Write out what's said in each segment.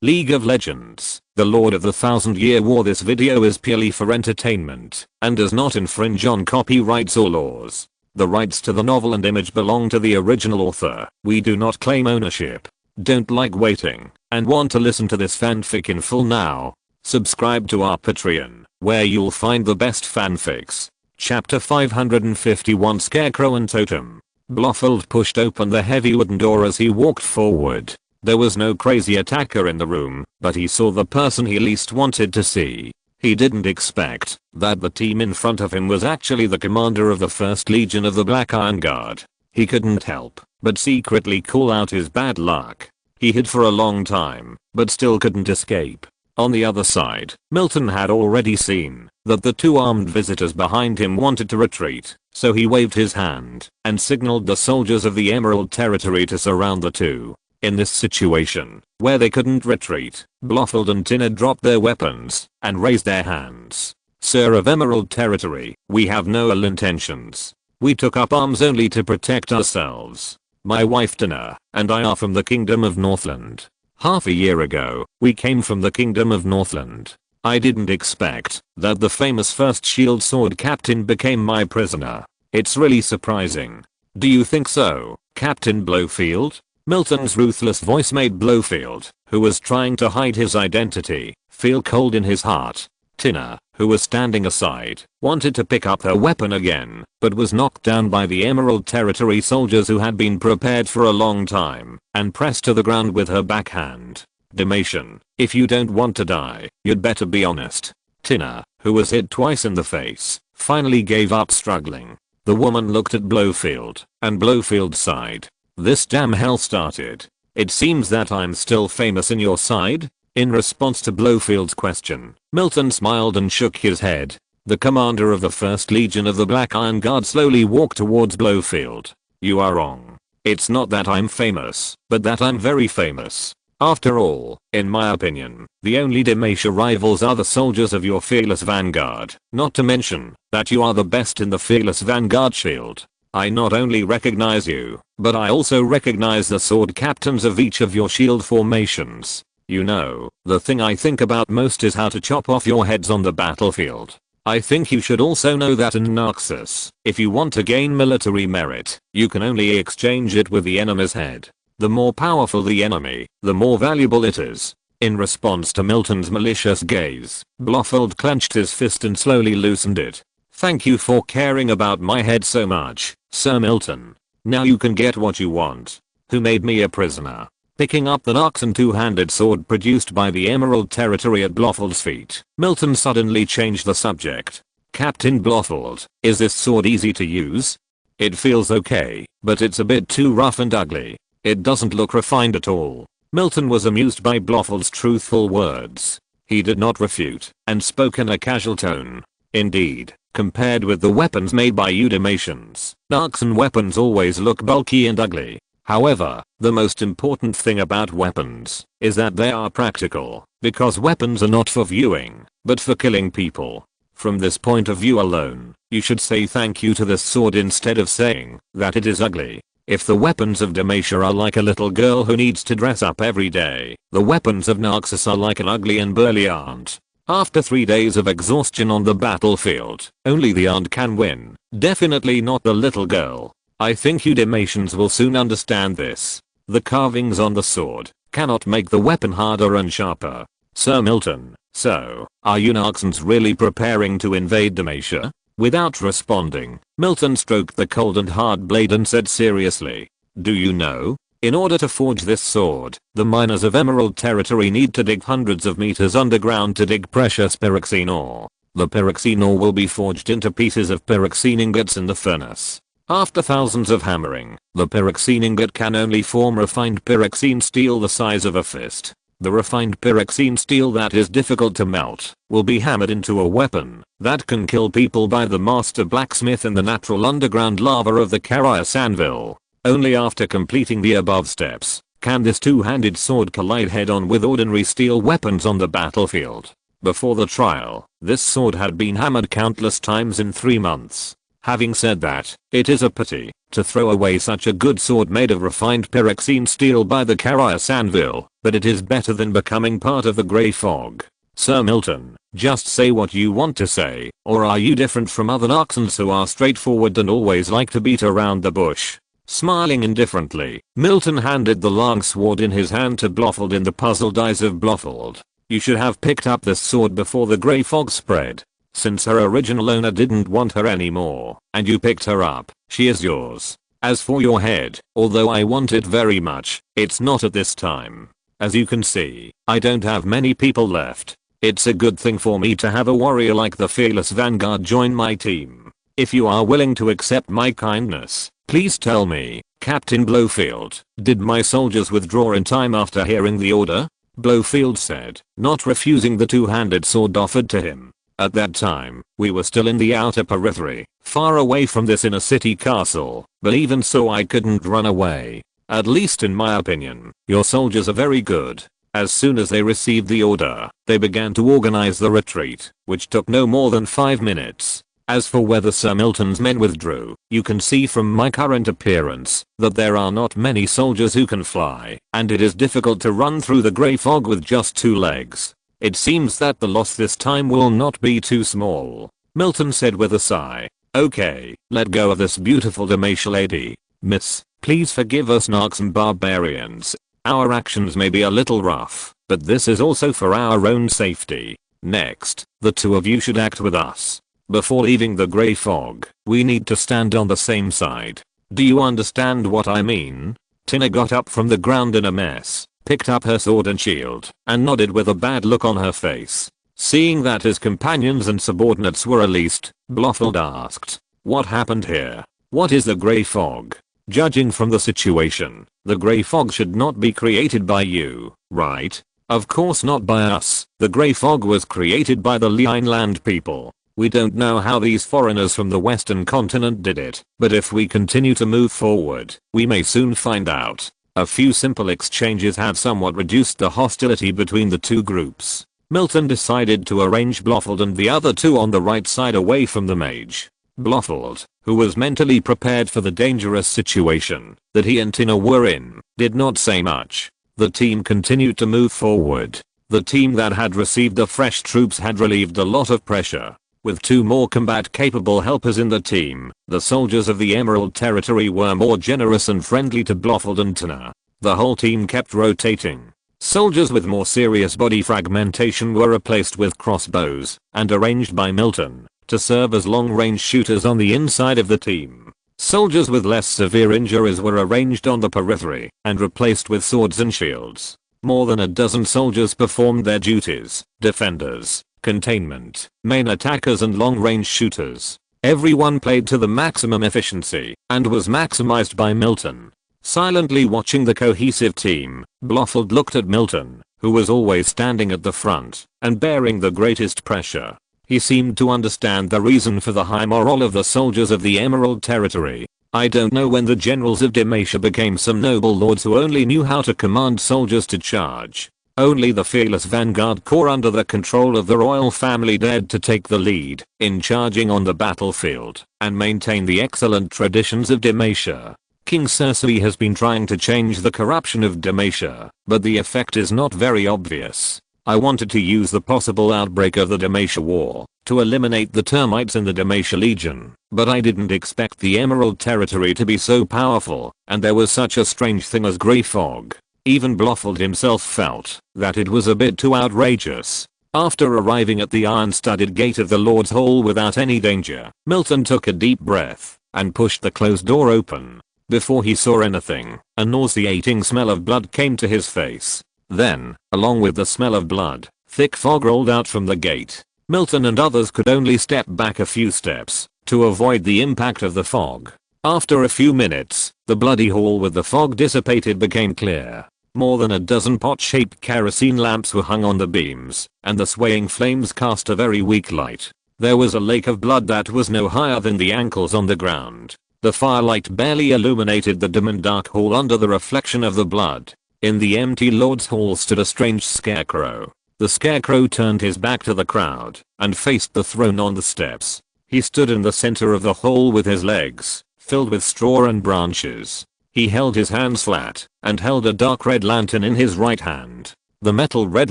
League of Legends, The Lord of the Thousand Year War. This video is purely for entertainment and does not infringe on copyrights or laws. The rights to the novel and image belong to the original author. We do not claim ownership. Don't like waiting and want to listen to this fanfic in full now? Subscribe to our Patreon, where you'll find the best fanfics. Chapter 551 Scarecrow and Totem. Blofeld pushed open the heavy wooden door as he walked forward. There was no crazy attacker in the room, but he saw the person he least wanted to see. He didn't expect that the team in front of him was actually the commander of the 1st Legion of the Black Iron Guard. He couldn't help but secretly call out his bad luck. He hid for a long time, but still couldn't escape. On the other side, Milton had already seen that the two armed visitors behind him wanted to retreat, so he waved his hand and signaled the soldiers of the Emerald Territory to surround the two. In this situation, where they couldn't retreat, Blofeld and Tina dropped their weapons and raised their hands. Sir of Emerald Territory, we have no ill intentions. We took up arms only to protect ourselves. My wife Tina and I are from the Kingdom of Northland. Half a year ago, we came from the Kingdom of Northland. I didn't expect that the famous first shield sword captain became my prisoner. It's really surprising. Do you think so, Captain Blofeld? Milton's ruthless voice made Blofeld, who was trying to hide his identity, feel cold in his heart. Tina, who was standing aside, wanted to pick up her weapon again, but was knocked down by the Emerald Territory soldiers who had been prepared for a long time, and pressed to the ground with her backhand. Damation, if you don't want to die, you'd better be honest. Tina, who was hit twice in the face, finally gave up struggling. The woman looked at Blofeld, and Blofeld sighed. This damn hell started. It seems that I'm still famous in your side? In response to Blofeld's question, Milton smiled and shook his head. The commander of the 1st Legion of the Black Iron Guard slowly walked towards Blofeld. You are wrong. It's not that I'm famous, but that I'm very famous. After all, in my opinion, the only Demacia rivals are the soldiers of your fearless vanguard, not to mention that you are the best in the fearless vanguard shield. I not only recognize you, but I also recognize the sword captains of each of your shield formations. You know, the thing I think about most is how to chop off your heads on the battlefield. I think you should also know that in Noxus, if you want to gain military merit, you can only exchange it with the enemy's head. The more powerful the enemy, the more valuable it is. In response to Milton's malicious gaze, Blofeld clenched his fist and slowly loosened it. Thank you for caring about my head so much, Sir Milton. Now you can get what you want. Who made me a prisoner? Picking up the Noxan two-handed sword produced by the Emerald Territory at Blofeld's feet, Milton suddenly changed the subject. Captain Blofeld, is this sword easy to use? It feels okay, but it's a bit too rough and ugly. It doesn't look refined at all. Milton was amused by Blofeld's truthful words. He did not refute, and spoke in a casual tone. Indeed, compared with the weapons made by you Demacians, Noxan weapons always look bulky and ugly. However, the most important thing about weapons is that they are practical, because weapons are not for viewing, but for killing people. From this point of view alone, you should say thank you to this sword instead of saying that it is ugly. If the weapons of Demacia are like a little girl who needs to dress up every day, the weapons of Noxus are like an ugly and burly aunt. After 3 days of exhaustion on the battlefield, only the aunt can win, definitely not the little girl. I think you Demacians will soon understand this. The carvings on the sword cannot make the weapon harder and sharper. Sir Milton, so, are you Noxans really preparing to invade Demacia? Without responding, Milton stroked the cold and hard blade and said seriously, do you know? In order to forge this sword, the miners of Emerald Territory need to dig hundreds of meters underground to dig precious pyroxene ore. The pyroxene ore will be forged into pieces of pyroxene ingots in the furnace. After thousands of hammering, the pyroxene ingot can only form refined pyroxene steel the size of a fist. The refined pyroxene steel that is difficult to melt will be hammered into a weapon that can kill people by the master blacksmith in the natural underground lava of the Carias anvil. Only after completing the above steps can this two-handed sword collide head-on with ordinary steel weapons on the battlefield. Before the trial, this sword had been hammered countless times in 3 months. Having said that, it is a pity to throw away such a good sword made of refined pyroxene steel by the Carius anvil, but it is better than becoming part of the Grey Fog. Sir Milton, just say what you want to say, or are you different from other Narxons who are straightforward and always like to beat around the bush? Smiling indifferently, Milton handed the long sword in his hand to Blofeld in the puzzled eyes of Blofeld. You should have picked up this sword before the Grey Fog spread. Since her original owner didn't want her anymore, and you picked her up, she is yours. As for your head, although I want it very much, it's not at this time. As you can see, I don't have many people left. It's a good thing for me to have a warrior like the fearless Vanguard join my team. If you are willing to accept my kindness, please tell me, Captain Blofeld, did my soldiers withdraw in time after hearing the order? Blofeld said, not refusing the two-handed sword offered to him. At that time, we were still in the outer periphery, far away from this inner city castle, but even so I couldn't run away. At least in my opinion, your soldiers are very good. As soon as they received the order, they began to organize the retreat, which took no more than 5 minutes. As for whether Sir Milton's men withdrew, you can see from my current appearance that there are not many soldiers who can fly, and it is difficult to run through the Grey Fog with just 2 legs. It seems that the loss this time will not be too small, Milton said with a sigh. Okay, let go of this beautiful Demacia lady. Miss, please forgive us Narxon barbarians. Our actions may be a little rough, but this is also for our own safety. Next, the two of you should act with us. Before leaving the Grey Fog, we need to stand on the same side. Do you understand what I mean? Tina got up from the ground in a mess, picked up her sword and shield, and nodded with a bad look on her face. Seeing that his companions and subordinates were released, Blofeld asked, what happened here? What is the Grey Fog? Judging from the situation, the Grey Fog should not be created by you, right? Of course not by us. The Grey Fog was created by the Lineland people. We don't know how these foreigners from the western continent did it, but if we continue to move forward, we may soon find out. A few simple exchanges had somewhat reduced the hostility between the two groups. Milton decided to arrange Blofeld and the other two on the right side away from the mage. Blofeld, who was mentally prepared for the dangerous situation that he and Tina were in, did not say much. The team continued to move forward. The team that had received the fresh troops had relieved a lot of pressure. With 2 more combat-capable helpers in the team, the soldiers of the Emerald Territory were more generous and friendly to Blofeld and Tina. The whole team kept rotating. Soldiers with more serious body fragmentation were replaced with crossbows and arranged by Milton to serve as long-range shooters on the inside of the team. Soldiers with less severe injuries were arranged on the periphery and replaced with swords and shields. More than a dozen soldiers performed their duties: defenders, containment, main attackers and long-range shooters. Everyone played to the maximum efficiency and was maximized by Milton. Silently watching the cohesive team, Blofeld looked at Milton, who was always standing at the front and bearing the greatest pressure. He seemed to understand the reason for the high morale of the soldiers of the Emerald Territory. I don't know when the generals of Demacia became some noble lords who only knew how to command soldiers to charge. Only the fearless Vanguard Corps under the control of the royal family dared to take the lead in charging on the battlefield and maintain the excellent traditions of Demacia. King Cersei has been trying to change the corruption of Demacia, but the effect is not very obvious. I wanted to use the possible outbreak of the Demacia War to eliminate the termites in the Demacia Legion, but I didn't expect the Emerald Territory to be so powerful, and there was such a strange thing as Grey Fog. Even Blofeld himself felt that it was a bit too outrageous. After arriving at the iron-studded gate of the Lord's Hall without any danger, Milton took a deep breath and pushed the closed door open. Before he saw anything, a nauseating smell of blood came to his face. Then, along with the smell of blood, thick fog rolled out from the gate. Milton and others could only step back a few steps to avoid the impact of the fog. After a few minutes, the bloody hall with the fog dissipated became clear. More than a dozen pot-shaped kerosene lamps were hung on the beams, and the swaying flames cast a very weak light. There was a lake of blood that was no higher than the ankles on the ground. The firelight barely illuminated the dim and dark hall under the reflection of the blood. In the empty Lord's Hall stood a strange scarecrow. The scarecrow turned his back to the crowd and faced the throne on the steps. He stood in the center of the hall with his legs filled with straw and branches. He held his hands flat and held a dark red lantern in his right hand. The metal red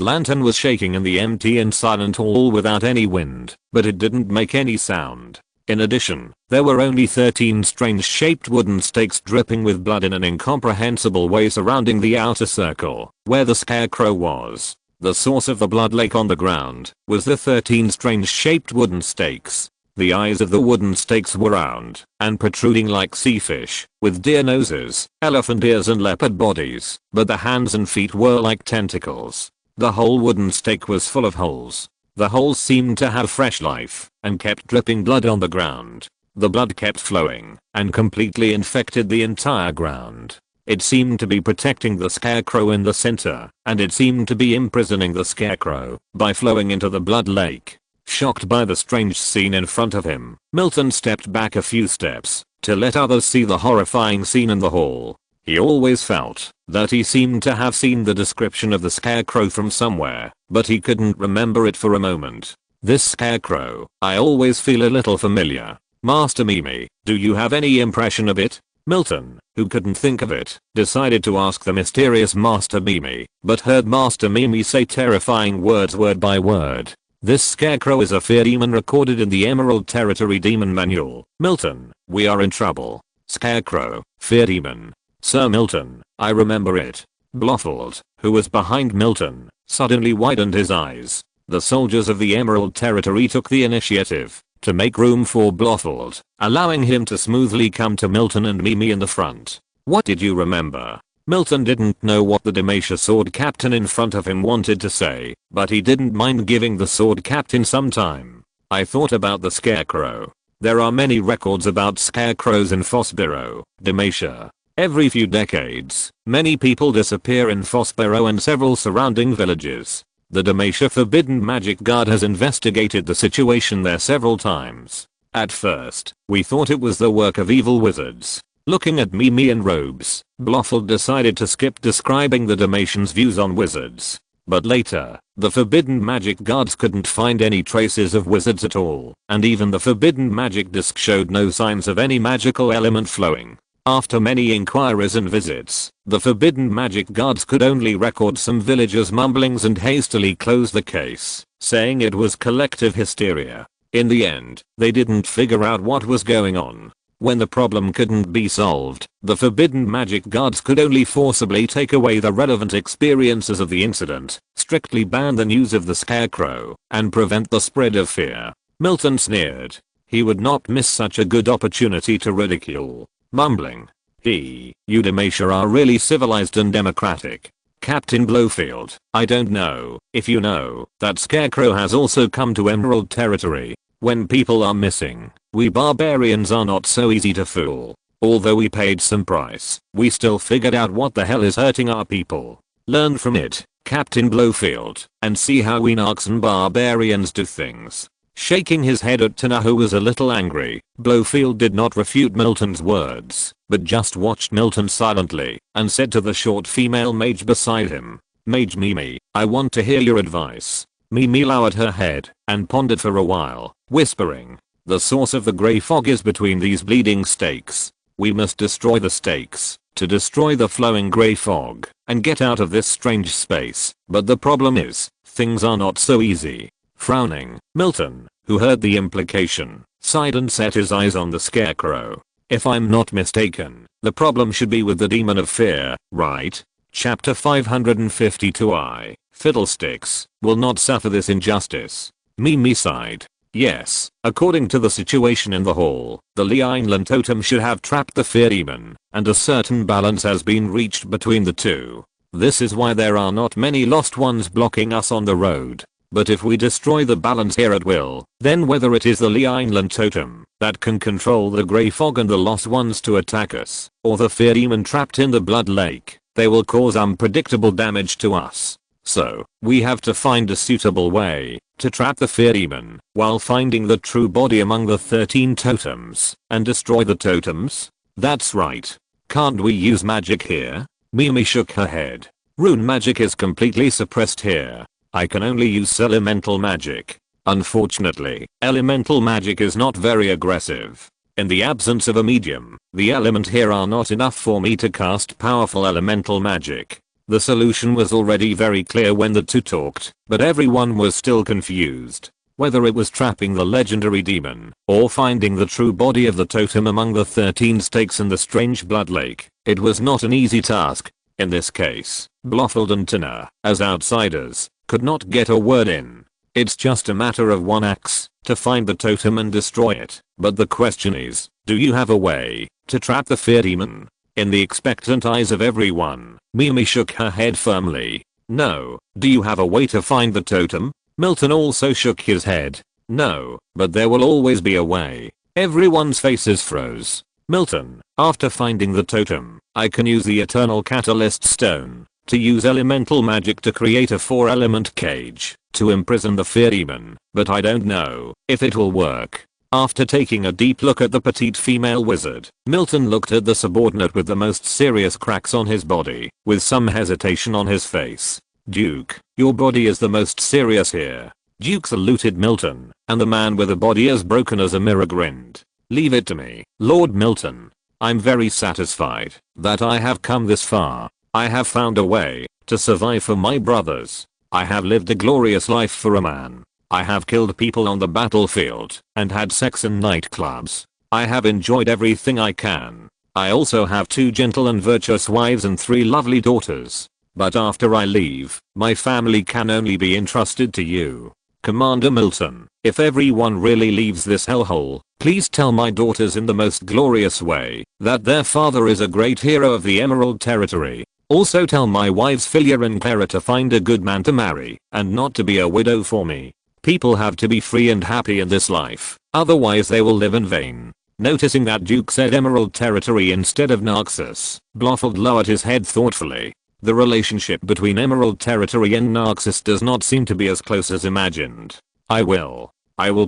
lantern was shaking in the empty and silent hall without any wind, but it didn't make any sound. In addition, there were only 13 strange shaped wooden stakes dripping with blood in an incomprehensible way surrounding the outer circle, where the scarecrow was. The source of the blood lake on the ground was the 13 strange shaped wooden stakes. The eyes of the wooden stakes were round and protruding like sea fish, with deer noses, elephant ears and leopard bodies, but the hands and feet were like tentacles. The whole wooden stake was full of holes. The holes seemed to have fresh life and kept dripping blood on the ground. The blood kept flowing and completely infected the entire ground. It seemed to be protecting the scarecrow in the center, and it seemed to be imprisoning the scarecrow by flowing into the blood lake. Shocked by the strange scene in front of him, Milton stepped back a few steps to let others see the horrifying scene in the hall. He always felt that he seemed to have seen the description of the scarecrow from somewhere, but he couldn't remember it for a moment. This scarecrow, I always feel a little familiar. Master Mimi, do you have any impression of it? Milton, who couldn't think of it, decided to ask the mysterious Master Mimi, but heard Master Mimi say terrifying words word by word. This scarecrow is a fear demon recorded in the Emerald Territory Demon Manual. Milton, we are in trouble. Scarecrow, fear demon. Sir Milton, I remember it. Blofeld, who was behind Milton, suddenly widened his eyes. The soldiers of the Emerald Territory took the initiative to make room for Blofeld, allowing him to smoothly come to Milton and Mimi in the front. What did you remember? Milton didn't know what the Demacia sword captain in front of him wanted to say, but he didn't mind giving the sword captain some time. I thought about the scarecrow. There are many records about scarecrows in Fossborough, Demacia. Every few decades, many people disappear in Fossborough and several surrounding villages. The Demacia Forbidden Magic Guard has investigated the situation there several times. At first, we thought it was the work of evil wizards. Looking at Mimi in robes, Blofeld decided to skip describing the Demacians' views on wizards. But later, the Forbidden Magic Guards couldn't find any traces of wizards at all, and even the Forbidden Magic Disc showed no signs of any magical element flowing. After many inquiries and visits, the Forbidden Magic Guards could only record some villagers' mumblings and hastily close the case, saying it was collective hysteria. In the end, they didn't figure out what was going on. When the problem couldn't be solved, the Forbidden Magic Guards could only forcibly take away the relevant experiences of the incident, strictly ban the news of the scarecrow, and prevent the spread of fear. Milton sneered. He would not miss such a good opportunity to ridicule. Mumbling. You Demacia are really civilized and democratic. Captain Blofeld, I don't know if you know that Scarecrow has also come to Emerald Territory. When people are missing, we barbarians are not so easy to fool. Although we paid some price, we still figured out what the hell is hurting our people. Learn from it, Captain Blofeld, and see how we narcs and barbarians do things. Shaking his head at Tina, who was a little angry, Blofeld did not refute Milton's words, but just watched Milton silently, and said to the short female mage beside him, Mage Mimi, I want to hear your advice. Mimi lowered her head and pondered for a while, whispering, the source of the grey fog is between these bleeding stakes. We must destroy the stakes to destroy the flowing grey fog and get out of this strange space. But the problem is, things are not so easy. Frowning, Milton, who heard the implication, sighed and set his eyes on the scarecrow. If I'm not mistaken, the problem should be with the demon of fear, right? Chapter 552 Fiddlesticks will not suffer this injustice. Mimi sighed. Yes, according to the situation in the hall, the Lieinland totem should have trapped the fear demon, and a certain balance has been reached between the two. This is why there are not many lost ones blocking us on the road. But if we destroy the balance here at will, then whether it is the Lieinland totem that can control the grey fog and the lost ones to attack us, or the fear demon trapped in the blood lake, they will cause unpredictable damage to us. So, we have to find a suitable way to trap the fear demon while finding the true body among the 13 totems and destroy the totems? That's right. Can't we use magic here? Mimi shook her head. Rune magic is completely suppressed here. I can only use elemental magic. Unfortunately, elemental magic is not very aggressive. In the absence of a medium, the element here are not enough for me to cast powerful elemental magic. The solution was already very clear when the two talked, but everyone was still confused. Whether it was trapping the legendary demon, or finding the true body of the totem among the 13 stakes in the strange blood lake, it was not an easy task. In this case, Blofeld and Tina, as outsiders, could not get a word in. It's just a matter of one axe, to find the totem and destroy it. But the question is, do you have a way to trap the fear demon? In the expectant eyes of everyone, Mimi shook her head firmly. No. Do you have a way to find the totem? Milton also shook his head. No, but there will always be a way. Everyone's faces froze. Milton, after finding the totem, I can use the Eternal Catalyst Stone to use elemental magic to create a 4-element cage to imprison the fear demon, but I don't know if it will work. After taking a deep look at the petite female wizard, Milton looked at the subordinate with the most serious cracks on his body, with some hesitation on his face. Duke, your body is the most serious here. Duke saluted Milton, and the man with a body as broken as a mirror grinned. Leave it to me, Lord Milton. I'm very satisfied that I have come this far. I have found a way to survive for my brothers. I have lived a glorious life for a man. I have killed people on the battlefield and had sex in nightclubs. I have enjoyed everything I can. I also have 2 gentle and virtuous wives and 3 lovely daughters. But after I leave, my family can only be entrusted to you. Commander Milton, if everyone really leaves this hellhole, please tell my daughters in the most glorious way that their father is a great hero of the Emerald Territory. Also tell my wives Philia and Clara to find a good man to marry and not to be a widow for me. People have to be free and happy in this life, otherwise they will live in vain. Noticing that Duke said Emerald Territory instead of Naxos, Blofeld lowered his head thoughtfully. The relationship between Emerald Territory and Naxos does not seem to be as close as imagined. I will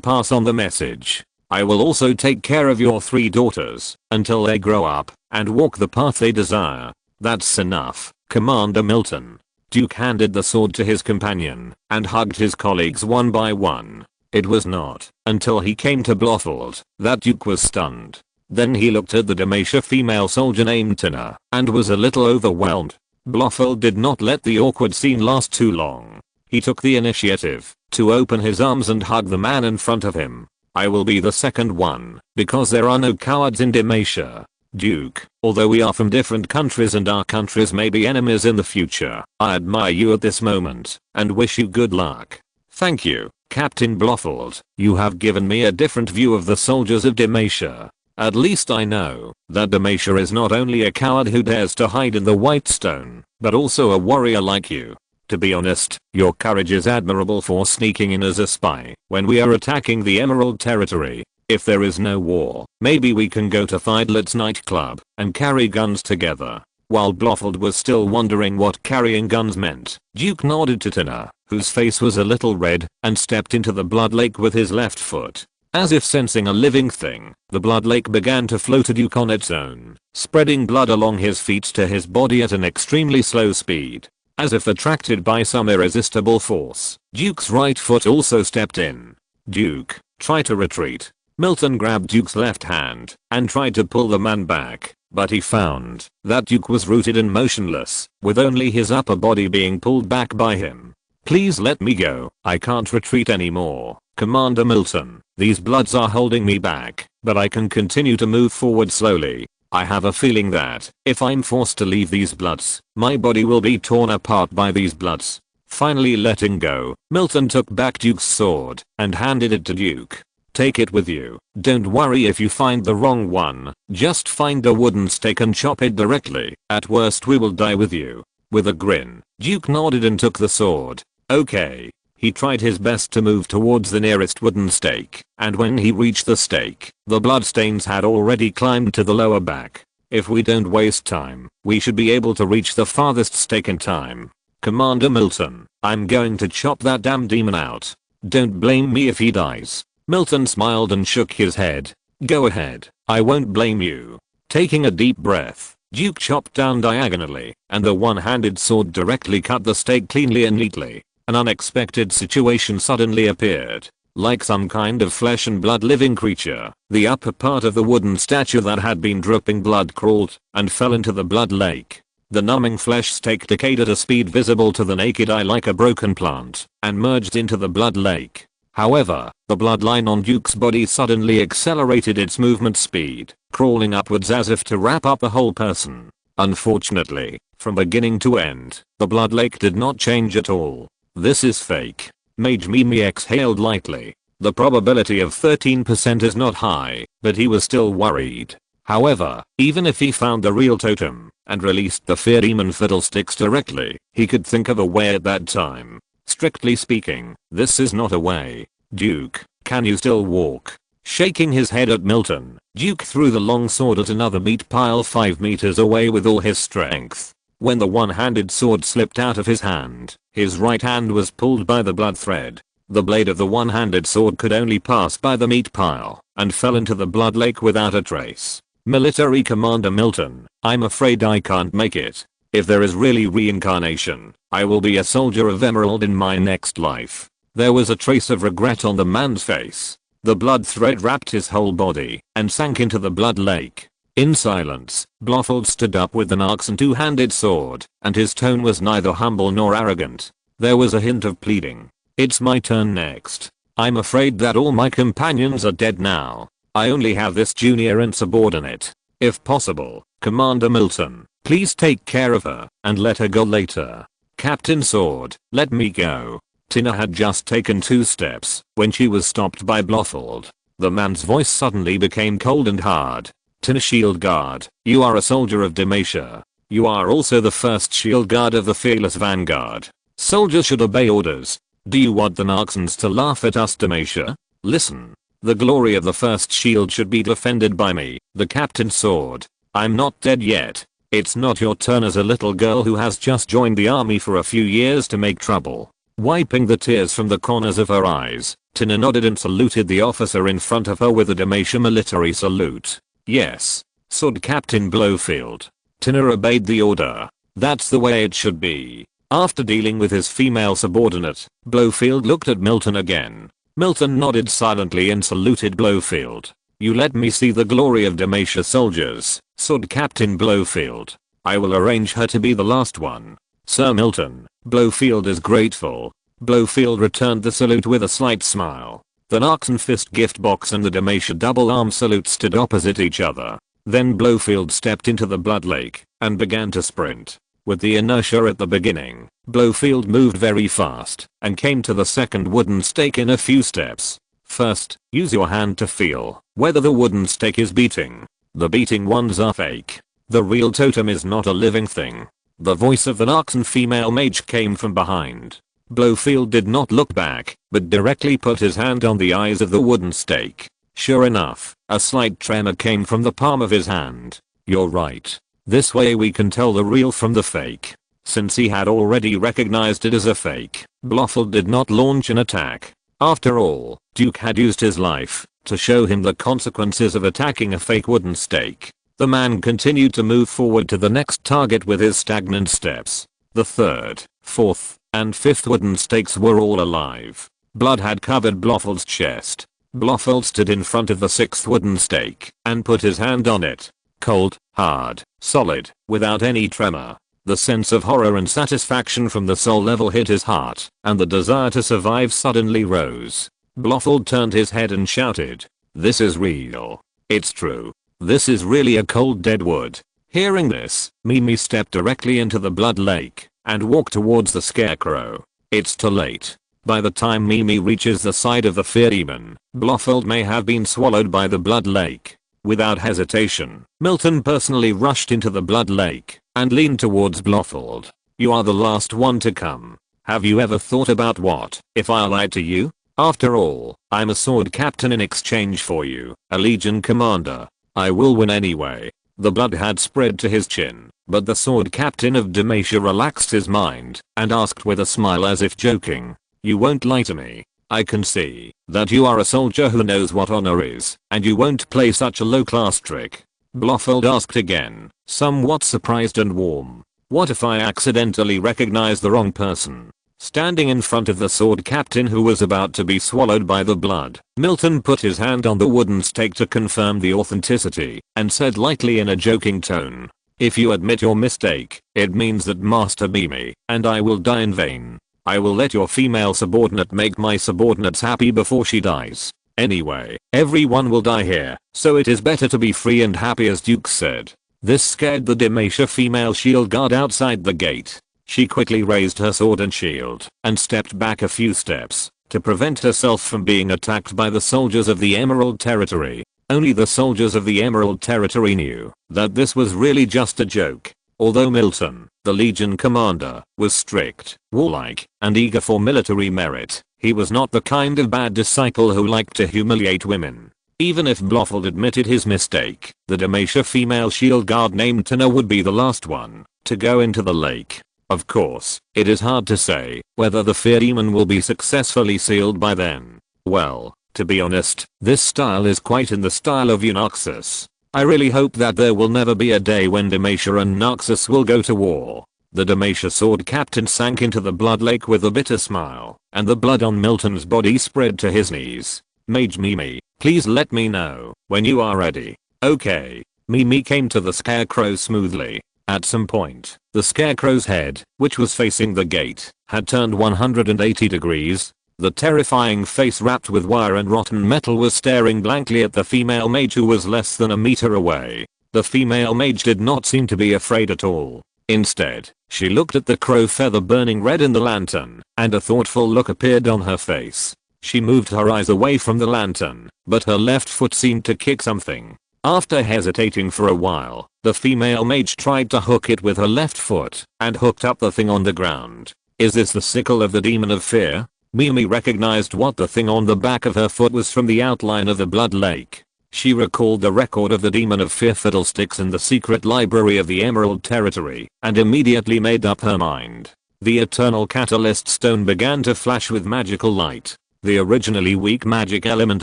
pass on the message. I will also take care of your 3 daughters until they grow up and walk the path they desire. That's enough, Commander Milton. Duke handed the sword to his companion and hugged his colleagues one by one. It was not until he came to Blofeld that Duke was stunned. Then he looked at the Demacia female soldier named Tina and was a little overwhelmed. Blofeld did not let the awkward scene last too long. He took the initiative to open his arms and hug the man in front of him. I will be the second one, because there are no cowards in Demacia. Duke, although we are from different countries and our countries may be enemies in the future, I admire you at this moment, and wish you good luck. Thank you, Captain Blofeld. You have given me a different view of the soldiers of Demacia. At least I know that Demacia is not only a coward who dares to hide in the White Stone, but also a warrior like you. To be honest, your courage is admirable for sneaking in as a spy when we are attacking the Emerald Territory. If there is no war, maybe we can go to Fiddlet's nightclub and carry guns together. While Blofeld was still wondering what carrying guns meant, Duke nodded to Tina, whose face was a little red, and stepped into the blood lake with his left foot. As if sensing a living thing, the blood lake began to flow to Duke on its own, spreading blood along his feet to his body at an extremely slow speed. As if attracted by some irresistible force, Duke's right foot also stepped in. Duke, try to retreat. Milton grabbed Duke's left hand and tried to pull the man back, but he found that Duke was rooted and motionless, with only his upper body being pulled back by him. Please let me go, I can't retreat anymore. Commander Milton, these bloods are holding me back, but I can continue to move forward slowly. I have a feeling that, if I'm forced to leave these bloods, my body will be torn apart by these bloods. Finally letting go, Milton took back Duke's sword and handed it to Duke. Take it with you. Don't worry if you find the wrong one. Just find a wooden stake and chop it directly. At worst we will die with you. With a grin, Duke nodded and took the sword. Okay. He tried his best to move towards the nearest wooden stake, and when he reached the stake, the bloodstains had already climbed to the lower back. If we don't waste time, we should be able to reach the farthest stake in time. Commander Milton, I'm going to chop that damn demon out. Don't blame me if he dies. Milton smiled and shook his head. Go ahead, I won't blame you. Taking a deep breath, Duke chopped down diagonally, and the one-handed sword directly cut the stake cleanly and neatly. An unexpected situation suddenly appeared. like some kind of flesh and blood living creature. The upper part of the wooden statue that had been dripping blood crawled and fell into the blood lake. The numbing flesh stake decayed at a speed visible to the naked eye like a broken plant and merged into the blood lake. However, the bloodline on Duke's body suddenly accelerated its movement speed, crawling upwards as if to wrap up the whole person. Unfortunately, from beginning to end, the blood lake did not change at all. This is fake. Mage Mimi exhaled lightly. The probability of 13% is not high, but he was still worried. However, even if he found the real totem and released the fear demon fiddlesticks directly, he could think of a way at that time. Strictly speaking, this is not a way. Duke, can you still walk? Shaking his head at Milton, Duke threw the long sword at another meat pile 5 meters away with all his strength. When the one-handed sword slipped out of his hand, his right hand was pulled by the blood thread. The blade of the one-handed sword could only pass by the meat pile and fell into the blood lake without a trace. Military Commander Milton, I'm afraid I can't make it. If there is really reincarnation, I will be a soldier of Emerald in my next life. There was a trace of regret on the man's face. The blood thread wrapped his whole body and sank into the blood lake. In silence, Blofeld stood up with an axe and two-handed sword, and his tone was neither humble nor arrogant. There was a hint of pleading. It's my turn next. I'm afraid that all my companions are dead now. I only have this junior and subordinate. If possible, Commander Milton, please take care of her and let her go later. Captain Sword, let me go. Tina had just taken 2 steps when she was stopped by Blofeld. The man's voice suddenly became cold and hard. Tina Shield Guard, you are a soldier of Demacia. You are also the first shield guard of the Fearless Vanguard. Soldiers should obey orders. Do you want the Narxons to laugh at us, Demacia? Listen. The glory of the first shield should be defended by me, the Captain Sword. I'm not dead yet. It's not your turn as a little girl who has just joined the army for a few years to make trouble. Wiping the tears from the corners of her eyes, Tina nodded and saluted the officer in front of her with a Demacia military salute. Yes. Sword Captain Blofeld. Tina obeyed the order. That's the way it should be. After dealing with his female subordinate, Blofeld looked at Milton again. Milton nodded silently and saluted Blofeld. You let me see the glory of Demacia soldiers, Sword Captain Blofeld. I will arrange her to be the last one. Sir Milton, Blofeld is grateful. Blofeld returned the salute with a slight smile. The Narxon fist gift box and the Demacia double arm salute stood opposite each other. Then Blofeld stepped into the blood lake and began to sprint. With the inertia at the beginning, Blofeld moved very fast and came to the second wooden stake in a few steps. First, use your hand to feel whether the wooden stake is beating. The beating ones are fake. The real totem is not a living thing. The voice of the Narxon female mage came from behind. Blofeld did not look back, but directly put his hand on the eyes of the wooden stake. Sure enough, a slight tremor came from the palm of his hand. You're right. This way we can tell the real from the fake. Since he had already recognized it as a fake, Blofeld did not launch an attack. After all, Duke had used his life to show him the consequences of attacking a fake wooden stake. The man continued to move forward to the next target with his stagnant steps. The third, fourth, and fifth wooden stakes were all alive. Blood had covered Blofeld's chest. Blofeld stood in front of the sixth wooden stake and put his hand on it. Cold, hard, solid, without any tremor. The sense of horror and satisfaction from the soul level hit his heart, and the desire to survive suddenly rose. Blofeld turned his head and shouted, "This is real. It's true. This is really a cold dead wood." Hearing this, Mimi stepped directly into the blood lake and walked towards the scarecrow. It's too late. By the time Mimi reaches the side of the fear demon, Blofeld may have been swallowed by the blood lake. Without hesitation, Milton personally rushed into the blood lake and leaned towards Blofeld. "You are the last one to come. Have you ever thought about what if I lied to you? After all, I'm a sword captain in exchange for you, a legion commander. I will win anyway." The blood had spread to his chin, but the sword captain of Demacia relaxed his mind and asked with a smile as if joking, "You won't lie to me. I can see that you are a soldier who knows what honor is, and you won't play such a low-class trick." Blofeld asked again, somewhat surprised and warm. "What if I accidentally recognize the wrong person?" Standing in front of the sword captain who was about to be swallowed by the blood, Milton put his hand on the wooden stake to confirm the authenticity, and said lightly in a joking tone, "If you admit your mistake, it means that Master Mimi and I will die in vain. I will let your female subordinate make my subordinates happy before she dies. Anyway, everyone will die here, so it is better to be free and happy," as Duke said. This scared the Demacia female shield guard outside the gate. She quickly raised her sword and shield and stepped back a few steps to prevent herself from being attacked by the soldiers of the Emerald Territory. Only the soldiers of the Emerald Territory knew that this was really just a joke. Although Milton, the Legion commander, was strict, warlike, and eager for military merit, he was not the kind of bad disciple who liked to humiliate women. Even if Blofeld admitted his mistake, the Demacia female shield guard named Tina would be the last one to go into the lake. Of course, it is hard to say whether the fear demon will be successfully sealed by then. Well, to be honest, this style is quite in the style of Eunoxus. I really hope that there will never be a day when Demacia and Noxus will go to war. The Demacia sword captain sank into the blood lake with a bitter smile, and the blood on Milton's body spread to his knees. "Mage Mimi, please let me know when you are ready." "Okay." Mimi came to the scarecrow smoothly. At some point, the scarecrow's head, which was facing the gate, had turned 180 degrees. The terrifying face wrapped with wire and rotten metal was staring blankly at the female mage who was less than a meter away. The female mage did not seem to be afraid at all. Instead, she looked at the crow feather burning red in the lantern, and a thoughtful look appeared on her face. She moved her eyes away from the lantern, but her left foot seemed to kick something. After hesitating for a while, the female mage tried to hook it with her left foot, and hooked up the thing on the ground. "Is this the sickle of the demon of fear?" Mimi recognized what the thing on the back of her foot was from the outline of the blood lake. She recalled the record of the demon of fear fiddlesticks in the secret library of the Emerald Territory, and immediately made up her mind. The eternal catalyst stone began to flash with magical light. The originally weak magic element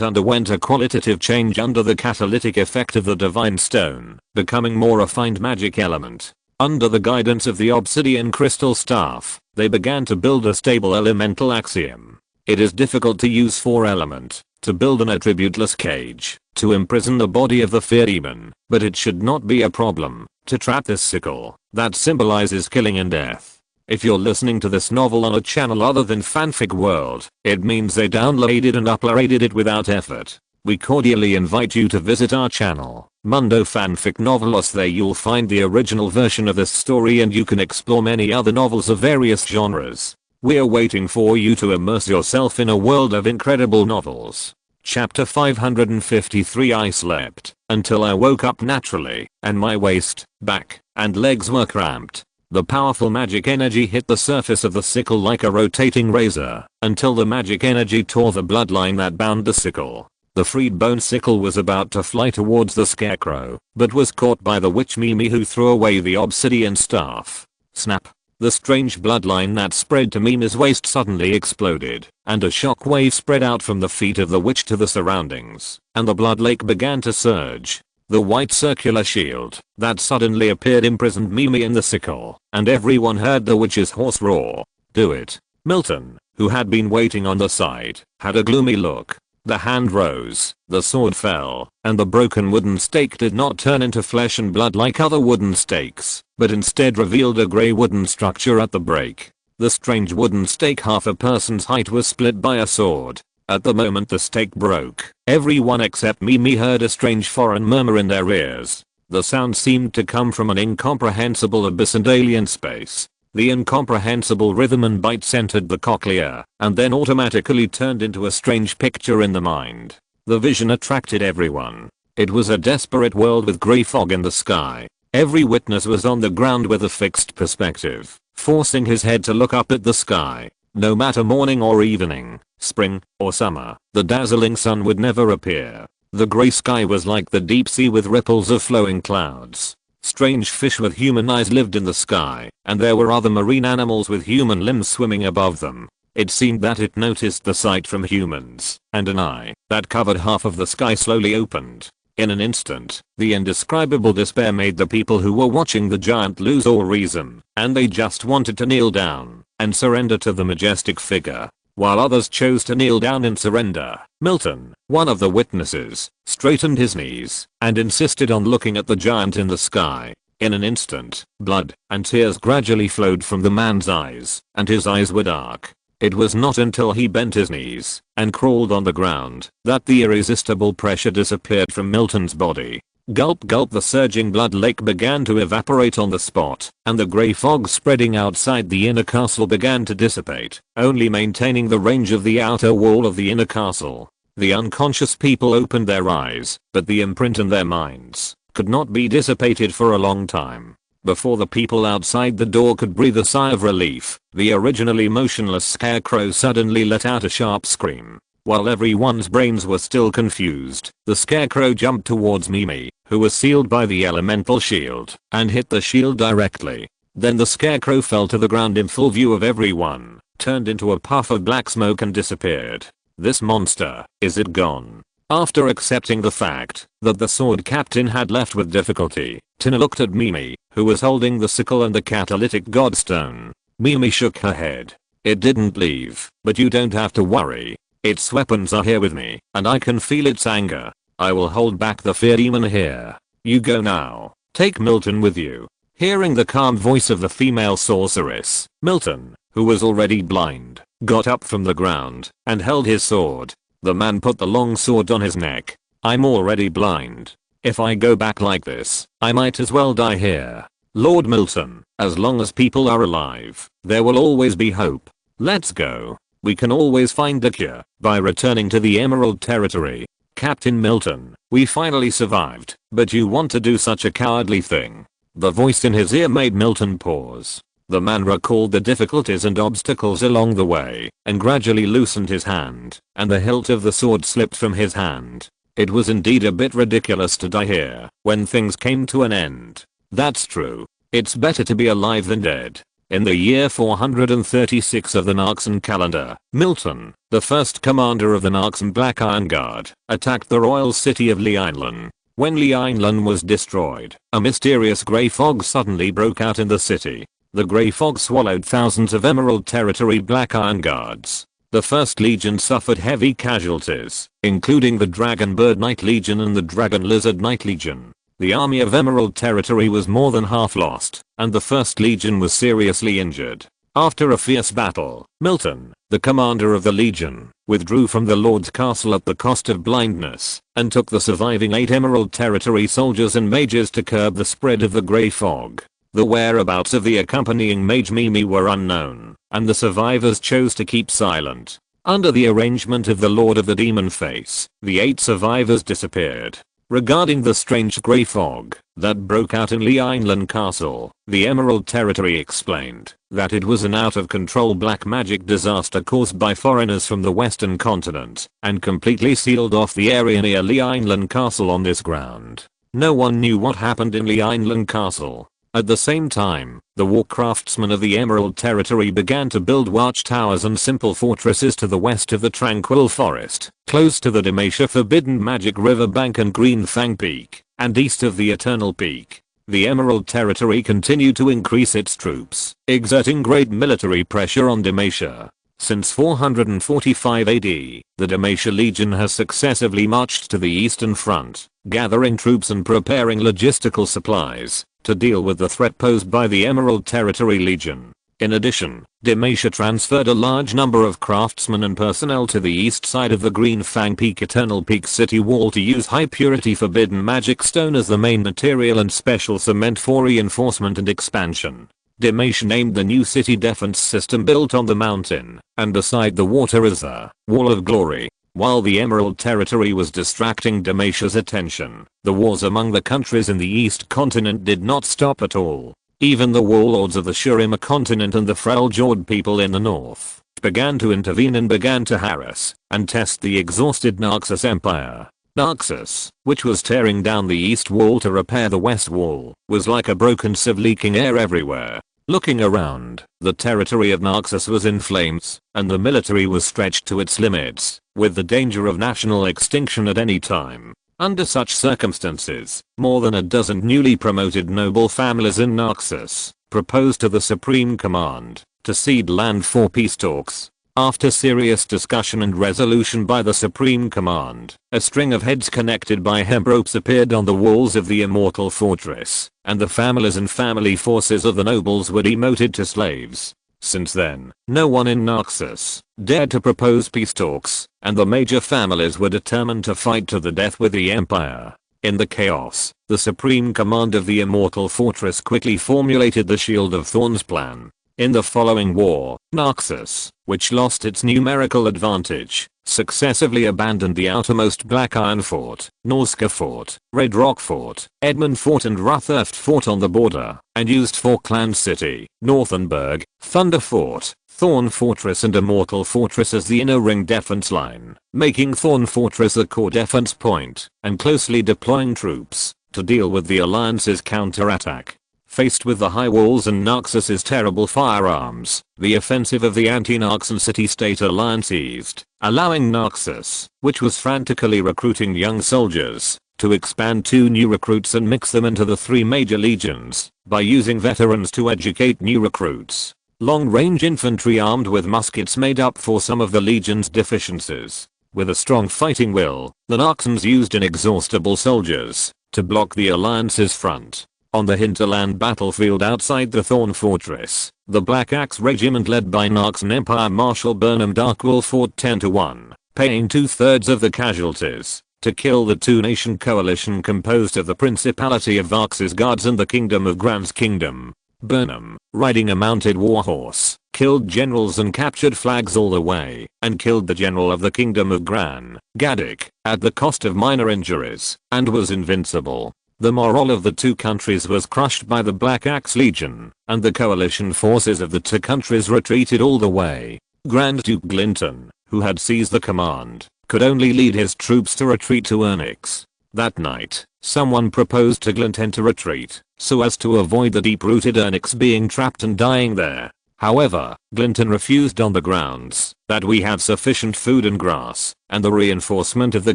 underwent a qualitative change under the catalytic effect of the divine stone, becoming more refined magic element. Under the guidance of the obsidian crystal staff, they began to build a stable elemental axiom. It is difficult to use 4-element to build an attributeless cage to imprison the body of the fear demon, but it should not be a problem to trap this sickle that symbolizes killing and death. If you're listening to this novel on a channel other than Fanfic World, it means they downloaded and uploaded it without effort. We cordially invite you to visit our channel, Mundo Fanfic Novelos. There you'll find the original version of this story and you can explore many other novels of various genres. We're waiting for you to immerse yourself in a world of incredible novels. Chapter 553. I slept until I woke up naturally, and my waist, back, and legs were cramped. The powerful magic energy hit the surface of the sickle like a rotating razor, until the magic energy tore the bloodline that bound the sickle. The freed bone sickle was about to fly towards the scarecrow, but was caught by the witch Mimi, who threw away the obsidian staff. Snap! The strange bloodline that spread to Mimi's waist suddenly exploded, and a shock wave spread out from the feet of the witch to the surroundings, and the blood lake began to surge. The white circular shield that suddenly appeared imprisoned Mimi in the sickle, and everyone heard the witch's hoarse roar. "Do it." Milton, who had been waiting on the side, had a gloomy look. The hand rose, the sword fell, and the broken wooden stake did not turn into flesh and blood like other wooden stakes, but instead revealed a grey wooden structure at the break. The strange wooden stake, half a person's height, was split by a sword. At the moment the stake broke, everyone except Mimi heard a strange foreign murmur in their ears. The sound seemed to come from an incomprehensible abyss and alien space. The incomprehensible rhythm and bite entered the cochlea, and then automatically turned into a strange picture in the mind. The vision attracted everyone. It was a desperate world with grey fog in the sky. Every witness was on the ground with a fixed perspective, forcing his head to look up at the sky. No matter morning or evening, spring or summer, the dazzling sun would never appear. The grey sky was like the deep sea with ripples of flowing clouds. Strange fish with human eyes lived in the sky, and there were other marine animals with human limbs swimming above them. It seemed that it noticed the sight from humans, and an eye that covered half of the sky slowly opened. In an instant, the indescribable despair made the people who were watching the giant lose all reason, and they just wanted to kneel down and surrender to the majestic figure. While others chose to kneel down and surrender, Milton, one of the witnesses, straightened his knees and insisted on looking at the giant in the sky. In an instant, blood and tears gradually flowed from the man's eyes, and his eyes were dark. It was not until he bent his knees and crawled on the ground that the irresistible pressure disappeared from Milton's body. Gulp gulp, the surging blood lake began to evaporate on the spot, and the grey fog spreading outside the inner castle began to dissipate, only maintaining the range of the outer wall of the inner castle. The unconscious people opened their eyes, but the imprint in their minds could not be dissipated for a long time. Before the people outside the door could breathe a sigh of relief, the originally motionless scarecrow suddenly let out a sharp scream. While everyone's brains were still confused, the scarecrow jumped towards Mimi, who was sealed by the elemental shield, and hit the shield directly. Then the scarecrow fell to the ground in full view of everyone, turned into a puff of black smoke and disappeared. This monster, is it gone? After accepting the fact that the sword captain had left with difficulty, Tina looked at Mimi, who was holding the sickle and the catalytic godstone. Mimi shook her head. It didn't leave, but you don't have to worry. Its weapons are here with me, and I can feel its anger. I will hold back the fear demon here. You go now. Take Milton with you. Hearing the calm voice of the female sorceress, Milton, who was already blind, got up from the ground and held his sword. The man put the long sword on his neck. I'm already blind. If I go back like this, I might as well die here. Lord Milton, as long as people are alive, there will always be hope. Let's go. We can always find a cure by returning to the Emerald Territory. Captain Milton, we finally survived, but you want to do such a cowardly thing. The voice in his ear made Milton pause. The man recalled the difficulties and obstacles along the way, and gradually loosened his hand, and the hilt of the sword slipped from his hand. It was indeed a bit ridiculous to die here, when things came to an end. That's true. It's better to be alive than dead. In the year 436 of the Narxan calendar, Milton, the first commander of the Narxan Black Iron Guard, attacked the royal city of Lieinlin. When Lieinlin was destroyed, a mysterious grey fog suddenly broke out in the city. The grey fog swallowed thousands of Emerald Territory Black Iron Guards. The 1st Legion suffered heavy casualties, including the Dragon Bird Knight Legion and the Dragon Lizard Knight Legion. The army of Emerald Territory was more than half lost, and the 1st Legion was seriously injured. After a fierce battle, Milton, the commander of the Legion, withdrew from the Lord's castle at the cost of blindness, and took the surviving 8 Emerald Territory soldiers and mages to curb the spread of the grey fog. The whereabouts of the accompanying mage Mimi were unknown, and the survivors chose to keep silent. Under the arrangement of the Lord of the Demon Face, the 8 survivors disappeared. Regarding the strange grey fog that broke out in Lieinlin Castle, the Emerald Territory explained that it was an out-of-control black magic disaster caused by foreigners from the western continent, and completely sealed off the area near Lieinlin Castle on this ground. No one knew what happened in Lieinlin Castle. At the same time, the war craftsmen of the Emerald Territory began to build watchtowers and simple fortresses to the west of the Tranquil Forest, close to the Demacia Forbidden Magic Riverbank and Green Fang Peak, and east of the Eternal Peak. The Emerald Territory continued to increase its troops, exerting great military pressure on Demacia. Since 445 AD, the Demacia Legion has successively marched to the eastern front, gathering troops and preparing logistical supplies to deal with the threat posed by the Emerald Territory Legion. In addition, Demacia transferred a large number of craftsmen and personnel to the east side of the Green Fang Peak Eternal Peak city wall to use high purity forbidden magic stone as the main material and special cement for reinforcement and expansion. Demacia named the new city defense system built on the mountain, and beside the water is the Wall of Glory. While the Emerald Territory was distracting Demacia's attention, the wars among the countries in the East continent did not stop at all. Even the warlords of the Shurima continent and the Freljord people in the north began to intervene and began to harass and test the exhausted Naxos Empire. Naxos, which was tearing down the east wall to repair the west wall, was like a broken sieve leaking air everywhere. Looking around, the territory of Naxos was in flames, and the military was stretched to its limits, with the danger of national extinction at any time. Under such circumstances, more than a dozen newly promoted noble families in Naxos proposed to the Supreme Command to cede land for peace talks. After serious discussion and resolution by the Supreme Command, a string of heads connected by hemp ropes appeared on the walls of the immortal fortress, and the families and family forces of the nobles were demoted to slaves. Since then, no one in Naxos dared to propose peace talks, and the major families were determined to fight to the death with the empire. In the chaos, the Supreme Command of the immortal fortress quickly formulated the Shield of Thorns plan. In the following war, Naxos, which lost its numerical advantage, successively abandoned the outermost Black Iron Fort, Norska Fort, Red Rock Fort, Edmund Fort and Rutherft Fort on the border, and used Falkland City, Northenburg, Thunder Fort, Thorn Fortress and Immortal Fortress as the inner ring defense line, making Thorn Fortress a core defense point, and closely deploying troops to deal with the Alliance's counterattack. Faced with the high walls and Naxos' terrible firearms, the offensive of the anti-Naxos city-state alliance eased, allowing Naxos, which was frantically recruiting young soldiers, to expand 2 new recruits and mix them into the 3 major legions, by using veterans to educate new recruits. Long-range infantry armed with muskets made up for some of the legion's deficiencies. With a strong fighting will, the Naxos used inexhaustible soldiers to block the Alliance's front. On the hinterland battlefield outside the Thorn Fortress, the Black Axe Regiment led by Naxos Empire Marshal Burnham Darkwolf fought 10-1, paying 2/3 of the casualties, to kill the 2-nation coalition composed of the Principality of Vax's guards and the Kingdom of Gran's kingdom. Burnham, riding a mounted warhorse, killed generals and captured flags all the way, and killed the general of the Kingdom of Gran, Gadik, at the cost of minor injuries, and was invincible. The morale of the 2 countries was crushed by the Black Axe Legion, and the coalition forces of the 2 countries retreated all the way. Grand Duke Glinton, who had seized the command, could only lead his troops to retreat to Ernix. That night, someone proposed to Glinton to retreat, so as to avoid the deep-rooted Ernix being trapped and dying there. However, Glinton refused on the grounds that we have sufficient food and grass, and the reinforcement of the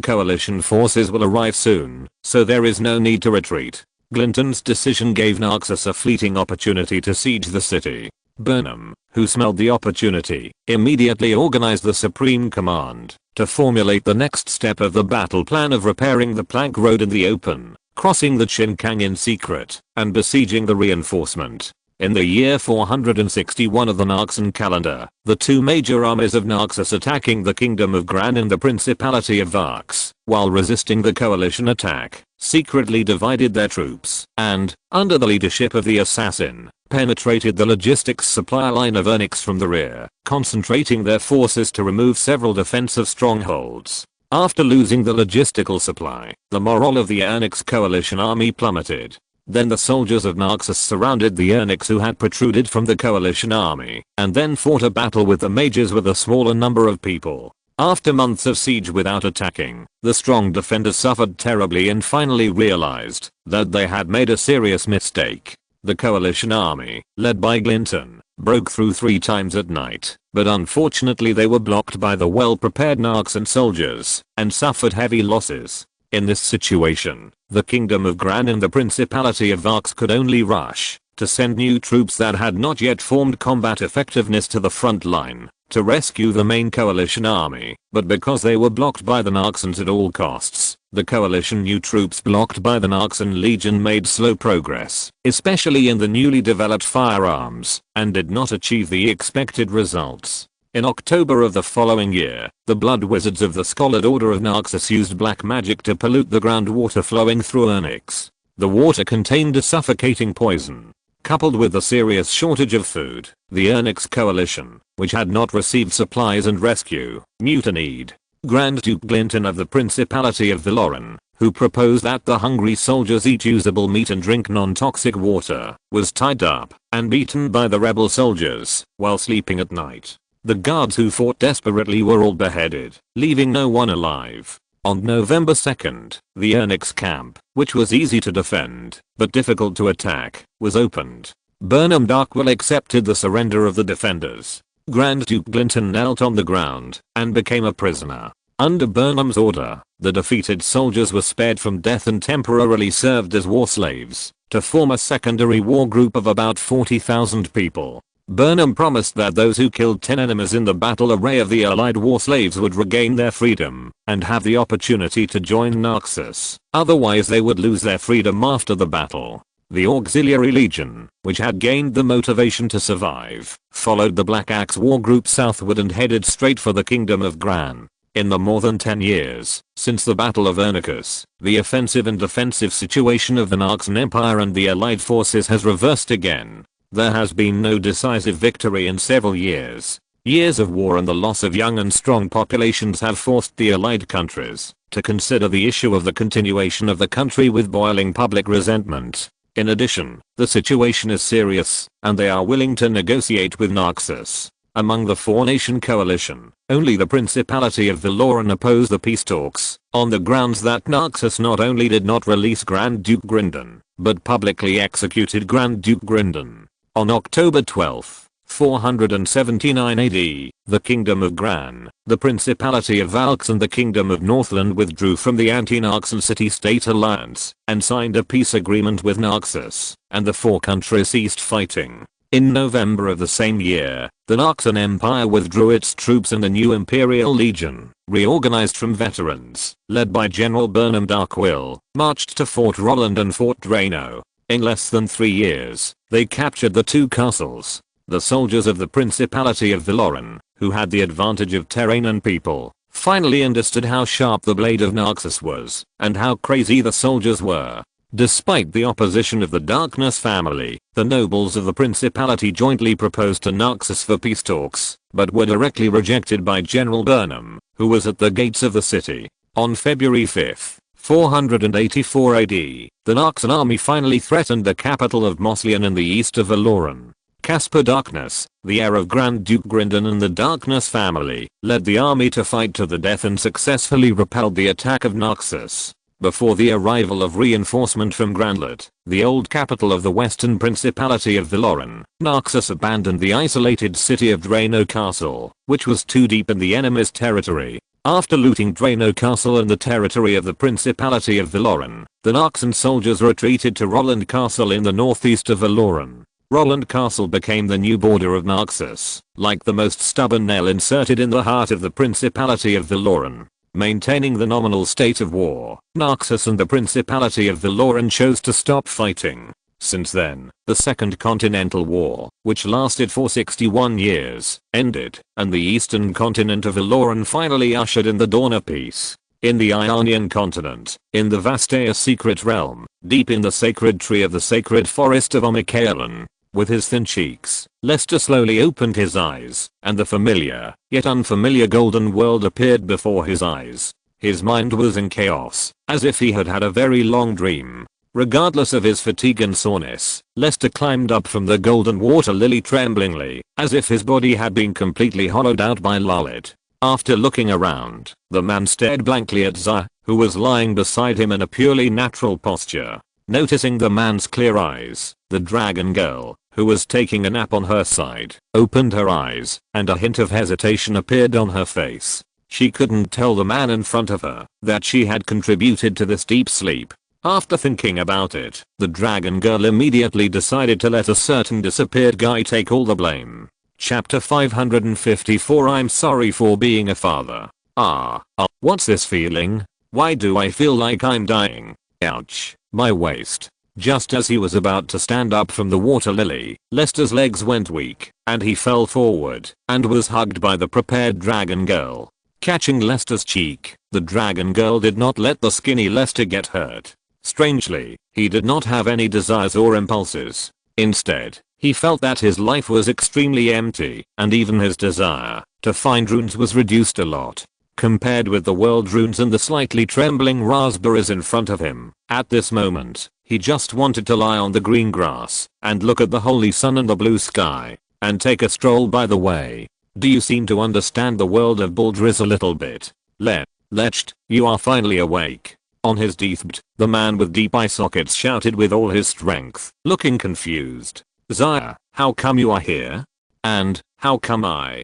coalition forces will arrive soon, so there is no need to retreat. Glinton's decision gave Naxos a fleeting opportunity to siege the city. Burnham, who smelled the opportunity, immediately organized the Supreme Command to formulate the next step of the battle plan of repairing the plank road in the open, crossing the Chinkang in secret, and besieging the reinforcement. In the year 461 of the Naxos calendar, the 2 major armies of Naxos attacking the Kingdom of Gran and the Principality of Vax, while resisting the coalition attack, secretly divided their troops, and, under the leadership of the assassin, penetrated the logistics supply line of Ernix from the rear, concentrating their forces to remove several defensive strongholds. After losing the logistical supply, the morale of the Ernix coalition army plummeted. Then the soldiers of Naxos surrounded the Ernix who had protruded from the coalition army, and then fought a battle with the mages with a smaller number of people. After months of siege without attacking, the strong defenders suffered terribly and finally realized that they had made a serious mistake. The coalition army, led by Glinton, broke through 3 times at night, but unfortunately they were blocked by the well-prepared Naxos soldiers, and suffered heavy losses. In this situation, the Kingdom of Gran and the Principality of Vax could only rush to send new troops that had not yet formed combat effectiveness to the front line to rescue the main coalition army, but because they were blocked by the Naxos at all costs, the coalition new troops blocked by the Naxos Legion made slow progress, especially in the newly developed firearms, and did not achieve the expected results. In October of the following year, the Blood Wizards of the Scholar Order of Naxos used black magic to pollute the groundwater flowing through Ernix. The water contained a suffocating poison. Coupled with the serious shortage of food, the Ernix coalition, which had not received supplies and rescue, mutinied. Grand Duke Glinton of the Principality of Valoran, who proposed that the hungry soldiers eat usable meat and drink non-toxic water, was tied up and beaten by the rebel soldiers while sleeping at night. The guards who fought desperately were all beheaded, leaving no one alive. On November 2nd, the Ernix camp, which was easy to defend, but difficult to attack, was opened. Burnham Darkwell accepted the surrender of the defenders. Grand Duke Glinton knelt on the ground and became a prisoner. Under Burnham's order, the defeated soldiers were spared from death and temporarily served as war slaves to form a secondary war group of about 40,000 people. Burnham promised that those who killed 10 enemies in the battle array of the Allied war slaves would regain their freedom and have the opportunity to join Naxos. Otherwise they would lose their freedom after the battle. The Auxiliary Legion, which had gained the motivation to survive, followed the Black Axe war group southward and headed straight for the Kingdom of Gran. In the more than 10 years since the Battle of Ernicus, the offensive and defensive situation of the Naxan Empire and the Allied forces has reversed again. There has been no decisive victory in several years. Years of war and the loss of young and strong populations have forced the Allied countries to consider the issue of the continuation of the country with boiling public resentment. In addition, the situation is serious, and they are willing to negotiate with Naxos. Among the four-nation coalition, only the Principality of Valoran opposed the peace talks, on the grounds that Naxos not only did not release Grand Duke Gryndon, but publicly executed Grand Duke Gryndon. On October 12, 479 AD, the Kingdom of Gran, the Principality of Valks and the Kingdom of Northland withdrew from the anti-Naxan city-state alliance and signed a peace agreement with Naxos, and the four countries ceased fighting. In November of the same year, the Naxan Empire withdrew its troops and the new Imperial Legion, reorganized from veterans, led by General Burnham Darkwill, marched to Fort Roland and Fort Drano. In less than 3 years, they captured the two castles. The soldiers of the Principality of Valoran, who had the advantage of terrain and people, finally understood how sharp the blade of Naxos was, and how crazy the soldiers were. Despite the opposition of the Darkness family, the nobles of the Principality jointly proposed to Naxos for peace talks, but were directly rejected by General Burnham, who was at the gates of the city. On February 5, 484 AD, the Naxan army finally threatened the capital of Moslian in the east of Valoran. Caspar Darkness, the heir of Grand Duke Gryndon and the Darkness family, led the army to fight to the death and successfully repelled the attack of Naxos. Before the arrival of reinforcement from Granlot, the old capital of the Western Principality of Valoran, Naxos abandoned the isolated city of Drano Castle, which was too deep in the enemy's territory. After looting Drano Castle and the territory of the Principality of Valoran, the Naxan soldiers retreated to Roland Castle in the northeast of Valoran. Roland Castle became the new border of Naxos, like the most stubborn nail inserted in the heart of the Principality of Valoran. Maintaining the nominal state of war, Naxos and the Principality of Valoran chose to stop fighting. Since then, the Second Continental War, which lasted for 61 years, ended, and the eastern continent of Valoran finally ushered in the dawn of peace. In the Ionian continent, in the Vastea secret realm, deep in the sacred tree of the sacred forest of Omikaelan, with his thin cheeks, Lester slowly opened his eyes, and the familiar, yet unfamiliar golden world appeared before his eyes. His mind was in chaos, as if he had had a very long dream. Regardless of his fatigue and soreness, Lester climbed up from the golden water lily tremblingly, as if his body had been completely hollowed out by Lalit. After looking around, the man stared blankly at Zah, who was lying beside him in a purely natural posture. Noticing the man's clear eyes, the dragon girl, who was taking a nap on her side, opened her eyes, and a hint of hesitation appeared on her face. She couldn't tell the man in front of her that she had contributed to this deep sleep. After thinking about it, the dragon girl immediately decided to let a certain disappeared guy take all the blame. Chapter 554 I'm sorry for being a father. What's this feeling? Why do I feel like I'm dying? Ouch, my waist. Just as he was about to stand up from the water lily, Lester's legs went weak, and he fell forward, and was hugged by the prepared dragon girl. Catching Lester's cheek, the dragon girl did not let the skinny Lester get hurt. Strangely, he did not have any desires or impulses. Instead, he felt that his life was extremely empty, and even his desire to find runes was reduced a lot. Compared with the world runes and the slightly trembling raspberries in front of him, at this moment, he just wanted to lie on the green grass, and look at the holy sun and the blue sky, and take a stroll by the way. Do you seem to understand the world of Baldriz a little bit? Lecht, you are finally awake. On his deathbed, the man with deep eye sockets shouted with all his strength, looking confused. Zaya, how come you are here? And, how come I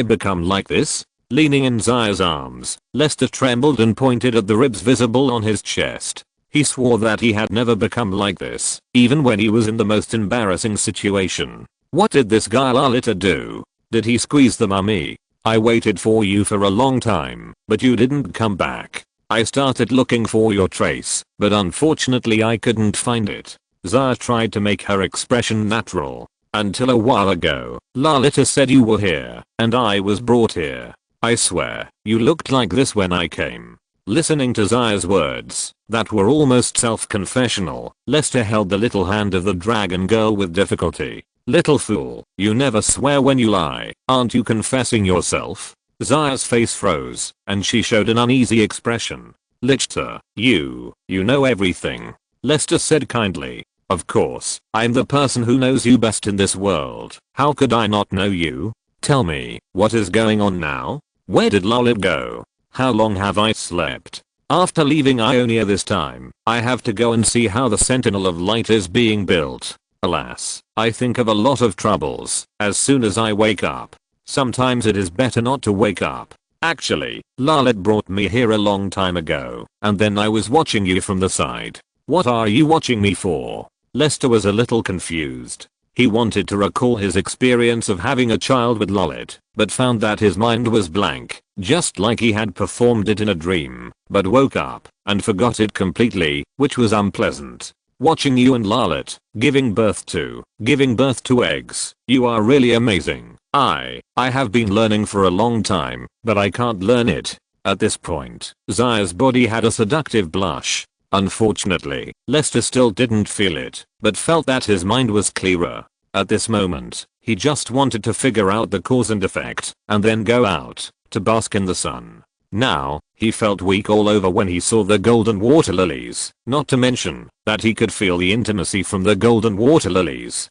become like this? Leaning in Zaya's arms, Lester trembled and pointed at the ribs visible on his chest. He swore that he had never become like this, even when he was in the most embarrassing situation. What did this guy Lalita do? Did he squeeze the mummy? I waited for you for a long time, but you didn't come back. I started looking for your trace, but unfortunately I couldn't find it. Zaya tried to make her expression natural. Until a while ago, Lalita said you were here, and I was brought here. I swear, you looked like this when I came. Listening to Zaya's words, that were almost self-confessional, Lester held the little hand of the dragon girl with difficulty. Little fool, you never swear when you lie, aren't you confessing yourself? Zaya's face froze, and she showed an uneasy expression. Lichter, you know everything. Lester said kindly. Of course, I'm the person who knows you best in this world. How could I not know you? Tell me, what is going on now? Where did Lalit go? How long have I slept? After leaving Ionia this time, I have to go and see how the Sentinel of Light is being built. Alas, I think of a lot of troubles as soon as I wake up. Sometimes it is better not to wake up. Actually, Lalit brought me here a long time ago, and then I was watching you from the side. What are you watching me for? Lester was a little confused. He wanted to recall his experience of having a child with Lalit, but found that his mind was blank, just like he had performed it in a dream, but woke up and forgot it completely, which was unpleasant. Watching you and Lalit giving birth to eggs, you are really amazing. I have been learning for a long time, but I can't learn it. At this point, Zaya's body had a seductive blush. Unfortunately, Lester still didn't feel it, but felt that his mind was clearer. At this moment, he just wanted to figure out the cause and effect, and then go out to bask in the sun. Now, he felt weak all over when he saw the golden water lilies, not to mention that he could feel the intimacy from the golden water lilies.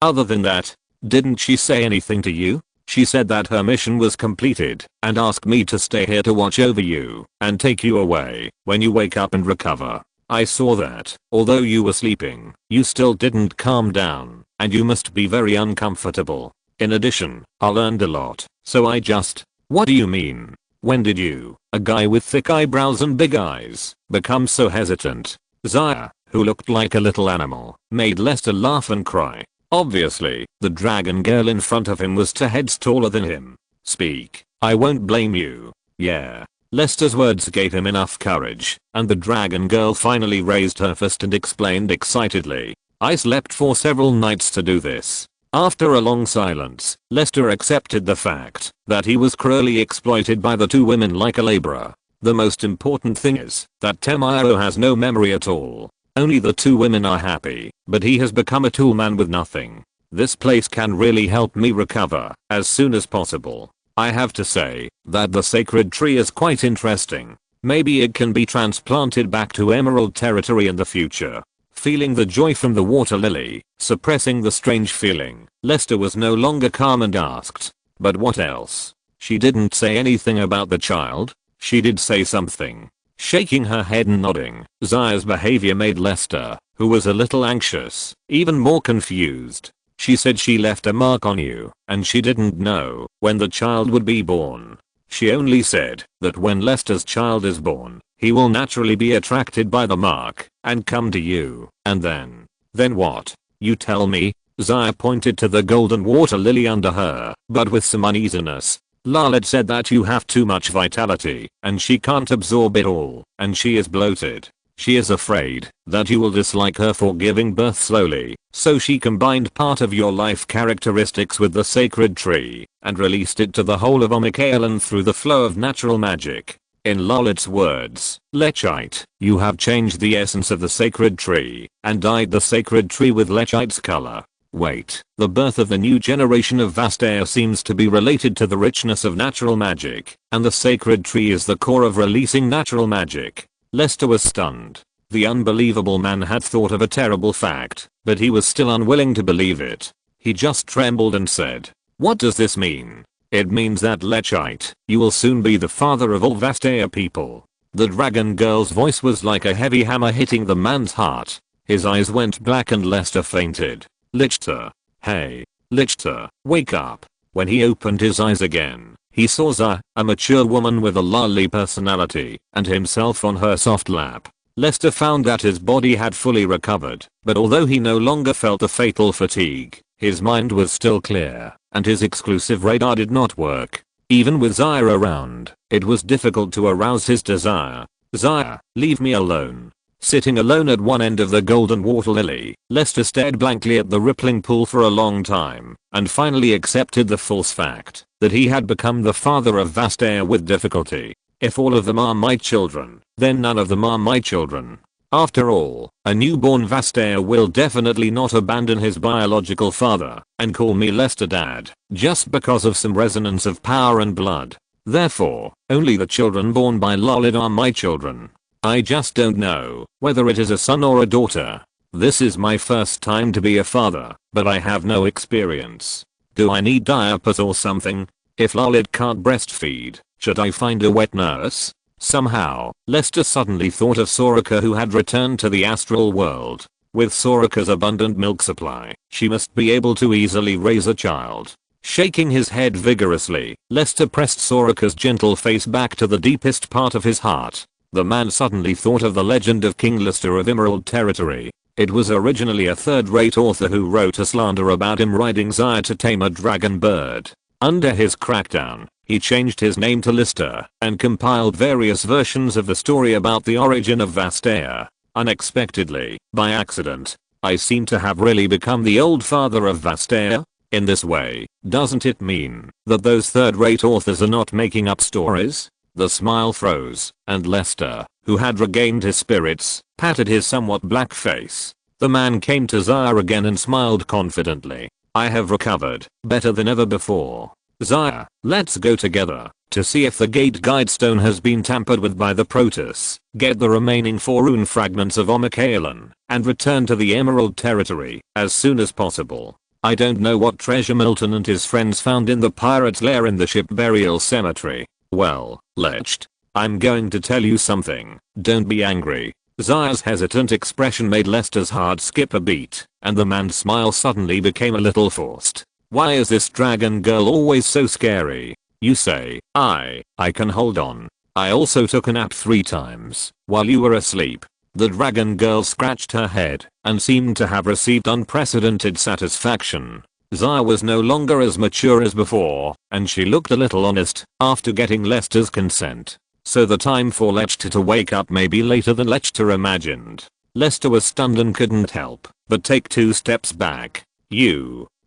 Other than that, didn't she say anything to you? She said that her mission was completed and asked me to stay here to watch over you and take you away when you wake up and recover. I saw that, although you were sleeping, you still didn't calm down, and you must be very uncomfortable. In addition, I learned a lot, so I just... What do you mean? When did you, a guy with thick eyebrows and big eyes, become so hesitant? Zaya, who looked like a little animal, made Lester laugh and cry. Obviously, the dragon girl in front of him was 2 heads taller than him. Speak, I won't blame you. Yeah. Lester's words gave him enough courage, and the dragon girl finally raised her fist and explained excitedly. I slept for several nights to do this. After a long silence, Lester accepted the fact that he was cruelly exploited by the 2 women like a laborer. The most important thing is that Temiro has no memory at all. Only the 2 women are happy, but he has become a tool man with nothing. This place can really help me recover as soon as possible. I have to say that the sacred tree is quite interesting. Maybe it can be transplanted back to Emerald territory in the future. Feeling the joy from the water lily, suppressing the strange feeling, Lester was no longer calm and asked, but what else? She didn't say anything about the child? She did say something. Shaking her head and nodding, Zaya's behavior made Lester, who was a little anxious, even more confused. She said she left a mark on you, and she didn't know when the child would be born. She only said that when Lester's child is born, he will naturally be attracted by the mark and come to you, and then what? You tell me? Zaya pointed to the golden water lily under her, but with some uneasiness. Lalit said that you have too much vitality, and she can't absorb it all, and she is bloated. She is afraid that you will dislike her for giving birth slowly, so she combined part of your life characteristics with the sacred tree, and released it to the whole of Omikaelan through the flow of natural magic. In Lalit's words, Lechite, you have changed the essence of the sacred tree, and dyed the sacred tree with Lechite's color. Wait, the birth of the new generation of Vastea seems to be related to the richness of natural magic, and the sacred tree is the core of releasing natural magic. Lester was stunned. The unbelievable man had thought of a terrible fact, but he was still unwilling to believe it. He just trembled and said, what does this mean? It means that Lechite, you will soon be the father of all Vastea people. The dragon girl's voice was like a heavy hammer hitting the man's heart. His eyes went black and Lester fainted. Lichter. Hey. Lichter, wake up. When he opened his eyes again, He saw Zaya, a mature woman with a lovely personality, and himself on her soft lap. Lester found that his body had fully recovered, but although he no longer felt the fatal fatigue, his mind was still clear, and his exclusive radar did not work. Even with Zaya around, it was difficult to arouse his desire. Zaya, leave me alone. Sitting alone at one end of the golden water lily, Lester stared blankly at the rippling pool for a long time, and finally accepted the false fact that he had become the father of Vastea with difficulty. If all of them are my children, then none of them are my children. After all, a newborn Vastea will definitely not abandon his biological father and call me Lester Dad, just because of some resonance of power and blood. Therefore, only the children born by Lolid are my children. I just don't know whether it is a son or a daughter. This is my first time to be a father, but I have no experience. Do I need diapers or something? If Lolid can't breastfeed, should I find a wet nurse? Somehow, Lester suddenly thought of Soraka, who had returned to the astral world. With Soraka's abundant milk supply, she must be able to easily raise a child. Shaking his head vigorously, Lester pressed Soraka's gentle face back to the deepest part of his heart. The man suddenly thought of the legend of King Lester of Emerald Territory. It was originally a third-rate author who wrote a slander about him riding Zaya to tame a dragon bird. Under his crackdown, he changed his name to Lister and compiled various versions of the story about the origin of Vastea. Unexpectedly, by accident, I seem to have really become the old father of Vastea. In this way, doesn't it mean that those third-rate authors are not making up stories? The smile froze, and Lester, who had regained his spirits, patted his somewhat black face. The man came to Zaya again and smiled confidently. I have recovered, better than ever before. Zaya, let's go together to see if the gate guide stone has been tampered with by the Protoss, get the remaining 4 rune fragments of Omikaelan, and return to the Emerald Territory as soon as possible. I don't know what treasure Milton and his friends found in the pirate's lair in the ship burial cemetery. Well, Lecht, I'm going to tell you something. Don't be angry. Zaya's hesitant expression made Lester's heart skip a beat, and the man's smile suddenly became a little forced. Why is this dragon girl always so scary? You say, I can hold on. I also took a nap 3 times while you were asleep. The dragon girl scratched her head and seemed to have received unprecedented satisfaction. Zaya was no longer as mature as before, and she looked a little honest after getting Lester's consent. So the time for Lechter to wake up may be later than Lechter imagined. Lester was stunned and couldn't help but take 2 steps back.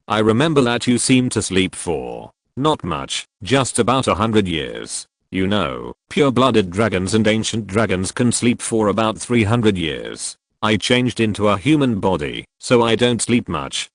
I remember that you seemed to sleep for not much, just about 100 years. You know, pure-blooded dragons and ancient dragons can sleep for about 300 years. I changed into a human body, so I don't sleep much.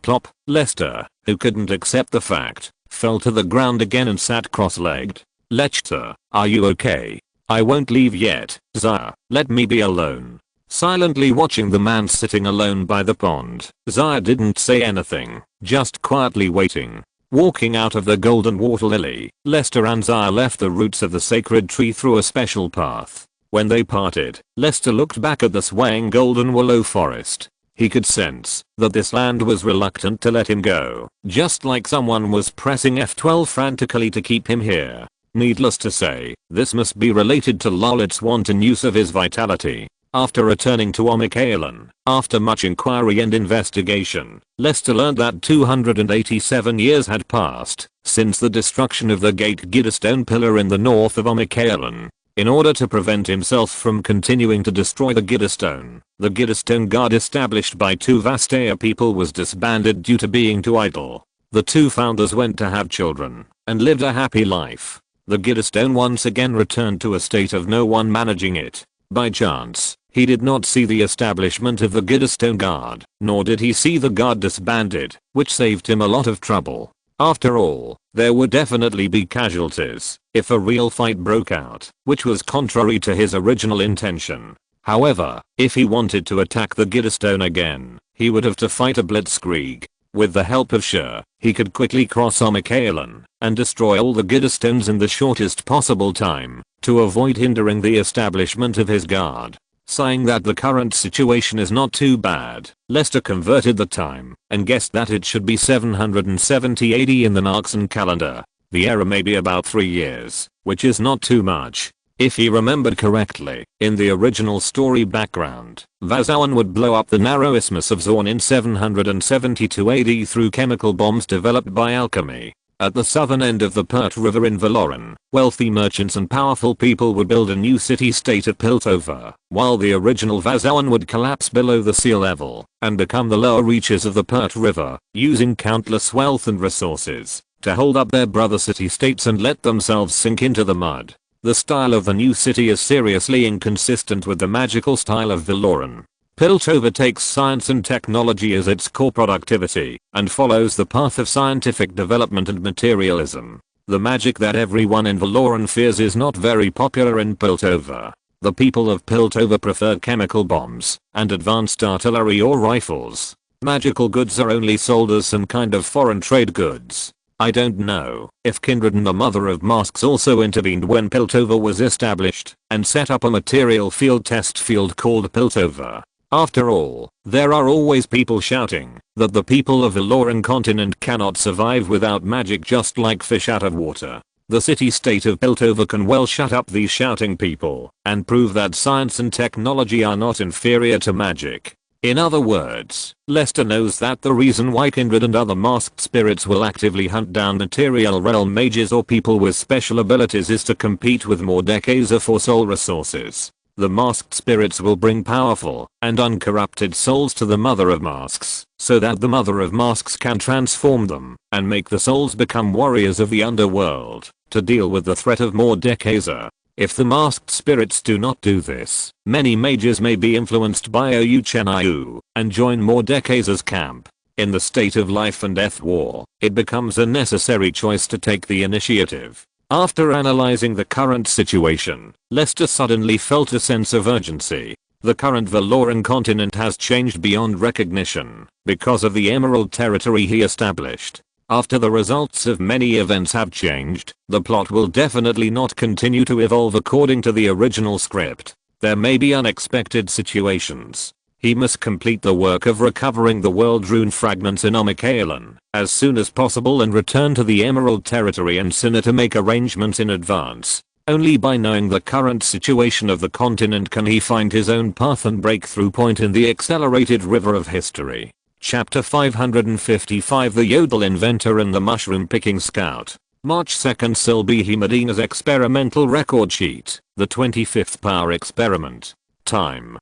Plop. Lester, who couldn't accept the fact, fell to the ground again and sat cross-legged. Lechter, are you okay? I won't leave yet. Zaya, let me be alone. Silently watching the man sitting alone by the pond, Zaya didn't say anything, just quietly waiting. Walking out of the golden water lily, Lester and Zaya left the roots of the sacred tree through a special path. When they parted, Lester looked back at the swaying golden willow forest. He could sense that this land was reluctant to let him go, just like someone was pressing F12 frantically to keep him here. Needless to say, this must be related to Lolit's wanton use of his vitality. After returning to Omikaelan, after much inquiry and investigation, Lester learned that 287 years had passed since the destruction of the Gate Gidastone pillar in the north of Omikaelan. In order to prevent himself from continuing to destroy the Gidastone, the Gidastone Guard established by 2 Vastea people was disbanded due to being too idle. The 2 founders went to have children and lived a happy life. The Gidastone once again returned to a state of no one managing it. By chance, he did not see the establishment of the Gidastone Guard, nor did he see the guard disbanded, which saved him a lot of trouble. After all, there would definitely be casualties if a real fight broke out, which was contrary to his original intention. However, if he wanted to attack the Gidastone again, he would have to fight a blitzkrieg. With the help of Shur, he could quickly cross Omikaelan and destroy all the Gidastones in the shortest possible time to avoid hindering the establishment of his guard. Sighing that the current situation is not too bad, Lester converted the time and guessed that it should be 770 AD in the Narxan calendar. The error may be about 3 years, which is not too much. If he remembered correctly, in the original story background, Vazoan would blow up the narrow isthmus of Zorn in 772 AD through chemical bombs developed by alchemy. At the southern end of the Pert River in Valoran, wealthy merchants and powerful people would build a new city-state at Piltover, while the original Vazoan would collapse below the sea level and become the lower reaches of the Pert River, using countless wealth and resources to hold up their brother city-states and let themselves sink into the mud. The style of the new city is seriously inconsistent with the magical style of Valoran. Piltover takes science and technology as its core productivity and follows the path of scientific development and materialism. The magic that everyone in Valoran fears is not very popular in Piltover. The people of Piltover prefer chemical bombs and advanced artillery or rifles. Magical goods are only sold as some kind of foreign trade goods. I don't know if Kindred and the Mother of Masks also intervened when Piltover was established and set up a material field test field called Piltover. After all, there are always people shouting that the people of the Valoran continent cannot survive without magic, just like fish out of water. The city-state of Piltover can well shut up these shouting people and prove that science and technology are not inferior to magic. In other words, Lester knows that the reason why Kindred and other masked spirits will actively hunt down material realm mages or people with special abilities is to compete with more Decades for soul resources. The masked spirits will bring powerful and uncorrupted souls to the Mother of Masks, so that the Mother of Masks can transform them and make the souls become warriors of the underworld to deal with the threat of Mordekaiser. If the masked spirits do not do this, many mages may be influenced by Oyu and join Mordekaiser's camp. In the state of life and death war, it becomes a necessary choice to take the initiative. After analyzing the current situation, Lester suddenly felt a sense of urgency. The current Valoran continent has changed beyond recognition because of the Emerald Territory he established. After the results of many events have changed, the plot will definitely not continue to evolve according to the original script. There may be unexpected situations. He must complete the work of recovering the world rune fragments in Omikaelan as soon as possible and return to the Emerald Territory and Sinnoh to make arrangements in advance. Only by knowing the current situation of the continent can he find his own path and breakthrough point in the accelerated river of history. Chapter 555 The Yodel Inventor and the Mushroom Picking Scout. March 2nd Silbihi Medina's experimental record sheet. The 25th power experiment. Time: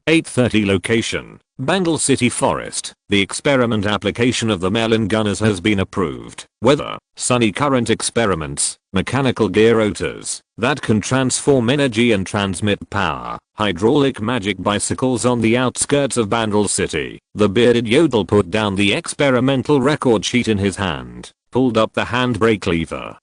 8:30. Location: Bangle City Forest. The experiment application of the Melon Gunners has been approved. Weather: sunny. Current experiments: mechanical gear rotors that can transform energy and transmit power. Hydraulic magic bicycles on the outskirts of Bangle City. The bearded Yodel put down the experimental record sheet in his hand, pulled up the handbrake lever,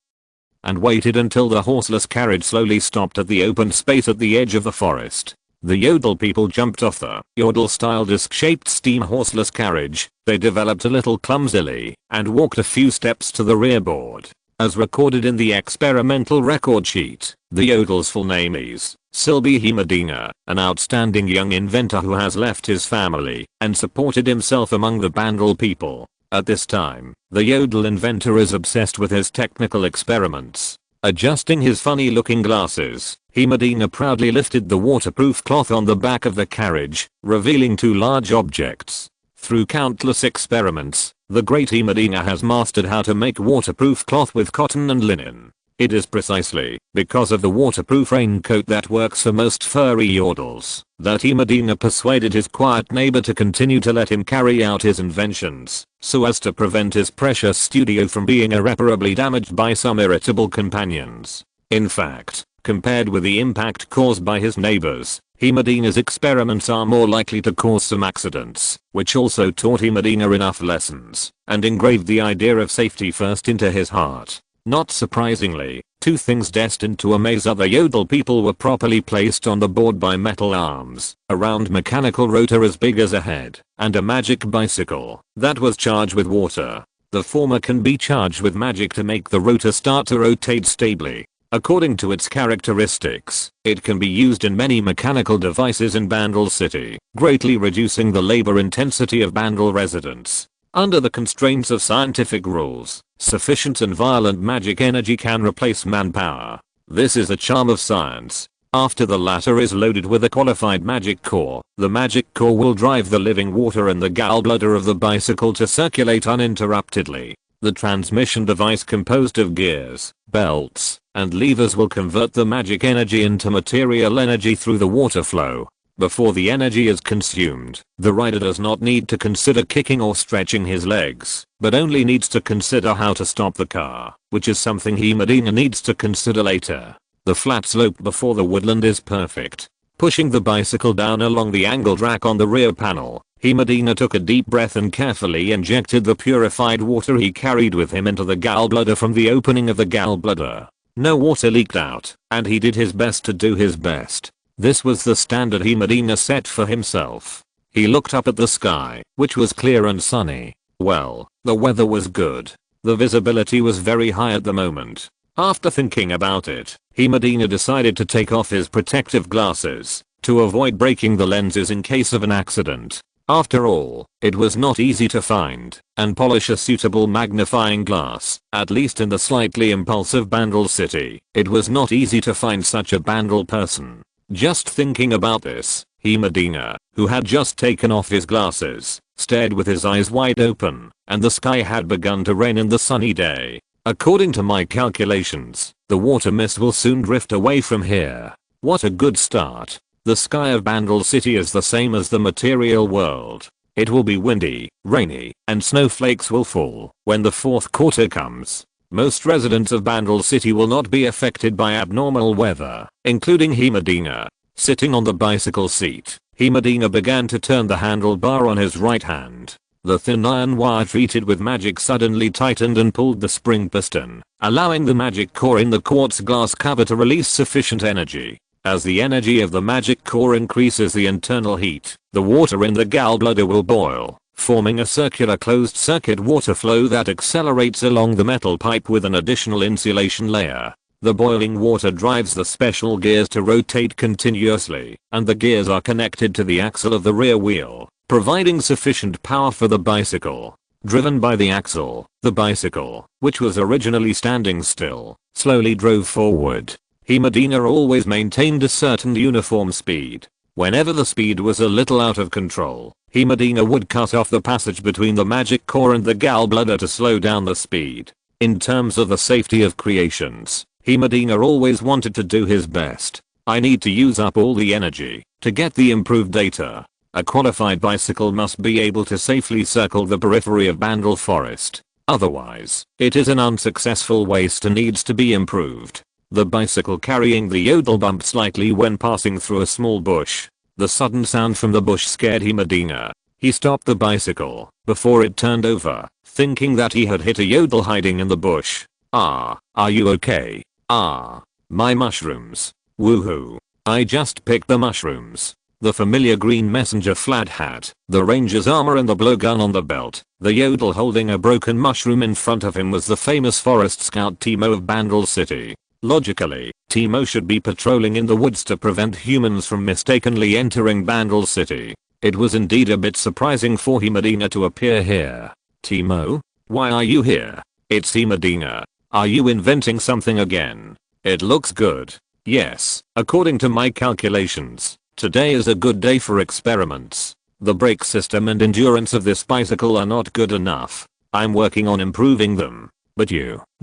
and waited until the horseless carriage slowly stopped at the open space at the edge of the forest. The Yodel people jumped off the Yodel-style disc-shaped steam horseless carriage. They developed a little clumsily and walked a few steps to the rear board. As recorded in the experimental record sheet, the Yodel's full name is Silbihi Medina, an outstanding young inventor who has left his family and supported himself among the Bangle people. At this time, the Yodel inventor is obsessed with his technical experiments. Adjusting his funny-looking glasses, Medina proudly lifted the waterproof cloth on the back of the carriage, revealing two large objects. Through countless experiments, the great Medina has mastered how to make waterproof cloth with cotton and linen. It is precisely because of the waterproof raincoat that works for most furry Yodels that Medina persuaded his quiet neighbor to continue to let him carry out his inventions, so as to prevent his precious studio from being irreparably damaged by some irritable companions. In fact, compared with the impact caused by his neighbors, Medina's experiments are more likely to cause some accidents, which also taught Medina enough lessons and engraved the idea of safety first into his heart. Not surprisingly, two things destined to amaze other Yodel people were properly placed on the board by metal arms, a round mechanical rotor as big as a head, and a magic bicycle that was charged with water. The former can be charged with magic to make the rotor start to rotate stably. According to its characteristics, it can be used in many mechanical devices in Bangle City, greatly reducing the labor intensity of Bangle residents. Under the constraints of scientific rules, sufficient and violent magic energy can replace manpower. This is the charm of science. After the latter is loaded with a qualified magic core, the magic core will drive the living water in the gallbladder of the bicycle to circulate uninterruptedly. The transmission device composed of gears, belts, and levers will convert the magic energy into material energy through the water flow. Before the energy is consumed, the rider does not need to consider kicking or stretching his legs, but only needs to consider how to stop the car, which is something Medina needs to consider later. The flat slope before the woodland is perfect. Pushing the bicycle down along the angled rack on the rear panel, Medina took a deep breath and carefully injected the purified water he carried with him into the gallbladder from the opening of the gallbladder. No water leaked out, and he did his best to do his best. This was the standard Medina set for himself. He looked up at the sky, which was clear and sunny. Well, the weather was good. The visibility was very high at the moment. After thinking about it, Medina decided to take off his protective glasses, to avoid breaking the lenses in case of an accident. After all, it was not easy to find and polish a suitable magnifying glass, at least in the slightly impulsive Bandle city. It was not easy to find such a Bandle person. Just thinking about this, Medina, who had just taken off his glasses, stared with his eyes wide open, and the sky had begun to rain in the sunny day. According to my calculations, the water mist will soon drift away from here. What a good start. The sky of Bandle City is the same as the material world. It will be windy, rainy, and snowflakes will fall when the fourth quarter comes. Most residents of Bandle City will not be affected by abnormal weather, including Medina. Sitting on the bicycle seat, Medina began to turn the handlebar on his right hand. The thin iron wire treated with magic suddenly tightened and pulled the spring piston, allowing the magic core in the quartz glass cover to release sufficient energy. As the energy of the magic core increases the internal heat, the water in the gallbladder will boil, forming a circular closed-circuit water flow that accelerates along the metal pipe with an additional insulation layer. The boiling water drives the special gears to rotate continuously, and the gears are connected to the axle of the rear wheel, providing sufficient power for the bicycle. Driven by the axle, the bicycle, which was originally standing still, slowly drove forward. Medina always maintained a certain uniform speed. Whenever the speed was a little out of control, Medina would cut off the passage between the magic core and the gallbladder to slow down the speed. In terms of the safety of creations, Medina always wanted to do his best. I need to use up all the energy to get the improved data. A qualified bicycle must be able to safely circle the periphery of Bandle Forest. Otherwise, it is an unsuccessful waste and needs to be improved. The bicycle carrying the yodel bumped slightly when passing through a small bush. The sudden sound from the bush scared Medina. He stopped the bicycle before it turned over, thinking that he had hit a yodel hiding in the bush. "Ah, are you okay?" "Ah, my mushrooms. Woohoo. I just picked the mushrooms." The familiar green messenger flat hat, the ranger's armor and the blowgun on the belt, the yodel holding a broken mushroom in front of him was the famous forest scout Timo of Bandle City. Logically, Timo should be patrolling in the woods to prevent humans from mistakenly entering Bandle City. It was indeed a bit surprising for Medina to appear here. "Timo? Why are you here?" "It's Medina. Are you inventing something again?" "It looks good. Yes, according to my calculations, today is a good day for experiments. The brake system and endurance of this bicycle are not good enough. I'm working on improving them. But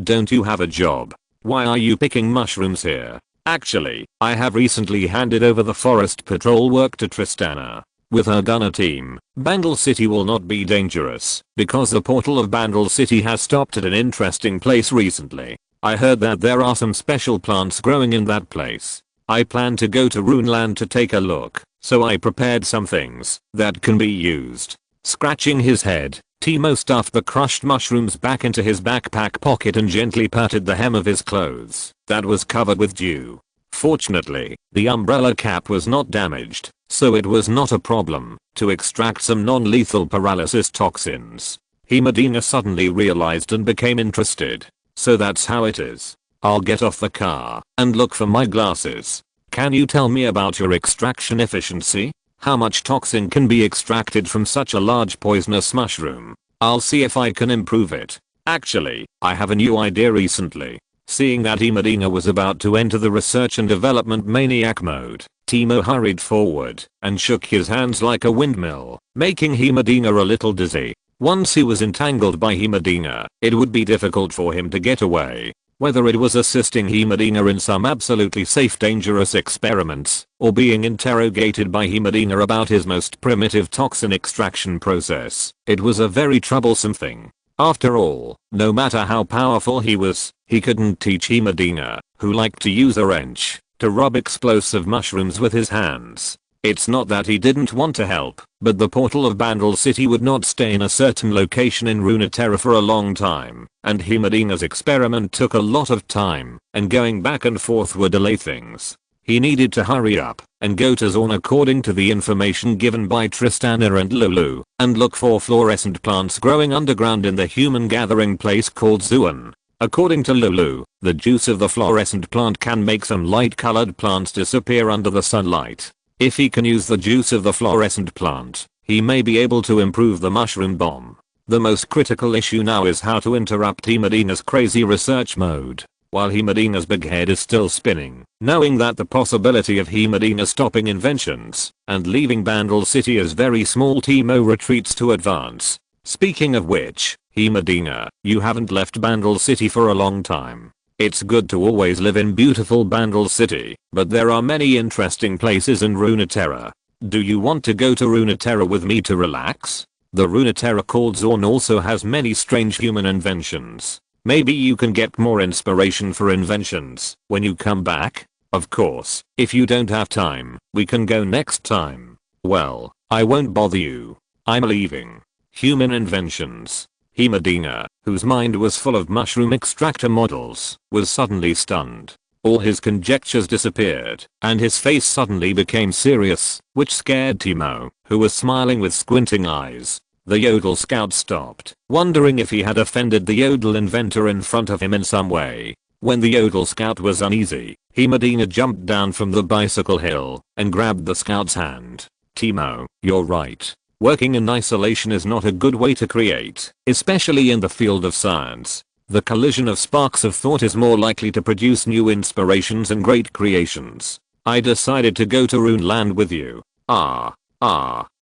don't you have a job? Why are you picking mushrooms here?" "Actually, I have recently handed over the forest patrol work to Tristana. With her gunner team, Bandle City will not be dangerous, because the portal of Bandle City has stopped at an interesting place recently. I heard that there are some special plants growing in that place. I plan to go to Runeland to take a look, so I prepared some things that can be used." Scratching his head, Timo stuffed the crushed mushrooms back into his backpack pocket and gently patted the hem of his clothes that was covered with dew. Fortunately, the umbrella cap was not damaged, so it was not a problem to extract some non-lethal paralysis toxins. Medina suddenly realized and became interested. "So that's how it is. I'll get off the car and look for my glasses. Can you tell me about your extraction efficiency? How much toxin can be extracted from such a large poisonous mushroom?" I'll see if I can improve it. Actually, I have a new idea recently. Seeing that Himadina was about to enter the research and development maniac mode, Teemo hurried forward and shook his hands like a windmill, making Himadina a little dizzy. Once he was entangled by Himadina, it would be difficult for him to get away. Whether it was assisting Himadina in some absolutely safe dangerous experiments, or being interrogated by Himadina about his most primitive toxin extraction process, it was a very troublesome thing. After all, no matter how powerful he was, he couldn't teach Himadina, who liked to use a wrench, to rub explosive mushrooms with his hands. It's not that he didn't want to help, but the portal of Bandle City would not stay in a certain location in Runeterra for a long time, and Himadina's experiment took a lot of time, and going back and forth would delay things. He needed to hurry up and go to Zorn according to the information given by Tristana and Lulu, and look for fluorescent plants growing underground in the human gathering place called Zuan. According to Lulu, the juice of the fluorescent plant can make some light-colored plants disappear under the sunlight. If he can use the juice of the fluorescent plant, he may be able to improve the mushroom bomb. The most critical issue now is how to interrupt Himadina's crazy research mode, while Himadina's big head is still spinning, knowing that the possibility of Himadina stopping inventions and leaving Bandle City is very small. Teemo retreats to advance. Speaking of which, Himadina, you haven't left Bandle City for a long time. It's good to always live in beautiful Bandle City, but there are many interesting places in Runeterra. Do you want to go to Runeterra with me to relax? The Runeterra called Zorn also has many strange human inventions. Maybe you can get more inspiration for inventions when you come back? Of course, if you don't have time, we can go next time. Well, I won't bother you. I'm leaving. Human inventions. Himadina, whose mind was full of mushroom extractor models, was suddenly stunned. All his conjectures disappeared, and his face suddenly became serious, which scared Teemo, who was smiling with squinting eyes. The Yodel scout stopped, wondering if he had offended the Yodel inventor in front of him in some way. When the Yodel scout was uneasy, Himadina jumped down from the bicycle hill and grabbed the scout's hand. Teemo, you're right. Working in isolation is not a good way to create, especially in the field of science. The collision of sparks of thought is more likely to produce new inspirations and great creations. I decided to go to Runeland with you.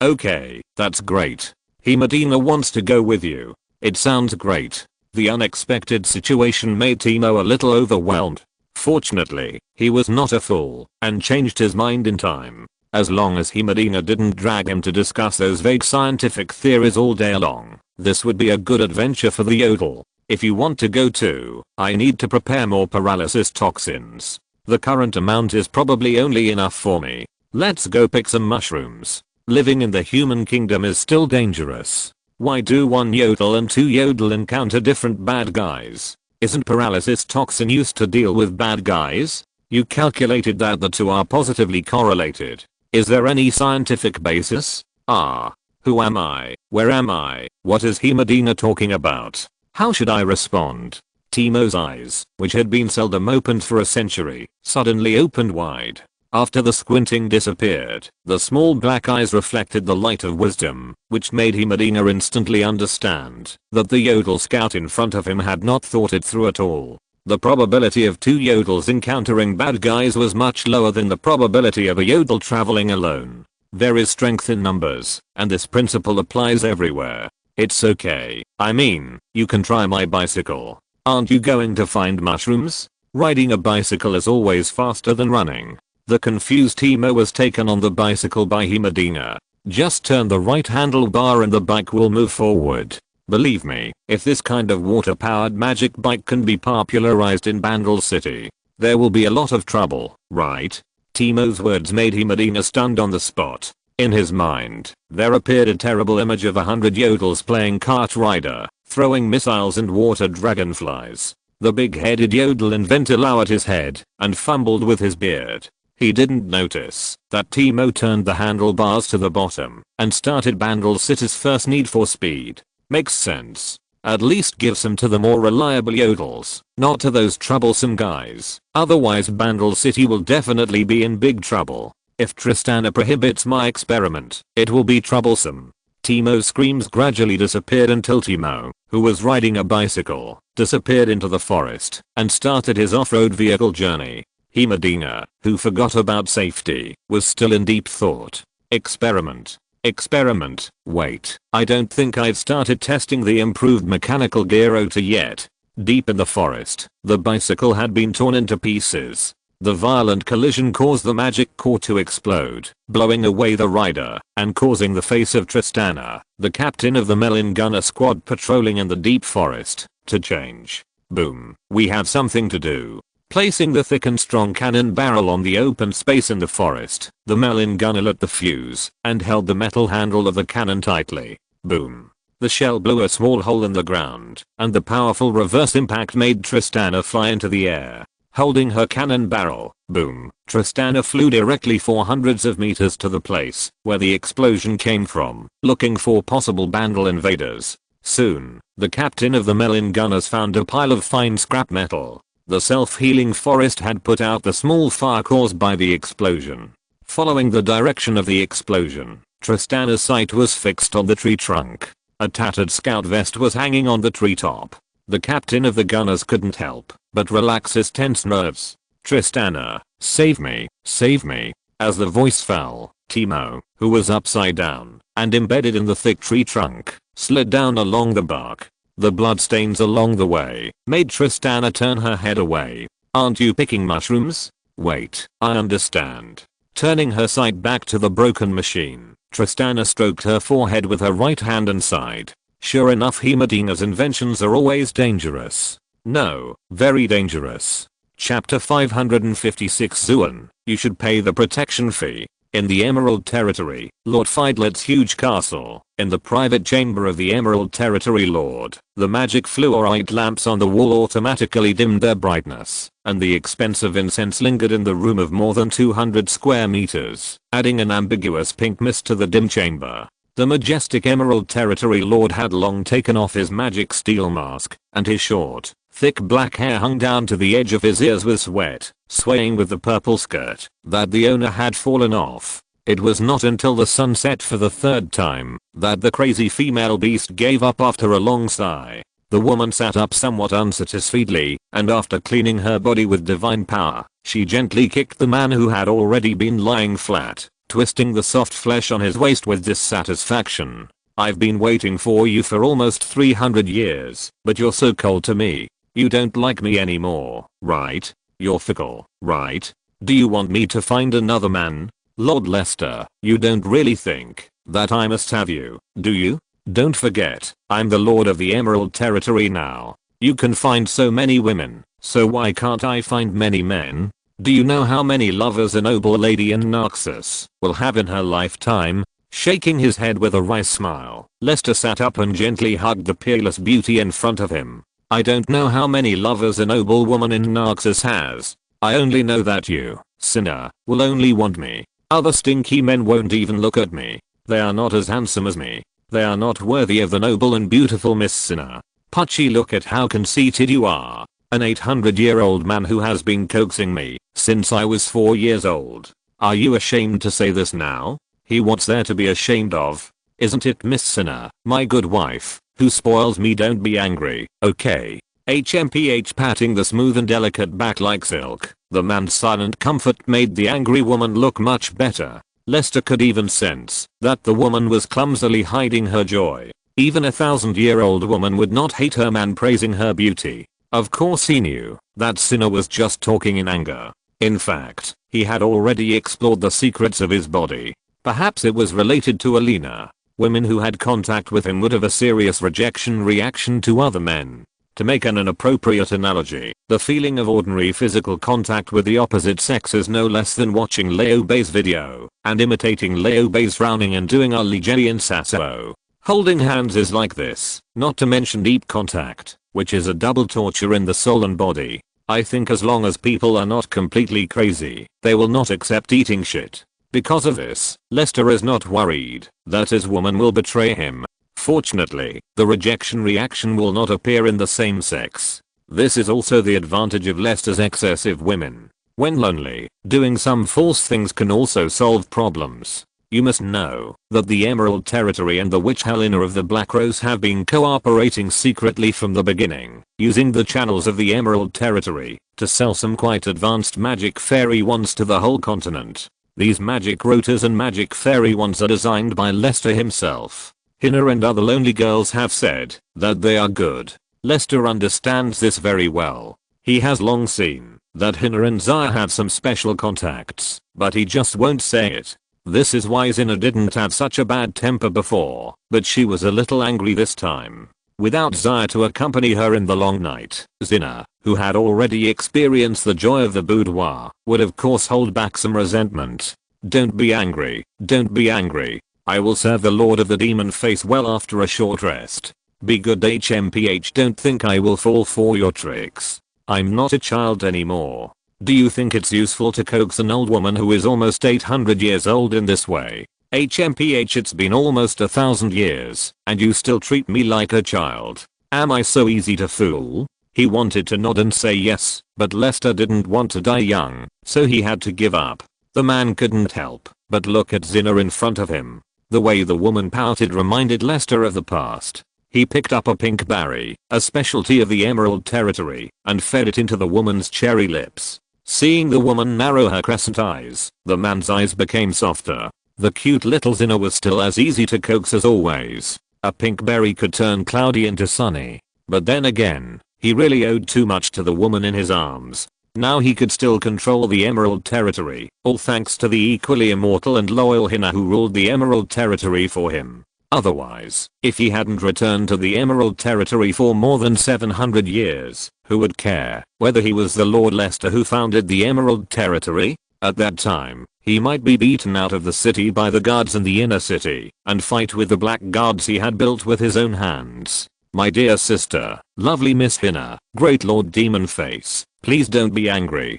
Okay, that's great. Himadina wants to go with you. It sounds great. The unexpected situation made Teemo a little overwhelmed. Fortunately, he was not a fool and changed his mind in time. As long as Himadina didn't drag him to discuss those vague scientific theories all day long, this would be a good adventure for the Yodel. If you want to go too, I need to prepare more paralysis toxins. The current amount is probably only enough for me. Let's go pick some mushrooms. Living in the human kingdom is still dangerous. Why do one Yodel and two Yodel encounter different bad guys? Isn't paralysis toxin used to deal with bad guys? You calculated that the two are positively correlated. Is there any scientific basis? Who am I? Where am I? What is Himadina talking about? How should I respond? Teemo's eyes, which had been seldom opened for a century, suddenly opened wide. After the squinting disappeared, the small black eyes reflected the light of wisdom, which made Himadina instantly understand that the Yodel scout in front of him had not thought it through at all. The probability of two Yodels encountering bad guys was much lower than the probability of a Yodel traveling alone. There is strength in numbers, and this principle applies everywhere. It's okay. I mean, you can try my bicycle. Aren't you going to find mushrooms? Riding a bicycle is always faster than running. The confused Teemo was taken on the bicycle by Himadina. Just turn the right handlebar and the bike will move forward. Believe me, if this kind of water-powered magic bike can be popularized in Bandle City, there will be a lot of trouble, right? Teemo's words made Himadina stunned on the spot. In his mind, there appeared a terrible image of 100 Yodels playing kart rider, throwing missiles and water dragonflies. The big-headed Yodel inventor lowered his head and fumbled with his beard. He didn't notice that Teemo turned the handlebars to the bottom and started Bandle City's first need for speed. Makes sense. At least give some to the more reliable Yodels, not to those troublesome guys. Otherwise Bandle City will definitely be in big trouble. If Tristana prohibits my experiment, it will be troublesome. Teimo's screams gradually disappeared until Teimo, who was riding a bicycle, disappeared into the forest and started his off-road vehicle journey. Himedina, who forgot about safety, was still in deep thought. Experiment. Experiment. Wait, I don't think I've started testing the improved mechanical gear rotor yet. Deep in the forest, the bicycle had been torn into pieces. The violent collision caused the magic core to explode, blowing away the rider and causing the face of Tristana, the captain of the Melon Gunner squad patrolling in the deep forest, to change. Boom. We have something to do. Placing the thick and strong cannon barrel on the open space in the forest, the Melon Gunner lit the fuse and held the metal handle of the cannon tightly. Boom. The shell blew a small hole in the ground, and the powerful reverse impact made Tristana fly into the air. Holding her cannon barrel, boom, Tristana flew directly for hundreds of meters to the place where the explosion came from, looking for possible Bandle invaders. Soon, the captain of the Melon Gunners found a pile of fine scrap metal. The self-healing forest had put out the small fire caused by the explosion. Following the direction of the explosion, Tristana's sight was fixed on the tree trunk. A tattered scout vest was hanging on the treetop. The captain of the gunners couldn't help but relax his tense nerves. Tristana, save me, save me. As the voice fell, Teimo, who was upside down and embedded in the thick tree trunk, slid down along the bark. The bloodstains along the way made Tristana turn her head away. Aren't you picking mushrooms? Wait, I understand. Turning her sight back to the broken machine, Tristana stroked her forehead with her right hand and sighed. Sure enough, Himedina's inventions are always dangerous. No, very dangerous. Chapter 556 Zuan, you should pay the protection fee. In the Emerald Territory, Lord Fidelet's huge castle, in the private chamber of the Emerald Territory Lord, the magic fluorite lamps on the wall automatically dimmed their brightness, and the expensive incense lingered in the room of more than 200 square meters, adding an ambiguous pink mist to the dim chamber. The majestic Emerald Territory Lord had long taken off his magic steel mask, and his short, thick black hair hung down to the edge of his ears with sweat, swaying with the purple skirt that the owner had fallen off. It was not until the sun set for the third time that the crazy female beast gave up after a long sigh. The woman sat up somewhat unsatisfiedly, and after cleaning her body with divine power, she gently kicked the man who had already been lying flat, twisting the soft flesh on his waist with dissatisfaction. I've been waiting for you for almost 300 years, but you're so cold to me. You don't like me anymore, right? You're fickle, right? Do you want me to find another man? Lord Lester, you don't really think that I must have you, do you? Don't forget, I'm the Lord of the Emerald Territory now. You can find so many women, so why can't I find many men? Do you know how many lovers a noble lady in Naxos will have in her lifetime? Shaking his head with a wry smile, Lester sat up and gently hugged the peerless beauty in front of him. I don't know how many lovers a noble woman in Naxos has. I only know that you, sinner, will only want me. Other stinky men won't even look at me. They are not as handsome as me. They are not worthy of the noble and beautiful Miss Sinner. Pucci, look at how conceited you are. An 800-year-old man who has been coaxing me since I was 4 years old. Are you ashamed to say this now? What's there to be ashamed of? Isn't it Miss Sinner, my good wife, who spoils me? Don't be angry, okay? HMPH, patting the smooth and delicate back like silk. The man's silent comfort made the angry woman look much better. Lester could even sense that the woman was clumsily hiding her joy. Even a 1,000-year-old woman would not hate her man praising her beauty. Of course he knew that Sinner was just talking in anger. In fact, he had already explored the secrets of his body. Perhaps it was related to Alina. Women who had contact with him would have a serious rejection reaction to other men. To make an inappropriate analogy, the feeling of ordinary physical contact with the opposite sex is no less than watching Leo Bay's video and imitating Leo Bay's frowning and doing a Ligerian sasso. Holding hands is like this, not to mention deep contact, which is a double torture in the soul and body. I think as long as people are not completely crazy, they will not accept eating shit. Because of this, Lester is not worried that his woman will betray him. Fortunately, the rejection reaction will not appear in the same sex. This is also the advantage of Lester's excessive women. When lonely, doing some false things can also solve problems. You must know that the Emerald Territory and the witch Helena of the Black Rose have been cooperating secretly from the beginning, using the channels of the Emerald Territory to sell some quite advanced magic fairy wands to the whole continent. These magic rotors and magic fairy wands are designed by Lester himself. Hina and other lonely girls have said that they are good. Lester understands this very well. He has long seen that Hina and Zaya have some special contacts, but he just won't say it. This is why Zina didn't have such a bad temper before, but she was a little angry this time. Without Zaya to accompany her in the long night, Zina, who had already experienced the joy of the boudoir, would of course hold back some resentment. Don't be angry, don't be angry. I will serve the Lord of the Demon Face well after a short rest. Be good HMPH, don't think I will fall for your tricks. I'm not a child anymore. Do you think it's useful to coax an old woman who is almost 800 years old in this way? HMPH, it's been almost 1,000 years, and you still treat me like a child. Am I so easy to fool? He wanted to nod and say yes, but Lester didn't want to die young, so he had to give up. The man couldn't help but look at Zina in front of him. The way the woman pouted reminded Lester of the past. He picked up a pink berry, a specialty of the Emerald Territory, and fed it into the woman's cherry lips. Seeing the woman narrow her crescent eyes, the man's eyes became softer. The cute little Zina was still as easy to coax as always. A pink berry could turn cloudy into sunny. But then again, he really owed too much to the woman in his arms. Now he could still control the Emerald Territory, all thanks to the equally immortal and loyal Hina who ruled the Emerald Territory for him. Otherwise, if he hadn't returned to the Emerald Territory for more than 700 years, who would care whether he was the Lord Lester who founded the Emerald Territory? At that time, he might be beaten out of the city by the guards in the inner city and fight with the black guards he had built with his own hands. My dear sister, lovely Miss Hina, great Lord Demon Face, please don't be angry.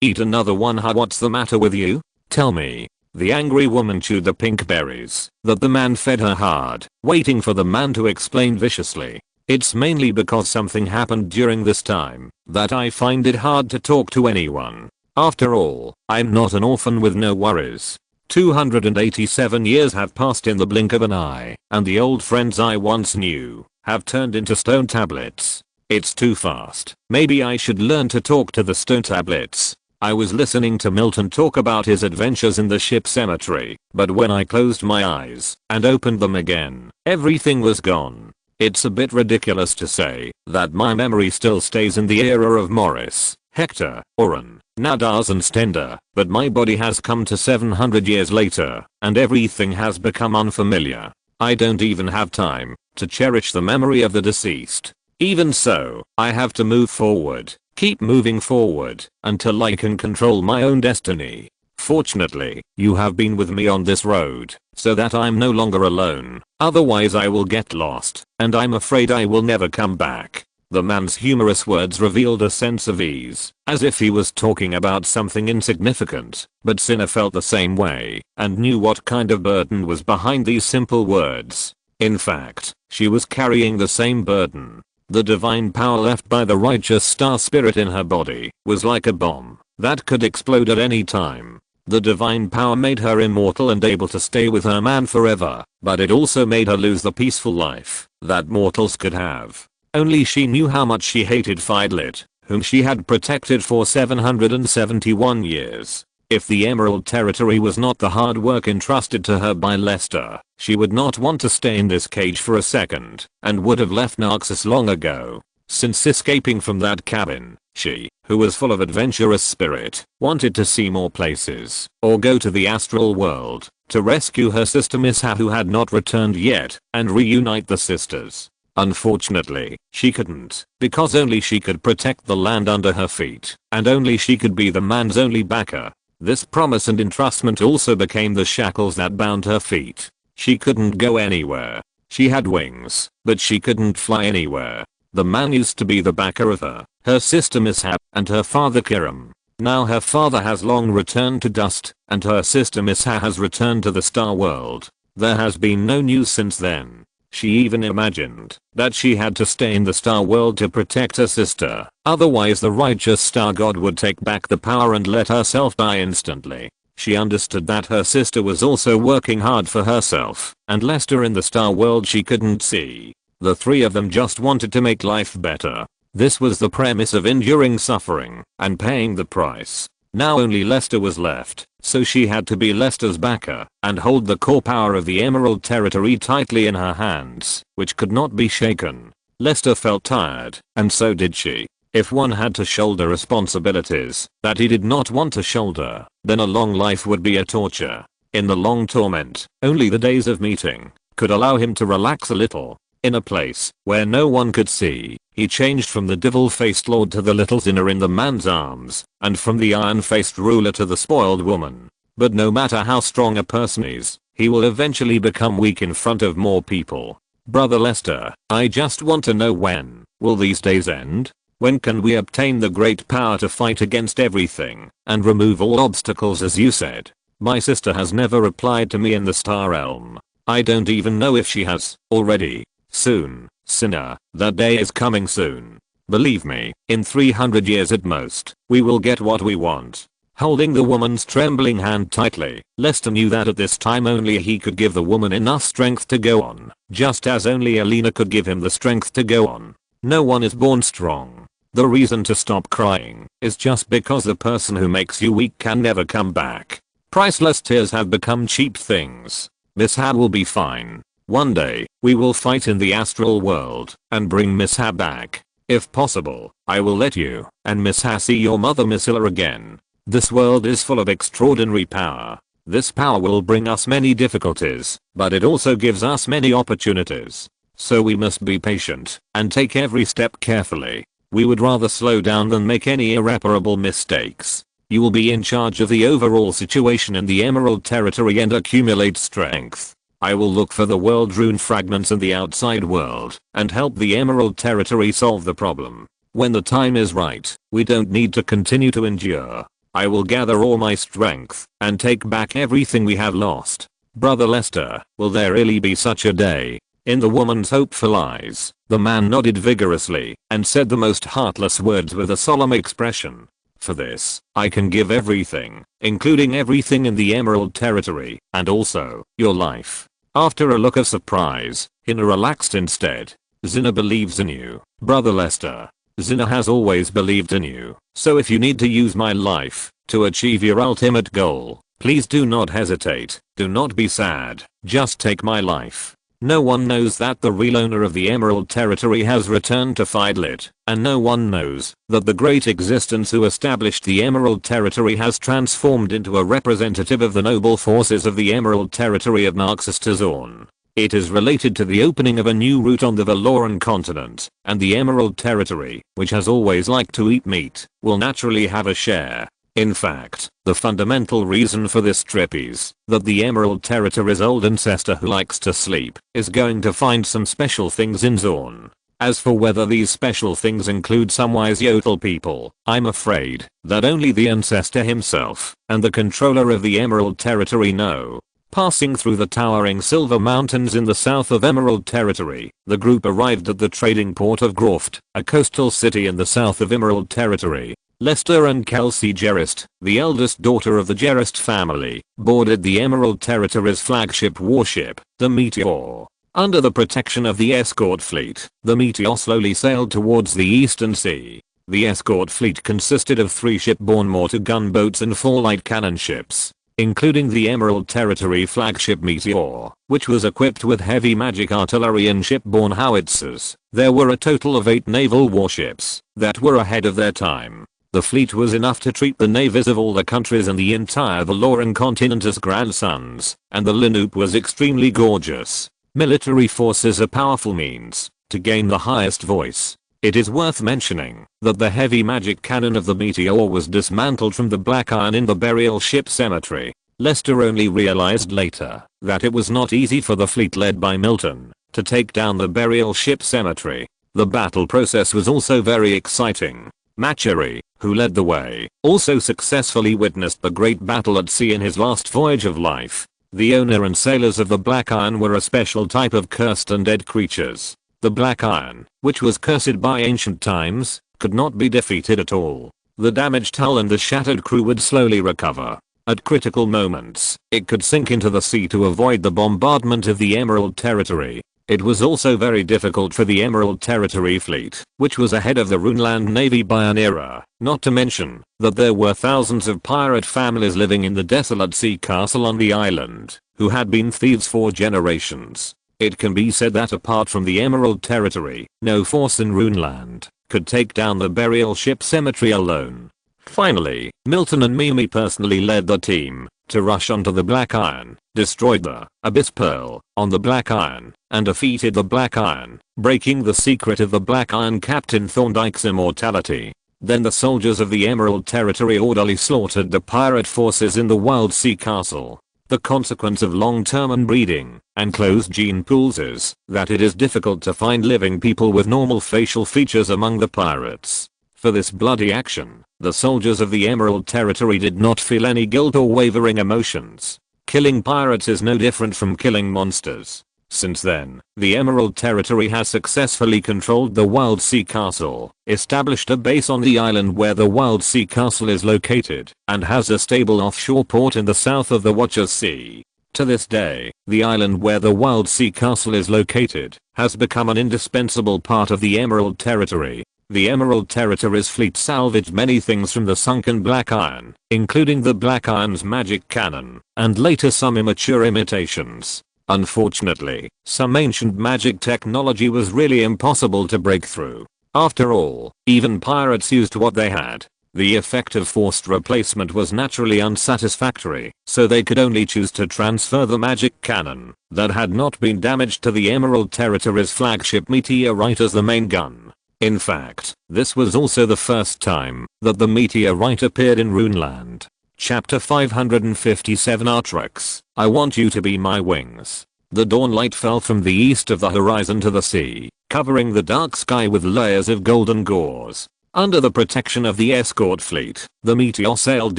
Eat another one. What's the matter with you? Tell me. The angry woman chewed the pink berries that the man fed her hard, waiting for the man to explain viciously. It's mainly because something happened during this time that I find it hard to talk to anyone. After all, I'm not an orphan with no worries. 287 years have passed in the blink of an eye, and the old friends I once knew have turned into stone tablets. It's too fast. Maybe I should learn to talk to the stone tablets. I was listening to Milton talk about his adventures in the ship cemetery, but when I closed my eyes and opened them again, everything was gone. It's a bit ridiculous to say that my memory still stays in the era of Morris, Hector, Oren, Nadaz and Stender, but my body has come to 700 years later, and everything has become unfamiliar. I don't even have time to cherish the memory of the deceased. Even so, I have to move forward. Keep moving forward until I can control my own destiny. Fortunately, you have been with me on this road, so that I'm no longer alone. Otherwise I will get lost, and I'm afraid I will never come back. The man's humorous words revealed a sense of ease, as if he was talking about something insignificant, but Zina felt the same way, and knew what kind of burden was behind these simple words. In fact, she was carrying the same burden. The divine power left by the righteous star spirit in her body was like a bomb that could explode at any time. The divine power made her immortal and able to stay with her man forever, but it also made her lose the peaceful life that mortals could have. Only she knew how much she hated Fidelit, whom she had protected for 771 years. If the Emerald Territory was not the hard work entrusted to her by Lester, she would not want to stay in this cage for a second, and would have left Naxos long ago. Since escaping from that cabin, she, who was full of adventurous spirit, wanted to see more places, or go to the astral world, to rescue her sister Missa who had not returned yet, and reunite the sisters. Unfortunately, she couldn't, because only she could protect the land under her feet, and only she could be the man's only backer. This promise and entrustment also became the shackles that bound her feet. She couldn't go anywhere. She had wings, but she couldn't fly anywhere. The man used to be the backer of her sister Mishap, and her father Kiram. Now her father has long returned to dust, and her sister Mishap has returned to the star world. There has been no news since then. She even imagined that she had to stay in the star world to protect her sister, otherwise the righteous star god would take back the power and let herself die instantly. She understood that her sister was also working hard for herself, and Lester in the star world she couldn't see. The three of them just wanted to make life better. This was the premise of enduring suffering and paying the price. Now only Lester was left, so she had to be Lester's backer and hold the core power of the Emerald Territory tightly in her hands, which could not be shaken. Lester felt tired, and so did she. If one had to shoulder responsibilities that he did not want to shoulder, then a long life would be a torture. In the long torment, only the days of meeting could allow him to relax a little. In a place where no one could see, he changed from the devil-faced lord to the little sinner in the man's arms, and from the iron-faced ruler to the spoiled woman. But no matter how strong a person is, he will eventually become weak in front of more people. Brother Lester, I just want to know, when will these days end? When can we obtain the great power to fight against everything and remove all obstacles as you said? My sister has never replied to me in the Star Realm. I don't even know if she has already. Soon, sinner, that day is coming soon. Believe me, in 300 years at most, we will get what we want. Holding the woman's trembling hand tightly, Lester knew that at this time only he could give the woman enough strength to go on, just as only Alina could give him the strength to go on. No one is born strong. The reason to stop crying is just because the person who makes you weak can never come back. Priceless tears have become cheap things. Miss Ha will be fine. One day, we will fight in the astral world and bring Miss Ha back. If possible, I will let you and Miss Ha see your mother Miss Illa again. This world is full of extraordinary power. This power will bring us many difficulties, but it also gives us many opportunities. So we must be patient and take every step carefully. We would rather slow down than make any irreparable mistakes. You will be in charge of the overall situation in the Emerald Territory and accumulate strength. I will look for the world rune fragments in the outside world and help the Emerald Territory solve the problem. When the time is right, we don't need to continue to endure. I will gather all my strength and take back everything we have lost. Brother Lester, will there really be such a day? In the woman's hopeful eyes, the man nodded vigorously and said the most heartless words with a solemn expression. For this, I can give everything, including everything in the Emerald Territory, and also, your life. After a look of surprise, Hina relaxed instead. Zina believes in you, Brother Lester. Zina has always believed in you, so if you need to use my life to achieve your ultimate goal, please do not hesitate, do not be sad, just take my life. No one knows that the real owner of the Emerald Territory has returned to Fidlit, and no one knows that the great existence who established the Emerald Territory has transformed into a representative of the noble forces of the Emerald Territory of Narxus Tazorn. It is related to the opening of a new route on the Valoran continent, and the Emerald Territory, which has always liked to eat meat, will naturally have a share. In fact, the fundamental reason for this trip is that the Emerald Territory's old ancestor who likes to sleep is going to find some special things in Zorn. As for whether these special things include some wise Yodel people, I'm afraid that only the ancestor himself and the controller of the Emerald Territory know. Passing through the towering Silver Mountains in the south of Emerald Territory, the group arrived at the trading port of Groft, a coastal city in the south of Emerald Territory. Lester and Kelsey Gerist, the eldest daughter of the Gerist family, boarded the Emerald Territory's flagship warship, the Meteor. Under the protection of the escort fleet, the Meteor slowly sailed towards the Eastern Sea. The escort fleet consisted of 3 shipborne mortar gunboats and 4 light cannon ships, including the Emerald Territory flagship Meteor, which was equipped with heavy magic artillery and shipborne howitzers. There were a total of 8 naval warships that were ahead of their time. The fleet was enough to treat the navies of all the countries in the entire Valoran continent as grandsons, and the Linoop was extremely gorgeous. Military force is a powerful means to gain the highest voice. It is worth mentioning that the heavy magic cannon of the Meteor was dismantled from the black iron in the burial ship cemetery. Lester only realized later that it was not easy for the fleet led by Milton to take down the burial ship cemetery. The battle process was also very exciting. Macheri, who led the way, also successfully witnessed the great battle at sea in his last voyage of life. The owner and sailors of the Black Iron were a special type of cursed undead creatures. The Black Iron, which was cursed by ancient times, could not be defeated at all. The damaged hull and the shattered crew would slowly recover. At critical moments, it could sink into the sea to avoid the bombardment of the Emerald Territory. It was also very difficult for the Emerald Territory fleet, which was ahead of the Runeland Navy by an era, not to mention that there were thousands of pirate families living in the desolate sea castle on the island, who had been thieves for generations. It can be said that apart from the Emerald Territory, no force in Runeland could take down the burial ship Cemetery alone. Finally, Milton and Mimi personally led the team to rush onto the Black Iron, destroyed the Abyss Pearl on the Black Iron, and defeated the Black Iron, breaking the secret of the Black Iron Captain Thorndyke's immortality. Then the soldiers of the Emerald Territory orderly slaughtered the pirate forces in the Wild Sea Castle. The consequence of long-term inbreeding and closed gene pools is that it is difficult to find living people with normal facial features among the pirates. For this bloody action, the soldiers of the Emerald Territory did not feel any guilt or wavering emotions. Killing pirates is no different from killing monsters. Since then, the Emerald Territory has successfully controlled the Wild Sea Castle, established a base on the island where the Wild Sea Castle is located, and has a stable offshore port in the south of the Watcher's Sea. To this day, the island where the Wild Sea Castle is located has become an indispensable part of the Emerald Territory. The Emerald Territory's fleet salvaged many things from the sunken Black Iron, including the Black Iron's magic cannon, and later some immature imitations. Unfortunately, some ancient magic technology was really impossible to break through. After all, even pirates used what they had. The effect of forced replacement was naturally unsatisfactory, so they could only choose to transfer the magic cannon that had not been damaged to the Emerald Territory's flagship Meteorite as the main gun. In fact, this was also the first time that the Meteorite appeared in Runeland. Chapter 557 Artrex, I want you to be my wings. The dawnlight fell from the east of the horizon to the sea, covering the dark sky with layers of golden gauze. Under the protection of the escort fleet, the Meteor sailed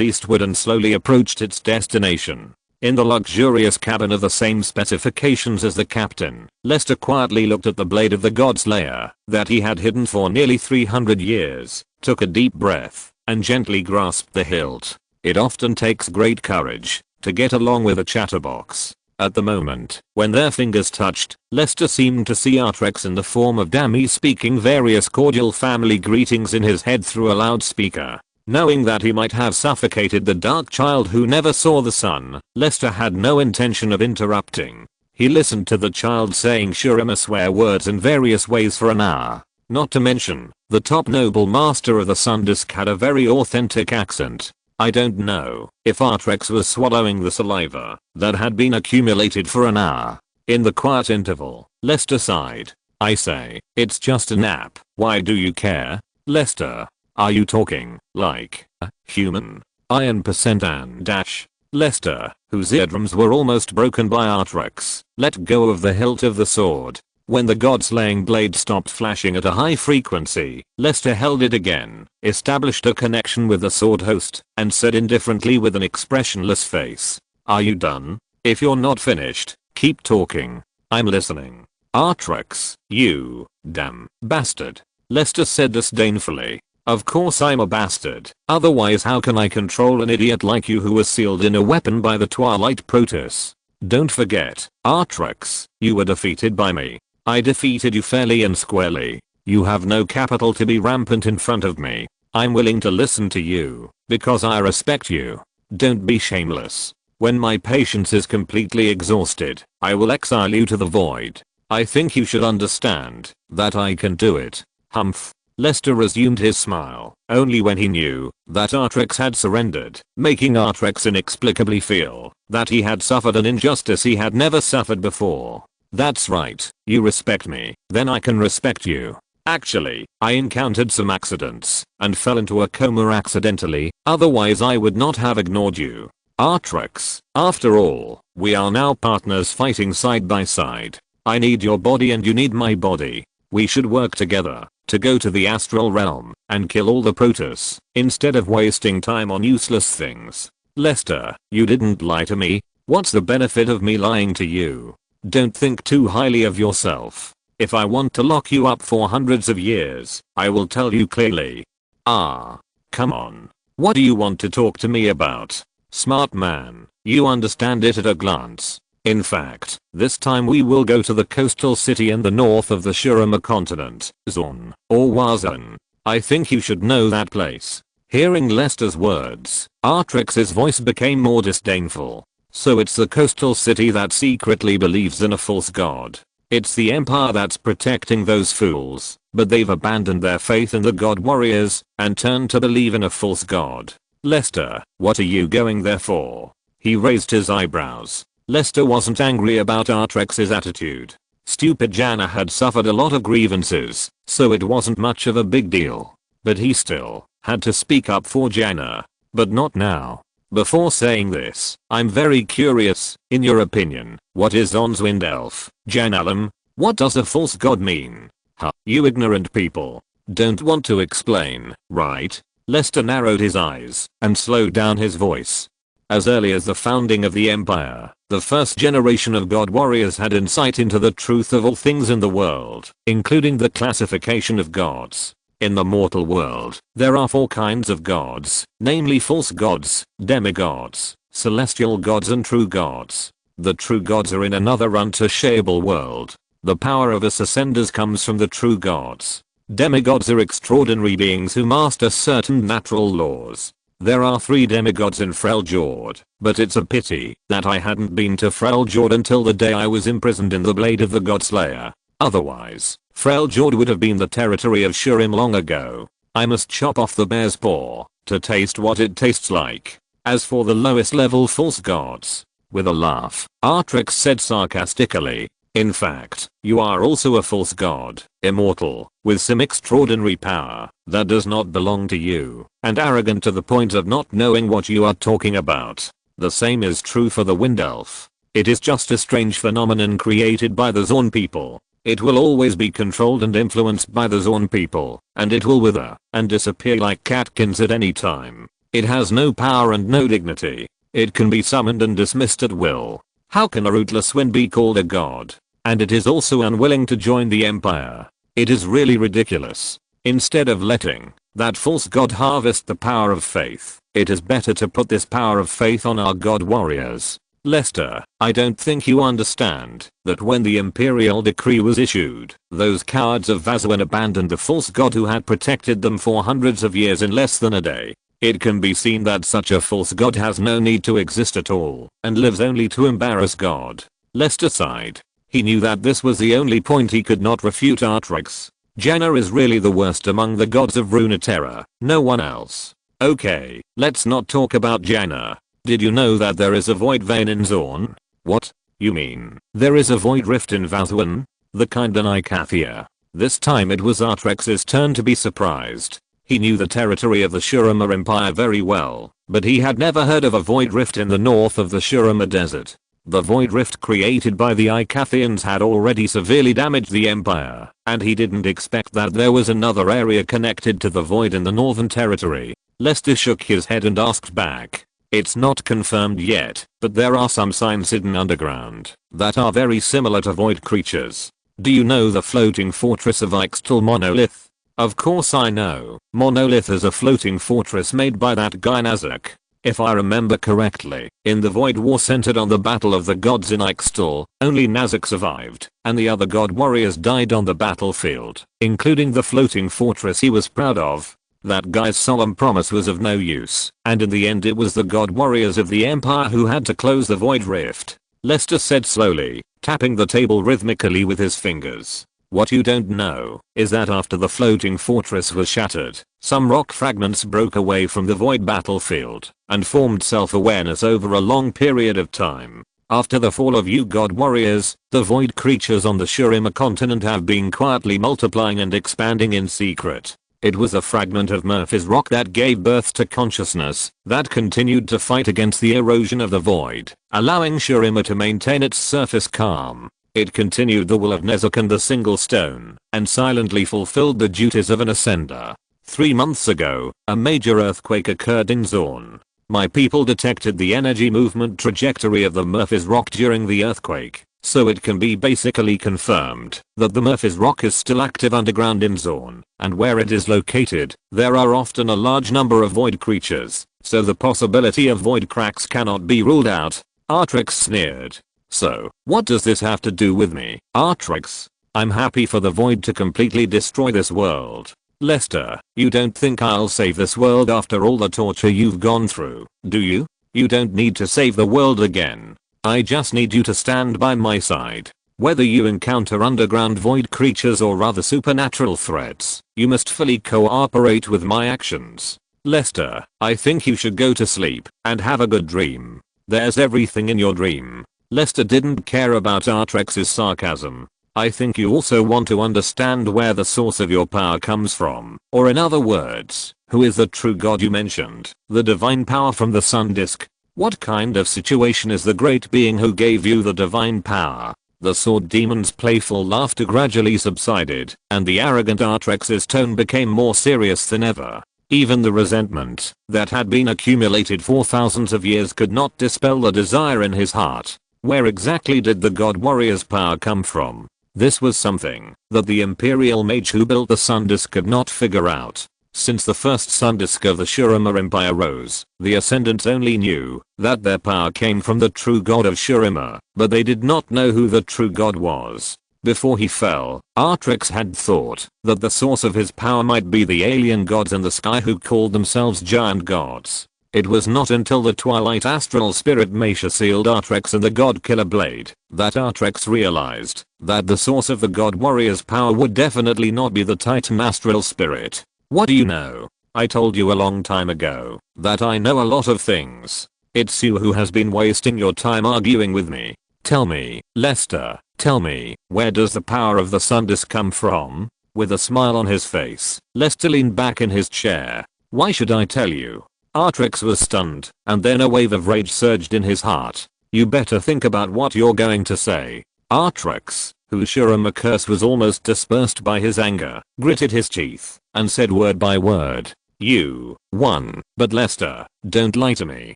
eastward and slowly approached its destination. In the luxurious cabin of the same specifications as the captain, Lester quietly looked at the blade of the God's Lair that he had hidden for nearly 300 years, took a deep breath, and gently grasped the hilt. It often takes great courage to get along with a chatterbox. At the moment, when their fingers touched, Lester seemed to see Artrex in the form of Dammy speaking various cordial family greetings in his head through a loudspeaker. Knowing that he might have suffocated the dark child who never saw the sun, Lester had no intention of interrupting. He listened to the child saying Shurima swear words in various ways for an hour. Not to mention, the top noble master of the Sun Disk had a very authentic accent. I don't know if Artrex was swallowing the saliva that had been accumulated for an hour. In the quiet interval, Lester sighed. I say, it's just a nap. Why do you care? Lester, are you talking like a human? Iron percent and dash. Lester, whose eardrums were almost broken by Artrex, let go of the hilt of the sword. When the god-slaying blade stopped flashing at a high frequency, Lester held it again, established a connection with the sword host, and said indifferently with an expressionless face, "Are you done? If you're not finished, keep talking. I'm listening." "Artrex, you damn bastard," Lester said disdainfully. "Of course I'm a bastard, otherwise how can I control an idiot like you who was sealed in a weapon by the Twilight Protoss? Don't forget, Artrex, you were defeated by me. I defeated you fairly and squarely. You have no capital to be rampant in front of me. I'm willing to listen to you, because I respect you. Don't be shameless. When my patience is completely exhausted, I will exile you to the void. I think you should understand that I can do it." Humph. Lester resumed his smile, only when he knew that Artrex had surrendered, making Artrex inexplicably feel that he had suffered an injustice he had never suffered before. "That's right, you respect me, then I can respect you. Actually, I encountered some accidents and fell into a coma accidentally, otherwise I would not have ignored you. Artrex, after all, we are now partners fighting side by side. I need your body and you need my body. We should work together to go to the astral realm and kill all the Protoss instead of wasting time on useless things." "Lester, you didn't lie to me. What's the benefit of me lying to you? Don't think too highly of yourself. If I want to lock you up for hundreds of years, I will tell you clearly." "Ah. Come on. What do you want to talk to me about?" Smart man, you understand it at a glance. In fact, this time we will go to the coastal city in the north of the Shurima continent, Zorn, or Wazan. I think you should know that place. Hearing Lester's words, Artrix's voice became more disdainful. So it's the coastal city that secretly believes in a false god. It's the empire that's protecting those fools, but they've abandoned their faith in the god warriors and turned to believe in a false god. Lester, what are you going there for? He raised his eyebrows. Lester wasn't angry about Artrix's attitude. Stupid Janna had suffered a lot of grievances, so it wasn't much of a big deal. But he still had to speak up for Janna. But not now. Before saying this, I'm very curious, in your opinion, what is Zon's wind elf? Janalum? What does a false god mean? Huh, you ignorant people. Don't want to explain, right? Lester narrowed his eyes and slowed down his voice. As early as the founding of the empire, the first generation of god warriors had insight into the truth of all things in the world, including the classification of gods. In the mortal world, there are 4 kinds of gods, namely false gods, demigods, celestial gods and true gods. The true gods are in another untouchable world. The power of us ascenders comes from the true gods. Demigods are extraordinary beings who master certain natural laws. There are 3 demigods in Freljord, but it's a pity that I hadn't been to Freljord until the day I was imprisoned in the Blade of the Godslayer. Otherwise, Freljord would have been the territory of Shurim long ago. I must chop off the bear's paw to taste what it tastes like. As for the lowest level false gods, with a laugh, Artrix said sarcastically, in fact, you are also a false god, immortal, with some extraordinary power that does not belong to you, and arrogant to the point of not knowing what you are talking about. The same is true for the wind elf. It is just a strange phenomenon created by the Zorn people. It will always be controlled and influenced by the Zorn people, and it will wither and disappear like catkins at any time. It has no power and no dignity. It can be summoned and dismissed at will. How can a rootless wind be called a god? And it is also unwilling to join the empire. It is really ridiculous. Instead of letting that false god harvest the power of faith, it is better to put this power of faith on our god warriors. Lester, I don't think you understand that when the imperial decree was issued, those cowards of Vazuan abandoned the false god who had protected them for hundreds of years in less than a day. It can be seen that such a false god has no need to exist at all and lives only to embarrass God. Lester sighed. He knew that this was the only point he could not refute Artrix. Janna is really the worst among the gods of Runeterra, no one else. Okay, let's not talk about Janna. Did you know that there is a void vein in Zorn? What? You mean, there is a void rift in Vazuan? The kind in Icathia. This time it was Artrix's turn to be surprised. He knew the territory of the Shurima Empire very well, but he had never heard of a void rift in the north of the Shurima Desert. The void rift created by the Icathians had already severely damaged the empire, and he didn't expect that there was another area connected to the void in the northern territory. Lester shook his head and asked back. It's not confirmed yet, but there are some signs hidden underground that are very similar to void creatures. Do you know the floating fortress of Ixtal Monolith? Of course I know. Monolith is a floating fortress made by that guy Nazak. If I remember correctly, in the Void War centered on the Battle of the Gods in Ixtal, only Nazak survived, and the other god warriors died on the battlefield, including the floating fortress he was proud of. That guy's solemn promise was of no use, and in the end it was the god warriors of the Empire who had to close the Void Rift. Lester said slowly, tapping the table rhythmically with his fingers. What you don't know is that after the floating fortress was shattered, some rock fragments broke away from the void battlefield and formed self-awareness over a long period of time. After the fall of you god warriors, the void creatures on the Shurima continent have been quietly multiplying and expanding in secret. It was a fragment of Murphy's rock that gave birth to consciousness that continued to fight against the erosion of the void, allowing Shurima to maintain its surface calm. It continued the will of Nezek and the Single Stone, and silently fulfilled the duties of an ascender. 3 months ago, a major earthquake occurred in Zorn. My people detected the energy movement trajectory of the Murphy's Rock during the earthquake, so it can be basically confirmed that the Murphy's Rock is still active underground in Zorn, and where it is located, there are often a large number of void creatures, so the possibility of void cracks cannot be ruled out. Artrix sneered. So, what does this have to do with me? Artrix, I'm happy for the void to completely destroy this world. Lester, you don't think I'll save this world after all the torture you've gone through, do you? You don't need to save the world again. I just need you to stand by my side. Whether you encounter underground void creatures or other supernatural threats, you must fully cooperate with my actions. Lester, I think you should go to sleep and have a good dream. There's everything in your dream. Lester didn't care about Artrex's sarcasm. I think you also want to understand where the source of your power comes from, or in other words, who is the true god you mentioned, the divine power from the sun disk. What kind of situation is the great being who gave you the divine power? The sword demon's playful laughter gradually subsided, and the arrogant Artrex's tone became more serious than ever. Even the resentment that had been accumulated for thousands of years could not dispel the desire in his heart. Where exactly did the god warrior's power come from? This was something that the Imperial Mage who built the Sun Disk could not figure out. Since the first Sun Disk of the Shurima Empire rose, the Ascendants only knew that their power came from the true god of Shurima, but they did not know who the true god was. Before he fell, Artrix had thought that the source of his power might be the alien gods in the sky who called themselves giant gods. It was not until the Twilight Astral Spirit Masha sealed Artrix and the God Killer Blade that Artrix realized that the source of the God Warrior's power would definitely not be the Titan Astral Spirit. What do you know? I told you a long time ago that I know a lot of things. It's you who has been wasting your time arguing with me. Tell me, Lester, tell me, where does the power of the Sun Disk come from? With a smile on his face, Lester leaned back in his chair. Why should I tell you? Artrix was stunned, and then a wave of rage surged in his heart. You better think about what you're going to say. Artrix, whose Shurima curse was almost dispersed by his anger, gritted his teeth and said word by word. You won, but Lester, don't lie to me,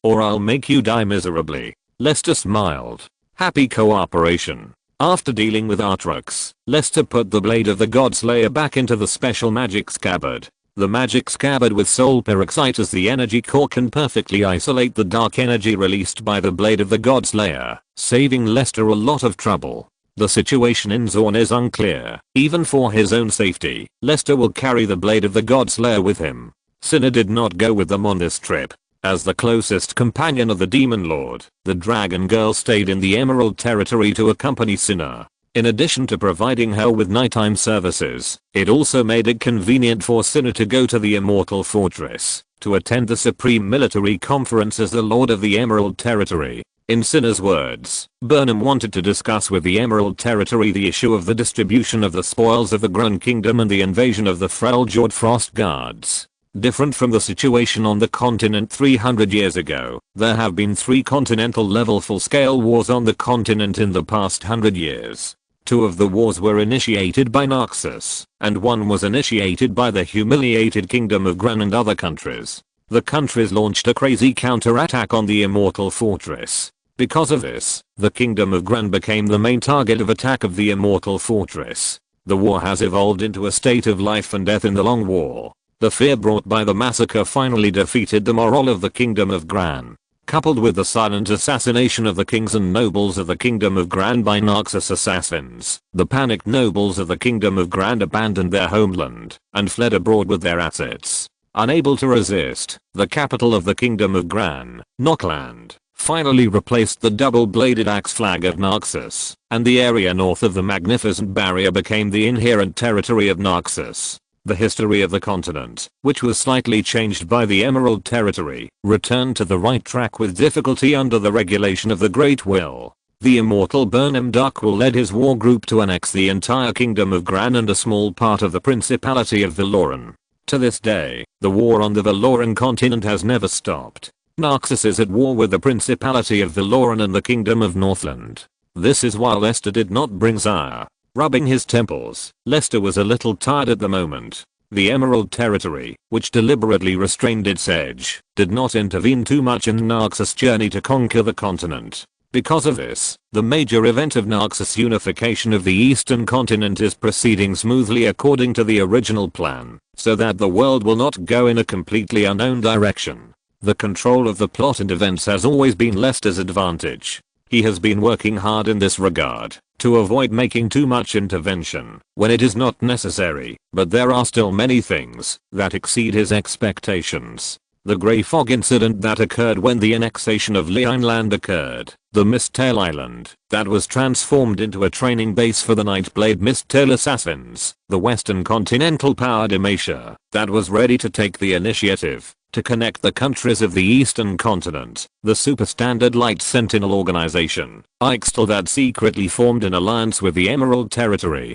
or I'll make you die miserably. Lester smiled. Happy cooperation. After dealing with Artrix, Lester put the blade of the Godslayer back into the special magic scabbard. The magic scabbard with soul peroxide as the energy core can perfectly isolate the dark energy released by the blade of the Godslayer, saving Lester a lot of trouble. The situation in Zorn is unclear. Even for his own safety, Lester will carry the blade of the Godslayer with him. Cinna did not go with them on this trip. As the closest companion of the Demon Lord, the Dragon Girl stayed in the Emerald Territory to accompany Cinna. In addition to providing her with nighttime services, it also made it convenient for Cinna to go to the Immortal Fortress to attend the Supreme Military Conference as the Lord of the Emerald Territory. In Cinna's words, Burnham wanted to discuss with the Emerald Territory the issue of the distribution of the spoils of the Grun Kingdom and the invasion of the Freljord Frost Guards. Different from the situation on the continent 300 years ago, there have been 3 continental-level full-scale wars on the continent in the past 100 years. 2 of the wars were initiated by Naxos, and 1 was initiated by the humiliated Kingdom of Gran and other countries. The countries launched a crazy counterattack on the Immortal Fortress. Because of this, the Kingdom of Gran became the main target of attack of the Immortal Fortress. The war has evolved into a state of life and death in the Long War. The fear brought by the massacre finally defeated the morale of the Kingdom of Gran. Coupled with the silent assassination of the kings and nobles of the Kingdom of Gran by Naxos assassins, the panicked nobles of the Kingdom of Gran abandoned their homeland and fled abroad with their assets. Unable to resist, the capital of the Kingdom of Gran, Nockland, finally replaced the double-bladed axe flag of Naxos, and the area north of the Magnificent Barrier became the inherent territory of Naxos. The history of the continent, which was slightly changed by the Emerald Territory, returned to the right track with difficulty under the regulation of the Great Will. The immortal Burnham Darkwill led his war group to annex the entire Kingdom of Gran and a small part of the Principality of Valoran. To this day, the war on the Valoran continent has never stopped. Naxos is at war with the Principality of Valoran and the Kingdom of Northland. This is why Lester did not bring Zaya. Rubbing his temples, Lester was a little tired at the moment. The Emerald Territory, which deliberately restrained its edge, did not intervene too much in Naxos' journey to conquer the continent. Because of this, the major event of Naxos' unification of the eastern continent is proceeding smoothly according to the original plan, so that the world will not go in a completely unknown direction. The control of the plot and events has always been Lester's advantage. He has been working hard in this regard, to avoid making too much intervention when it is not necessary, but there are still many things that exceed his expectations. The Grey Fog incident that occurred when the annexation of Lineland occurred, the Mistale Island that was transformed into a training base for the Nightblade Mistale assassins, the Western Continental Power Demacia that was ready to take the initiative to connect the countries of the Eastern Continent, the Superstandard Light Sentinel organization, Ixtal that secretly formed an alliance with the Emerald Territory,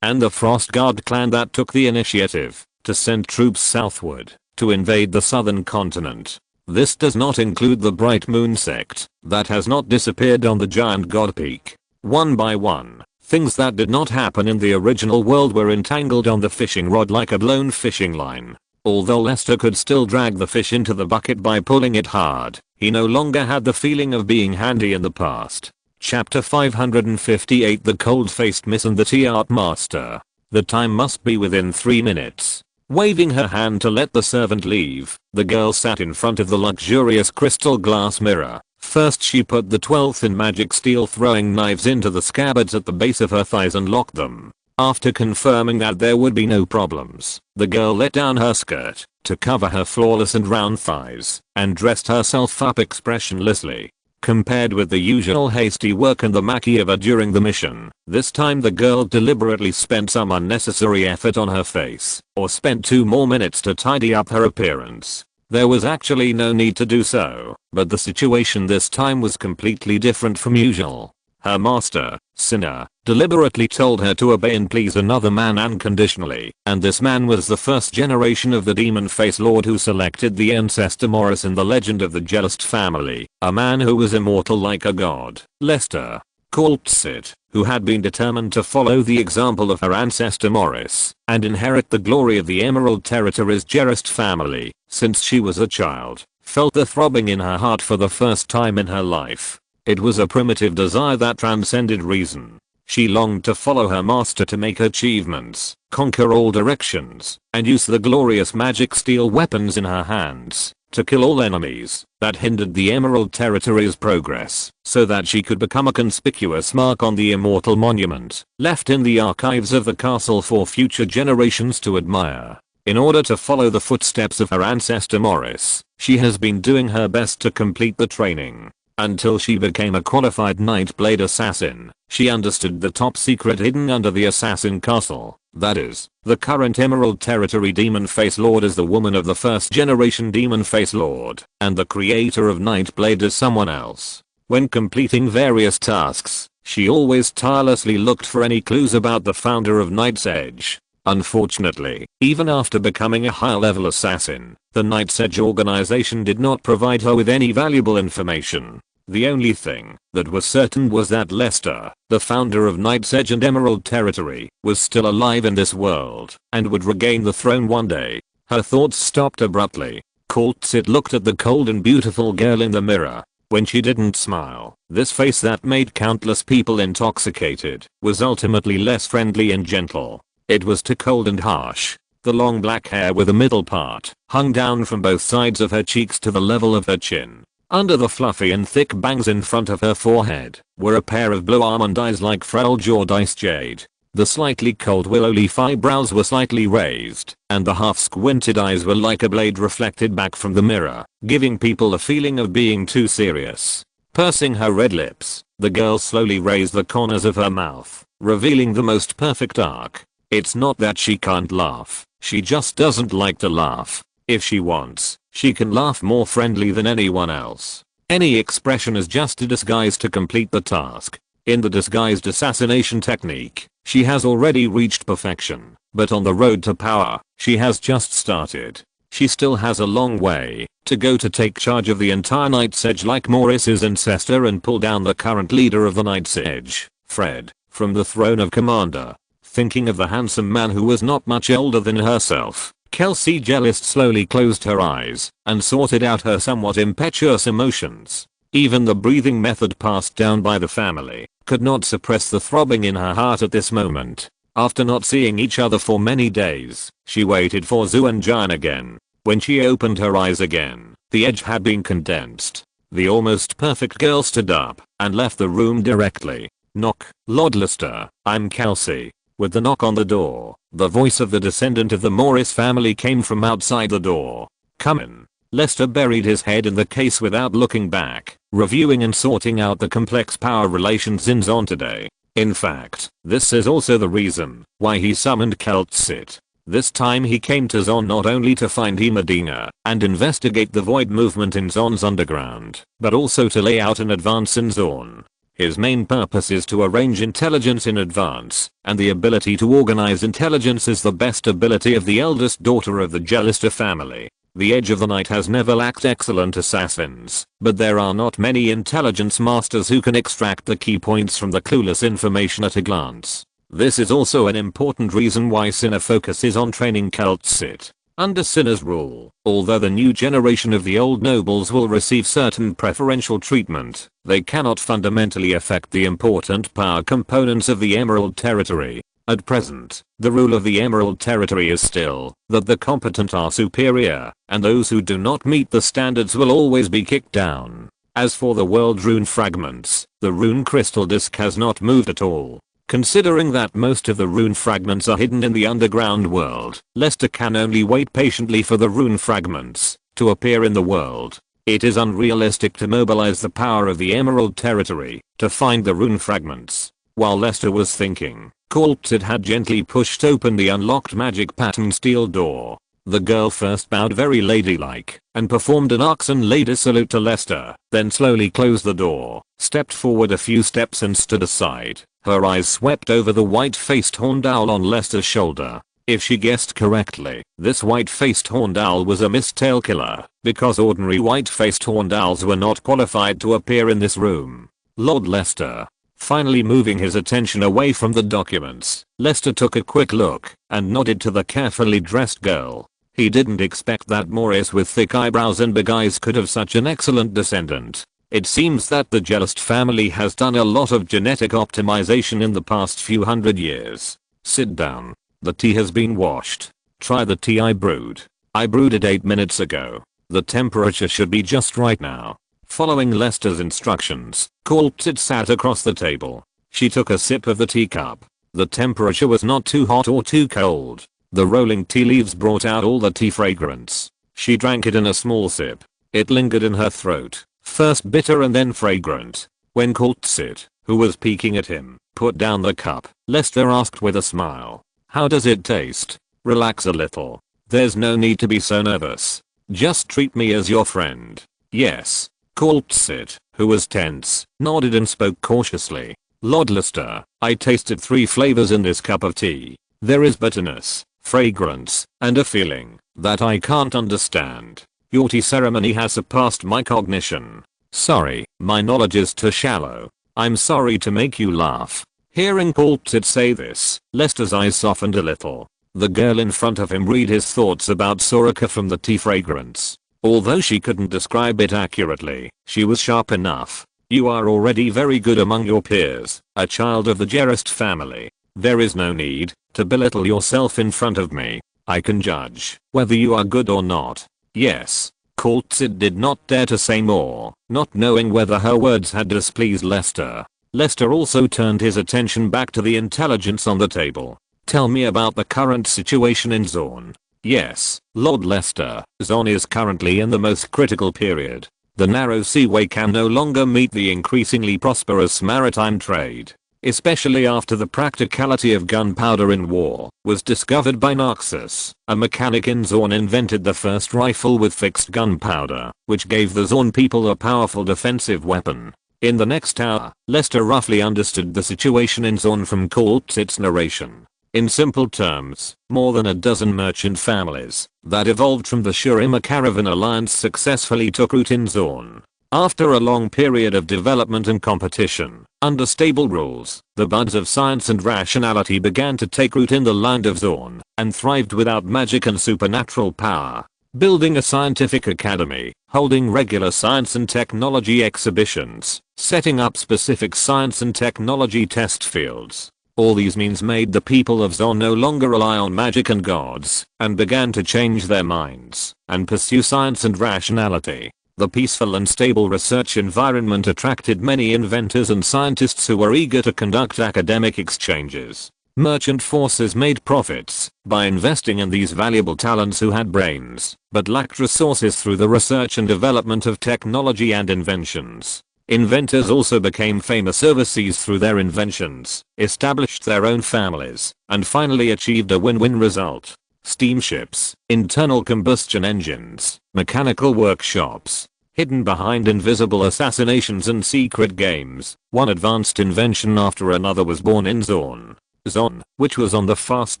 and the Frostguard clan that took the initiative to send troops southward to invade the southern continent. This does not include the Bright Moon sect that has not disappeared on the giant god peak. One by one, things that did not happen in the original world were entangled on the fishing rod like a blown fishing line. Although Lester could still drag the fish into the bucket by pulling it hard, he no longer had the feeling of being handy in the past. Chapter 558 The Cold-Faced Miss and the Tea Art Master. The time must be within 3 minutes. Waving her hand to let the servant leave, the girl sat in front of the luxurious crystal glass mirror. First she put the 12th in magic steel throwing knives into the scabbards at the base of her thighs and locked them. After confirming that there would be no problems, the girl let down her skirt to cover her flawless and round thighs and dressed herself up expressionlessly. Compared with the usual hasty work and the makeover during the mission, this time the girl deliberately spent some unnecessary effort on her face, or spent 2 more minutes to tidy up her appearance. There was actually no need to do so, but the situation this time was completely different from usual. Her master, Sinner, deliberately told her to obey and please another man unconditionally, and this man was the first generation of the Demon Face Lord who selected the ancestor Morris in the Legend of the Jelist family, a man who was immortal like a god. Lester Kaltsit, who had been determined to follow the example of her ancestor Morris and inherit the glory of the Emerald Territory's Jelist family since she was a child, felt the throbbing in her heart for the first time in her life. It was a primitive desire that transcended reason. She longed to follow her master to make achievements, conquer all directions, and use the glorious magic steel weapons in her hands to kill all enemies that hindered the Emerald Territory's progress, so that she could become a conspicuous mark on the immortal monument, left in the archives of the castle for future generations to admire. In order to follow the footsteps of her ancestor Morris, she has been doing her best to complete the training. Until she became a qualified Nightblade assassin, she understood the top secret hidden under the assassin castle. That is, the current Emerald Territory Demon Face Lord is the woman of the first generation Demon Face Lord, and the creator of Nightblade is someone else. When completing various tasks, she always tirelessly looked for any clues about the founder of Night's Edge. Unfortunately, even after becoming a high-level assassin, the Night's Edge organization did not provide her with any valuable information. The only thing that was certain was that Lester, the founder of Night's Edge and Emerald Territory, was still alive in this world and would regain the throne one day. Her thoughts stopped abruptly. Kaltsit looked at the cold and beautiful girl in the mirror. When she didn't smile, this face that made countless people intoxicated was ultimately less friendly and gentle. It was too cold and harsh. The long black hair with a middle part hung down from both sides of her cheeks to the level of her chin. Under the fluffy and thick bangs in front of her forehead were a pair of blue almond eyes like fragile ice jade. The slightly cold willow leaf eyebrows were slightly raised, and the half-squinted eyes were like a blade reflected back from the mirror, giving people a feeling of being too serious. Pursing her red lips, the girl slowly raised the corners of her mouth, revealing the most perfect arc. It's not that she can't laugh, she just doesn't like to laugh. If she wants, she can laugh more friendly than anyone else. Any expression is just a disguise to complete the task. In the disguised assassination technique, she has already reached perfection, but on the road to power, she has just started. She still has a long way to go to take charge of the entire Night's Edge like Morris's ancestor and pull down the current leader of the Night's Edge, Fred, from the throne of commander. Thinking of the handsome man who was not much older than herself, Kelsey Jelist slowly closed her eyes and sorted out her somewhat impetuous emotions. Even the breathing method passed down by the family could not suppress the throbbing in her heart at this moment. After not seeing each other for many days, she waited for Zhu and Jian again. When she opened her eyes again, The edge had been condensed. The almost perfect girl stood up and left the room directly. Knock. Lord Lester, I'm Kelsey. With the knock on the door, the voice of the descendant of the Morris family came from outside the door. Come in. Lester buried his head in the case without looking back, reviewing and sorting out the complex power relations in Zon today. In fact, this is also the reason why he summoned Keltsit. This time he came to Zon not only to find Medina and investigate the void movement in Zon's underground, but also to lay out an advance in Zon. His main purpose is to arrange intelligence in advance, and the ability to organize intelligence is the best ability of the eldest daughter of the Jellister family. The Edge of the Night has never lacked excellent assassins, but there are not many intelligence masters who can extract the key points from the clueless information at a glance. This is also an important reason why Cinna focuses on training Keltsit. Under Cinna's rule, although the new generation of the old nobles will receive certain preferential treatment, they cannot fundamentally affect the important power components of the Emerald Territory. At present, the rule of the Emerald Territory is still that the competent are superior, and those who do not meet the standards will always be kicked down. As for the world rune fragments, the rune crystal disk has not moved at all. Considering that most of the rune fragments are hidden in the underground world, Lester can only wait patiently for the rune fragments to appear in the world. It is unrealistic to mobilize the power of the Emerald Territory to find the rune fragments. While Lester was thinking, Keltsit had gently pushed open the unlocked magic pattern steel door. The girl first bowed very ladylike and performed an oxen lady salute to Lester, then slowly closed the door, stepped forward a few steps and stood aside. Her eyes swept over the white-faced horned owl on Lester's shoulder. If she guessed correctly, this white-faced horned owl was a Mistail killer, because ordinary white-faced horned owls were not qualified to appear in this room. Lord Lester. Finally moving his attention away from the documents, Lester took a quick look and nodded to the carefully dressed girl. He didn't expect that Morris with thick eyebrows and big eyes could have such an excellent descendant. It seems that the Jellist family has done a lot of genetic optimization in the past few hundred years. Sit down. The tea has been washed. Try the tea I brewed. I brewed it 8 minutes ago. The temperature should be just right now. Following Lester's instructions, Keltsit sat across the table. She took a sip of the teacup. The temperature was not too hot or too cold. The rolling tea leaves brought out all the tea fragrance. She drank it in a small sip. It lingered in her throat, first bitter and then fragrant. When Keltsit, who was peeking at him, put down the cup, Lester asked with a smile, "How does it taste?" "Relax a little. There's no need to be so nervous. Just treat me as your friend." "Yes." Keltsit, who was tense, nodded and spoke cautiously. "Lord Lester, I tasted 3 flavors in this cup of tea. There is bitterness, fragrance, and a feeling that I can't understand. Your tea ceremony has surpassed my cognition. Sorry, my knowledge is too shallow. I'm sorry to make you laugh." Hearing Keltsit say this, Lester's eyes softened a little. The girl in front of him read his thoughts about Soraka from the tea fragrance. Although she couldn't describe it accurately, she was sharp enough. "You are already very good among your peers, a child of the Jerist family. There is no need to belittle yourself in front of me. I can judge whether you are good or not." "Yes." Keltsit did not dare to say more, not knowing whether her words had displeased Lester. Lester also turned his attention back to the intelligence on the table. "Tell me about the current situation in Zon." "Yes, Lord Lester, Zon is currently in the most critical period. The narrow seaway can no longer meet the increasingly prosperous maritime trade, especially after the practicality of gunpowder in war was discovered by Noxus. A mechanic in Zon invented the first rifle with fixed gunpowder, which gave the Zon people a powerful defensive weapon." In the next hour, Lester roughly understood the situation in Zon from Keltsit's narration. In simple terms, more than a dozen merchant families that evolved from the Shurima Caravan Alliance successfully took root in Zon. After a long period of development and competition, under stable rules, the buds of science and rationality began to take root in the land of Zon, and thrived without magic and supernatural power. Building a scientific academy, holding regular science and technology exhibitions, setting up specific science and technology test fields. All these means made the people of Zon no longer rely on magic and gods, and began to change their minds and pursue science and rationality. The peaceful and stable research environment attracted many inventors and scientists who were eager to conduct academic exchanges. Merchant forces made profits by investing in these valuable talents who had brains, but lacked resources through the research and development of technology and inventions. Inventors also became famous overseas through their inventions, established their own families, and finally achieved a win-win result. Steamships, internal combustion engines, mechanical workshops, hidden behind invisible assassinations and secret games, one advanced invention after another was born in Zon. Zon, which was on the fast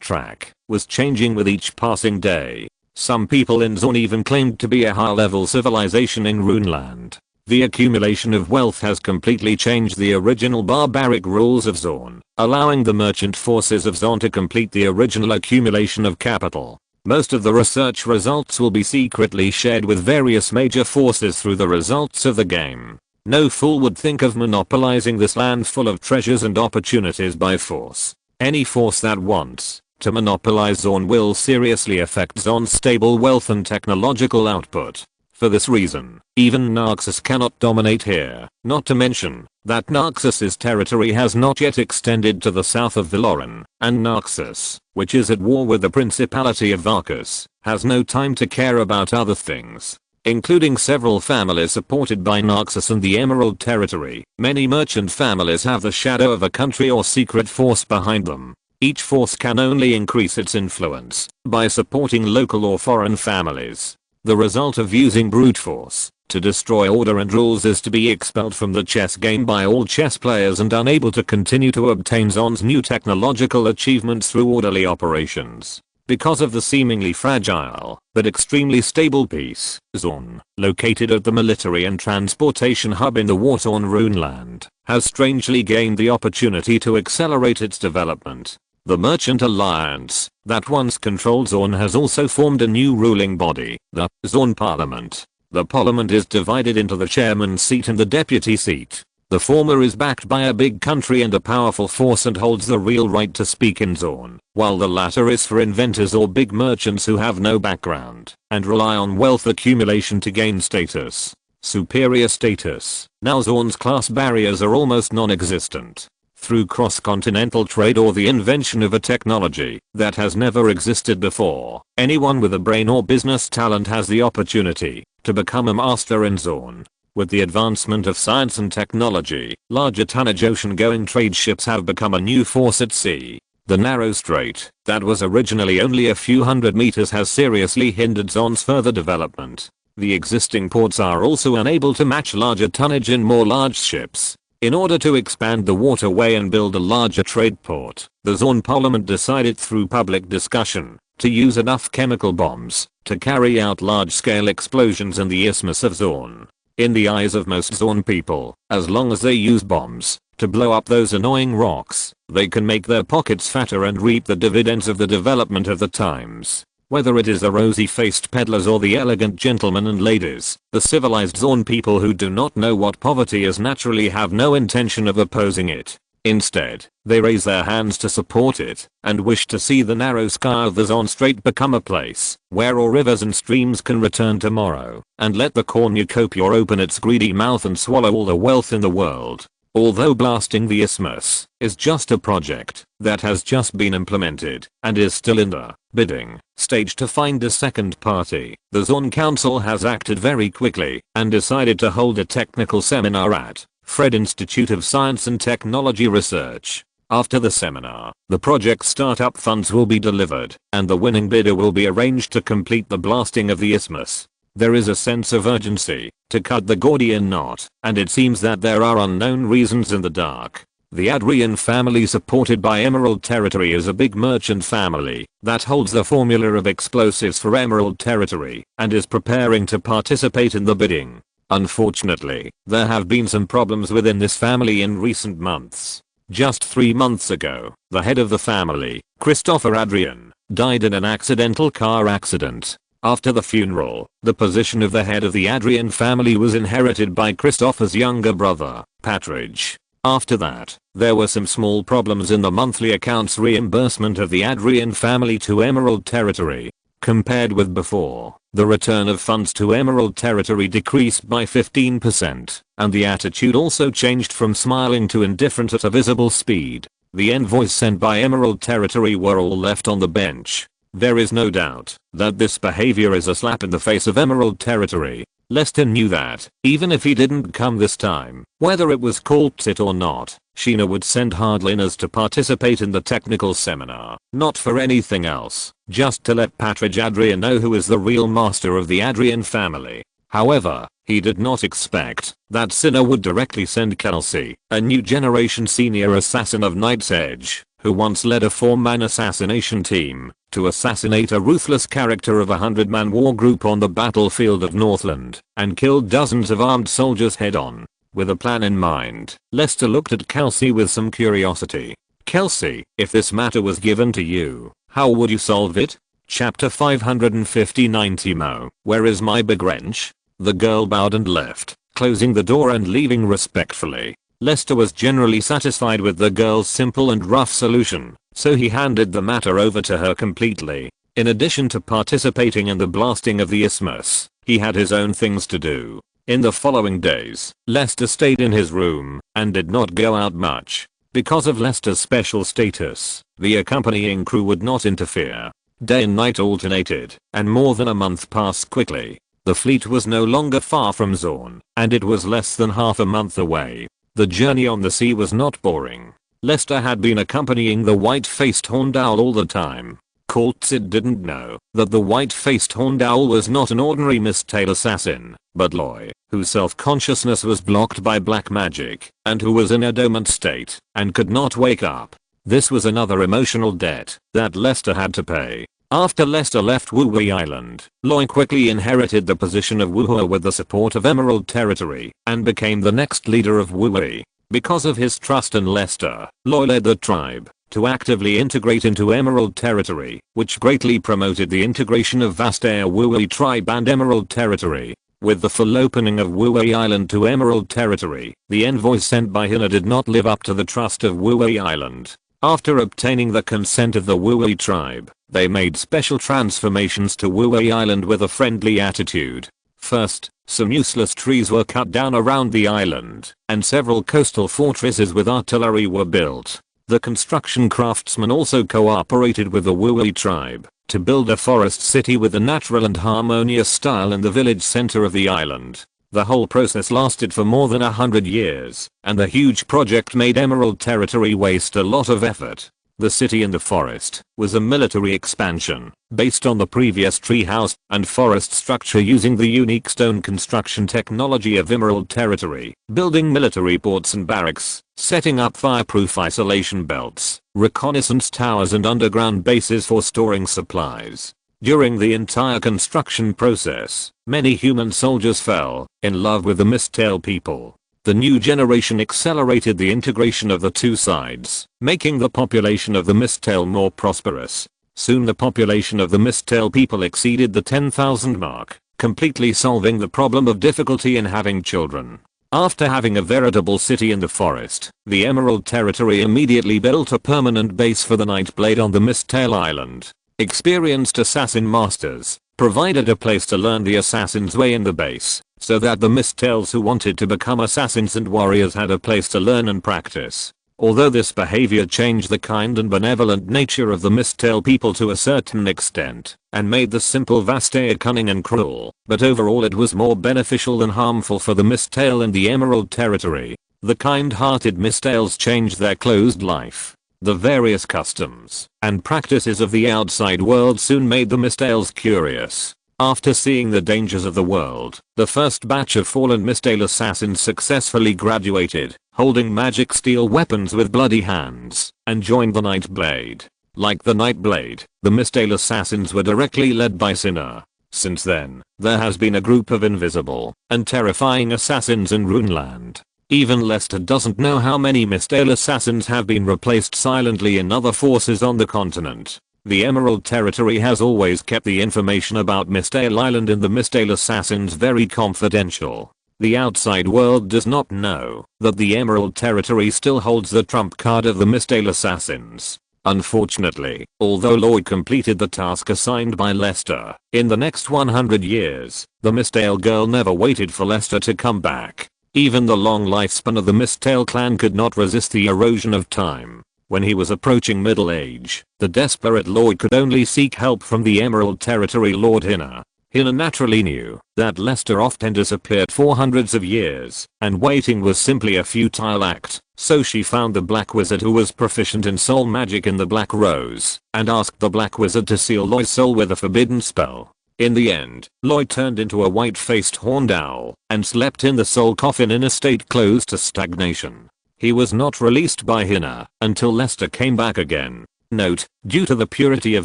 track, was changing with each passing day. Some people in Zon even claimed to be a high-level civilization in Runeland. The accumulation of wealth has completely changed the original barbaric rules of Zon, allowing the merchant forces of Zon to complete the original accumulation of capital. Most of the research results will be secretly shared with various major forces through the results of the game. No fool would think of monopolizing this land full of treasures and opportunities by force. Any force that wants to monopolize Zon will seriously affect Zon's stable wealth and technological output. For this reason, even Narxus cannot dominate here, not to mention that Narxus's territory has not yet extended to the south of Valoran, and Narxus, which is at war with the Principality of Varkus, has no time to care about other things. Including several families supported by Narxus and the Emerald Territory, many merchant families have the shadow of a country or secret force behind them. Each force can only increase its influence by supporting local or foreign families. The result of using brute force to destroy order and rules is to be expelled from the chess game by all chess players and unable to continue to obtain Zon's new technological achievements through orderly operations. Because of the seemingly fragile, but extremely stable peace, Zon, located at the military and transportation hub in the war-torn Runeland, has strangely gained the opportunity to accelerate its development. The Merchant Alliance, that once controlled Zon, has also formed a new ruling body, the Zon Parliament. The parliament is divided into the chairman's seat and the deputy seat. The former is backed by a big country and a powerful force and holds the real right to speak in Zon, while the latter is for inventors or big merchants who have no background and rely on wealth accumulation to gain status. Superior status. Now Zon's class barriers are almost non-existent. Through cross-continental trade or the invention of a technology that has never existed before, anyone with a brain or business talent has the opportunity to become a master in Zon. With the advancement of science and technology, larger tonnage ocean-going trade ships have become a new force at sea. The narrow strait, that was originally only a few hundred meters, has seriously hindered Zon's further development. The existing ports are also unable to match larger tonnage in more large ships. In order to expand the waterway and build a larger trade port, the Zon Parliament decided through public discussion to use enough chemical bombs to carry out large-scale explosions in the Isthmus of Zon. In the eyes of most Zon people, as long as they use bombs to blow up those annoying rocks, they can make their pockets fatter and reap the dividends of the development of the times. Whether it is the rosy-faced peddlers or the elegant gentlemen and ladies, the civilized Zon people who do not know what poverty is naturally have no intention of opposing it. Instead, they raise their hands to support it and wish to see the narrow sky of the Zon Strait become a place where all rivers and streams can return tomorrow, and let the cornucopia open its greedy mouth and swallow all the wealth in the world. Although blasting the isthmus is just a project that has just been implemented and is still in the bidding stage to find a second party, the Zon Council has acted very quickly and decided to hold a technical seminar at Fred Institute of Science and Technology Research. After the seminar, the project startup funds will be delivered and the winning bidder will be arranged to complete the blasting of the isthmus. There is a sense of urgency to cut the Gordian knot, and it seems that there are unknown reasons in the dark. The Adrian family, supported by Emerald Territory, is a big merchant family that holds the formula of explosives for Emerald Territory and is preparing to participate in the bidding. Unfortunately, there have been some problems within this family in recent months. Just 3 months ago, the head of the family, Christopher Adrian, died in an accidental car accident. After the funeral, the position of the head of the Adrian family was inherited by Christopher's younger brother, Patridge. After that, there were some small problems in the monthly accounts reimbursement of the Adrian family to Emerald Territory. Compared with before, the return of funds to Emerald Territory decreased by 15%, and the attitude also changed from smiling to indifferent at a visible speed. The envoys sent by Emerald Territory were all left on the bench. There is no doubt that this behavior is a slap in the face of Emerald Territory. Lester knew that, even if he didn't come this time, whether it was called it or not, Sheena would send hardliners to participate in the technical seminar, not for anything else, just to let Patridge Adrian know who is the real master of the Adrian family. However, he did not expect that Cinna would directly send Kelsey, a new generation senior assassin of Night's Edge, who once led a 4-man assassination team, to assassinate a ruthless character of a 100-man war group on the battlefield of Northland, and killed dozens of armed soldiers head-on. With a plan in mind, Lester looked at Kelsey with some curiosity. Kelsey, if this matter was given to you, how would you solve it? Chapter 559 Timo, where is my big wrench? The girl bowed and left, closing the door and leaving respectfully. Lester was generally satisfied with the girl's simple and rough solution, so he handed the matter over to her completely. In addition to participating in the blasting of the isthmus, he had his own things to do. In the following days, Lester stayed in his room and did not go out much. Because of Lester's special status, the accompanying crew would not interfere. Day and night alternated, and more than a month passed quickly. The fleet was no longer far from Zorn, and it was less than half a month away. The journey on the sea was not boring. Lester had been accompanying the white-faced horned owl all the time. Coltsit didn't know that the white-faced horned owl was not an ordinary Mistale assassin, but Loy, whose self-consciousness was blocked by black magic, and who was in a dormant state, and could not wake up. This was another emotional debt that Lester had to pay. After Lester left Wuhui Island, Loy quickly inherited the position of Wuhua with the support of Emerald Territory, and became the next leader of Wuhui. Because of his trust in Lester, Loy led the tribe to actively integrate into Emerald Territory, which greatly promoted the integration of Vastea Wuhui tribe and Emerald Territory. With the full opening of Wuhui Island to Emerald Territory, the envoys sent by Hina did not live up to the trust of Wuhui Island. After obtaining the consent of the Wuhui tribe, they made special transformations to Wuhui Island with a friendly attitude. First, some useless trees were cut down around the island, and several coastal fortresses with artillery were built. The construction craftsmen also cooperated with the Wuhui tribe to build a forest city with a natural and harmonious style in the village center of the island. The whole process lasted for more than 100 years, and the huge project made Emerald Territory waste a lot of effort. The city in the forest was a military expansion, based on the previous treehouse and forest structure using the unique stone construction technology of Emerald Territory, building military ports and barracks, setting up fireproof isolation belts, reconnaissance towers and underground bases for storing supplies. During the entire construction process, many human soldiers fell in love with the Mistale people. The new generation accelerated the integration of the two sides, making the population of the Mistale more prosperous. Soon the population of the Mistale people exceeded the 10,000 mark, completely solving the problem of difficulty in having children. After having a veritable city in the forest, the Emerald Territory immediately built a permanent base for the Nightblade on the Mistale Island. Experienced assassin masters provided a place to learn the assassin's way in the base, so that the Mistales who wanted to become assassins and warriors had a place to learn and practice. Although this behavior changed the kind and benevolent nature of the Mistale people to a certain extent, and made the simple Vastea cunning and cruel, but overall it was more beneficial than harmful for the Mistale and the Emerald Territory. The kind-hearted Mistales changed their closed life. The various customs and practices of the outside world soon made the Mistales curious. After seeing the dangers of the world, the first batch of fallen Mistale assassins successfully graduated, holding magic steel weapons with bloody hands, and joined the Nightblade. Like the Nightblade, the Mistale assassins were directly led by Cinna. Since then, there has been a group of invisible and terrifying assassins in Runeland. Even Lester doesn't know how many Mistale assassins have been replaced silently in other forces on the continent. The Emerald Territory has always kept the information about Mistale Island and the Mistale assassins very confidential. The outside world does not know that the Emerald Territory still holds the trump card of the Mistale assassins. Unfortunately, although Lloyd completed the task assigned by Lester, in the next 100 years, the Mistale girl never waited for Lester to come back. Even the long lifespan of the Mistale clan could not resist the erosion of time. When he was approaching middle age, the desperate Lloyd could only seek help from the Emerald Territory Lord Hinna. Hinna naturally knew that Lester often disappeared for hundreds of years, and waiting was simply a futile act, so she found the Black Wizard who was proficient in soul magic in the Black Rose, and asked the Black Wizard to seal Lloyd's soul with a forbidden spell. In the end, Lloyd turned into a white-faced horned owl, and slept in the soul coffin in a state close to stagnation. He was not released by Hinna until Lester came back again. Note, due to the purity of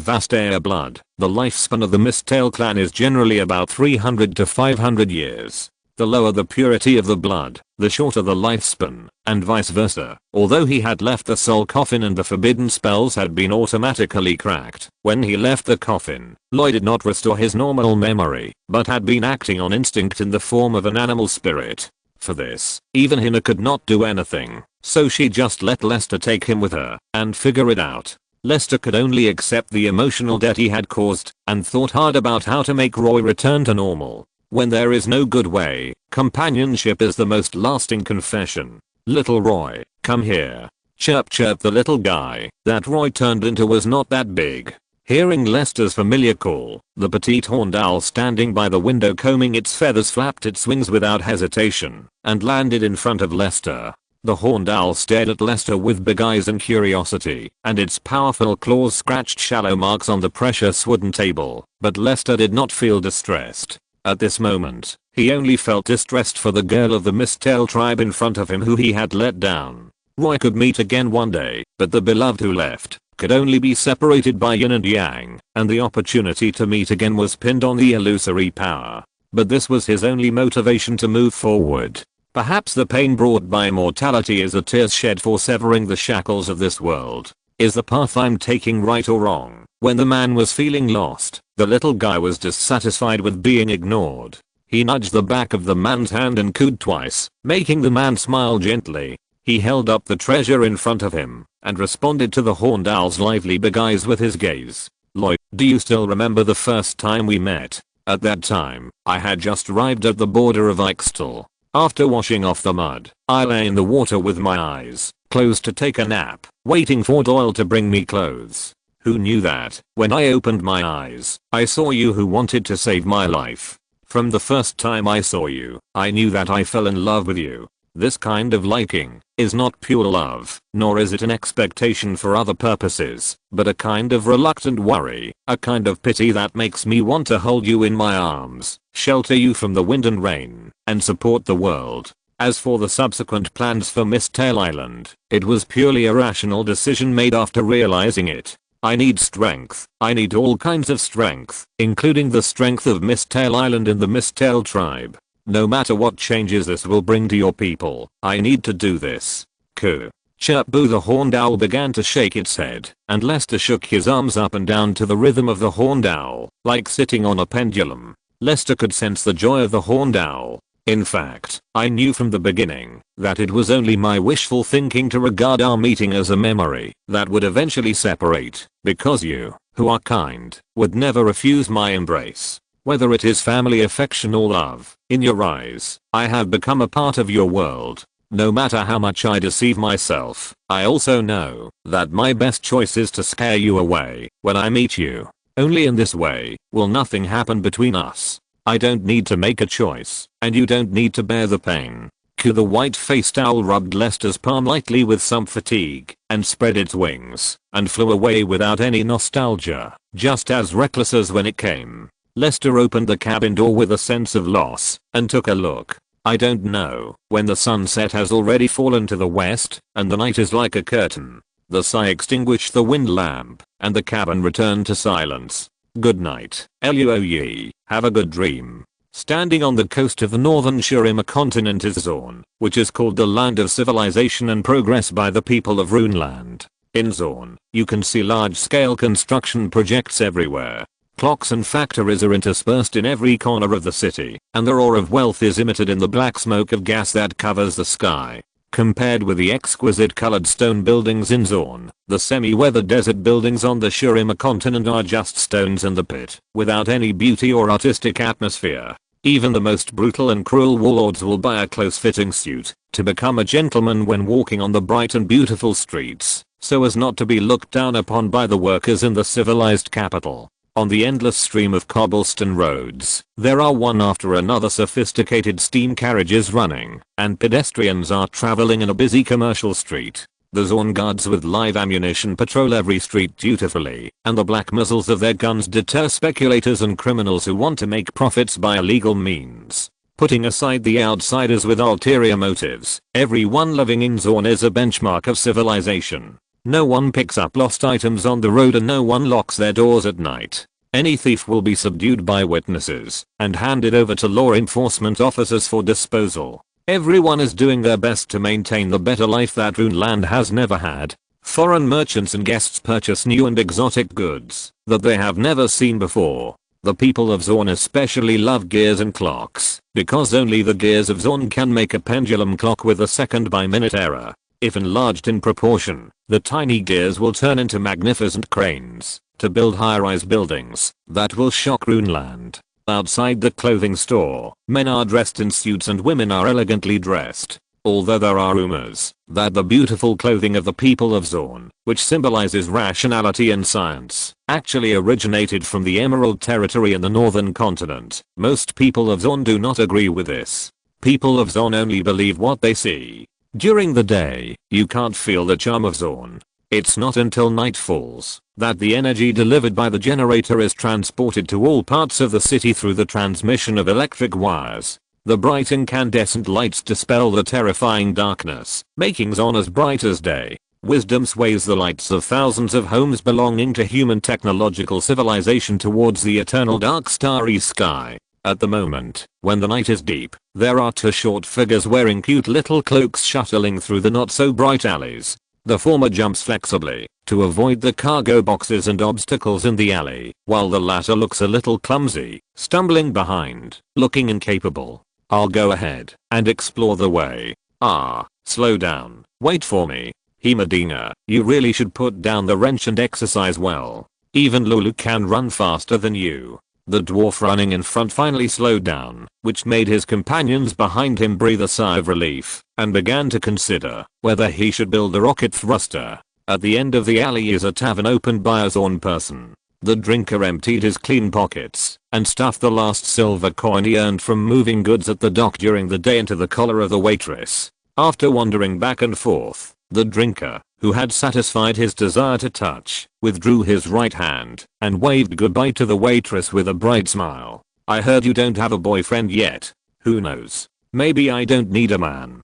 Vastair blood, the lifespan of the Mistale clan is generally about 300 to 500 years. The lower the purity of the blood, the shorter the lifespan, and vice versa. Although he had left the soul coffin and the forbidden spells had been automatically cracked, when he left the coffin, Lloyd did not restore his normal memory, but had been acting on instinct in the form of an animal spirit. For this, even Hinna could not do anything, so she just let Lester take him with her, and figure it out. Lester could only accept the emotional debt he had caused, and thought hard about how to make Roy return to normal. When there is no good way, companionship is the most lasting confession. Little Roy, come here. Chirp chirp the little guy that Roy turned into was not that big. Hearing Lester's familiar call, the petite horned owl standing by the window combing its feathers flapped its wings without hesitation, and landed in front of Lester. The horned owl stared at Lester with big eyes and curiosity, and its powerful claws scratched shallow marks on the precious wooden table, but Lester did not feel distressed. At this moment, he only felt distressed for the girl of the Mistale tribe in front of him who he had let down. Roy could meet again one day, but the beloved who left could only be separated by yin and yang, and the opportunity to meet again was pinned on the illusory power. But this was his only motivation to move forward. Perhaps the pain brought by mortality is a tear shed for severing the shackles of this world. Is the path I'm taking right or wrong? When the man was feeling lost, the little guy was dissatisfied with being ignored. He nudged the back of the man's hand and cooed twice, making the man smile gently. He held up the treasure in front of him, and responded to the horned owl's lively big eyes with his gaze. Lloyd, do you still remember the first time we met? At that time, I had just arrived at the border of Ixtal. After washing off the mud, I lay in the water with my eyes closed to take a nap, waiting for Doyle to bring me clothes. Who knew that, when I opened my eyes, I saw you who wanted to save my life. From the first time I saw you, I knew that I fell in love with you. This kind of liking is not pure love, nor is it an expectation for other purposes, but a kind of reluctant worry, a kind of pity that makes me want to hold you in my arms, shelter you from the wind and rain, and support the world. As for the subsequent plans for Mistale Island, it was purely a rational decision made after realizing it. I need strength. I need all kinds of strength, including the strength of Mistale Island and the Mistale tribe. No matter what changes this will bring to your people, I need to do this. Coo. Chirp boo. The horned owl began to shake its head, and Lester shook his arms up and down to the rhythm of the horned owl, like sitting on a pendulum. Lester could sense the joy of the horned owl. In fact, I knew from the beginning that it was only my wishful thinking to regard our meeting as a memory that would eventually separate, because you, who are kind, would never refuse my embrace. Whether it is family affection or love, in your eyes, I have become a part of your world. No matter how much I deceive myself, I also know that my best choice is to scare you away when I meet you. Only in this way will nothing happen between us. I don't need to make a choice, and you don't need to bear the pain. Coo. The white-faced owl rubbed Lester's palm lightly with some fatigue, and spread its wings, and flew away without any nostalgia, just as reckless as when it came. Lester opened the cabin door with a sense of loss, and took a look. I don't know, when the sunset has already fallen to the west, and the night is like a curtain. The sigh extinguished the wind lamp, and the cabin returned to silence. Good night, Luoyi, have a good dream. Standing on the coast of the northern Shurima continent is Zorn, which is called the land of civilization and progress by the people of Runeland. In Zorn, you can see large-scale construction projects everywhere. Clocks and factories are interspersed in every corner of the city, and the roar of wealth is emitted in the black smoke of gas that covers the sky. Compared with the exquisite colored stone buildings in Zorn, the semi-weathered desert buildings on the Shurima continent are just stones in the pit, without any beauty or artistic atmosphere. Even the most brutal and cruel warlords will buy a close-fitting suit to become a gentleman when walking on the bright and beautiful streets, so as not to be looked down upon by the workers in the civilized capital. On the endless stream of cobblestone roads, there are one after another sophisticated steam carriages running, and pedestrians are traveling in a busy commercial street. The Zorn guards with live ammunition patrol every street dutifully, and the black muzzles of their guns deter speculators and criminals who want to make profits by illegal means. Putting aside the outsiders with ulterior motives, everyone living in Zorn is a benchmark of civilization. No one picks up lost items on the road and no one locks their doors at night. Any thief will be subdued by witnesses and handed over to law enforcement officers for disposal. Everyone is doing their best to maintain the better life that Runeland has never had. Foreign merchants and guests purchase new and exotic goods that they have never seen before. The people of Zorn especially love gears and clocks, because only the gears of Zorn can make a pendulum clock with a second by minute error. If enlarged in proportion, the tiny gears will turn into magnificent cranes to build high-rise buildings that will shock Runeland. Outside the clothing store, men are dressed in suits and women are elegantly dressed. Although there are rumors that the beautiful clothing of the people of Zorn, which symbolizes rationality and science, actually originated from the Emerald Territory in the northern continent, most people of Zorn do not agree with this. People of Zorn only believe what they see. During the day, you can't feel the charm of Zorn. It's not until night falls that the energy delivered by the generator is transported to all parts of the city through the transmission of electric wires. The bright incandescent lights dispel the terrifying darkness, making Zorn as bright as day. Wisdom sways the lights of thousands of homes belonging to human technological civilization towards the eternal dark starry sky. At the moment, when the night is deep, there are two short figures wearing cute little cloaks shuttling through the not so bright alleys. The former jumps flexibly to avoid the cargo boxes and obstacles in the alley, while the latter looks a little clumsy, stumbling behind, looking incapable. I'll go ahead and explore the way. Slow down, wait for me. Medina, you really should put down the wrench and exercise well. Even Lulu can run faster than you. The dwarf running in front finally slowed down, which made his companions behind him breathe a sigh of relief, and began to consider whether he should build a rocket thruster. At the end of the alley is a tavern opened by a Zorn person. The drinker emptied his clean pockets and stuffed the last silver coin he earned from moving goods at the dock during the day into the collar of the waitress. After wandering back and forth, the drinker, who had satisfied his desire to touch, withdrew his right hand and waved goodbye to the waitress with a bright smile. I heard you don't have a boyfriend yet. Who knows? Maybe I don't need a man.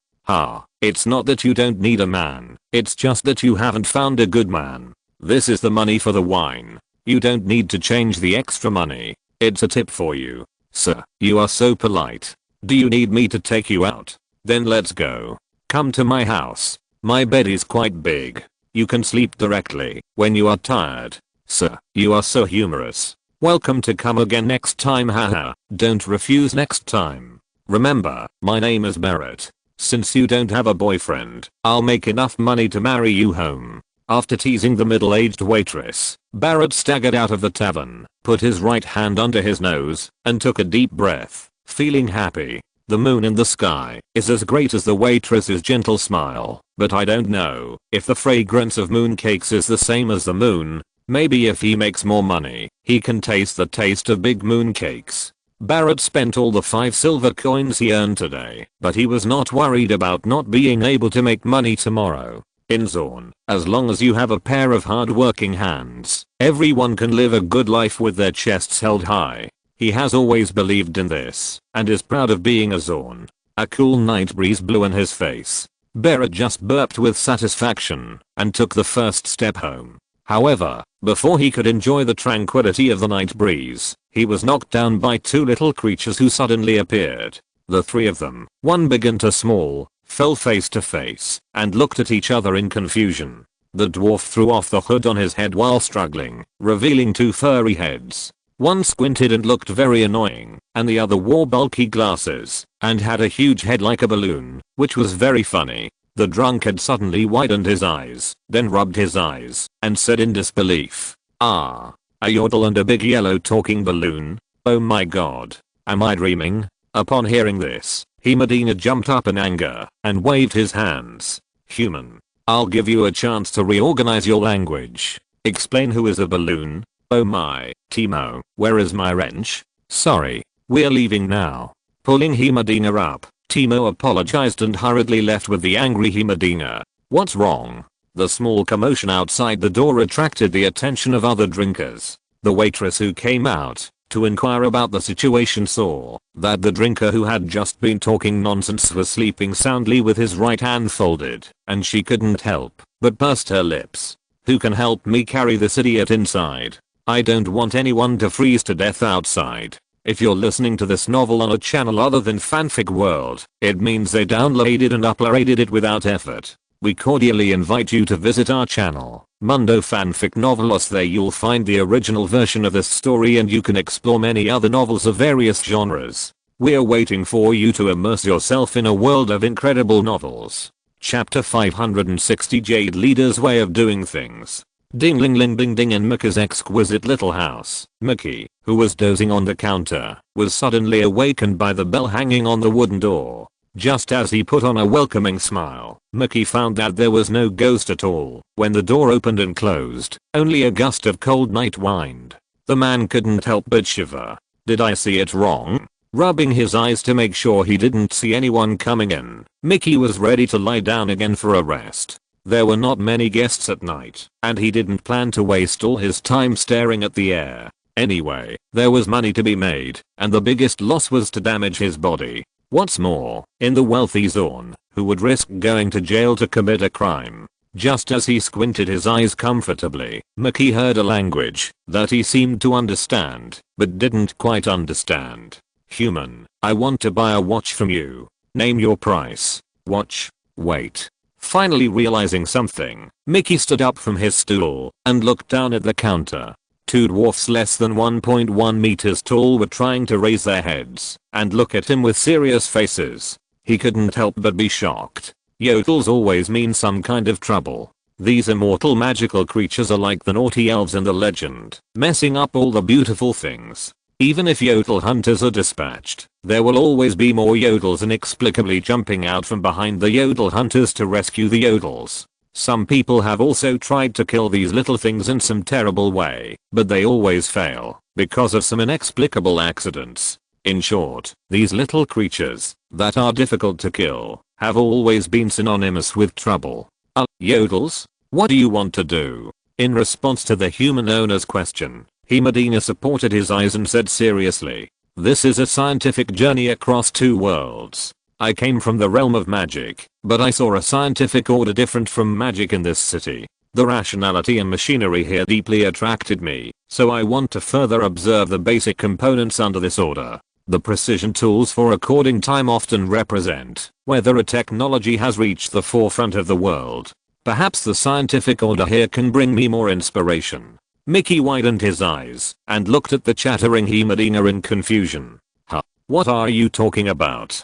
It's not that you don't need a man, it's just that you haven't found a good man. This is the money for the wine. You don't need to change the extra money. It's a tip for you. Sir, you are so polite. Do you need me to take you out? Then let's go. Come to my house. My bed is quite big. You can sleep directly when you are tired. Sir, you are so humorous. Welcome to come again next time, haha. Don't refuse next time. Remember, my name is Barrett. Since you don't have a boyfriend, I'll make enough money to marry you home. After teasing the middle-aged waitress, Barrett staggered out of the tavern, put his right hand under his nose, and took a deep breath, feeling happy. The moon in the sky is as great as the waitress's gentle smile, but I don't know if the fragrance of mooncakes is the same as the moon. Maybe if he makes more money, he can taste the taste of big mooncakes. Barrett spent all the 5 silver coins he earned today, but he was not worried about not being able to make money tomorrow. In Zorn, as long as you have a pair of hard-working hands, everyone can live a good life with their chests held high. He has always believed in this, and is proud of being a Zorn. A cool night breeze blew in his face. Barrett just burped with satisfaction, and took the first step home. However, before he could enjoy the tranquility of the night breeze, he was knocked down by 2 little creatures who suddenly appeared. The 3 of them, one big and 2 small, fell face to face, and looked at each other in confusion. The dwarf threw off the hood on his head while struggling, revealing 2 furry heads. One squinted and looked very annoying, and the other wore bulky glasses and had a huge head like a balloon, which was very funny. The drunkard suddenly widened his eyes, then rubbed his eyes, and said in disbelief, "Ah, a yodel and a big yellow talking balloon? Oh my god. Am I dreaming?" Upon hearing this, Medina jumped up in anger and waved his hands. "Human, I'll give you a chance to reorganize your language. Explain who is a balloon." "Oh my, Timo, where is my wrench?" "Sorry, we're leaving now." Pulling Medina up, Timo apologized and hurriedly left with the angry Medina. "What's wrong?" The small commotion outside the door attracted the attention of other drinkers. The waitress who came out to inquire about the situation saw that the drinker who had just been talking nonsense was sleeping soundly with his right hand folded, and she couldn't help but pursed her lips. "Who can help me carry this idiot inside? I don't want anyone to freeze to death outside." If you're listening to this novel on a channel other than Fanfic World, it means they downloaded and uploaded it without effort. We cordially invite you to visit our channel, Mundo Fanfic Novelos. There you'll find the original version of this story and you can explore many other novels of various genres. We're waiting for you to immerse yourself in a world of incredible novels. Chapter 560, Jade Leader's Way of Doing Things. Ding ling ling ding ding in Mickey's exquisite little house. Mickey, who was dozing on the counter, was suddenly awakened by the bell hanging on the wooden door. Just as he put on a welcoming smile, Mickey found that there was no ghost at all. When the door opened and closed, only a gust of cold night wind. The man couldn't help but shiver. Did I see it wrong? Rubbing his eyes to make sure he didn't see anyone coming in, Mickey was ready to lie down again for a rest. There were not many guests at night, and he didn't plan to waste all his time staring at the air. Anyway, there was money to be made, and the biggest loss was to damage his body. What's more, in the wealthy Zorn, who would risk going to jail to commit a crime? Just as he squinted his eyes comfortably, Mickey heard a language that he seemed to understand, but didn't quite understand. "Human, I want to buy a watch from you. Name your price." "Watch? Wait." Finally realizing something, Mickey stood up from his stool and looked down at the counter. Two dwarfs less than 1.1 meters tall were trying to raise their heads and look at him with serious faces. He couldn't help but be shocked. Yodels always mean some kind of trouble. These immortal magical creatures are like the naughty elves in the legend, messing up all the beautiful things. Even if yodel hunters are dispatched, there will always be more yodels inexplicably jumping out from behind the yodel hunters to rescue the yodels. Some people have also tried to kill these little things in some terrible way, but they always fail because of some inexplicable accidents. In short, these little creatures that are difficult to kill have always been synonymous with trouble. Yodels? What do you want to do? In response to the human owner's question, Medina supported his eyes and said seriously, "This is a scientific journey across two worlds. I came from the realm of magic, but I saw a scientific order different from magic in this city. The rationality and machinery here deeply attracted me, so I want to further observe the basic components under this order. The precision tools for recording time often represent whether a technology has reached the forefront of the world. Perhaps the scientific order here can bring me more inspiration." Mickey widened his eyes and looked at the chattering Medina in confusion. "Huh? What are you talking about?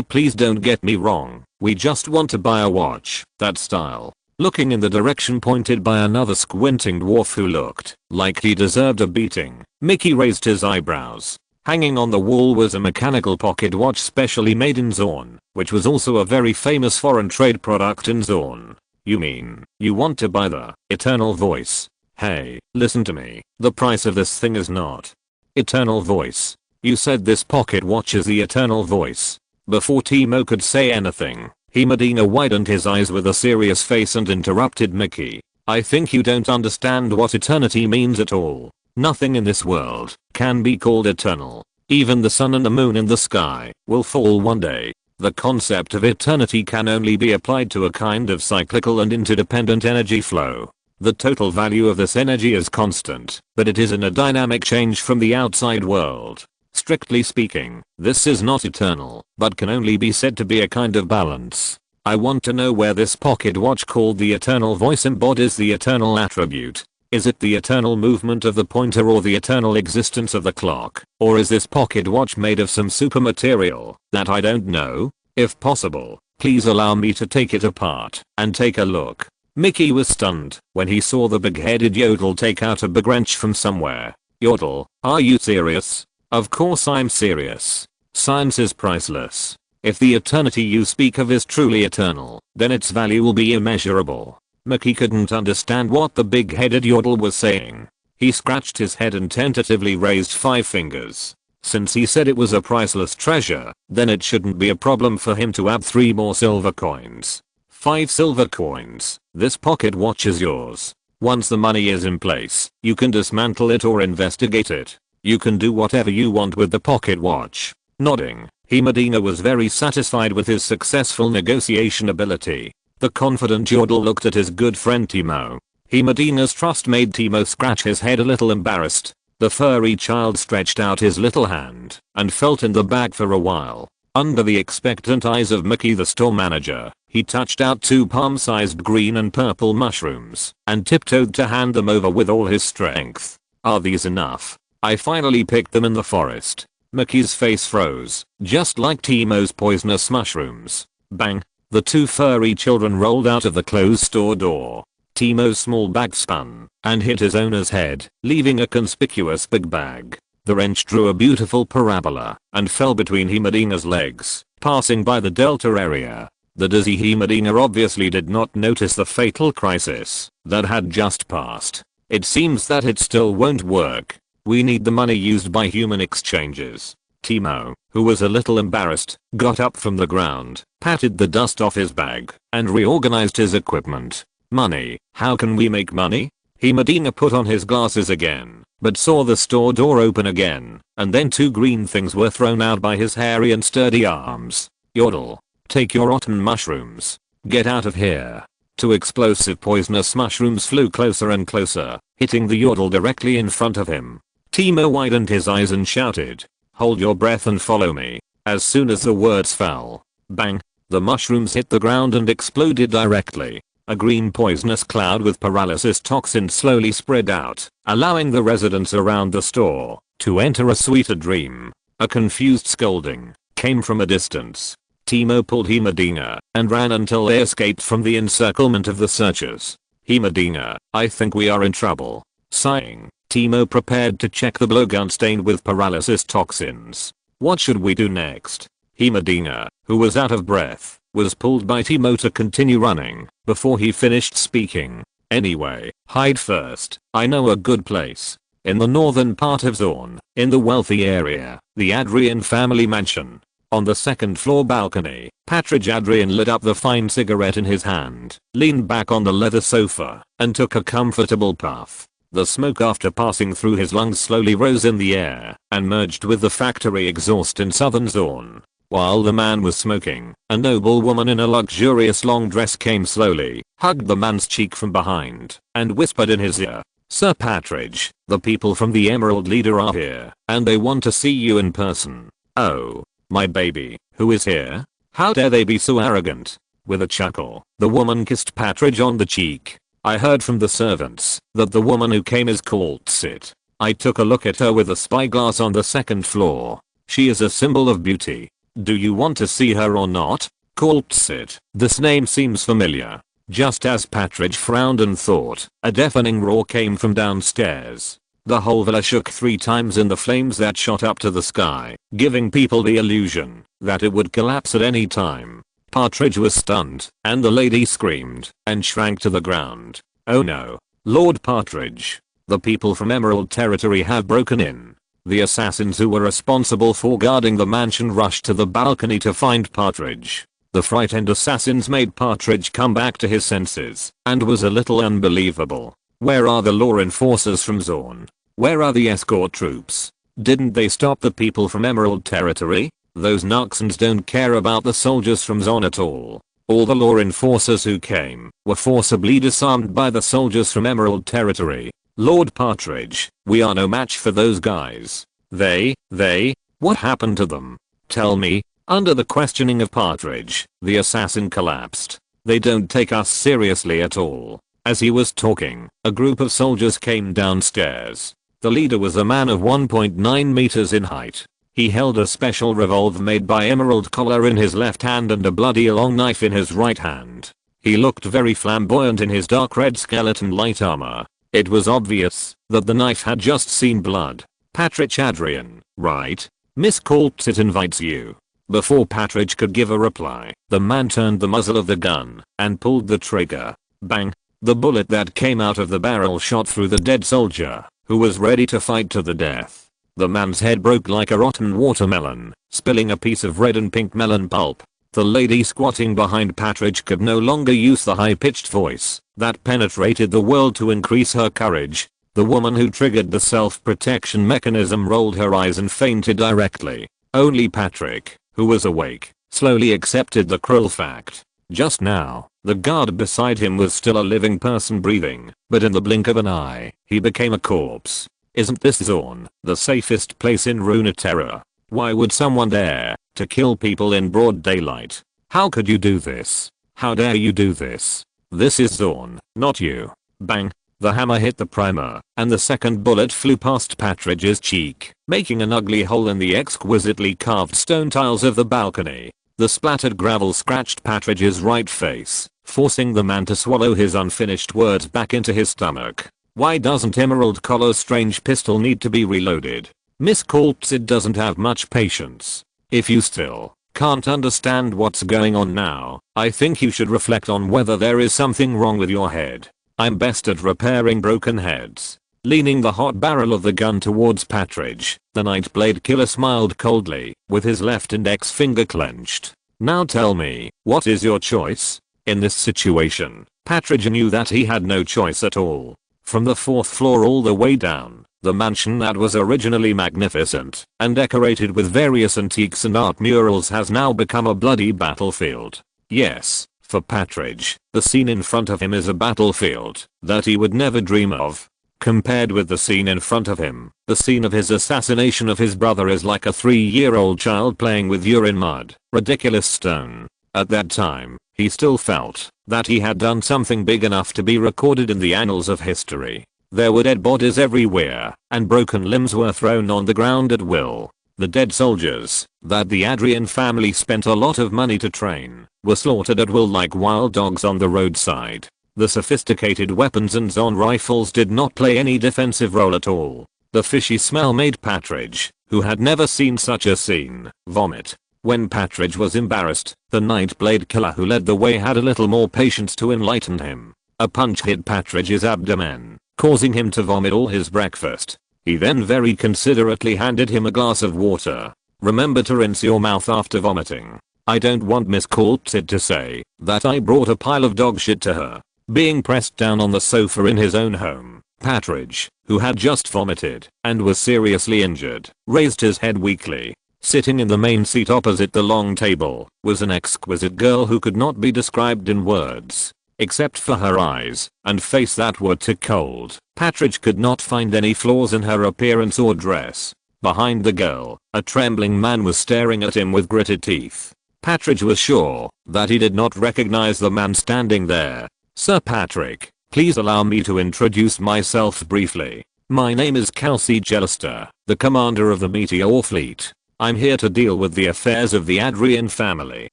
Please don't get me wrong. We just want to buy a watch, that style." Looking in the direction pointed by another squinting dwarf who looked like he deserved a beating, Mickey raised his eyebrows. Hanging on the wall was a mechanical pocket watch specially made in Zorn, which was also a very famous foreign trade product in Zorn. "You mean, you want to buy the Eternal Voice? Hey, listen to me, the price of this thing is not." "Eternal Voice? You said this pocket watch is the Eternal Voice?" Before Timo could say anything, Medina widened his eyes with a serious face and interrupted Mickey. "I think you don't understand what eternity means at all. Nothing in this world can be called eternal. Even the sun and the moon in the sky will fall one day. The concept of eternity can only be applied to a kind of cyclical and interdependent energy flow. The total value of this energy is constant, but it is in a dynamic change from the outside world. Strictly speaking, this is not eternal, but can only be said to be a kind of balance. I want to know where this pocket watch called the Eternal Voice embodies the eternal attribute." Is it the eternal movement of the pointer or the eternal existence of the clock? Or is this pocket watch made of some super material that I don't know? If possible, please allow me to take it apart and take a look. Mickey was stunned when he saw the big-headed Yodel take out a big wrench from somewhere. Yodel, are you serious? Of course I'm serious. Science is priceless. If the eternity you speak of is truly eternal, then its value will be immeasurable. Mickey couldn't understand what the big-headed Yodel was saying. He scratched his head and tentatively raised 5 fingers. Since he said it was a priceless treasure, then it shouldn't be a problem for him to add 3 more silver coins. 5 silver coins. This pocket watch is yours. Once the money is in place, you can dismantle it or investigate it. You can do whatever you want with the pocket watch. Nodding, Medina was very satisfied with his successful negotiation ability. The confident Yodel looked at his good friend Timo. Medina's trust made Timo scratch his head a little embarrassed. The furry child stretched out his little hand and felt in the bag for a while. Under the expectant eyes of Mickey the store manager, he touched out 2 palm-sized green and purple mushrooms and tiptoed to hand them over with all his strength. Are these enough? I finally picked them in the forest. Mickey's face froze, just like Timo's poisonous mushrooms. Bang! The 2 furry children rolled out of the closed store door. Timo's small bag spun and hit his owner's head, leaving a conspicuous big bag. The wrench drew a beautiful parabola and fell between Medina's legs, passing by the delta area. The dizzy Medina obviously did not notice the fatal crisis that had just passed. It seems that it still won't work. We need the money used by human exchanges. Timo, who was a little embarrassed, got up from the ground, patted the dust off his bag, and reorganized his equipment. Money, how can we make money? Medina put on his glasses again, but saw the store door open again, and then 2 green things were thrown out by his hairy and sturdy arms. Yodel, take your rotten mushrooms. Get out of here. 2 explosive poisonous mushrooms flew closer and closer, hitting the Yodel directly in front of him. Timo widened his eyes and shouted, "Hold your breath and follow me." As soon as the words fell, bang, the mushrooms hit the ground and exploded directly. A green poisonous cloud with paralysis toxin slowly spread out, allowing the residents around the store to enter a sweeter dream. A confused scolding came from a distance. Timo pulled Medina and ran until they escaped from the encirclement of the searchers. Medina, I think we are in trouble. Sighing, Timo prepared to check the blowgun stained with paralysis toxins. What should we do next? Medina, who was out of breath, was pulled by Timo to continue running before he finished speaking. Anyway, hide first. I know a good place. In the northern part of Zorn, in the wealthy area, the Adrian family mansion. On the 2nd floor balcony, Patridge Adrian lit up the fine cigarette in his hand, leaned back on the leather sofa, and took a comfortable puff. The smoke after passing through his lungs slowly rose in the air and merged with the factory exhaust in southern Zorn. While the man was smoking, a noble woman in a luxurious long dress came slowly, hugged the man's cheek from behind, and whispered in his ear, "Sir Patridge, the people from the Emerald Leader are here, and they want to see you in person." "Oh, my baby, who is here? How dare they be so arrogant?" With a chuckle, the woman kissed Patridge on the cheek. "I heard from the servants that the woman who came is called Sit. I took a look at her with a spyglass on the 2nd floor. She is a symbol of beauty. Do you want to see her or not?" Called Sit. This name seems familiar. Just as Patridge frowned and thought, a deafening roar came from downstairs. The whole villa shook 3 times in the flames that shot up to the sky, giving people the illusion that it would collapse at any time. Patridge was stunned, and the lady screamed and shrank to the ground. "Oh no, Lord Patridge. The people from Emerald Territory have broken in." The assassins who were responsible for guarding the mansion rushed to the balcony to find Patridge. The frightened assassins made Patridge come back to his senses, and was a little unbelievable. Where are the law enforcers from Zorn? Where are the escort troops? Didn't they stop the people from Emerald Territory? Those Noxans don't care about the soldiers from Zorn at all. All the law enforcers who came were forcibly disarmed by the soldiers from Emerald Territory. Lord Patridge, we are no match for those guys. What happened to them? Tell me. Under the questioning of Patridge, the assassin collapsed. They don't take us seriously at all. As he was talking, a group of soldiers came downstairs. The leader was a man of 1.9 meters in height. He held a special revolver made by Emerald Collar in his left hand and a bloody long knife in his right hand. He looked very flamboyant in his dark red skeleton light armor. It was obvious that the knife had just seen blood. Patrick Adrian, right? Miss Coltsit invites you. Before Patrick could give a reply, the man turned the muzzle of the gun and pulled the trigger. Bang! The bullet that came out of the barrel shot through the dead soldier, who was ready to fight to the death. The man's head broke like a rotten watermelon, spilling a piece of red and pink melon pulp. The lady squatting behind Patrick could no longer use the high-pitched voice that penetrated the world to increase her courage. The woman who triggered the self-protection mechanism rolled her eyes and fainted directly. Only Patrick, who was awake, slowly accepted the cruel fact. Just now, the guard beside him was still a living person breathing, but in the blink of an eye, he became a corpse. Isn't this Zorn, the safest place in Runeterra? Why would someone dare to kill people in broad daylight? How could you do this? How dare you do this? This is Zorn, not you. Bang! The hammer hit the primer, and the second bullet flew past Patrick's cheek, making an ugly hole in the exquisitely carved stone tiles of the balcony. The splattered gravel scratched Patrick's right face, forcing the man to swallow his unfinished words back into his stomach. Why doesn't Emerald Collar's strange pistol need to be reloaded? Miss Coltsit doesn't have much patience. If you still can't understand what's going on now, I think you should reflect on whether there is something wrong with your head. I'm best at repairing broken heads. Leaning the hot barrel of the gun towards Patrick, the Nightblade Killer smiled coldly, with his left index finger clenched. Now tell me, what is your choice? In this situation, Patrick knew that he had no choice at all. From the 4th floor all the way down, the mansion that was originally magnificent and decorated with various antiques and art murals has now become a bloody battlefield. Yes, for Patrick, the scene in front of him is a battlefield that he would never dream of. Compared with the scene in front of him, the scene of his assassination of his brother is like a 3-year-old child playing with urine mud, ridiculous stone. At that time, he still felt that he had done something big enough to be recorded in the annals of history. There were dead bodies everywhere, and broken limbs were thrown on the ground at will. The dead soldiers that the Adrian family spent a lot of money to train were slaughtered at will like wild dogs on the roadside. The sophisticated weapons and Zon rifles did not play any defensive role at all. The fishy smell made Patrick, who had never seen such a scene, vomit. When Patrick was embarrassed, the Nightblade Killer who led the way had a little more patience to enlighten him. A punch hit Patrick's abdomen, causing him to vomit all his breakfast. He then very considerately handed him a glass of water. Remember to rinse your mouth after vomiting. I don't want Miss Coltsit to say that I brought a pile of dog shit to her. Being pressed down on the sofa in his own home, Patrick, who had just vomited and was seriously injured, raised his head weakly. Sitting in the main seat opposite the long table was an exquisite girl who could not be described in words. Except for her eyes and face that were too cold, Patrick could not find any flaws in her appearance or dress. Behind the girl, a trembling man was staring at him with gritted teeth. Patrick was sure that he did not recognize the man standing there. Sir Patrick, please allow me to introduce myself briefly. My name is Kelsey Jellister, the commander of the Meteor Fleet. I'm here to deal with the affairs of the Adrian family.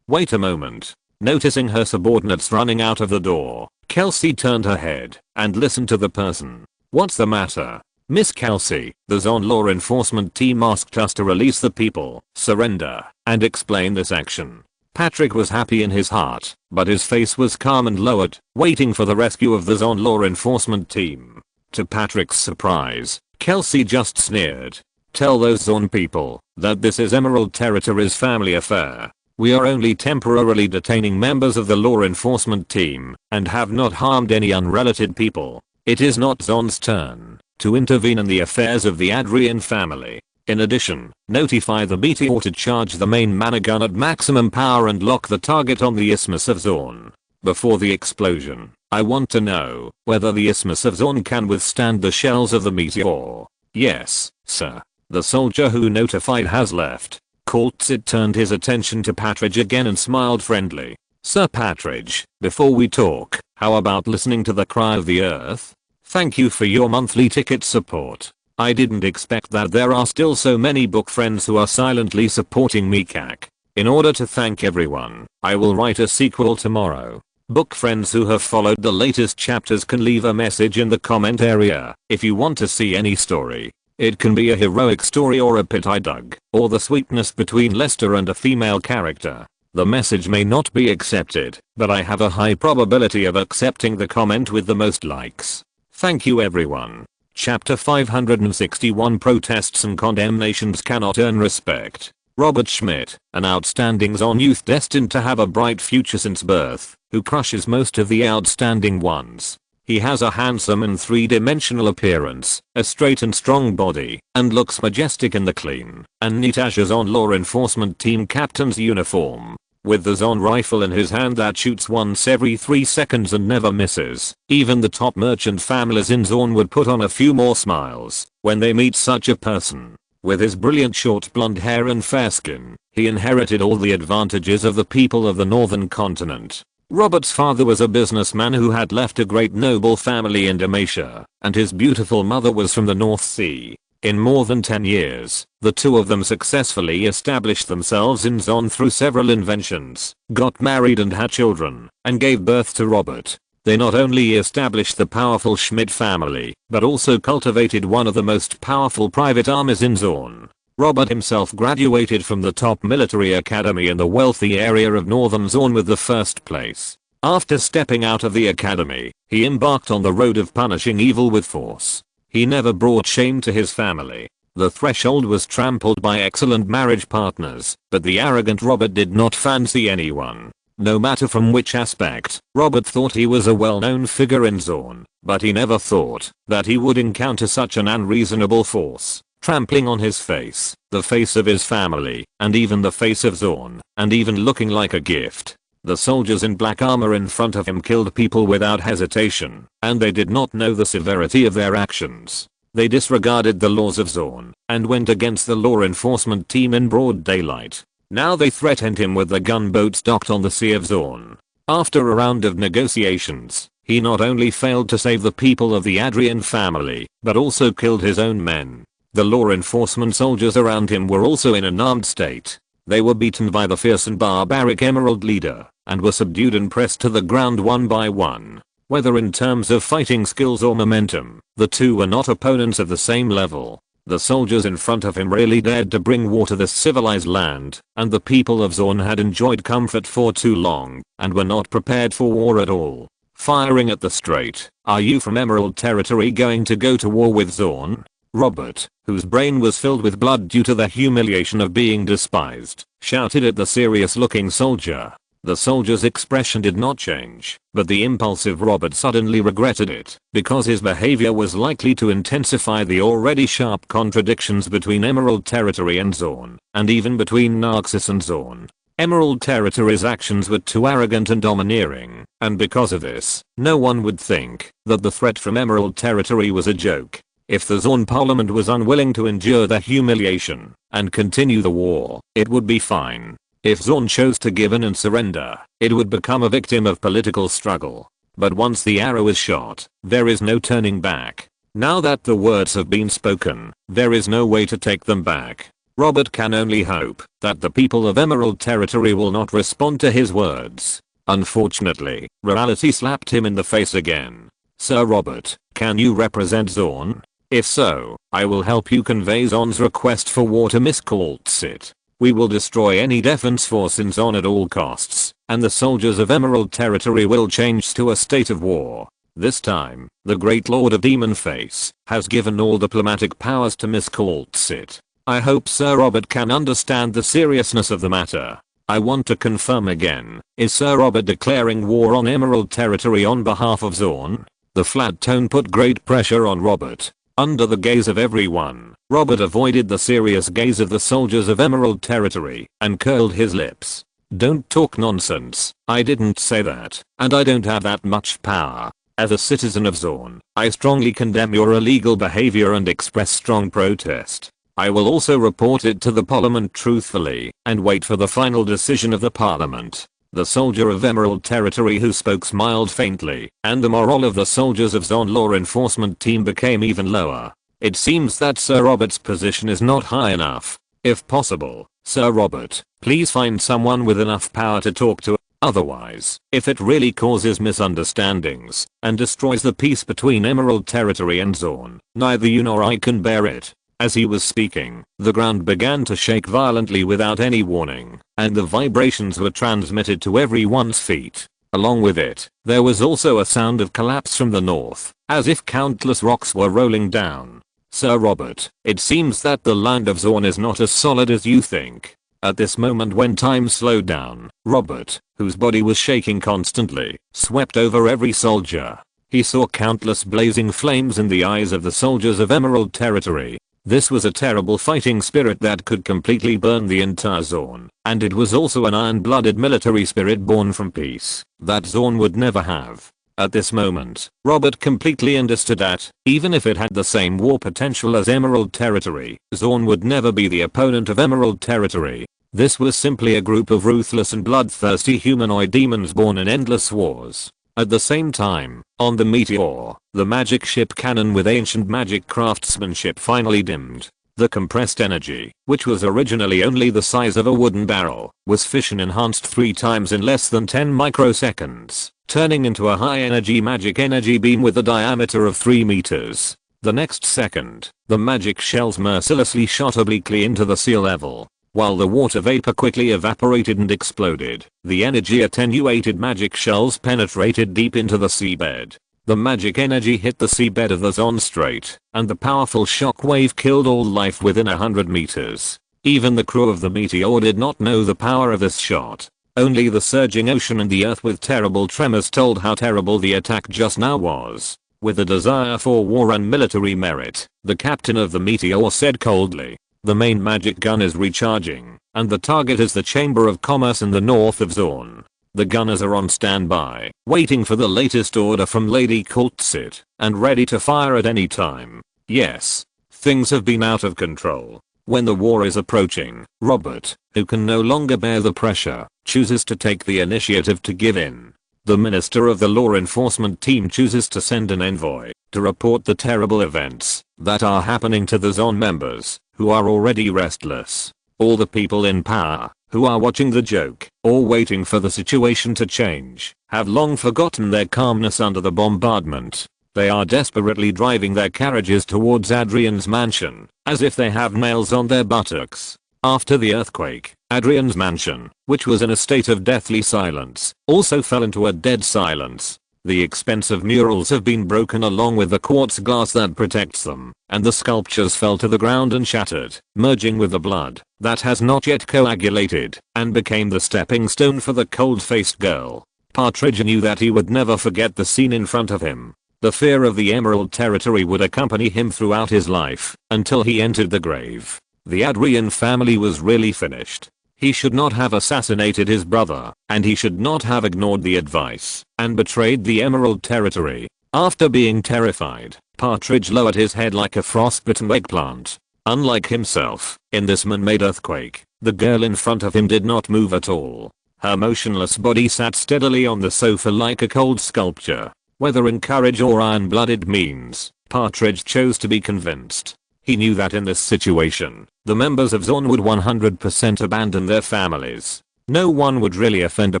Wait a moment. Noticing her subordinates running out of the door, Kelsey turned her head and listened to the person. What's the matter? Miss Kelsey, the Zon law enforcement team asked us to release the people, surrender, and explain this action. Patrick was happy in his heart, but his face was calm and lowered, waiting for the rescue of the Zon law enforcement team. To Patrick's surprise, Kelsey just sneered. Tell those Zon people that this is Emerald Territory's family affair. We are only temporarily detaining members of the law enforcement team and have not harmed any unrelated people. It is not Zon's turn to intervene in the affairs of the Adrian family. In addition, notify the Meteor to charge the main mana gun at maximum power and lock the target on the Isthmus of Zorn. Before the explosion, I want to know whether the Isthmus of Zorn can withstand the shells of the Meteor. Yes, sir. The soldier who notified has left. Coltsit turned his attention to Patrick again and smiled friendly. Sir Patrick, before we talk, How about listening to the cry of the earth? Thank you for your monthly ticket support. I didn't expect that there are still so many book friends who are silently supporting me CAC. In order to thank everyone, I will write a sequel tomorrow. Book friends who have followed the latest chapters can leave a message in the comment area if you want to see any story. It can be a heroic story or a pit I dug, or the sweetness between Lester and a female character. The message may not be accepted, but I have a high probability of accepting the comment with the most likes. Thank you everyone. Chapter 561 Protests and Condemnations Cannot Earn Respect. Robert Schmidt, an outstanding Zon youth destined to have a bright future since birth, who crushes most of the outstanding ones. He has a handsome and three-dimensional appearance, a straight and strong body, and looks majestic in the clean and neat as a Zon law enforcement team captain's uniform. With the Zon rifle in his hand that shoots once every 3 seconds and never misses, even the top merchant families in Zon would put on a few more smiles when they meet such a person. With his brilliant short blonde hair and fair skin, he inherited all the advantages of the people of the northern continent. Robert's father was a businessman who had left a great noble family in Dalmatia, and his beautiful mother was from the North Sea. In more than 10 years, the two of them successfully established themselves in Zon through several inventions, got married and had children, and gave birth to Robert. They not only established the powerful Schmidt family, but also cultivated one of the most powerful private armies in Zon. Robert himself graduated from the top military academy in the wealthy area of northern Zon with the first place. After stepping out of the academy, he embarked on the road of punishing evil with force. He never brought shame to his family. The threshold was trampled by excellent marriage partners, but the arrogant Robert did not fancy anyone. No matter from which aspect, Robert thought he was a well-known figure in Zon, but he never thought that he would encounter such an unreasonable force, trampling on his face, the face of his family, and even the face of Zon, and even looking like a gift. The soldiers in black armor in front of him killed people without hesitation, and they did not know the severity of their actions. They disregarded the laws of Zon, and went against the law enforcement team in broad daylight. Now they threatened him with the gunboats docked on the Sea of Zon. After a round of negotiations, he not only failed to save the people of the Adrian family, but also killed his own men. The law enforcement soldiers around him were also in an armed state. They were beaten by the fierce and barbaric Emerald leader, and were subdued and pressed to the ground one by one. Whether in terms of fighting skills or momentum, the two were not opponents of the same level. The soldiers in front of him really dared to bring war to this civilized land, and the people of Zon had enjoyed comfort for too long, and were not prepared for war at all. Firing at the straight, are you from Emerald territory going to go to war with Zon? Robert, whose brain was filled with blood due to the humiliation of being despised, shouted at the serious-looking soldier. The soldier's expression did not change, but the impulsive Robert suddenly regretted it, because his behavior was likely to intensify the already sharp contradictions between Emerald Territory and Zon, and even between Narxis and Zon. Emerald Territory's actions were too arrogant and domineering, and because of this, no one would think that the threat from Emerald Territory was a joke. If the Zon Parliament was unwilling to endure the humiliation and continue the war, it would be fine. If Zon chose to give in and surrender, it would become a victim of political struggle. But once the arrow is shot, there is no turning back. Now that the words have been spoken, there is no way to take them back. Robert can only hope that the people of Emerald Territory will not respond to his words. Unfortunately, reality slapped him in the face again. Sir Robert, can you represent Zon? If so, I will help you convey Zon's request for war to Miss Kaltsit. We will destroy any defense force in Zon at all costs, and the soldiers of Emerald Territory will change to a state of war. This time, the Great Lord of Demon Face has given all diplomatic powers to Miss Kaltsit. I hope Sir Robert can understand the seriousness of the matter. I want to confirm again, is Sir Robert declaring war on Emerald Territory on behalf of Zon? The flat tone put great pressure on Robert. Under the gaze of everyone, Robert avoided the serious gaze of the soldiers of Emerald Territory and curled his lips. Don't talk nonsense, I didn't say that, and I don't have that much power. As a citizen of Zon, I strongly condemn your illegal behavior and express strong protest. I will also report it to the Parliament truthfully and wait for the final decision of the Parliament. The soldier of Emerald Territory who spoke smiled faintly, and the morale of the soldiers of Zon law enforcement team became even lower. It seems that Sir Robert's position is not high enough. If possible, Sir Robert, please find someone with enough power to talk to. Otherwise, if it really causes misunderstandings and destroys the peace between Emerald Territory and Zorn, neither you nor I can bear it. As he was speaking, the ground began to shake violently without any warning, and the vibrations were transmitted to everyone's feet. Along with it, there was also a sound of collapse from the north, as if countless rocks were rolling down. Sir Robert, it seems that the land of Zorn is not as solid as you think. At this moment when time slowed down, Robert, whose body was shaking constantly, swept over every soldier. He saw countless blazing flames in the eyes of the soldiers of Emerald Territory. This was a terrible fighting spirit that could completely burn the entire Zorn, and it was also an iron-blooded military spirit born from peace that Zorn would never have. At this moment, Robert completely understood that, even if it had the same war potential as Emerald Territory, Zorn would never be the opponent of Emerald Territory. This was simply a group of ruthless and bloodthirsty humanoid demons born in endless wars. At the same time, on the Meteor, the magic ship cannon with ancient magic craftsmanship finally dimmed. The compressed energy, which was originally only the size of a wooden barrel, was fission enhanced 3 times in less than 10 microseconds, turning into a high-energy magic energy beam with a diameter of 3 meters. The next second, the magic shells mercilessly shot obliquely into the sea level. While the water vapor quickly evaporated and exploded, the energy-attenuated magic shells penetrated deep into the seabed. The magic energy hit the seabed of the Zon Strait, and the powerful shock wave killed all life within 100 meters. Even the crew of the Meteor did not know the power of this shot. Only the surging ocean and the earth with terrible tremors told how terrible the attack just now was. With a desire for war and military merit, the captain of the Meteor said coldly, "The main magic gun is recharging, and the target is the Chamber of Commerce in the north of Zorn. The gunners are on standby, waiting for the latest order from Lady Kultsit, and ready to fire at any time. Yes, things have been out of control. When the war is approaching, Robert, who can no longer bear the pressure, chooses to take the initiative to give in. The minister of the law enforcement team chooses to send an envoy to report the terrible events that are happening to the Zon members, who are already restless. All the people in power, who are watching the joke, or waiting for the situation to change, have long forgotten their calmness under the bombardment. They are desperately driving their carriages towards Adrian's mansion, as if they have nails on their buttocks. After the earthquake, Adrian's mansion, which was in a state of deathly silence, also fell into a dead silence. The expensive murals have been broken along with the quartz glass that protects them, and the sculptures fell to the ground and shattered, merging with the blood that has not yet coagulated, and became the stepping stone for the cold-faced girl. Partridge knew that he would never forget the scene in front of him. The fear of the Emerald Territory would accompany him throughout his life, until he entered the grave. The Adrian family was really finished. He should not have assassinated his brother, and he should not have ignored the advice and betrayed the Emerald Territory. After being terrified, Partridge lowered his head like a frostbitten eggplant. Unlike himself, in this man-made earthquake, the girl in front of him did not move at all. Her motionless body sat steadily on the sofa like a cold sculpture. Whether in courage or iron-blooded means, Partridge chose to be convinced. He knew that in this situation, the members of Zorn would 100% abandon their families. No one would really offend a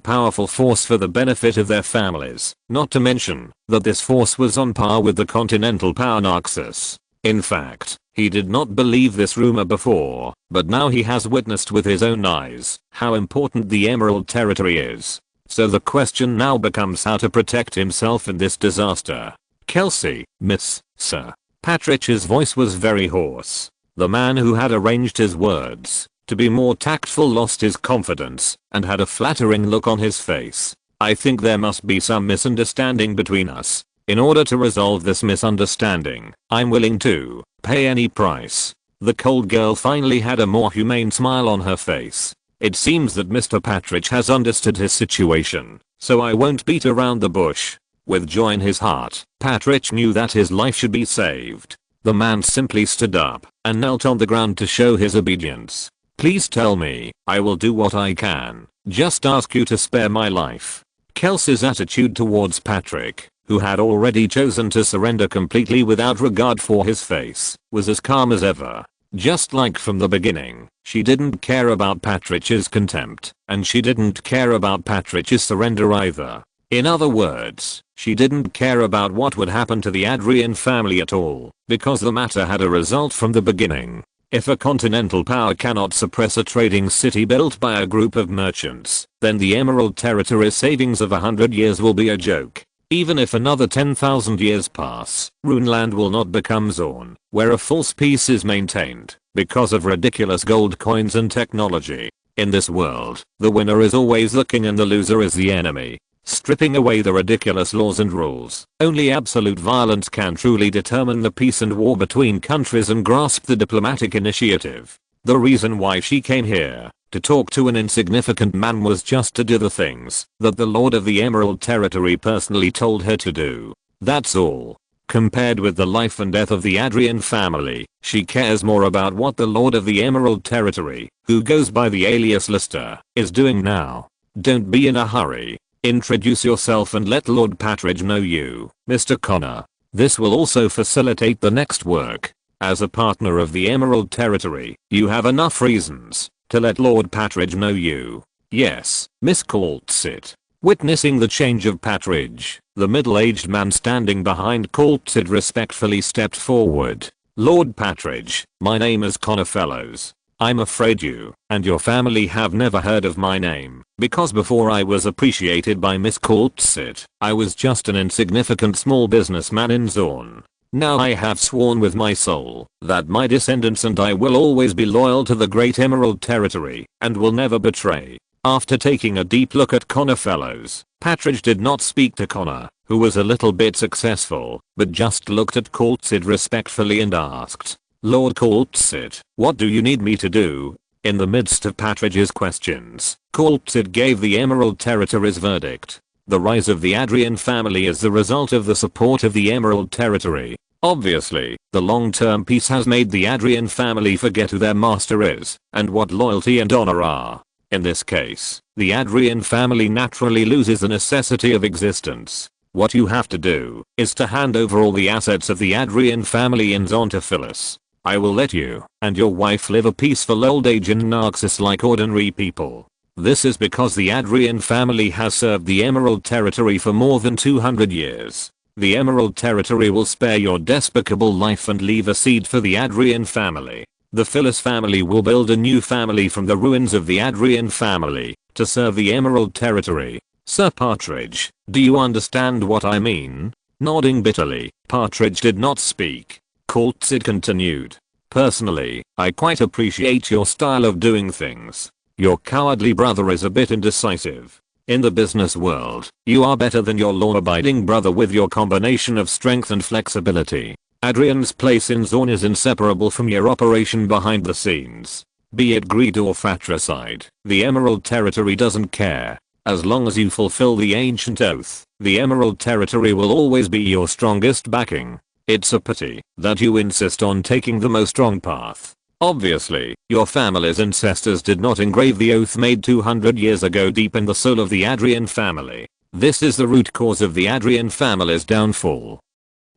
powerful force for the benefit of their families, not to mention that this force was on par with the continental power Naxos. In fact, he did not believe this rumor before, but now he has witnessed with his own eyes how important the Emerald Territory is. So the question now becomes how to protect himself in this disaster. Kelsey, Miss, Sir. Partridge's voice was very hoarse. The man who had arranged his words to be more tactful lost his confidence and had a flattering look on his face. I think there must be some misunderstanding between us. In order to resolve this misunderstanding, I'm willing to pay any price. The cold girl finally had a more humane smile on her face. It seems that Mr. Partridge has understood his situation, so I won't beat around the bush. With joy in his heart, Partridge knew that his life should be saved. The man simply stood up and knelt on the ground to show his obedience. Please tell me, I will do what I can Just ask you to spare my life. Kelsey's attitude towards Patrick, who had already chosen to surrender completely without regard for his face, was as calm as ever. Just like from the beginning, she didn't care about Patrick's contempt, and she didn't care about Patrick's surrender either. In other words, she didn't care about what would happen to the Adrian family at all, because the matter had a result from the beginning. If a continental power cannot suppress a trading city built by a group of merchants, then the Emerald Territory's savings of 100 years will be a joke. Even if another 10,000 years pass, Runeland will not become Zorn, where a false peace is maintained, because of ridiculous gold coins and technology. In this world, the winner is always the king and the loser is the enemy. Stripping away the ridiculous laws and rules, only absolute violence can truly determine the peace and war between countries and grasp the diplomatic initiative. The reason why she came here, to talk to an insignificant man, was just to do the things that the Lord of the Emerald Territory personally told her to do. That's all. Compared with the life and death of the Adrian family, she cares more about what the Lord of the Emerald Territory, who goes by the alias Lister, is doing now. Don't be in a hurry. Introduce yourself and let Lord Patridge know you, Mr. Connor. This will also facilitate the next work. As a partner of the Emerald Territory, you have enough reasons to let Lord Patridge know you. Yes, Miss Kaltsid. Witnessing the change of Patridge, the middle-aged man standing behind Kaltsid respectfully stepped forward. Lord Patridge, my name is Connor Fellows. I'm afraid you and your family have never heard of my name, because before I was appreciated by Miss Kaltsid, I was just an insignificant small businessman in Zorn. Now I have sworn with my soul that my descendants and I will always be loyal to the Great Emerald Territory and will never betray. After taking a deep look at Connor Fellows, Patridge did not speak to Connor, who was a little bit successful, but just looked at Kaltsid respectfully and asked, Lord Kaltsid, what do you need me to do? In the midst of Patridge's questions, Kaltsid gave the Emerald Territory's verdict. The rise of the Adrian family is the result of the support of the Emerald Territory. Obviously, the long-term peace has made the Adrian family forget who their master is, and what loyalty and honor are. In this case, the Adrian family naturally loses the necessity of existence. What you have to do is to hand over all the assets of the Adrian family in Zorn to Phyllis. I will let you and your wife live a peaceful old age in Narxis like ordinary people. This is because the Adrian family has served the Emerald Territory for more than 200 years. The Emerald Territory will spare your despicable life and leave a seed for the Adrian family. The Phyllis family will build a new family from the ruins of the Adrian family to serve the Emerald Territory. Sir Partridge, do you understand what I mean? Nodding bitterly, Partridge did not speak. Kaltsid continued. Personally, I quite appreciate your style of doing things. Your cowardly brother is a bit indecisive. In the business world, you are better than your law-abiding brother with your combination of strength and flexibility. Adrian's place in Zorn is inseparable from your operation behind the scenes. Be it greed or fratricide, the Emerald Territory doesn't care. As long as you fulfill the ancient oath, the Emerald Territory will always be your strongest backing. It's a pity that you insist on taking the most wrong path. Obviously, your family's ancestors did not engrave the oath made 200 years ago deep in the soul of the Adrian family. This is the root cause of the Adrian family's downfall.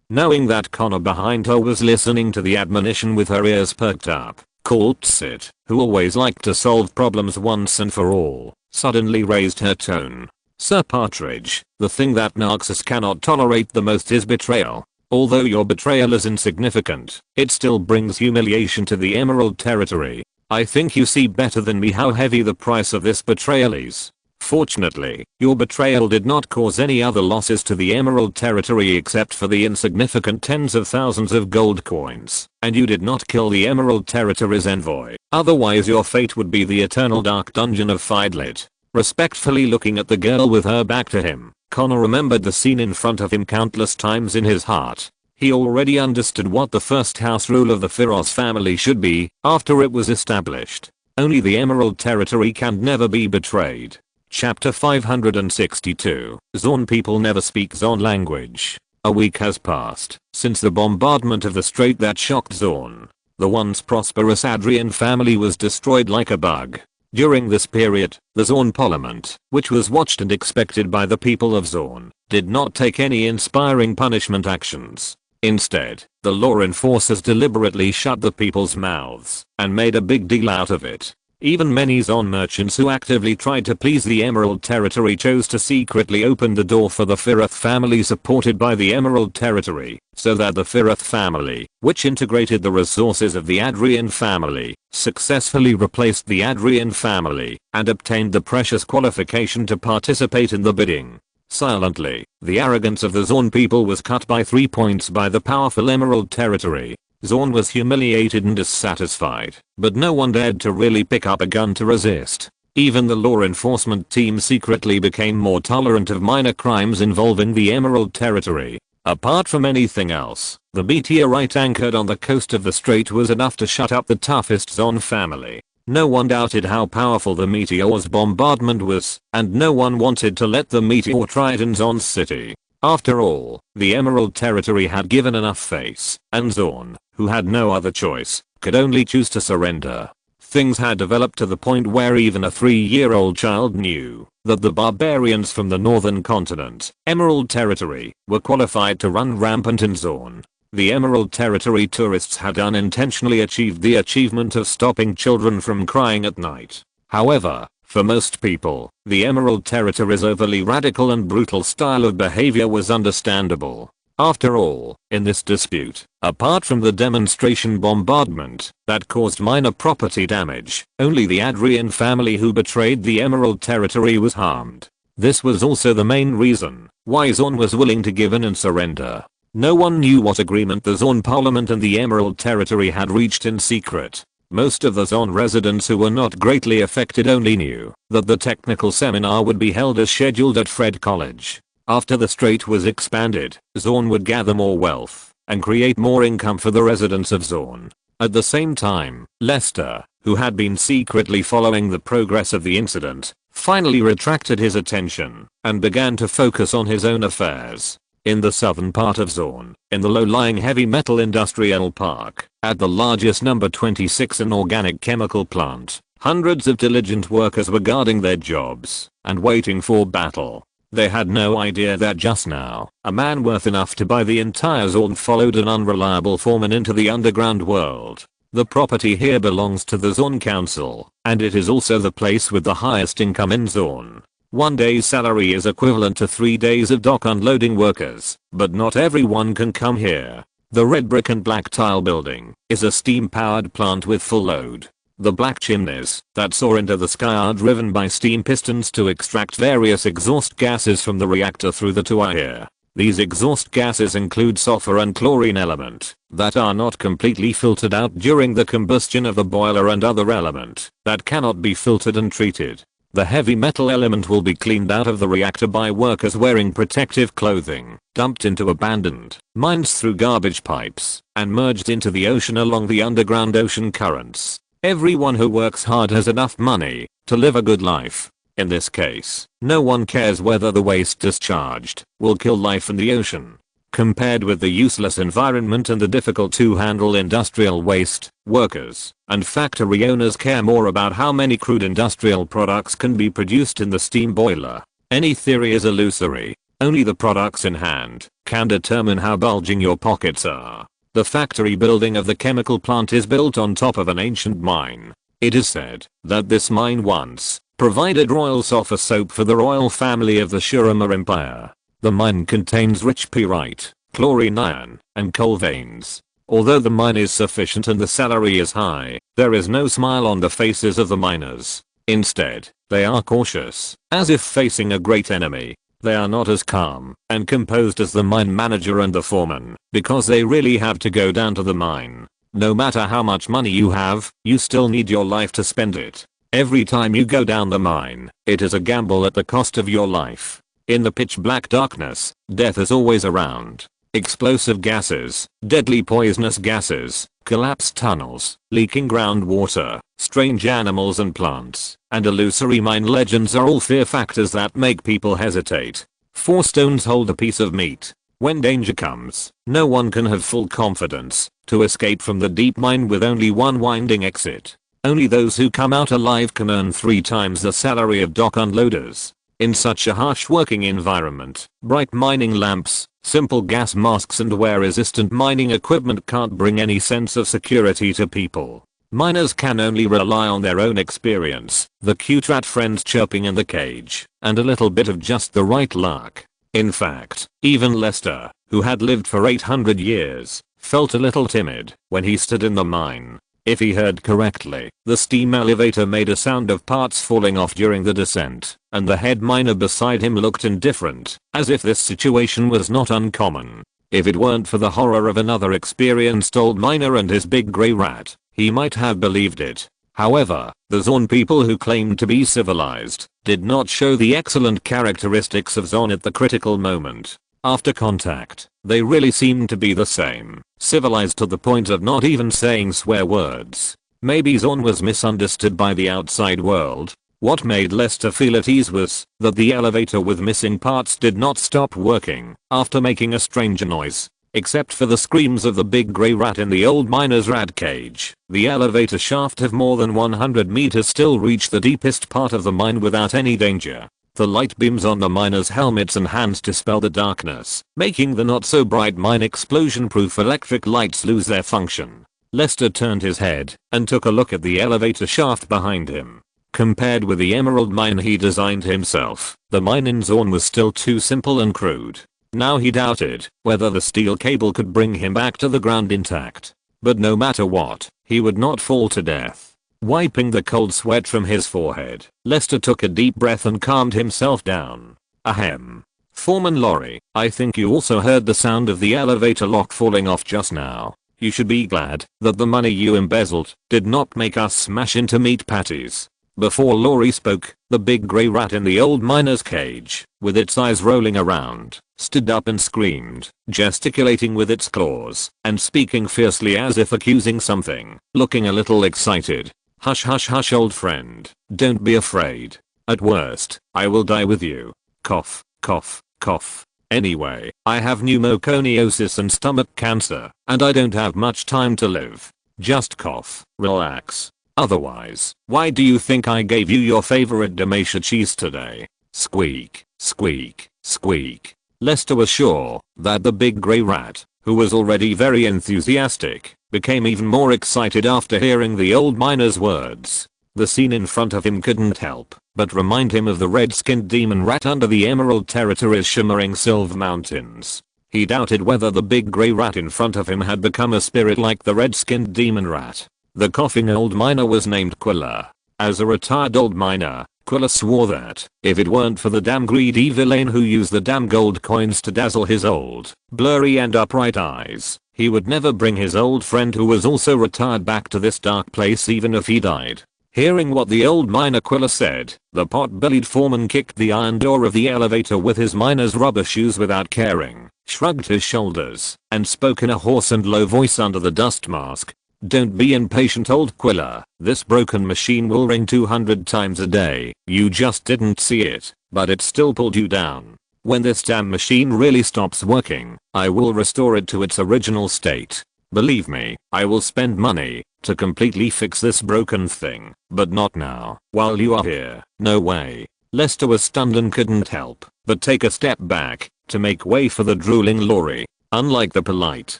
Knowing that Connor behind her was listening to the admonition with her ears perked up, Kaltsid, who always liked to solve problems once and for all, suddenly raised her tone. Sir Partridge, the thing that Narxis cannot tolerate the most is betrayal. Although your betrayal is insignificant, it still brings humiliation to the Emerald Territory. I think you see better than me how heavy the price of this betrayal is. Fortunately, your betrayal did not cause any other losses to the Emerald Territory except for the insignificant tens of thousands of gold coins, and you did not kill the Emerald Territory's envoy. Otherwise your fate would be the eternal dark dungeon of Fidlit. Respectfully looking at the girl with her back to him, Connor remembered the scene in front of him countless times in his heart. He already understood what the first house rule of the Firos family should be after it was established. Only the Emerald Territory can never be betrayed. Chapter 562. Zorn people never speak Zorn language. A week has passed since the bombardment of the strait that shocked Zorn. The once prosperous Adrian family was destroyed like a bug. During this period, the Zorn Parliament, which was watched and expected by the people of Zorn, did not take any inspiring punishment actions. Instead, the law enforcers deliberately shut the people's mouths and made a big deal out of it. Even many Zorn merchants who actively tried to please the Emerald Territory chose to secretly open the door for the Fireth family supported by the Emerald Territory, so that the Fireth family, which integrated the resources of the Adrian family, successfully replaced the Adrian family and obtained the precious qualification to participate in the bidding. Silently, the arrogance of the Zorn people was cut by 3 points by the powerful Emerald Territory. Zorn was humiliated and dissatisfied, but no one dared to really pick up a gun to resist. Even the law enforcement team secretly became more tolerant of minor crimes involving the Emerald Territory. Apart from anything else, the meteorite anchored on the coast of the strait was enough to shut up the toughest Zorn family. No one doubted how powerful the meteor's bombardment was, and no one wanted to let the meteor threaten Zorn's city. After all, the Emerald Territory had given enough face, and Zorn, who had no other choice, could only choose to surrender. Things had developed to the point where even a 3-year-old child knew that the barbarians from the northern continent, Emerald Territory, were qualified to run rampant in Zorn. The Emerald Territory tourists had unintentionally achieved the achievement of stopping children from crying at night. However, for most people, the Emerald Territory's overly radical and brutal style of behavior was understandable. After all, in this dispute, apart from the demonstration bombardment that caused minor property damage, only the Adrian family who betrayed the Emerald Territory was harmed. This was also the main reason why Zorn was willing to give in and surrender. No one knew what agreement the Zorn Parliament and the Emerald Territory had reached in secret. Most of the Zorn residents who were not greatly affected only knew that the technical seminar would be held as scheduled at Fred College. After the strait was expanded, Zorn would gather more wealth and create more income for the residents of Zorn. At the same time, Lester, who had been secretly following the progress of the incident, finally retracted his attention and began to focus on his own affairs. In the southern part of Zorn, in the low-lying heavy metal industrial park, at the largest number 26 an organic chemical plant, hundreds of diligent workers were guarding their jobs and waiting for battle. They had no idea that just now, a man worth enough to buy the entire Zorn followed an unreliable foreman into the underground world. The property here belongs to the Zorn Council, and it is also the place with the highest income in Zorn. 1 day's salary is equivalent to 3 days of dock unloading workers, but not everyone can come here. The red brick and black tile building is a steam-powered plant with full load. The black chimneys that soar into the sky are driven by steam pistons to extract various exhaust gases from the reactor through the turbine. These exhaust gases include sulfur and chlorine element that are not completely filtered out during the combustion of the boiler and other element that cannot be filtered and treated. The heavy metal element will be cleaned out of the reactor by workers wearing protective clothing, dumped into abandoned mines through garbage pipes, and merged into the ocean along the underground ocean currents. Everyone who works hard has enough money to live a good life. In this case, no one cares whether the waste discharged will kill life in the ocean. Compared with the useless environment and the difficult to handle industrial waste, workers and factory owners care more about how many crude industrial products can be produced in the steam boiler. Any theory is illusory. Only the products in hand can determine how bulging your pockets are. The factory building of the chemical plant is built on top of an ancient mine. It is said that this mine once provided royal sulfur soap for the royal family of the Shurima Empire. The mine contains rich pyrite, chlorine iron, and coal veins. Although the mine is sufficient and the salary is high, there is no smile on the faces of the miners. Instead, they are cautious, as if facing a great enemy. They are not as calm and composed as the mine manager and the foreman, because they really have to go down to the mine. No matter how much money you have, you still need your life to spend it. Every time you go down the mine, it is a gamble at the cost of your life. In the pitch black darkness, death is always around. Explosive gases, deadly poisonous gases, collapsed tunnels, leaking groundwater, strange animals and plants, and illusory mine legends are all fear factors that make people hesitate. 4 stones hold a piece of meat. When danger comes, no one can have full confidence to escape from the deep mine with only one winding exit. Only those who come out alive can earn 3 times the salary of dock unloaders. In such a harsh working environment, bright mining lamps, simple gas masks and wear-resistant mining equipment can't bring any sense of security to people. Miners can only rely on their own experience, the cute rat friends chirping in the cage, and a little bit of just the right luck. In fact, even Lester, who had lived for 800 years, felt a little timid when he stood in the mine. If he heard correctly, the steam elevator made a sound of parts falling off during the descent, and the head miner beside him looked indifferent, as if this situation was not uncommon. If it weren't for the horror of another experienced old miner and his big grey rat, he might have believed it. However, the Zorn people who claimed to be civilized did not show the excellent characteristics of Zorn at the critical moment. After contact, they really seemed to be the same, civilized to the point of not even saying swear words. Maybe Zorn was misunderstood by the outside world. What made Lester feel at ease was that the elevator with missing parts did not stop working after making a strange noise. Except for the screams of the big grey rat in the old miner's rat cage, the elevator shaft of more than 100 meters still reached the deepest part of the mine without any danger. The light beams on the miners' helmets and hands dispel the darkness, making the not so bright mine explosion-proof electric lights lose their function. Lester turned his head and took a look at the elevator shaft behind him. Compared with the emerald mine he designed himself, the mine in Zorn was still too simple and crude. Now he doubted whether the steel cable could bring him back to the ground intact. But no matter what, he would not fall to death. Wiping the cold sweat from his forehead, Lester took a deep breath and calmed himself down. Ahem. Foreman Lorry, I think you also heard the sound of the elevator lock falling off just now. You should be glad that the money you embezzled did not make us smash into meat patties. Before Lorry spoke, the big grey rat in the old miner's cage, with its eyes rolling around, stood up and screamed, gesticulating with its claws, and speaking fiercely as if accusing something, looking a little excited. Hush hush hush old friend, don't be afraid. At worst, I will die with you. Cough, cough, cough. Anyway, I have pneumoconiosis and stomach cancer, and I don't have much time to live. Just cough, relax. Otherwise, why do you think I gave you your favorite Dalmatian cheese today? Squeak, squeak, squeak. Lester was sure that the big grey rat, who was already very enthusiastic, became even more excited after hearing the old miner's words. The scene in front of him couldn't help but remind him of the red-skinned demon rat under the Emerald Territory's shimmering silver mountains. He doubted whether the big grey rat in front of him had become a spirit like the red-skinned demon rat. The coughing old miner was named Quilla. As a retired old miner, Quilla swore that if it weren't for the damn greedy villain who used the damn gold coins to dazzle his old, blurry and upright eyes, he would never bring his old friend who was also retired back to this dark place even if he died. Hearing what the old miner Quilla said, the pot-bellied foreman kicked the iron door of the elevator with his miner's rubber shoes without caring, shrugged his shoulders, and spoke in a hoarse and low voice under the dust mask. Don't be impatient old Quilla, this broken machine will ring 200 times a day, you just didn't see it, but it still pulled you down. When this damn machine really stops working, I will restore it to its original state. Believe me, I will spend money to completely fix this broken thing, but not now, while you are here, no way. Lester was stunned and couldn't help but take a step back to make way for the drooling Lorry. Unlike the polite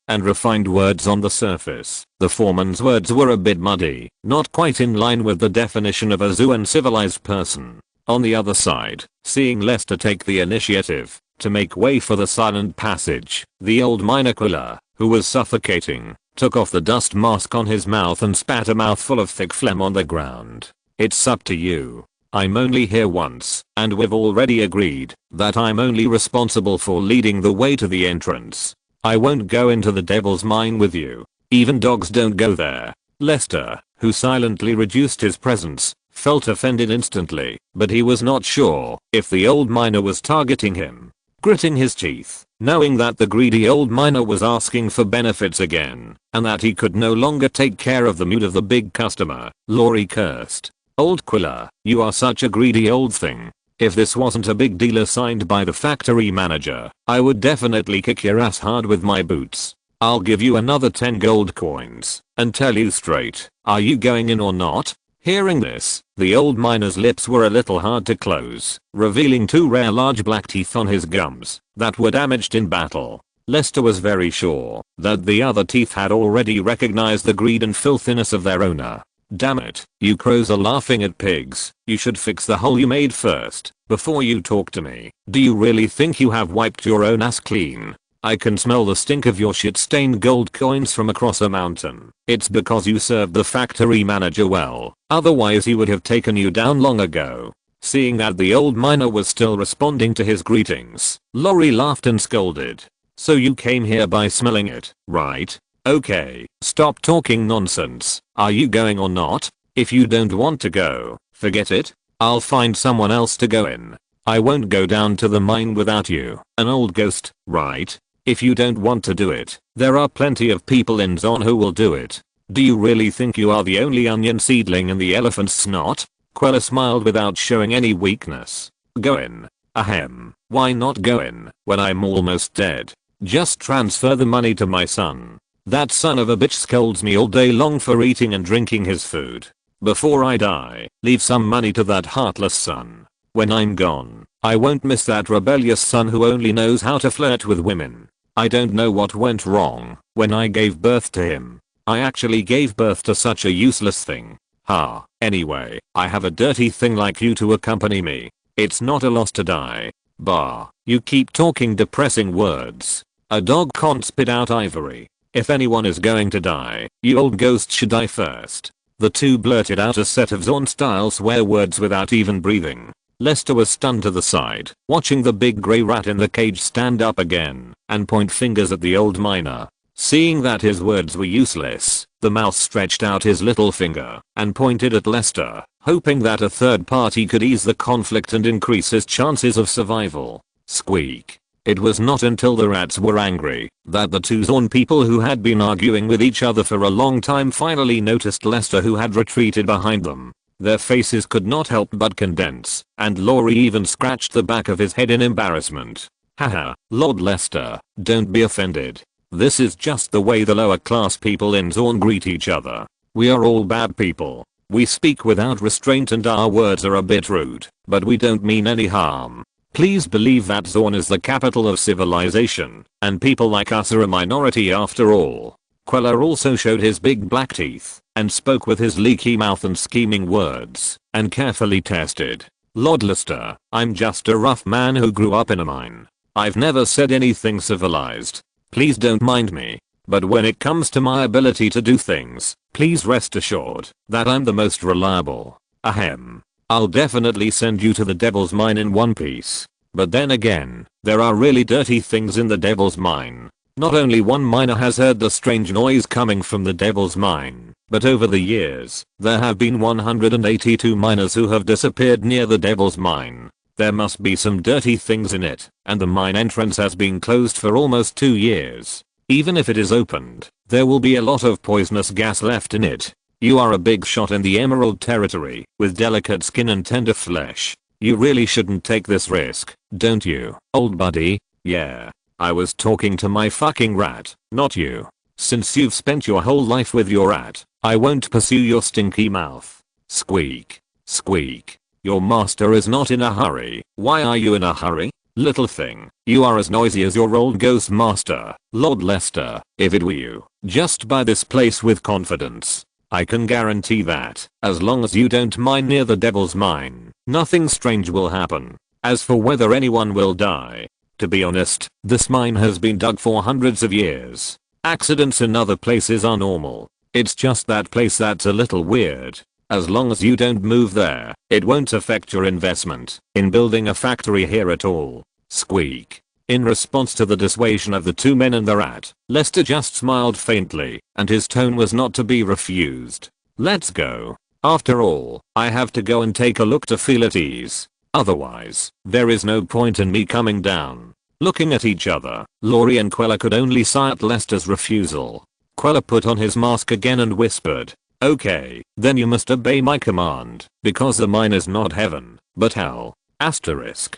and refined words on the surface, the foreman's words were a bit muddy, not quite in line with the definition of a zoo and civilized person. On the other side, seeing Lester take the initiative to make way for the silent passage, the old miner Quilla, who was suffocating, took off the dust mask on his mouth and spat a mouthful of thick phlegm on the ground. It's up to you. I'm only here once, and we've already agreed that I'm only responsible for leading the way to the entrance. I won't go into the devil's mine with you. Even dogs don't go there. Lester, who silently reduced his presence, felt offended instantly, but he was not sure if the old miner was targeting him. Gritting his teeth, knowing that the greedy old miner was asking for benefits again, and that he could no longer take care of the mood of the big customer, Lorry cursed. Old Quilla, you are such a greedy old thing. If this wasn't a big deal assigned by the factory manager, I would definitely kick your ass hard with my boots. I'll give you another 10 gold coins and tell you straight, are you going in or not? Hearing this, the old miner's lips were a little hard to close, revealing 2 rare large black teeth on his gums that were damaged in battle. Lester was very sure that the other teeth had already recognized the greed and filthiness of their owner. Damn it, you crows are laughing at pigs. You should fix the hole you made first, before you talk to me. Do you really think you have wiped your own ass clean? I can smell the stink of your shit-stained gold coins from across a mountain. It's because you served the factory manager well, otherwise he would have taken you down long ago. Seeing that the old miner was still responding to his greetings, Lori laughed and scolded. So you came here by smelling it, right? Okay, stop talking nonsense. Are you going or not? If you don't want to go, forget it. I'll find someone else to go in. I won't go down to the mine without you. An old ghost, right? If you don't want to do it, there are plenty of people in Zon who will do it. Do you really think you are the only onion seedling in the elephant's snot? Quella smiled without showing any weakness. Go in. Ahem. Why not go in when I'm almost dead? Just transfer the money to my son. That son of a bitch scolds me all day long for eating and drinking his food. Before I die, leave some money to that heartless son. When I'm gone, I won't miss that rebellious son who only knows how to flirt with women. I don't know what went wrong when I gave birth to him. I actually gave birth to such a useless thing. Ha. Anyway, I have a dirty thing like you to accompany me. It's not a loss to die. Bah. You keep talking depressing words. A dog can't spit out ivory. If anyone is going to die, you old ghost should die first. The two blurted out a set of Zorn-style swear words without even breathing. Lester was stunned to the side, watching the big grey rat in the cage stand up again and point fingers at the old miner. Seeing that his words were useless, the mouse stretched out his little finger and pointed at Lester, hoping that a third party could ease the conflict and increase his chances of survival. Squeak. It was not until the rats were angry that the two Zorn people who had been arguing with each other for a long time finally noticed Lester, who had retreated behind them. Their faces could not help but condense, and Lori even scratched the back of his head in embarrassment. Haha, Lord Lester, don't be offended. This is just the way the lower class people in Zorn greet each other. We are all bad people. We speak without restraint and our words are a bit rude, but we don't mean any harm. Please believe that Zorn is the capital of civilization, and people like us are a minority after all. Queller also showed his big black teeth and spoke with his leaky mouth and scheming words and carefully tested. Lord Lester, I'm just a rough man who grew up in a mine. I've never said anything civilized. Please don't mind me. But when it comes to my ability to do things, please rest assured that I'm the most reliable. Ahem. I'll definitely send you to the Devil's Mine in one piece. But then again, there are really dirty things in the Devil's Mine. Not only one miner has heard the strange noise coming from the Devil's Mine, but over the years, there have been 182 miners who have disappeared near the Devil's Mine. There must be some dirty things in it, and the mine entrance has been closed for almost 2 years. Even if it is opened, there will be a lot of poisonous gas left in it. You are a big shot in the Emerald territory, with delicate skin and tender flesh. You really shouldn't take this risk, don't you, old buddy? Yeah. I was talking to my fucking rat, not you. Since you've spent your whole life with your rat, I won't pursue your stinky mouth. Squeak. Squeak. Your master is not in a hurry. Why are you in a hurry? Little thing, you are as noisy as your old ghost master, Lord Lester. If it were you, just buy this place with confidence. I can guarantee that, as long as you don't mine near the Devil's Mine, nothing strange will happen. As for whether anyone will die, to be honest, this mine has been dug for hundreds of years. Accidents in other places are normal. It's just that place that's a little weird. As long as you don't move there, it won't affect your investment in building a factory here at all. Squeak. In response to the dissuasion of the two men and the rat, Lester just smiled faintly, and his tone was not to be refused. Let's go. After all, I have to go and take a look to feel at ease. Otherwise, there is no point in me coming down. Looking at each other, Lori and Queller could only sigh at Lester's refusal. Queller put on his mask again and whispered, "Okay, then you must obey my command, because the mine is not heaven, but hell." Asterisk.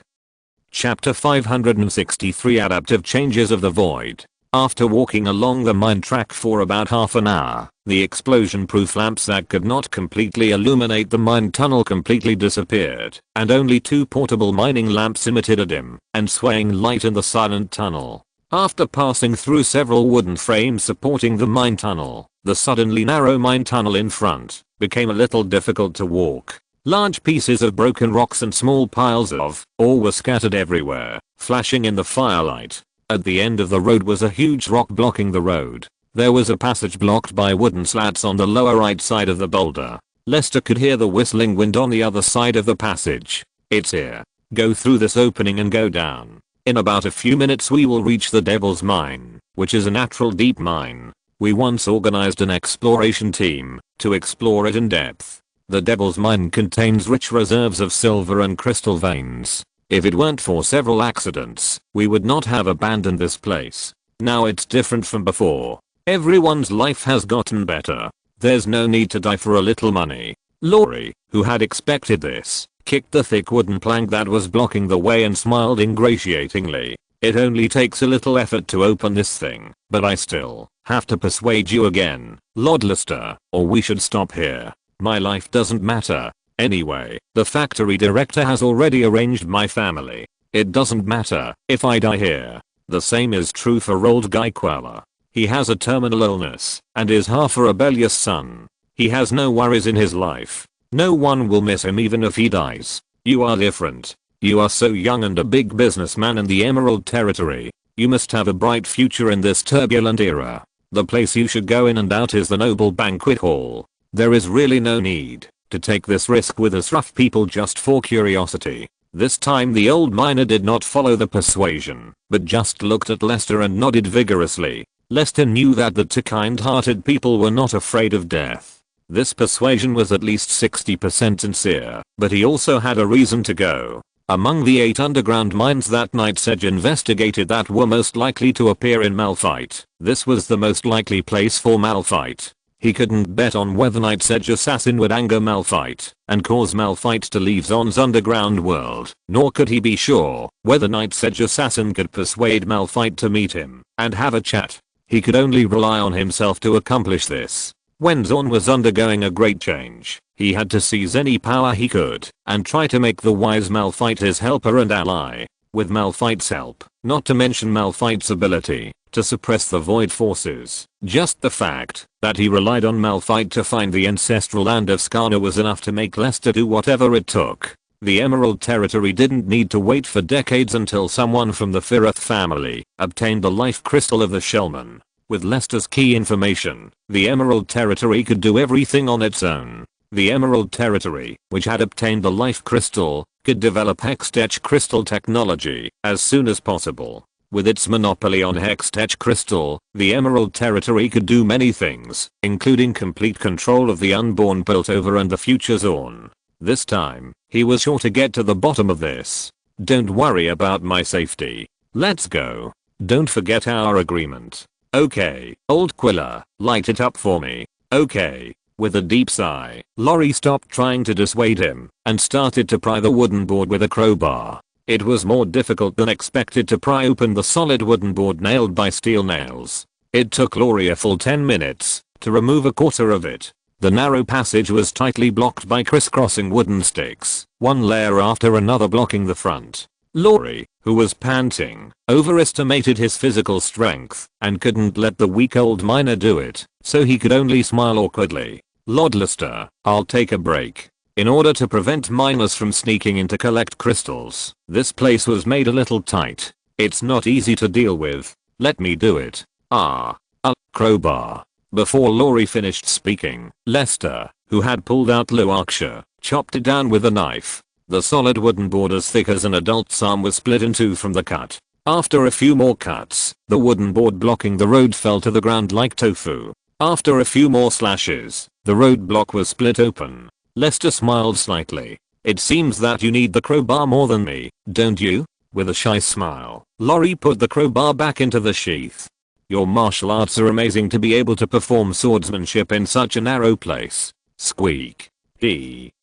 Chapter 563 Adaptive Changes of the Void. After walking along the mine track for about half an hour, the explosion-proof lamps that could not completely illuminate the mine tunnel completely disappeared, and only 2 portable mining lamps emitted a dim and swaying light in the silent tunnel. After passing through several wooden frames supporting the mine tunnel, the suddenly narrow mine tunnel in front became a little difficult to walk. Large pieces of broken rocks and small piles of ore were scattered everywhere, flashing in the firelight. At the end of the road was a huge rock blocking the road. There was a passage blocked by wooden slats on the lower right side of the boulder. Lester could hear the whistling wind on the other side of the passage. "It's here. Go through this opening and go down. In about a few minutes we will reach the Devil's Mine, which is a natural deep mine. We once organized an exploration team to explore it in depth. The Devil's Mine contains rich reserves of silver and crystal veins. If it weren't for several accidents, we would not have abandoned this place. Now it's different from before. Everyone's life has gotten better. There's no need to die for a little money." Lori, who had expected this, kicked the thick wooden plank that was blocking the way and smiled ingratiatingly. "It only takes a little effort to open this thing, but I still have to persuade you again, Lord Lester, or we should stop here. My life doesn't matter. Anyway, the factory director has already arranged my family. It doesn't matter if I die here." The same is true for old Guy Queller. He has a terminal illness and is half a rebellious son. He has no worries in his life. No one will miss him even if he dies. You are different. You are so young and a big businessman in the Emerald Territory. You must have a bright future in this turbulent era. The place you should go in and out is the Noble Banquet Hall. There is really no need to take this risk with us rough people just for curiosity. This time the old miner did not follow the persuasion, but just looked at Lester and nodded vigorously. Lester knew that the two kind-hearted people were not afraid of death. This persuasion was at least 60% sincere, but he also had a reason to go. Among the 8 underground mines that Night's Edge investigated that were most likely to appear in Malphite, this was the most likely place for Malphite. He couldn't bet on whether Night's Edge assassin would anger Malphite and cause Malphite to leave Zon's underground world, nor could he be sure whether Night's Edge assassin could persuade Malphite to meet him and have a chat. He could only rely on himself to accomplish this. When Zon was undergoing a great change, he had to seize any power he could and try to make the wise Malphite his helper and ally. With Malphite's help, not to mention Malphite's ability to suppress the void forces, just the fact that he relied on Malphite to find the ancestral land of Skarner was enough to make Lester do whatever it took. The Emerald Territory didn't need to wait for decades until someone from the Firith family obtained the life crystal of the Shellman. With Lester's key information, the Emerald Territory could do everything on its own. The Emerald Territory, which had obtained the life crystal, could develop Hextech crystal technology as soon as possible. With its monopoly on Hextech crystal, the Emerald Territory could do many things, including complete control of the unborn Piltover and the future Zorn. This time, he was sure to get to the bottom of this. "Don't worry about my safety. Let's go. Don't forget our agreement." "Okay, old Quiller, light it up for me." "Okay." With a deep sigh, Lori stopped trying to dissuade him and started to pry the wooden board with a crowbar. It was more difficult than expected to pry open the solid wooden board nailed by steel nails. It took Lori a full 10 minutes to remove a quarter of it. The narrow passage was tightly blocked by crisscrossing wooden sticks, one layer after another blocking the front. Lori, who was panting, overestimated his physical strength and couldn't let the weak old miner do it, so he could only smile awkwardly. "Lord Lester, I'll take a break." In order to prevent miners from sneaking in to collect crystals, this place was made a little tight. "It's not easy to deal with. Let me do it." A crowbar. Before Lori finished speaking, Lester, who had pulled out Luarksha, chopped it down with a knife. The solid wooden board as thick as an adult's arm was split in two from the cut. After a few more cuts, the wooden board blocking the road fell to the ground like tofu. After a few more slashes, the road block was split open. Lester smiled slightly. "It seems that you need the crowbar more than me, don't you?" With a shy smile, Lori put the crowbar back into the sheath. "Your martial arts are amazing to be able to perform swordsmanship in such a narrow place." Squeak.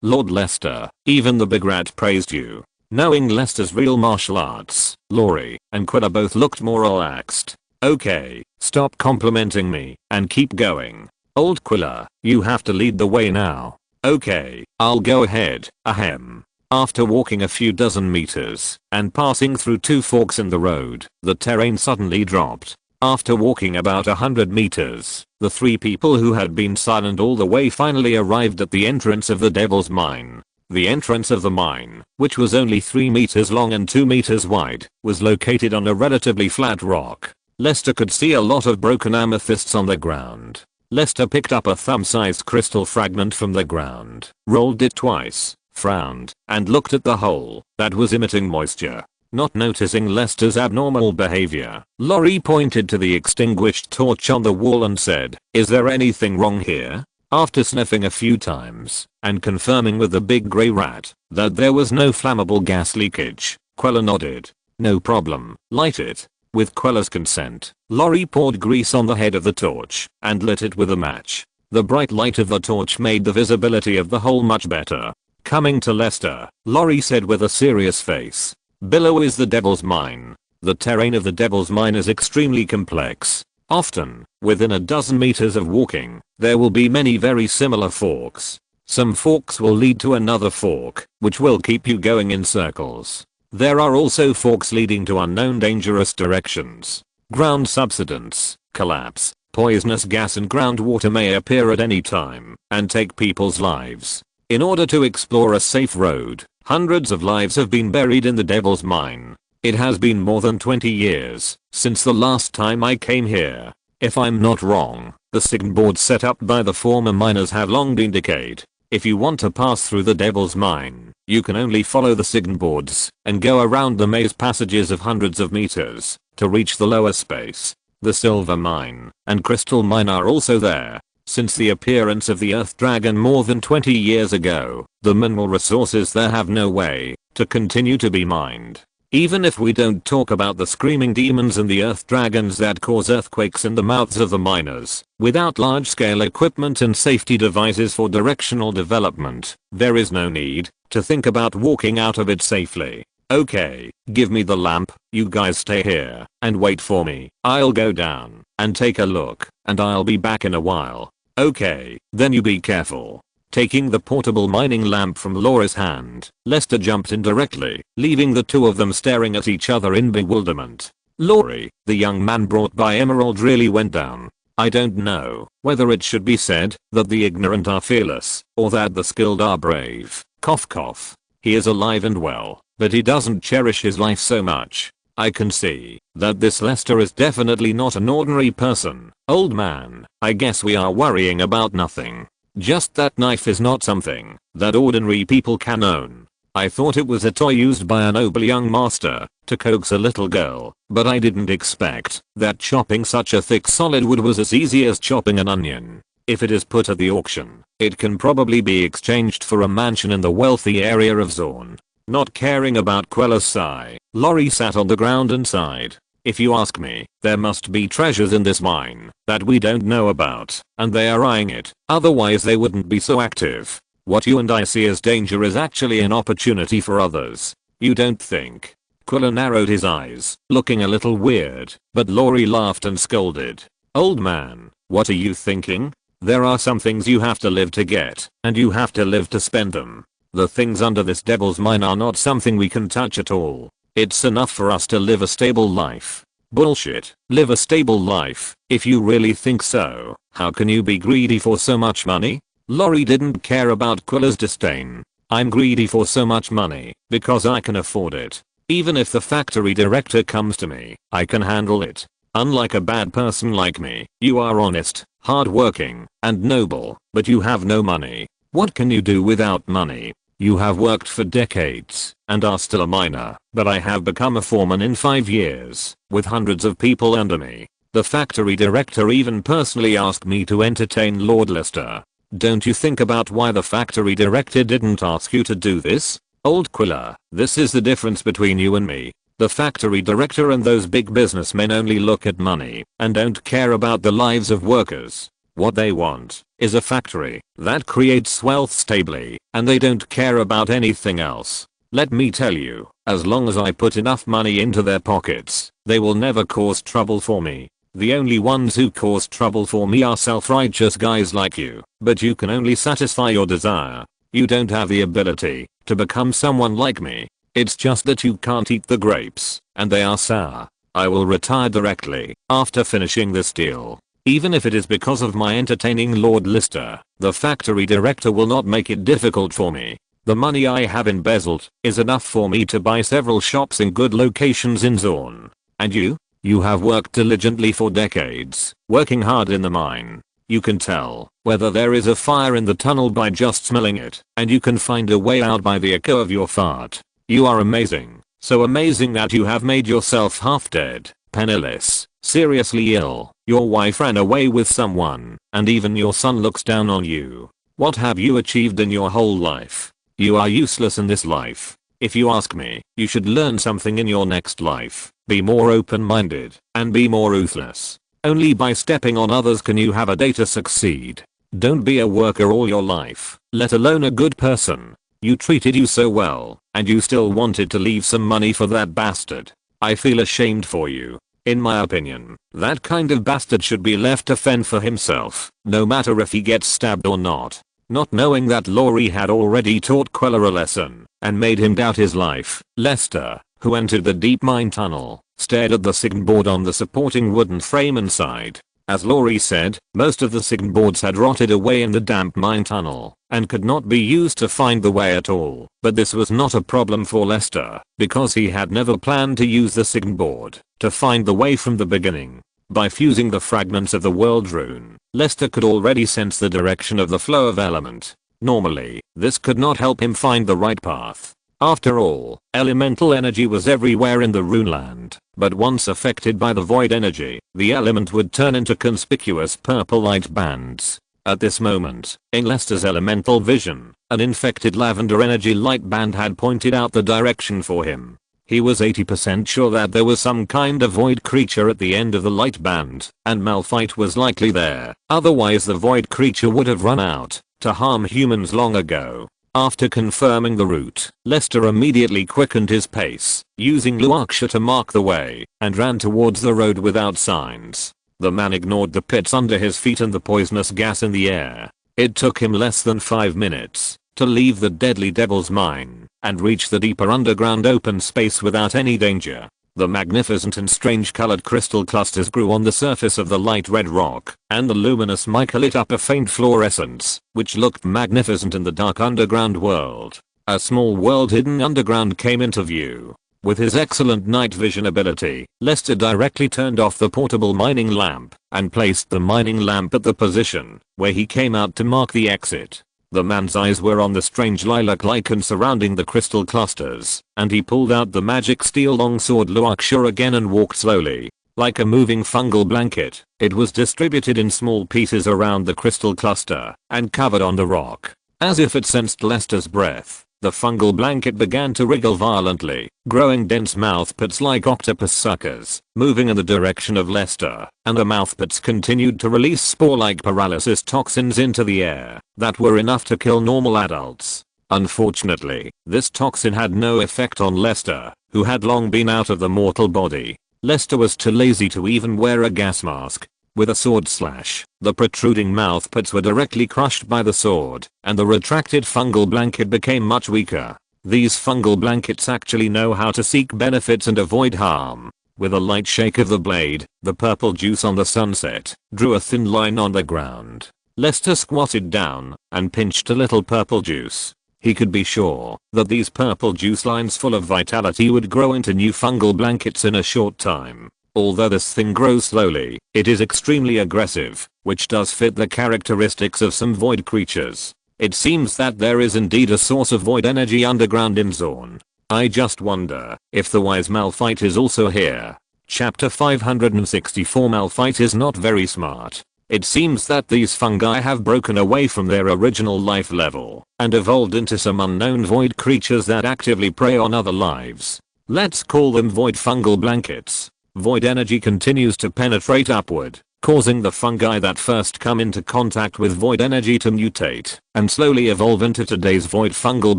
Lord Lester, even the big rat praised you." Knowing Lester's real martial arts, Lori and Quilla both looked more relaxed. Okay, stop complimenting me and keep going. Old Quilla, you have to lead the way now. Okay, I'll go ahead, ahem. After walking a few dozen meters and passing through two forks in the road, the terrain suddenly dropped. After walking about 100 meters, the three people who had been silent all the way finally arrived at the entrance of the Devil's Mine. The entrance of the mine, which was only 3 meters long and 2 meters wide, was located on a relatively flat rock. Lester could see a lot of broken amethysts on the ground. Lester picked up a thumb-sized crystal fragment from the ground, rolled it twice, frowned, and looked at the hole that was emitting moisture. Not noticing Lester's abnormal behavior, Lorry pointed to the extinguished torch on the wall and said, "Is there anything wrong here?" After sniffing a few times and confirming with the big grey rat that there was no flammable gas leakage, Quilla nodded. "No problem, light it." With Quilla's consent, Lorry poured grease on the head of the torch and lit it with a match. The bright light of the torch made the visibility of the hole much better. Coming to Lester, Lorry said with a serious face, "Below is the Devil's Mine. The terrain of the Devil's Mine is extremely complex. Often, within a dozen meters of walking, there will be many very similar forks. Some forks will lead to another fork, which will keep you going in circles. There are also forks leading to unknown dangerous directions. Ground subsidence, collapse, poisonous gas and groundwater may appear at any time and take people's lives. In order to explore a safe road, hundreds of lives have been buried in the Devil's Mine. It has been more than 20 years since the last time I came here. If I'm not wrong, the signboards set up by the former miners have long been decayed. If you want to pass through the Devil's Mine, you can only follow the signboards and go around the maze passages of hundreds of meters to reach the lower space. The Silver Mine and Crystal Mine are also there. Since the appearance of the Earth Dragon more than 20 years ago, the mineral resources there have no way to continue to be mined. Even if we don't talk about the screaming demons and the earth dragons that cause earthquakes in the mouths of the miners, without large-scale equipment and safety devices for directional development, there is no need to think about walking out of it safely. Okay, give me the lamp, you guys stay here and wait for me. I'll go down and take a look, and I'll be back in a while. Okay, then you be careful. Taking the portable mining lamp from Laura's hand, Lester jumped in directly, leaving the two of them staring at each other in bewilderment. Lorry, the young man brought by Emerald, really went down. I don't know whether it should be said that the ignorant are fearless or that the skilled are brave. Cough cough. He is alive and well, but he doesn't cherish his life so much. I can see that this Lester is definitely not an ordinary person. Old man, I guess we are worrying about nothing. Just that knife is not something that ordinary people can own. I thought it was a toy used by a noble young master to coax a little girl, but I didn't expect that chopping such a thick solid wood was as easy as chopping an onion. If it is put at the auction, it can probably be exchanged for a mansion in the wealthy area of Zorn. Not caring about Quella's sigh, Lorry sat on the ground and sighed. If you ask me, there must be treasures in this mine that we don't know about, and they are eyeing it, otherwise they wouldn't be so active. What you and I see as danger is actually an opportunity for others. You don't think? Quilla narrowed his eyes, looking a little weird, but Lorry laughed and scolded. Old man, what are you thinking? There are some things you have to live to get, and you have to live to spend them. The things under this Devil's Mine are not something we can touch at all. It's enough for us to live a stable life. Bullshit. Live a stable life. If you really think so, how can you be greedy for so much money? Lorry didn't care about Quilla's disdain. I'm greedy for so much money because I can afford it. Even if the factory director comes to me, I can handle it. Unlike a bad person like me, you are honest, hardworking, and noble, but you have no money. What can you do without money? You have worked for decades and are still a miner, but I have become a foreman in 5 years, with hundreds of people under me. The factory director even personally asked me to entertain Lord Lester. Don't you think about why the factory director didn't ask you to do this? Old Quilla, this is the difference between you and me. The factory director and those big businessmen only look at money and don't care about the lives of workers. What they want is a factory that creates wealth stably, and they don't care about anything else. Let me tell you, As long as I put enough money into their pockets, they will never cause trouble for me. The only ones who cause trouble for me are self-righteous guys like you, but you can only satisfy your desire. You don't have the ability to become someone like me. It's just that you can't eat the grapes, and they are sour. I will retire directly after finishing this deal. Even if it is because of my entertaining Lord Lister, the factory director will not make it difficult for me. The money I have embezzled is enough for me to buy several shops in good locations in Zorn. And you? You have worked diligently for decades, working hard in the mine. You can tell whether there is a fire in the tunnel by just smelling it, and you can find a way out by the echo of your fart. You are amazing, so amazing that you have made yourself half dead, penniless, seriously ill. Your wife ran away with someone, and even your son looks down on you. What have you achieved in your whole life? You are useless in this life. If you ask me, you should learn something in your next life. Be more open-minded, and be more ruthless. Only by stepping on others can you have a day to succeed. Don't be a worker all your life, let alone a good person. You treated you so well, and you still wanted to leave some money for that bastard. I feel ashamed for you. In my opinion, that kind of bastard should be left to fend for himself, no matter if he gets stabbed or not. Not knowing that Laurie had already taught Queller a lesson, and made him doubt his life, Lester, who entered the deep mine tunnel, stared at the signboard on the supporting wooden frame inside. As Laurie said, most of the signboards had rotted away in the damp mine tunnel, and could not be used to find the way at all. But this was not a problem for Lester, because he had never planned to use the signboard to find the way from the beginning. By fusing the fragments of the world rune, Lester could already sense the direction of the flow of element. Normally, this could not help him find the right path. After all, elemental energy was everywhere in the runeland, but once affected by the void energy, the element would turn into conspicuous purple light bands. At this moment, in Lester's elemental vision, an infected lavender energy light band had pointed out the direction for him. He was 80% sure that there was some kind of void creature at the end of the light band, and Malphite was likely there, otherwise the void creature would have run out to harm humans long ago. After confirming the route, Lester immediately quickened his pace, using Luaksha to mark the way, and ran towards the road without signs. The man ignored the pits under his feet and the poisonous gas in the air. It took him less than 5 minutes to leave the deadly Devil's Mine and reach the deeper underground open space without any danger. The magnificent and strange colored crystal clusters grew on the surface of the light red rock, and the luminous mica lit up a faint fluorescence, which looked magnificent in the dark underground world. A small world hidden underground came into view. With his excellent night vision ability, Lester directly turned off the portable mining lamp and placed the mining lamp at the position where he came out to mark the exit. The man's eyes were on the strange lilac lichen surrounding the crystal clusters, and he pulled out the magic steel longsword Luaksha again and walked slowly. Like a moving fungal blanket, it was distributed in small pieces around the crystal cluster and covered on the rock. As if it sensed Lester's breath, the fungal blanket began to wriggle violently, growing dense mouthpits like octopus suckers, moving in the direction of Lester, and the mouthpits continued to release spore-like paralysis toxins into the air that were enough to kill normal adults. Unfortunately, this toxin had no effect on Lester, who had long been out of the mortal body. Lester was too lazy to even wear a gas mask. With a sword slash, the protruding mouthpits were directly crushed by the sword, and the retracted fungal blanket became much weaker. These fungal blankets actually know how to seek benefits and avoid harm. With a light shake of the blade, the purple juice on the sunset drew a thin line on the ground. Lester squatted down and pinched a little purple juice. He could be sure that these purple juice lines full of vitality would grow into new fungal blankets in a short time. Although this thing grows slowly, it is extremely aggressive, which does fit the characteristics of some void creatures. It seems that there is indeed a source of void energy underground in Zorn. I just wonder if the wise Malphite is also here. Chapter 564. Malphite is not very smart. It seems that these fungi have broken away from their original life level and evolved into some unknown void creatures that actively prey on other lives. Let's call them void fungal blankets. Void energy continues to penetrate upward, causing the fungi that first come into contact with void energy to mutate and slowly evolve into today's void fungal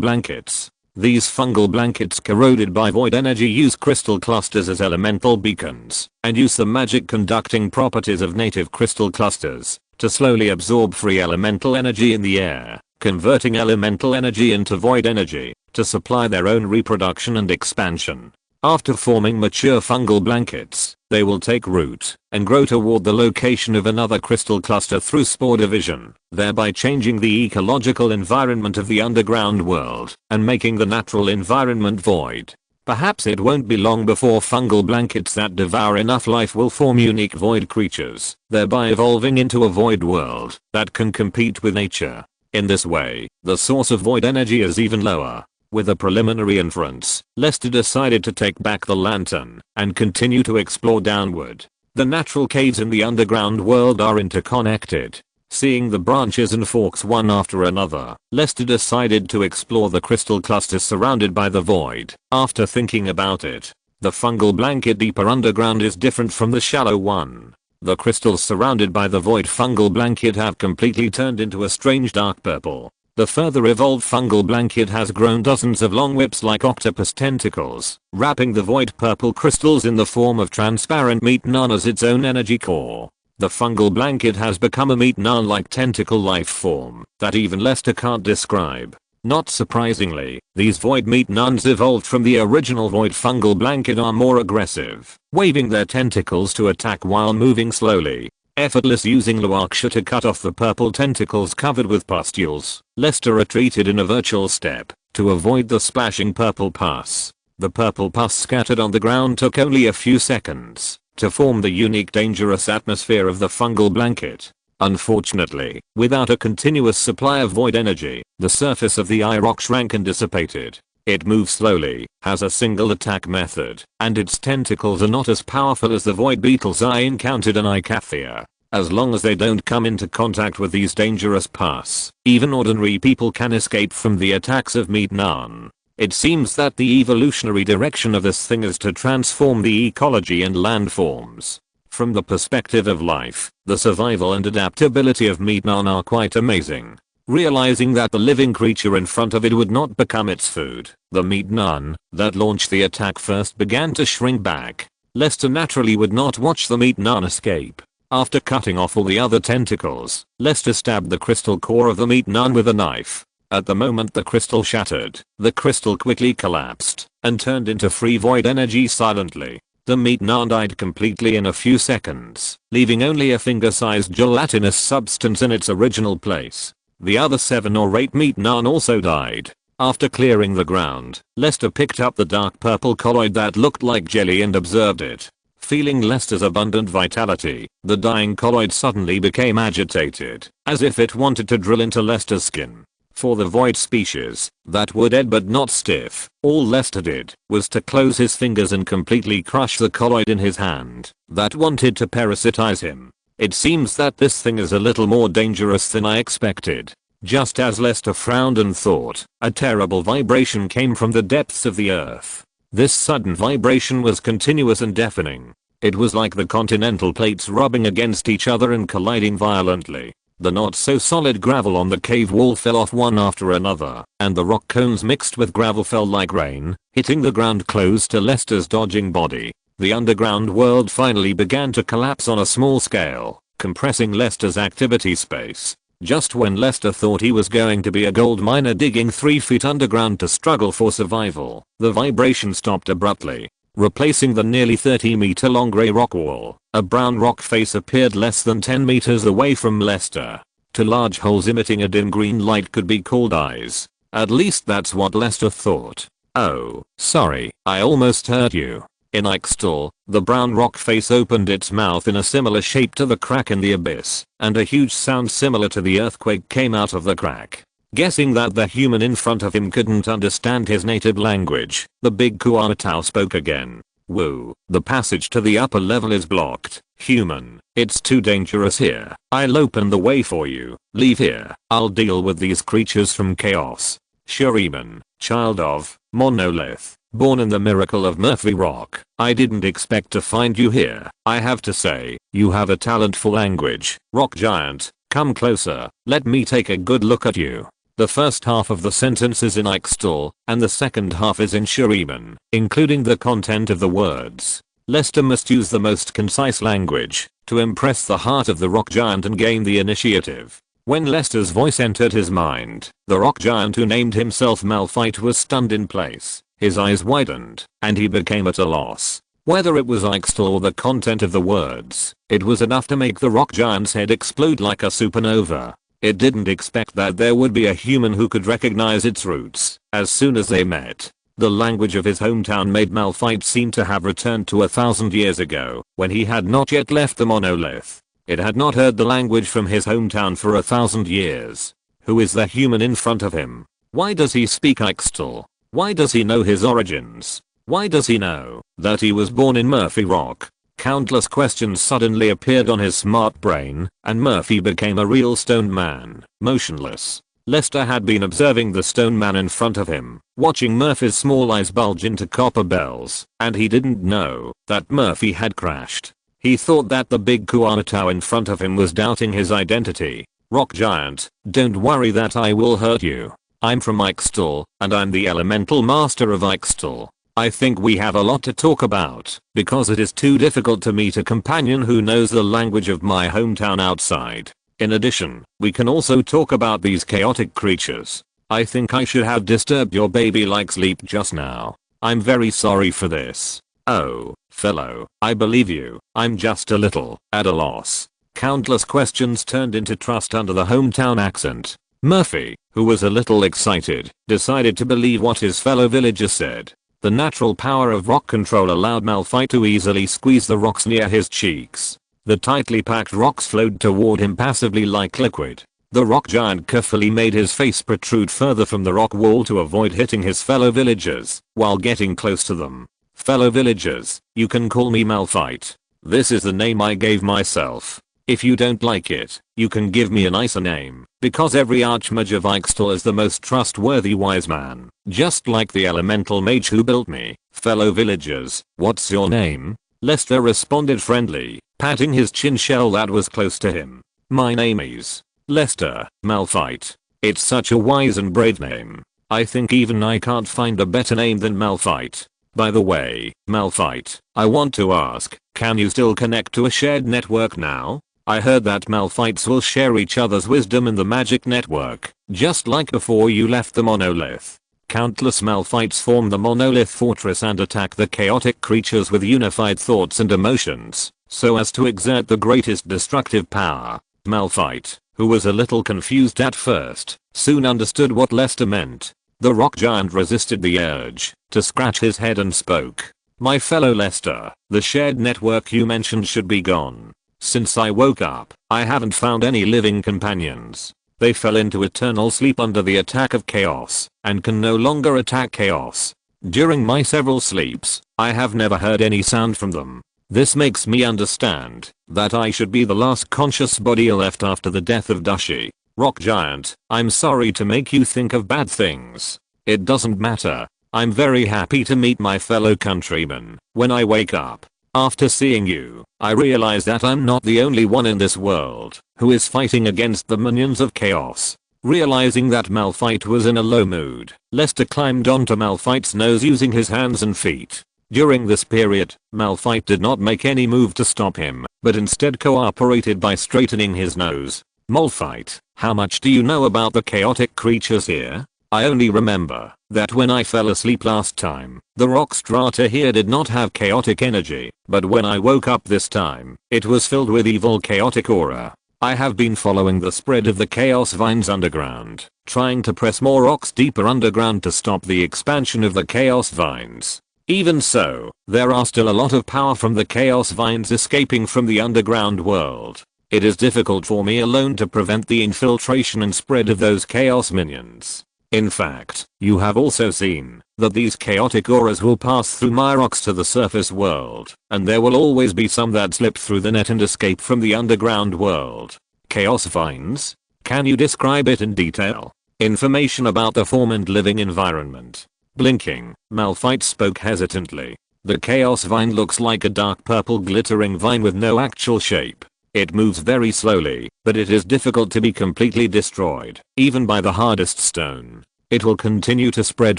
blankets. These fungal blankets corroded by void energy use crystal clusters as elemental beacons, and use the magic conducting properties of native crystal clusters to slowly absorb free elemental energy in the air, converting elemental energy into void energy to supply their own reproduction and expansion. After forming mature fungal blankets, they will take root and grow toward the location of another crystal cluster through spore division, thereby changing the ecological environment of the underground world and making the natural environment void. Perhaps it won't be long before fungal blankets that devour enough life will form unique void creatures, thereby evolving into a void world that can compete with nature. In this way, the source of void energy is even lower. With a preliminary inference, Lester decided to take back the lantern and continue to explore downward. The natural caves in the underground world are interconnected. Seeing the branches and forks one after another, Lester decided to explore the crystal clusters surrounded by the void. After thinking about it, the fungal blanket deeper underground is different from the shallow one. The crystals surrounded by the void fungal blanket have completely turned into a strange dark purple. The further evolved fungal blanket has grown dozens of long whips like octopus tentacles, wrapping the void purple crystals in the form of transparent meat naan as its own energy core. The fungal blanket has become a meat naan-like tentacle life form that even Lester can't describe. Not surprisingly, these void meat naans evolved from the original void fungal blanket are more aggressive, waving their tentacles to attack while moving slowly. Effortless using Luaksha to cut off the purple tentacles covered with pustules, Lester retreated in a virtual step to avoid the splashing purple pus. The purple pus scattered on the ground took only a few seconds to form the unique dangerous atmosphere of the fungal blanket. Unfortunately, without a continuous supply of void energy, the surface of the eye rock shrank and dissipated. It moves slowly, has a single attack method, and its tentacles are not as powerful as the void beetles I encountered in Icathia. As long as they don't come into contact with these dangerous pus, even ordinary people can escape from the attacks of meat naan. It seems that the evolutionary direction of this thing is to transform the ecology and landforms. From the perspective of life, the survival and adaptability of meat naan are quite amazing. Realizing that the living creature in front of it would not become its food, the meat naan that launched the attack first began to shrink back. Lester naturally would not watch the meat naan escape. After cutting off all the other tentacles, Lester stabbed the crystal core of the meat naan with a knife. At the moment the crystal shattered, the crystal quickly collapsed and turned into free void energy silently. The meat naan died completely in a few seconds, leaving only a finger-sized gelatinous substance in its original place. The other 7 or 8 meat naan also died. After clearing the ground, Lester picked up the dark purple colloid that looked like jelly and observed it. Feeling Lester's abundant vitality, the dying colloid suddenly became agitated, as if it wanted to drill into Lester's skin. For the void species that were dead but not stiff, all Lester did was to close his fingers and completely crush the colloid in his hand that wanted to parasitize him. It seems that this thing is a little more dangerous than I expected. Just as Lester frowned and thought, a terrible vibration came from the depths of the earth. This sudden vibration was continuous and deafening. It was like the continental plates rubbing against each other and colliding violently. The not so solid gravel on the cave wall fell off one after another, and the rock cones mixed with gravel fell like rain, hitting the ground close to Lester's dodging body. The underground world finally began to collapse on a small scale, compressing Lester's activity space. Just when Lester thought he was going to be a gold miner digging 3 feet underground to struggle for survival, the vibration stopped abruptly. Replacing the nearly 30-meter long grey rock wall, a brown rock face appeared less than 10 meters away from Lester. 2 large holes emitting a dim green light could be called eyes. At least that's what Lester thought. Oh, sorry, I almost hurt you. In Ixtal, the brown rock face opened its mouth in a similar shape to the crack in the abyss, and a huge sound similar to the earthquake came out of the crack. Guessing that the human in front of him couldn't understand his native language, the big Kuamatau spoke again. Woo, the passage to the upper level is blocked. Human, it's too dangerous here. I'll open the way for you. Leave here. I'll deal with these creatures from chaos. Shuriman, child of Monolith, born in the miracle of Murphy Rock. I didn't expect to find you here. I have to say, you have a talent for language. Rock giant, come closer. Let me take a good look at you. The first half of the sentence is in Ixtal, and the second half is in Shuriman, including the content of the words. Lester must use the most concise language to impress the heart of the rock giant and gain the initiative. When Lester's voice entered his mind, the rock giant who named himself Malphite was stunned in place. His eyes widened, and he became at a loss. Whether it was Ixtal or the content of the words, it was enough to make the rock giant's head explode like a supernova. It didn't expect that there would be a human who could recognize its roots as soon as they met. The language of his hometown made Malphite seem to have returned to 1,000 years ago, when he had not yet left the monolith. It had not heard the language from his hometown for 1,000 years. Who is the human in front of him? Why does he speak Ixtal? Why does he know his origins? Why does he know that he was born in Murphy Rock? Countless questions suddenly appeared on his smart brain, and Murphy became a real stone man, motionless. Lester had been observing the stone man in front of him, watching Murphy's small eyes bulge into copper bells, and he didn't know that Murphy had crashed. He thought that the big Kuamatau in front of him was doubting his identity. Rock giant, don't worry that I will hurt you. I'm from Ixtal, and I'm the elemental master of Ixtal. I think we have a lot to talk about, because it is too difficult to meet a companion who knows the language of my hometown outside. In addition, we can also talk about these chaotic creatures. I think I should have disturbed your baby-like sleep just now. I'm very sorry for this. Oh, fellow, I believe you. I'm just a little at a loss. Countless questions turned into trust under the hometown accent. Murphy, who was a little excited, decided to believe what his fellow villagers said. The natural power of rock control allowed Malphite to easily squeeze the rocks near his cheeks. The tightly packed rocks flowed toward him passively like liquid. The rock giant carefully made his face protrude further from the rock wall to avoid hitting his fellow villagers while getting close to them. Fellow villagers, you can call me Malphite. This is the name I gave myself. If you don't like it, you can give me a nicer name, because every Archmage of Ixtal is the most trustworthy wise man, just like the elemental mage who built me. Fellow villagers, what's your name? Lester responded friendly, patting his chin shell that was close to him. My name is Lester Malphite. It's such a wise and brave name. I think even I can't find a better name than Malphite. By the way, Malphite, I want to ask, can you still connect to a shared network now? I heard that Malphites will share each other's wisdom in the magic network, just like before you left the monolith. Countless Malphites form the monolith fortress and attack the chaotic creatures with unified thoughts and emotions, so as to exert the greatest destructive power. Malphite, who was a little confused at first, soon understood what Lester meant. The rock giant resisted the urge to scratch his head and spoke. My fellow Lester, the shared network you mentioned should be gone. Since I woke up, I haven't found any living companions. They fell into eternal sleep under the attack of chaos, and can no longer attack chaos. During my several sleeps, I have never heard any sound from them. This makes me understand that I should be the last conscious body left after the death of Dushi. Rock giant, I'm sorry to make you think of bad things. It doesn't matter. I'm very happy to meet my fellow countrymen. When I wake up, after seeing you, I realize that I'm not the only one in this world who is fighting against the minions of chaos. Realizing that Malphite was in a low mood, Lester climbed onto Malphite's nose using his hands and feet. During this period, Malphite did not make any move to stop him, but instead cooperated by straightening his nose. Malphite, how much do you know about the chaotic creatures here? I only remember that when I fell asleep last time, the rock strata here did not have chaotic energy, but when I woke up this time, it was filled with evil chaotic aura. I have been following the spread of the chaos vines underground, trying to press more rocks deeper underground to stop the expansion of the chaos vines. Even so, there are still a lot of power from the chaos vines escaping from the underground world. It is difficult for me alone to prevent the infiltration and spread of those chaos minions. In fact, you have also seen that these chaotic auras will pass through my rocks to the surface world, and there will always be some that slip through the net and escape from the underground world. Chaos vines? Can you describe it in detail? Information about the form and living environment. Blinking, Malphite spoke hesitantly. The chaos vine looks like a dark purple glittering vine with no actual shape. It moves very slowly, but it is difficult to be completely destroyed, even by the hardest stone. It will continue to spread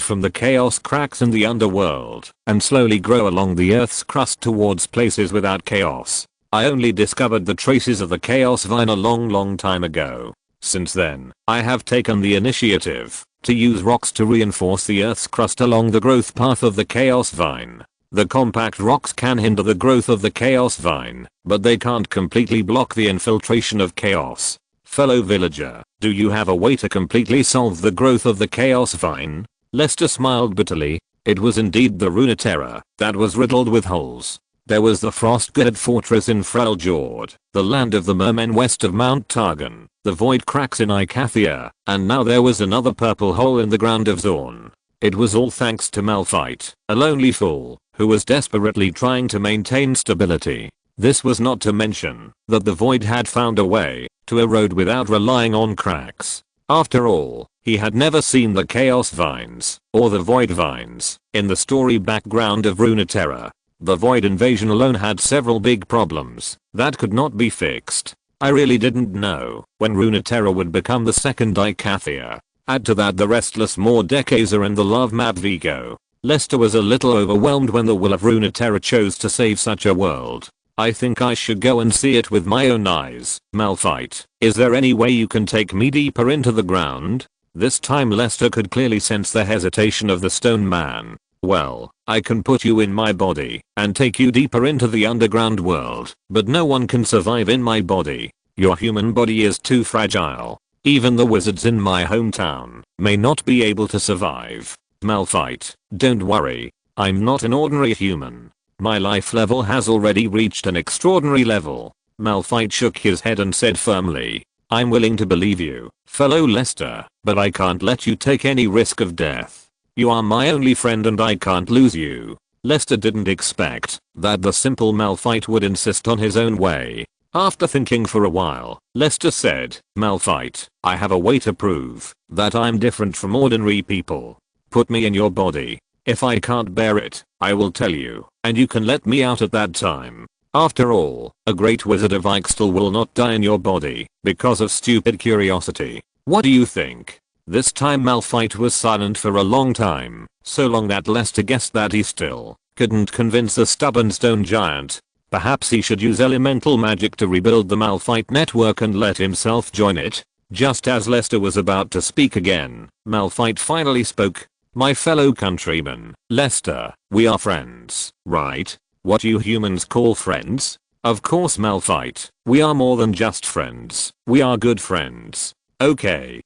from the chaos cracks in the underworld, and slowly grow along the earth's crust towards places without chaos. I only discovered the traces of the chaos vine a long time ago. Since then, I have taken the initiative to use rocks to reinforce the earth's crust along the growth path of the chaos vine. The compact rocks can hinder the growth of the chaos vine, but they can't completely block the infiltration of chaos. Fellow villager, do you have a way to completely solve the growth of the chaos vine? Lester smiled bitterly. It was indeed the Runeterra that was riddled with holes. There was the Frostguard fortress in Freljord, the land of the mermen west of Mount Targon, the void cracks in Icathia, and now there was another purple hole in the ground of Zorn. It was all thanks to Malphite, a lonely fool, who was desperately trying to maintain stability. This was not to mention that the void had found a way to erode without relying on cracks. After all, he had never seen the chaos vines, or the void vines, in the story background of Runeterra. The void invasion alone had several big problems that could not be fixed. I really didn't know when Runeterra would become the second Icathia. Add to that the restless Mordekaiser and the love map Vigo. Lester was a little overwhelmed when the will of Runeterra chose to save such a world. I think I should go and see it with my own eyes. Malphite, is there any way you can take me deeper into the ground? This time Lester could clearly sense the hesitation of the stone man. Well, I can put you in my body and take you deeper into the underground world, but no one can survive in my body. Your human body is too fragile. Even the wizards in my hometown may not be able to survive. Malphite, don't worry. I'm not an ordinary human. My life level has already reached an extraordinary level. Malphite shook his head and said firmly, I'm willing to believe you, fellow Lester, but I can't let you take any risk of death. You are my only friend and I can't lose you. Lester didn't expect that the simple Malphite would insist on his own way. After thinking for a while, Lester said, Malphite, I have a way to prove that I'm different from ordinary people. Put me in your body. If I can't bear it, I will tell you, and you can let me out at that time. After all, a great wizard of Ixtal will not die in your body because of stupid curiosity. What do you think? This time Malphite was silent for a long time, so long that Lester guessed that he still couldn't convince the stubborn stone giant. Perhaps he should use elemental magic to rebuild the Malphite network and let himself join it. Just as Lester was about to speak again, Malphite finally spoke. My fellow countrymen, Lester, we are friends, right? What you humans call friends? Of course Malphite, we are more than just friends, we are good friends. Okay,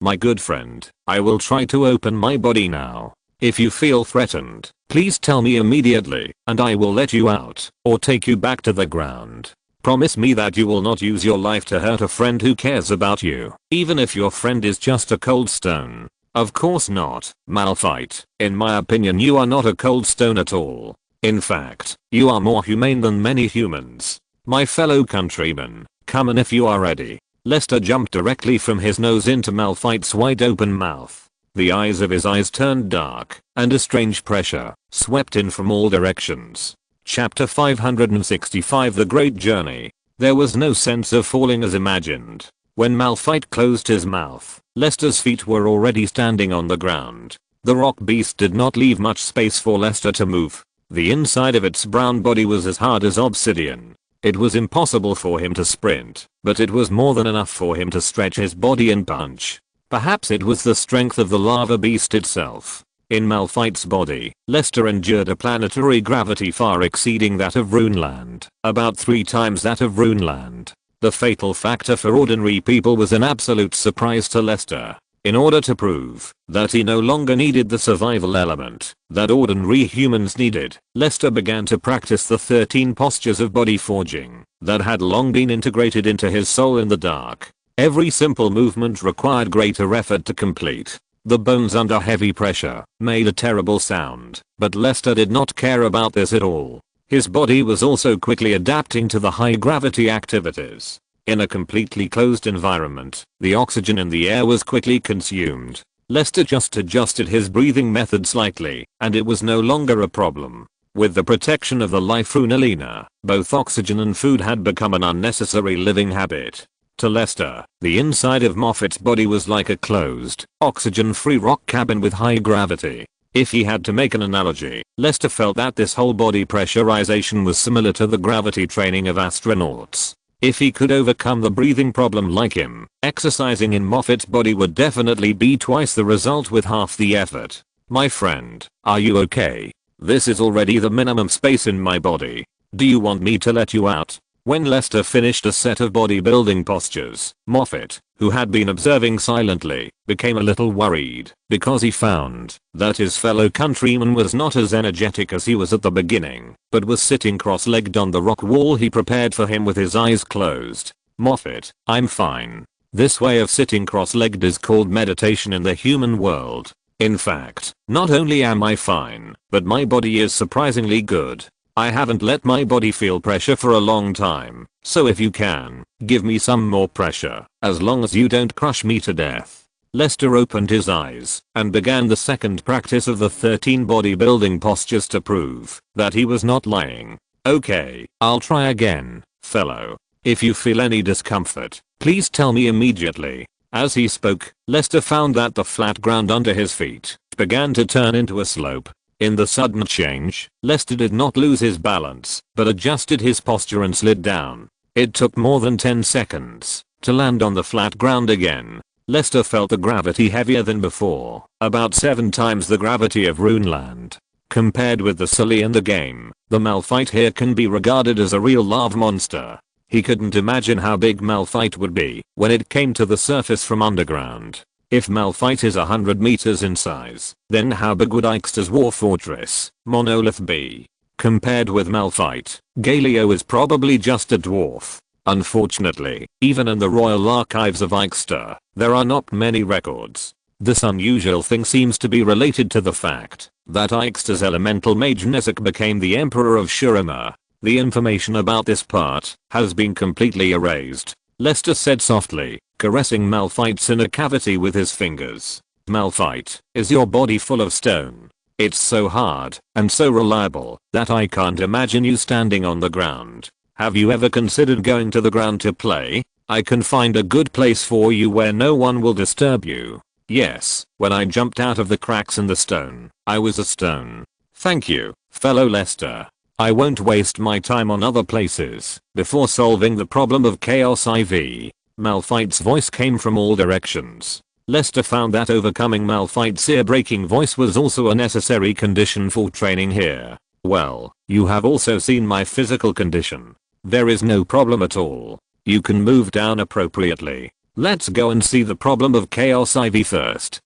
my good friend, I will try to open my body now. If you feel threatened, please tell me immediately, and I will let you out, or take you back to the ground. Promise me that you will not use your life to hurt a friend who cares about you, even if your friend is just a cold stone. Of course not, Malphite. In my opinion you are not a cold stone at all. In fact, you are more humane than many humans. My fellow countrymen, come on if you are ready. Lester jumped directly from his nose into Malphite's wide open mouth. The eyes of his eyes turned dark, and a strange pressure swept in from all directions. Chapter 565 The Great Journey. There was no sense of falling as imagined. When Malphite closed his mouth, Lester's feet were already standing on the ground. The rock beast did not leave much space for Lester to move. The inside of its brown body was as hard as obsidian. It was impossible for him to sprint, but it was more than enough for him to stretch his body and punch. Perhaps it was the strength of the lava beast itself. In Malphite's body, Lester endured a planetary gravity far exceeding that of Runeland, about 3 times that of Runeland. The fatal factor for ordinary people was an absolute surprise to Lester. In order to prove that he no longer needed the survival element that ordinary humans needed, Lester began to practice the 13 postures of body forging that had long been integrated into his soul in the dark. Every simple movement required greater effort to complete. The bones under heavy pressure made a terrible sound, but Lester did not care about this at all. His body was also quickly adapting to the high gravity activities. In a completely closed environment, the oxygen in the air was quickly consumed. Lester just adjusted his breathing method slightly, and it was no longer a problem. With the protection of the life rune Alina, both oxygen and food had become an unnecessary living habit. To Lester, the inside of Moffat's body was like a closed, oxygen-free rock cabin with high gravity. If he had to make an analogy, Lester felt that this whole body pressurization was similar to the gravity training of astronauts. If he could overcome the breathing problem like him, exercising in Moffat's body would definitely be twice the result with half the effort. My friend, are you okay? This is already the minimum space in my body. Do you want me to let you out? When Lester finished a set of bodybuilding postures, Moffat, who had been observing silently, became a little worried because he found that his fellow countryman was not as energetic as he was at the beginning, but was sitting cross-legged on the rock wall he prepared for him with his eyes closed. Moffat, I'm fine. This way of sitting cross-legged is called meditation in the human world. In fact, not only am I fine, but my body is surprisingly good. I haven't let my body feel pressure for a long time, so if you can, give me some more pressure, as long as you don't crush me to death. Lester opened his eyes and began the second practice of the 13 bodybuilding postures to prove that he was not lying. Okay, I'll try again, fellow. If you feel any discomfort, please tell me immediately. As he spoke, Lester found that the flat ground under his feet began to turn into a slope. In the sudden change, Lester did not lose his balance, but adjusted his posture and slid down. It took more than 10 seconds to land on the flat ground again. Lester felt the gravity heavier than before, about 7 times the gravity of Runeland. Compared with the Sully in the game, the Malphite here can be regarded as a real lava monster. He couldn't imagine how big Malphite would be when it came to the surface from underground. If Malphite is 100 meters in size, then how big would Ixta's war fortress, Monolith, be? Compared with Malphite, Galio is probably just a dwarf. Unfortunately, even in the royal archives of Ixta, there are not many records. This unusual thing seems to be related to the fact that Ixta's elemental mage Nezek became the emperor of Shurima. The information about this part has been completely erased. Lester said softly, caressing Malphite's inner cavity with his fingers. Malphite, is your body full of stone? It's so hard and so reliable that I can't imagine you standing on the ground. Have you ever considered going to the ground to play? I can find a good place for you where no one will disturb you. Yes, when I jumped out of the cracks in the stone, I was a stone. Thank you, fellow Lester. I won't waste my time on other places before solving the problem of Chaos IV. Malphite's voice came from all directions. Lester found that overcoming Malphite's ear-breaking voice was also a necessary condition for training here. Well, you have also seen my physical condition. There is no problem at all. You can move down appropriately. Let's go and see the problem of Chaos IV first.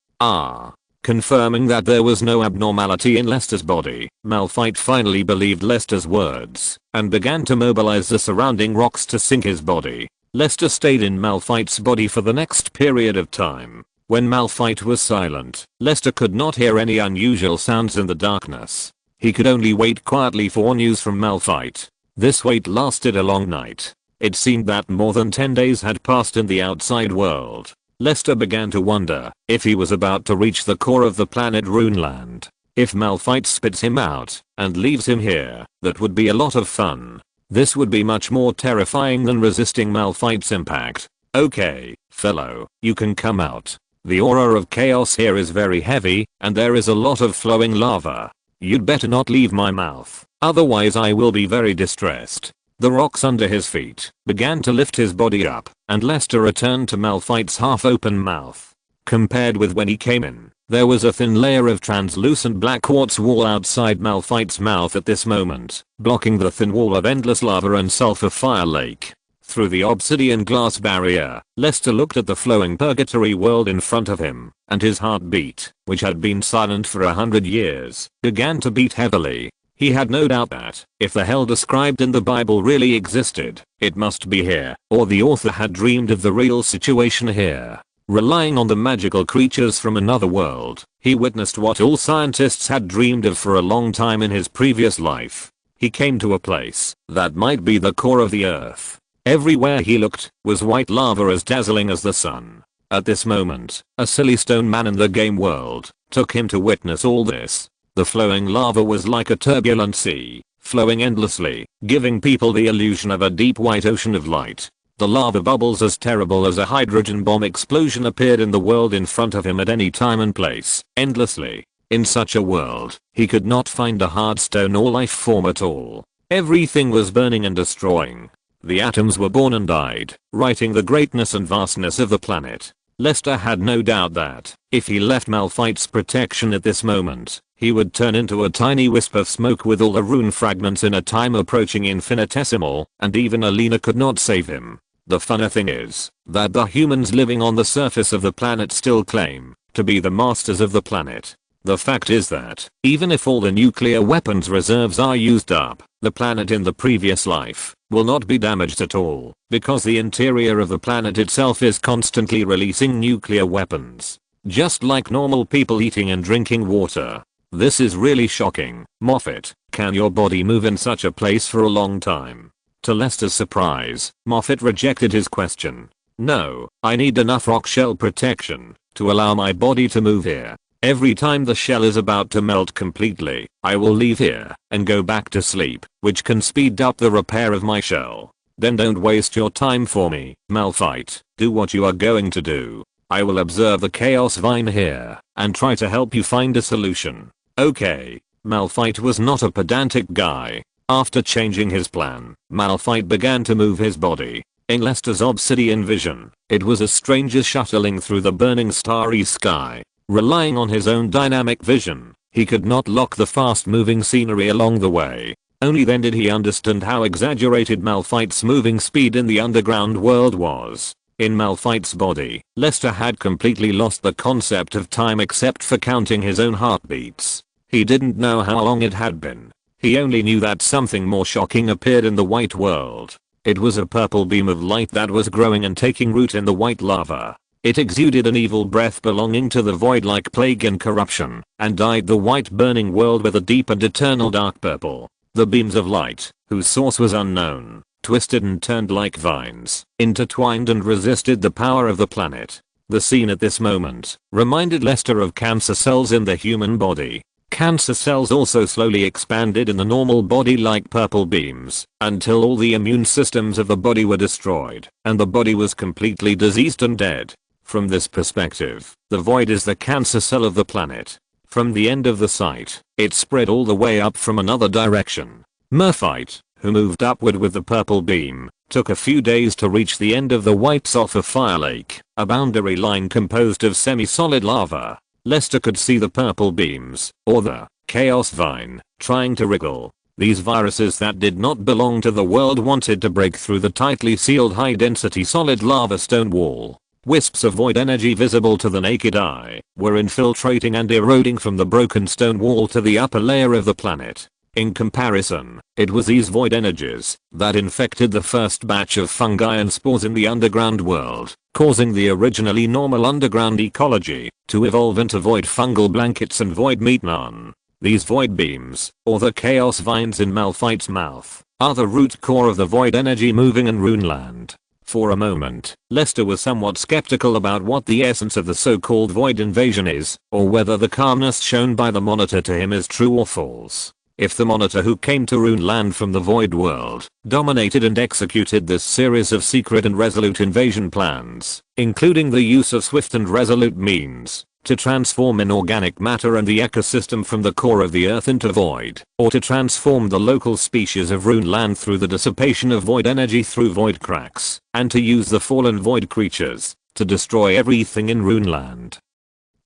Confirming that there was no abnormality in Lester's body, Malphite finally believed Lester's words and began to mobilize the surrounding rocks to sink his body. Lester stayed in Malphite's body for the next period of time. When Malphite was silent, Lester could not hear any unusual sounds in the darkness. He could only wait quietly for news from Malphite. This wait lasted a long night. It seemed that more than 10 days had passed in the outside world. Lester began to wonder if he was about to reach the core of the planet Runeland. If Malphite spits him out and leaves him here, that would be a lot of fun. This would be much more terrifying than resisting Malphite's impact. Okay, fellow, you can come out. The aura of chaos here is very heavy, and there is a lot of flowing lava. You'd better not leave my mouth, otherwise I will be very distressed. The rocks under his feet began to lift his body up, and Lester returned to Malphite's half-open mouth. Compared with when he came in, there was a thin layer of translucent black quartz wall outside Malphite's mouth at this moment, blocking the thin wall of endless lava and sulfur fire lake. Through the obsidian glass barrier, Lester looked at the flowing purgatory world in front of him, and his heartbeat, which had been silent for 100 years, began to beat heavily. He had no doubt that, if the hell described in the Bible really existed, it must be here, or the author had dreamed of the real situation here. Relying on the magical creatures from another world, he witnessed what all scientists had dreamed of for a long time in his previous life. He came to a place that might be the core of the earth. Everywhere he looked was white lava as dazzling as the sun. At this moment, a silly stone man in the game world took him to witness all this. The flowing lava was like a turbulent sea, flowing endlessly, giving people the illusion of a deep white ocean of light. The lava bubbles as terrible as a hydrogen bomb explosion appeared in the world in front of him at any time and place, endlessly. In such a world, he could not find a hard stone or life form at all. Everything was burning and destroying. The atoms were born and died, writing the greatness and vastness of the planet. Lester had no doubt that, if he left Malphite's protection at this moment, he would turn into a tiny wisp of smoke with all the rune fragments in a time approaching infinitesimal, and even Alina could not save him. The funny thing is, that the humans living on the surface of the planet still claim to be the masters of the planet. The fact is that, even if all the nuclear weapons reserves are used up, the planet in the previous life will not be damaged at all, because the interior of the planet itself is constantly releasing nuclear weapons. Just like normal people eating and drinking water. This is really shocking. Moffat, can your body move in such a place for a long time? To Lester's surprise, Moffat rejected his question. No, I need enough rock shell protection to allow my body to move here. Every time the shell is about to melt completely, I will leave here and go back to sleep, which can speed up the repair of my shell. Then don't waste your time for me, Malphite. Do what you are going to do. I will observe the Chaos Vine here and try to help you find a solution. Okay. Malphite was not a pedantic guy. After changing his plan, Malphite began to move his body. In Lester's obsidian vision, it was as strange as shuttling through the burning starry sky. Relying on his own dynamic vision, he could not lock the fast-moving scenery along the way. Only then did he understand how exaggerated Malphite's moving speed in the underground world was. In Malphite's body, Lester had completely lost the concept of time except for counting his own heartbeats. He didn't know how long it had been. He only knew that something more shocking appeared in the white world. It was a purple beam of light that was growing and taking root in the white lava. It exuded an evil breath belonging to the void like plague and corruption, and dyed the white burning world with a deep and eternal dark purple. The beams of light, whose source was unknown, twisted and turned like vines, intertwined and resisted the power of the planet. The scene at this moment reminded Lester of cancer cells in the human body. Cancer cells also slowly expanded in the normal body like purple beams, until all the immune systems of the body were destroyed, and the body was completely diseased and dead. From this perspective, the void is the cancer cell of the planet. From the end of the site, it spread all the way up from another direction. Malphite, who moved upward with the purple beam, took a few days to reach the end of the white sulfur fire lake, a boundary line composed of semi-solid lava. Lester could see the purple beams, or the Chaos Vine, trying to wriggle. These viruses that did not belong to the world wanted to break through the tightly sealed high-density solid lava stone wall. Wisps of void energy visible to the naked eye were infiltrating and eroding from the broken stone wall to the upper layer of the planet. In comparison, it was these void energies that infected the first batch of fungi and spores in the underground world, causing the originally normal underground ecology to evolve into void fungal blankets and void metnon. These void beams, or the chaos vines in Malphite's mouth, are the root core of the void energy moving in Runeland. For a moment, Lester was somewhat skeptical about what the essence of the so-called void invasion is, or whether the calmness shown by the monitor to him is true or false. If the monitor who came to Runeland from the void world dominated and executed this series of secret and resolute invasion plans, including the use of swift and resolute means to transform inorganic matter and the ecosystem from the core of the earth into void, or to transform the local species of Runeland through the dissipation of void energy through void cracks, and to use the fallen void creatures to destroy everything in Runeland.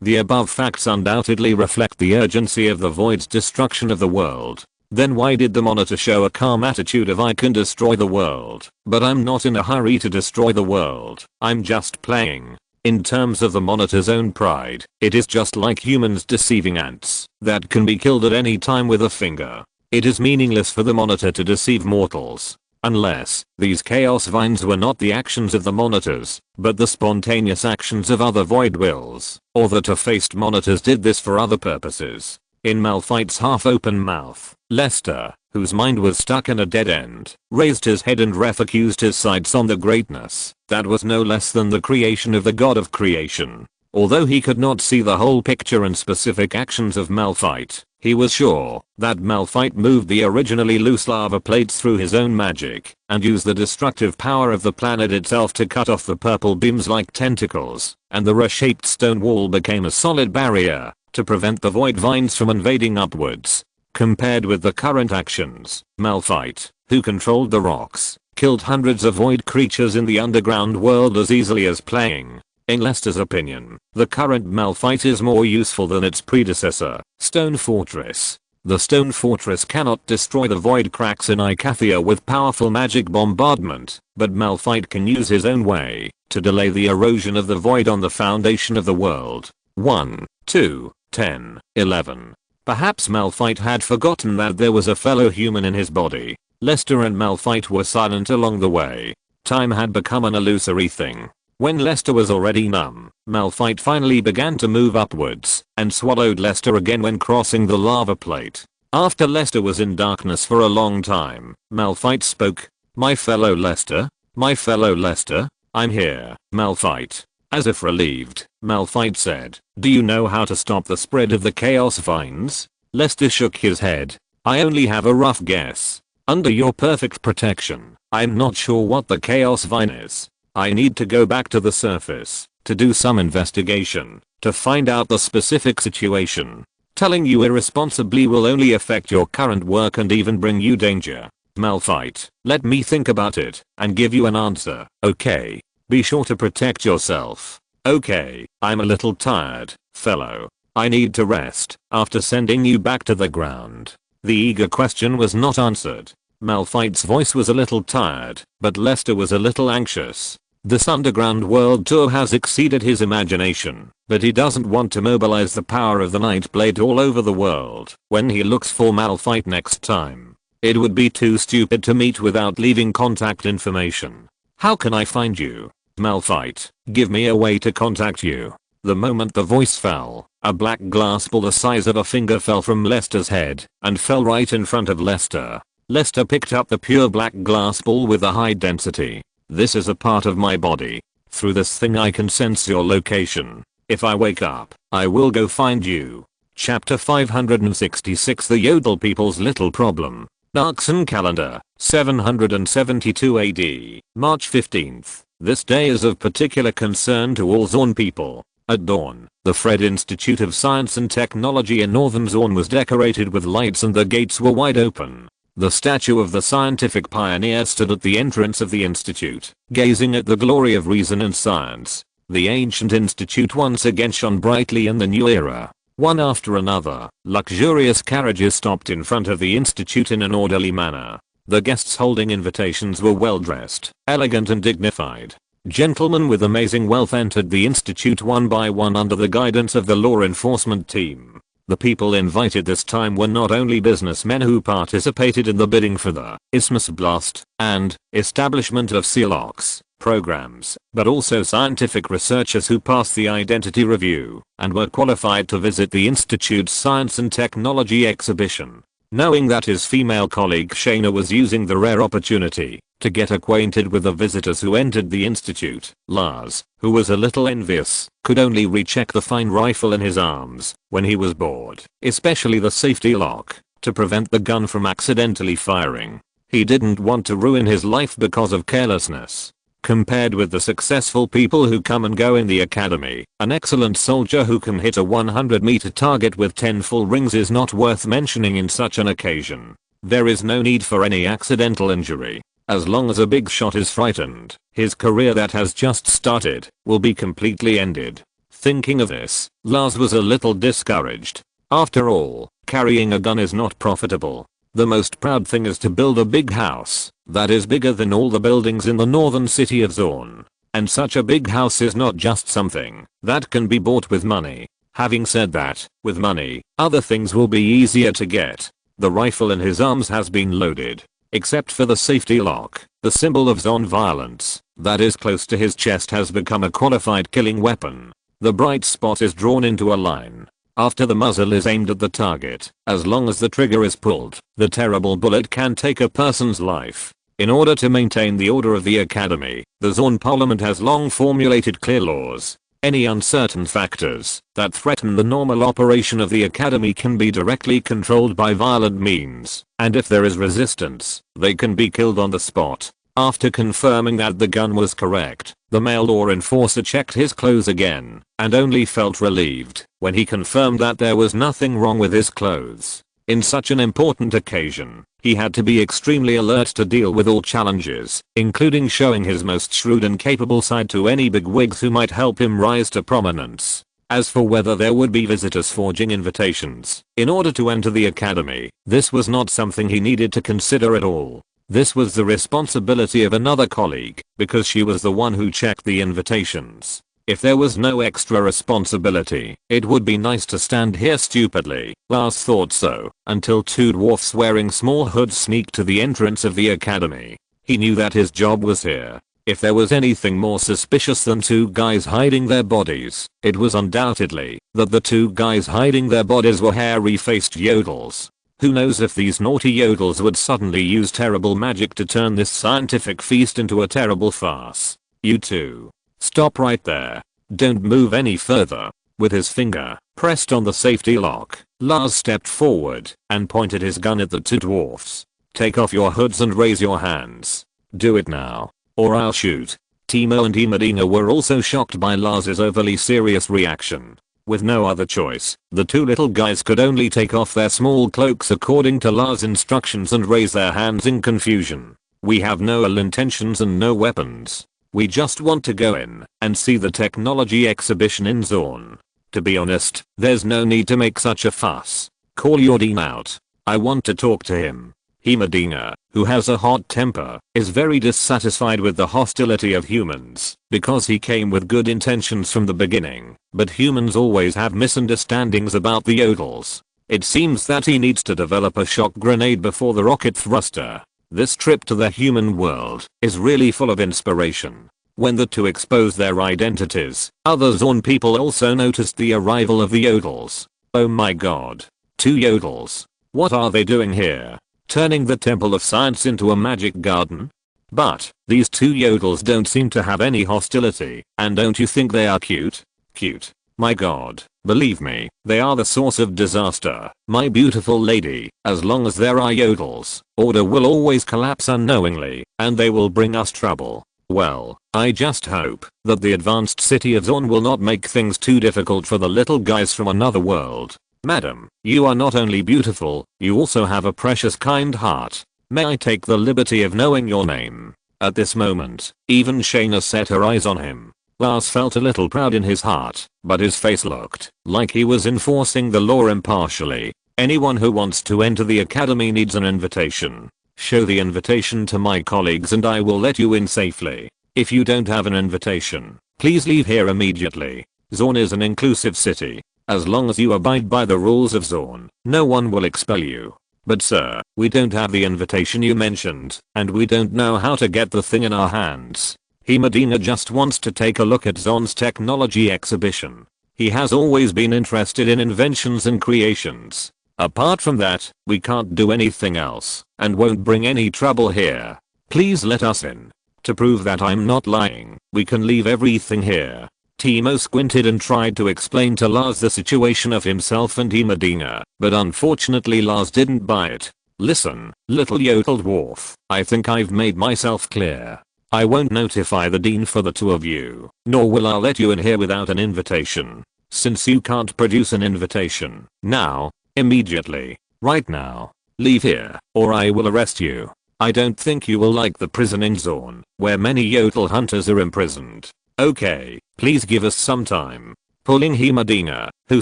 The above facts undoubtedly reflect the urgency of the void's destruction of the world. Then why did the monitor show a calm attitude of I can destroy the world, but I'm not in a hurry to destroy the world, I'm just playing? In terms of the monitor's own pride, it is just like humans deceiving ants that can be killed at any time with a finger. It is meaningless for the monitor to deceive mortals. Unless these chaos vines were not the actions of the monitors, but the spontaneous actions of other void wills, or that effaced monitors did this for other purposes. In Malphite's half-open mouth, Lester, whose mind was stuck in a dead end, raised his head and refocused his sights on the greatness that was no less than the creation of the god of creation. Although he could not see the whole picture and specific actions of Malphite, He was sure that Malphite moved the originally loose lava plates through his own magic and used the destructive power of the planet itself to cut off the purple beams like tentacles, and the reshaped stone wall became a solid barrier to prevent the void vines from invading upwards. Compared with the current actions, Malphite, who controlled the rocks, killed hundreds of void creatures in the underground world as easily as playing. In Lester's opinion, the current Malphite is more useful than its predecessor, Stone Fortress. The Stone Fortress cannot destroy the void cracks in Icathia with powerful magic bombardment, but Malphite can use his own way to delay the erosion of the void on the foundation of the world. 1, 2, 10, 11. Perhaps Malphite had forgotten that there was a fellow human in his body. Lester and Malphite were silent along the way. Time had become an illusory thing. When Lester was already numb, Malphite finally began to move upwards and swallowed Lester again when crossing the lava plate. After Lester was in darkness for a long time, Malphite spoke. "My fellow Lester? My fellow Lester? I'm here, Malphite." As if relieved, Malphite said, "Do you know how to stop the spread of the chaos vines?" Lester shook his head. "I only have a rough guess. Under your perfect protection, I'm not sure what the chaos vine is. I need to go back to the surface to do some investigation to find out the specific situation. Telling you irresponsibly will only affect your current work and even bring you danger. Malphite, let me think about it and give you an answer, okay? Be sure to protect yourself. Okay, I'm a little tired, fellow. I need to rest after sending you back to the ground." The eager question was not answered. Malphite's voice was a little tired, but Lester was a little anxious. This underground world tour has exceeded his imagination, but he doesn't want to mobilize the power of the Nightblade all over the world when he looks for Malphite next time. It would be too stupid to meet without leaving contact information. "How can I find you? Malphite, give me a way to contact you." The moment the voice fell, a black glass ball the size of a finger fell from Lester's head and fell right in front of Lester. Lester picked up the pure black glass ball with a high density. "This is a part of my body. Through this thing I can sense your location. If I wake up, I will go find you." Chapter 566 The Yodel People's Little Problem. Narkson Calendar, 772 AD, March 15th. This day is of particular concern to all Zorn people. At dawn, the Fred Institute of Science and Technology in northern Zorn was decorated with lights and the gates were wide open. The statue of the scientific pioneer stood at the entrance of the institute, gazing at the glory of reason and science. The ancient institute once again shone brightly in the new era. One after another, luxurious carriages stopped in front of the institute in an orderly manner. The guests holding invitations were well dressed, elegant and dignified. Gentlemen with amazing wealth entered the institute one by one under the guidance of the law enforcement team. The people invited this time were not only businessmen who participated in the bidding for the Isthmus Blast and establishment of Sealox programs, but also scientific researchers who passed the identity review and were qualified to visit the institute's science and technology exhibition. Knowing that his female colleague Shayna was using the rare opportunity to get acquainted with the visitors who entered the institute, Lars, who was a little envious, could only recheck the fine rifle in his arms when he was bored, especially the safety lock, to prevent the gun from accidentally firing. He didn't want to ruin his life because of carelessness. Compared with the successful people who come and go in the academy, an excellent soldier who can hit a 100-meter target with 10 full rings is not worth mentioning in such an occasion. There is no need for any accidental injury. As long as a big shot is frightened, his career that has just started will be completely ended. Thinking of this, Lars was a little discouraged. After all, carrying a gun is not profitable. The most proud thing is to build a big house that is bigger than all the buildings in the northern city of Zorn. And such a big house is not just something that can be bought with money. Having said that, with money, other things will be easier to get. The rifle in his arms has been loaded. Except for the safety lock, the symbol of Zorn violence that is close to his chest has become a qualified killing weapon. The bright spot is drawn into a line. After the muzzle is aimed at the target, as long as the trigger is pulled, the terrible bullet can take a person's life. In order to maintain the order of the academy, the Zorn Parliament has long formulated clear laws. Any uncertain factors that threaten the normal operation of the academy can be directly controlled by violent means, and if there is resistance, they can be killed on the spot. After confirming that the gun was correct, the male law enforcer checked his clothes again, and only felt relieved when he confirmed that there was nothing wrong with his clothes. In such an important occasion, he had to be extremely alert to deal with all challenges, including showing his most shrewd and capable side to any bigwigs who might help him rise to prominence. As for whether there would be visitors forging invitations in order to enter the academy, this was not something he needed to consider at all. This was the responsibility of another colleague, because she was the one who checked the invitations. If there was no extra responsibility, it would be nice to stand here stupidly. Lars thought so, until two dwarfs wearing small hoods sneaked to the entrance of the academy. He knew that his job was here. If there was anything more suspicious than two guys hiding their bodies, it was undoubtedly that the two guys hiding their bodies were hairy-faced yodels. Who knows if these naughty yodels would suddenly use terrible magic to turn this scientific feast into a terrible farce. You two. Stop right there. Don't move any further. With his finger pressed on the safety lock, Lars stepped forward and pointed his gun at the two dwarfs. Take off your hoods and raise your hands. Do it now, or I'll shoot. Timo and Imadina were also shocked by Lars's overly serious reaction. With no other choice, the two little guys could only take off their small cloaks according to Lars' instructions and raise their hands in confusion. We have no ill intentions and no weapons. We just want to go in and see the technology exhibition in Zorn. To be honest, there's no need to make such a fuss. Call your dean out. I want to talk to him. Imadina, who has a hot temper, is very dissatisfied with the hostility of humans, because he came with good intentions from the beginning, but humans always have misunderstandings about the yodels. It seems that he needs to develop a shock grenade before the rocket thruster. This trip to the human world is really full of inspiration. When the two exposed their identities, other Zorn people also noticed the arrival of the yodels. Oh my god. Two yodels. What are they doing here? Turning the Temple of Science into a magic garden? But these two yodels don't seem to have any hostility, and don't you think they are cute? Cute. My god. Believe me, they are the source of disaster, my beautiful lady. As long as there are yodels, order will always collapse unknowingly, and they will bring us trouble. Well, I just hope that the advanced city of Zorn will not make things too difficult for the little guys from another world. Madam, you are not only beautiful, you also have a precious kind heart. May I take the liberty of knowing your name? At this moment, even Shayna set her eyes on him. Lars felt a little proud in his heart, but his face looked like he was enforcing the law impartially. Anyone who wants to enter the academy needs an invitation. Show the invitation to my colleagues and I will let you in safely. If you don't have an invitation, please leave here immediately. Zorn is an inclusive city. As long as you abide by the rules of Zorn, no one will expel you. But sir, we don't have the invitation you mentioned, and we don't know how to get the thing in our hands. Imadina just wants to take a look at Zorn's technology exhibition. He has always been interested in inventions and creations. Apart from that, we can't do anything else, and won't bring any trouble here. Please let us in. To prove that I'm not lying, we can leave everything here. Timo squinted and tried to explain to Lars the situation of himself and Imadina, but unfortunately Lars didn't buy it. Listen, little yodel dwarf, I think I've made myself clear. I won't notify the dean for the two of you, nor will I let you in here without an invitation. Since you can't produce an invitation, now, immediately, right now, leave here, or I will arrest you. I don't think you will like the prison in Zorn, where many yodel hunters are imprisoned. Okay, please give us some time. Pulling Imadina, who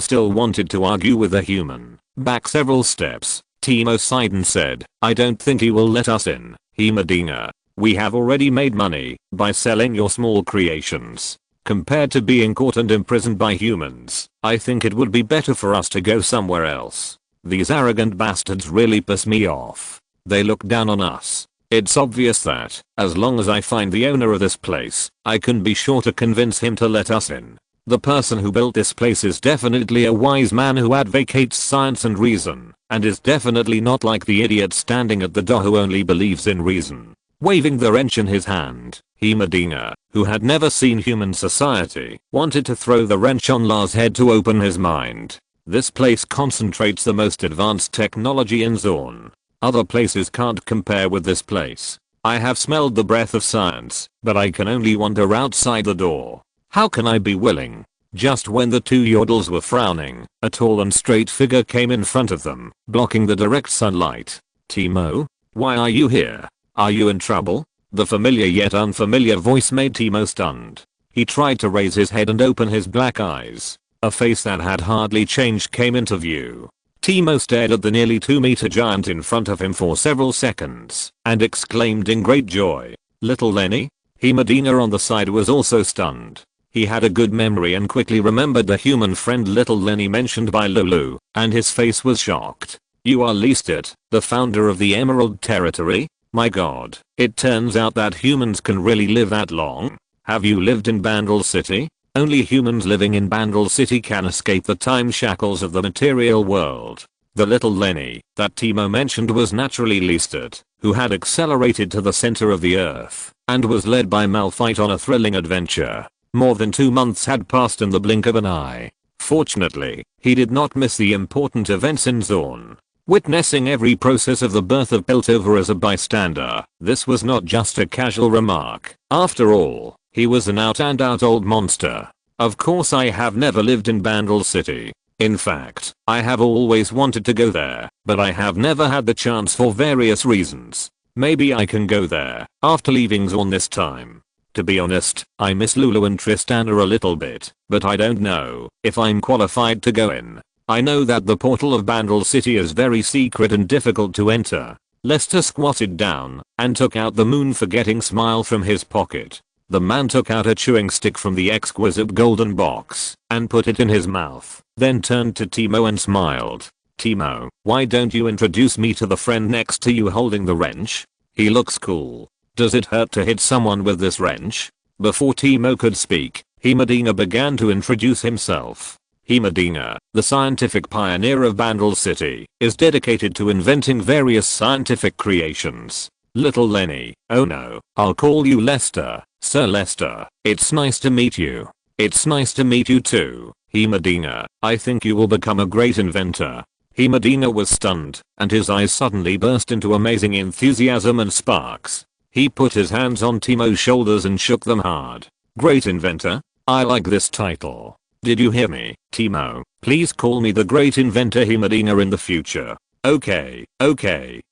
still wanted to argue with the human, back several steps, Timo sighed and said, I don't think he will let us in. Imadina, we have already made money by selling your small creations. Compared to being caught and imprisoned by humans, I think it would be better for us to go somewhere else. These arrogant bastards really piss me off. They look down on us. It's obvious that, as long as I find the owner of this place, I can be sure to convince him to let us in. The person who built this place is definitely a wise man who advocates science and reason, and is definitely not like the idiot standing at the door who only believes in reason. Waving the wrench in his hand, Medina, who had never seen human society, wanted to throw the wrench on Lars' head to open his mind. This place concentrates the most advanced technology in Zorn. Other places can't compare with this place. I have smelled the breath of science, but I can only wander outside the door. How can I be willing? Just when the two yodels were frowning, a tall and straight figure came in front of them, blocking the direct sunlight. Timo? Why are you here? Are you in trouble? The familiar yet unfamiliar voice made Timo stunned. He tried to raise his head and open his black eyes. A face that had hardly changed came into view. Timo stared at the nearly 2-meter giant in front of him for several seconds and exclaimed in great joy, "Little Lenny?" Medina on the side was also stunned. He had a good memory and quickly remembered the human friend Little Lenny mentioned by Lulu, and his face was shocked. "You are Leastet, the founder of the Emerald Territory? My god, it turns out that humans can really live that long? Have you lived in Bandle City? Only humans living in Bandle City can escape the time shackles of the material world." The Little Lenny that Timo mentioned was naturally Leastet, who had accelerated to the center of the earth and was led by Malphite on a thrilling adventure. More than 2 months had passed in the blink of an eye. Fortunately, he did not miss the important events in Zorn. Witnessing every process of the birth of Piltover as a bystander, this was not just a casual remark. After all, he was an out-and-out old monster. "Of course I have never lived in Bandle City. In fact, I have always wanted to go there, but I have never had the chance for various reasons. Maybe I can go there after leaving Zorn this time. To be honest, I miss Lulu and Tristana a little bit, but I don't know if I'm qualified to go in. I know that the portal of Bandle City is very secret and difficult to enter." Lester squatted down and took out the moon-forgetting smile from his pocket. The man took out a chewing stick from the exquisite golden box and put it in his mouth, then turned to Timo and smiled. "Timo, why don't you introduce me to the friend next to you holding the wrench? He looks cool. Does it hurt to hit someone with this wrench?" Before Timo could speak, Medina began to introduce himself. Medina, the scientific pioneer of Bandle City, is dedicated to inventing various scientific creations. Little Lenny, oh no, I'll call you Lester, Sir Lester. It's nice to meet you. It's nice to meet you too. Medina, I think you will become a great inventor. Medina was stunned, and his eyes suddenly burst into amazing enthusiasm and sparks. He put his hands on Timo's shoulders and shook them hard. "Great inventor? I like this title. Did you hear me, Timo? Please call me the Great Inventor Medina in the future." Okay,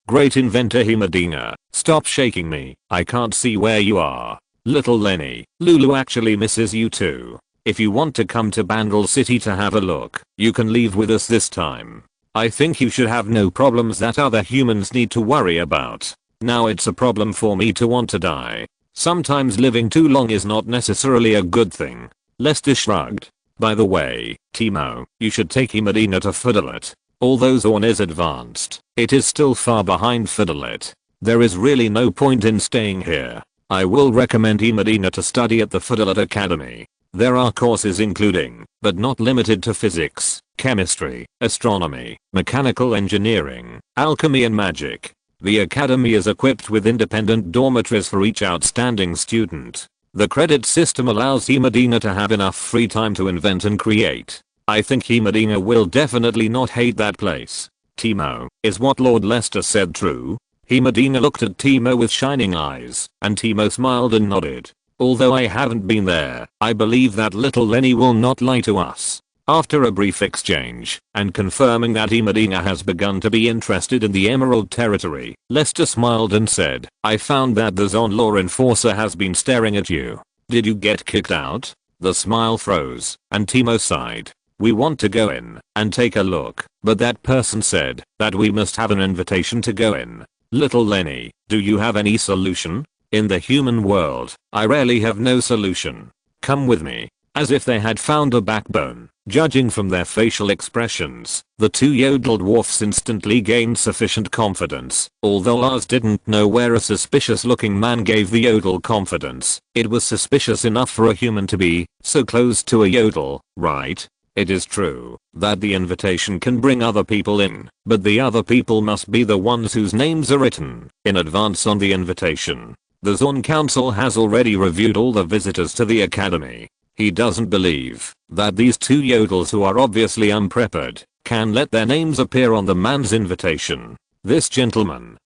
Great Inventor Medina, stop shaking me, I can't see where you are. "Little Lenny, Lulu actually misses you too. If you want to come to Bandle City to have a look, you can leave with us this time. I think you should have no problems that other humans need to worry about. Now it's a problem for me to want to die. Sometimes living too long is not necessarily a good thing." Lester shrugged. "By the way, Timo, you should take Medina to Fidolet. Although Zorn is advanced, it is still far behind Fidolet. There is really no point in staying here. I will recommend Medina to study at the Fidolet Academy. There are courses including, but not limited to physics, chemistry, astronomy, mechanical engineering, alchemy and magic. The academy is equipped with independent dormitories for each outstanding student. The credit system allows Medina to have enough free time to invent and create. I think Medina will definitely not hate that place." "Timo, is what Lord Lester said true?" Medina looked at Timo with shining eyes, and Timo smiled and nodded. "Although I haven't been there, I believe that Little Lenny will not lie to us." After a brief exchange, and confirming that Medina has begun to be interested in the Emerald Territory, Lester smiled and said, "I found that the Zorn law enforcer has been staring at you. Did you get kicked out?" The smile froze, and Timo sighed. "We want to go in and take a look, but that person said that we must have an invitation to go in. Little Lenny, do you have any solution? In the human world, I rarely have no solution. Come with me." As if they had found a backbone, judging from their facial expressions, the two Yodel dwarfs instantly gained sufficient confidence. Although Lars didn't know where a suspicious looking man gave the Yodel confidence, it was suspicious enough for a human to be so close to a Yodel, right? It is true that the invitation can bring other people in, but the other people must be the ones whose names are written in advance on the invitation. The Zorn Council has already reviewed all the visitors to the academy. He doesn't believe that these two yodels who are obviously unprepared can let their names appear on the man's invitation. This gentleman,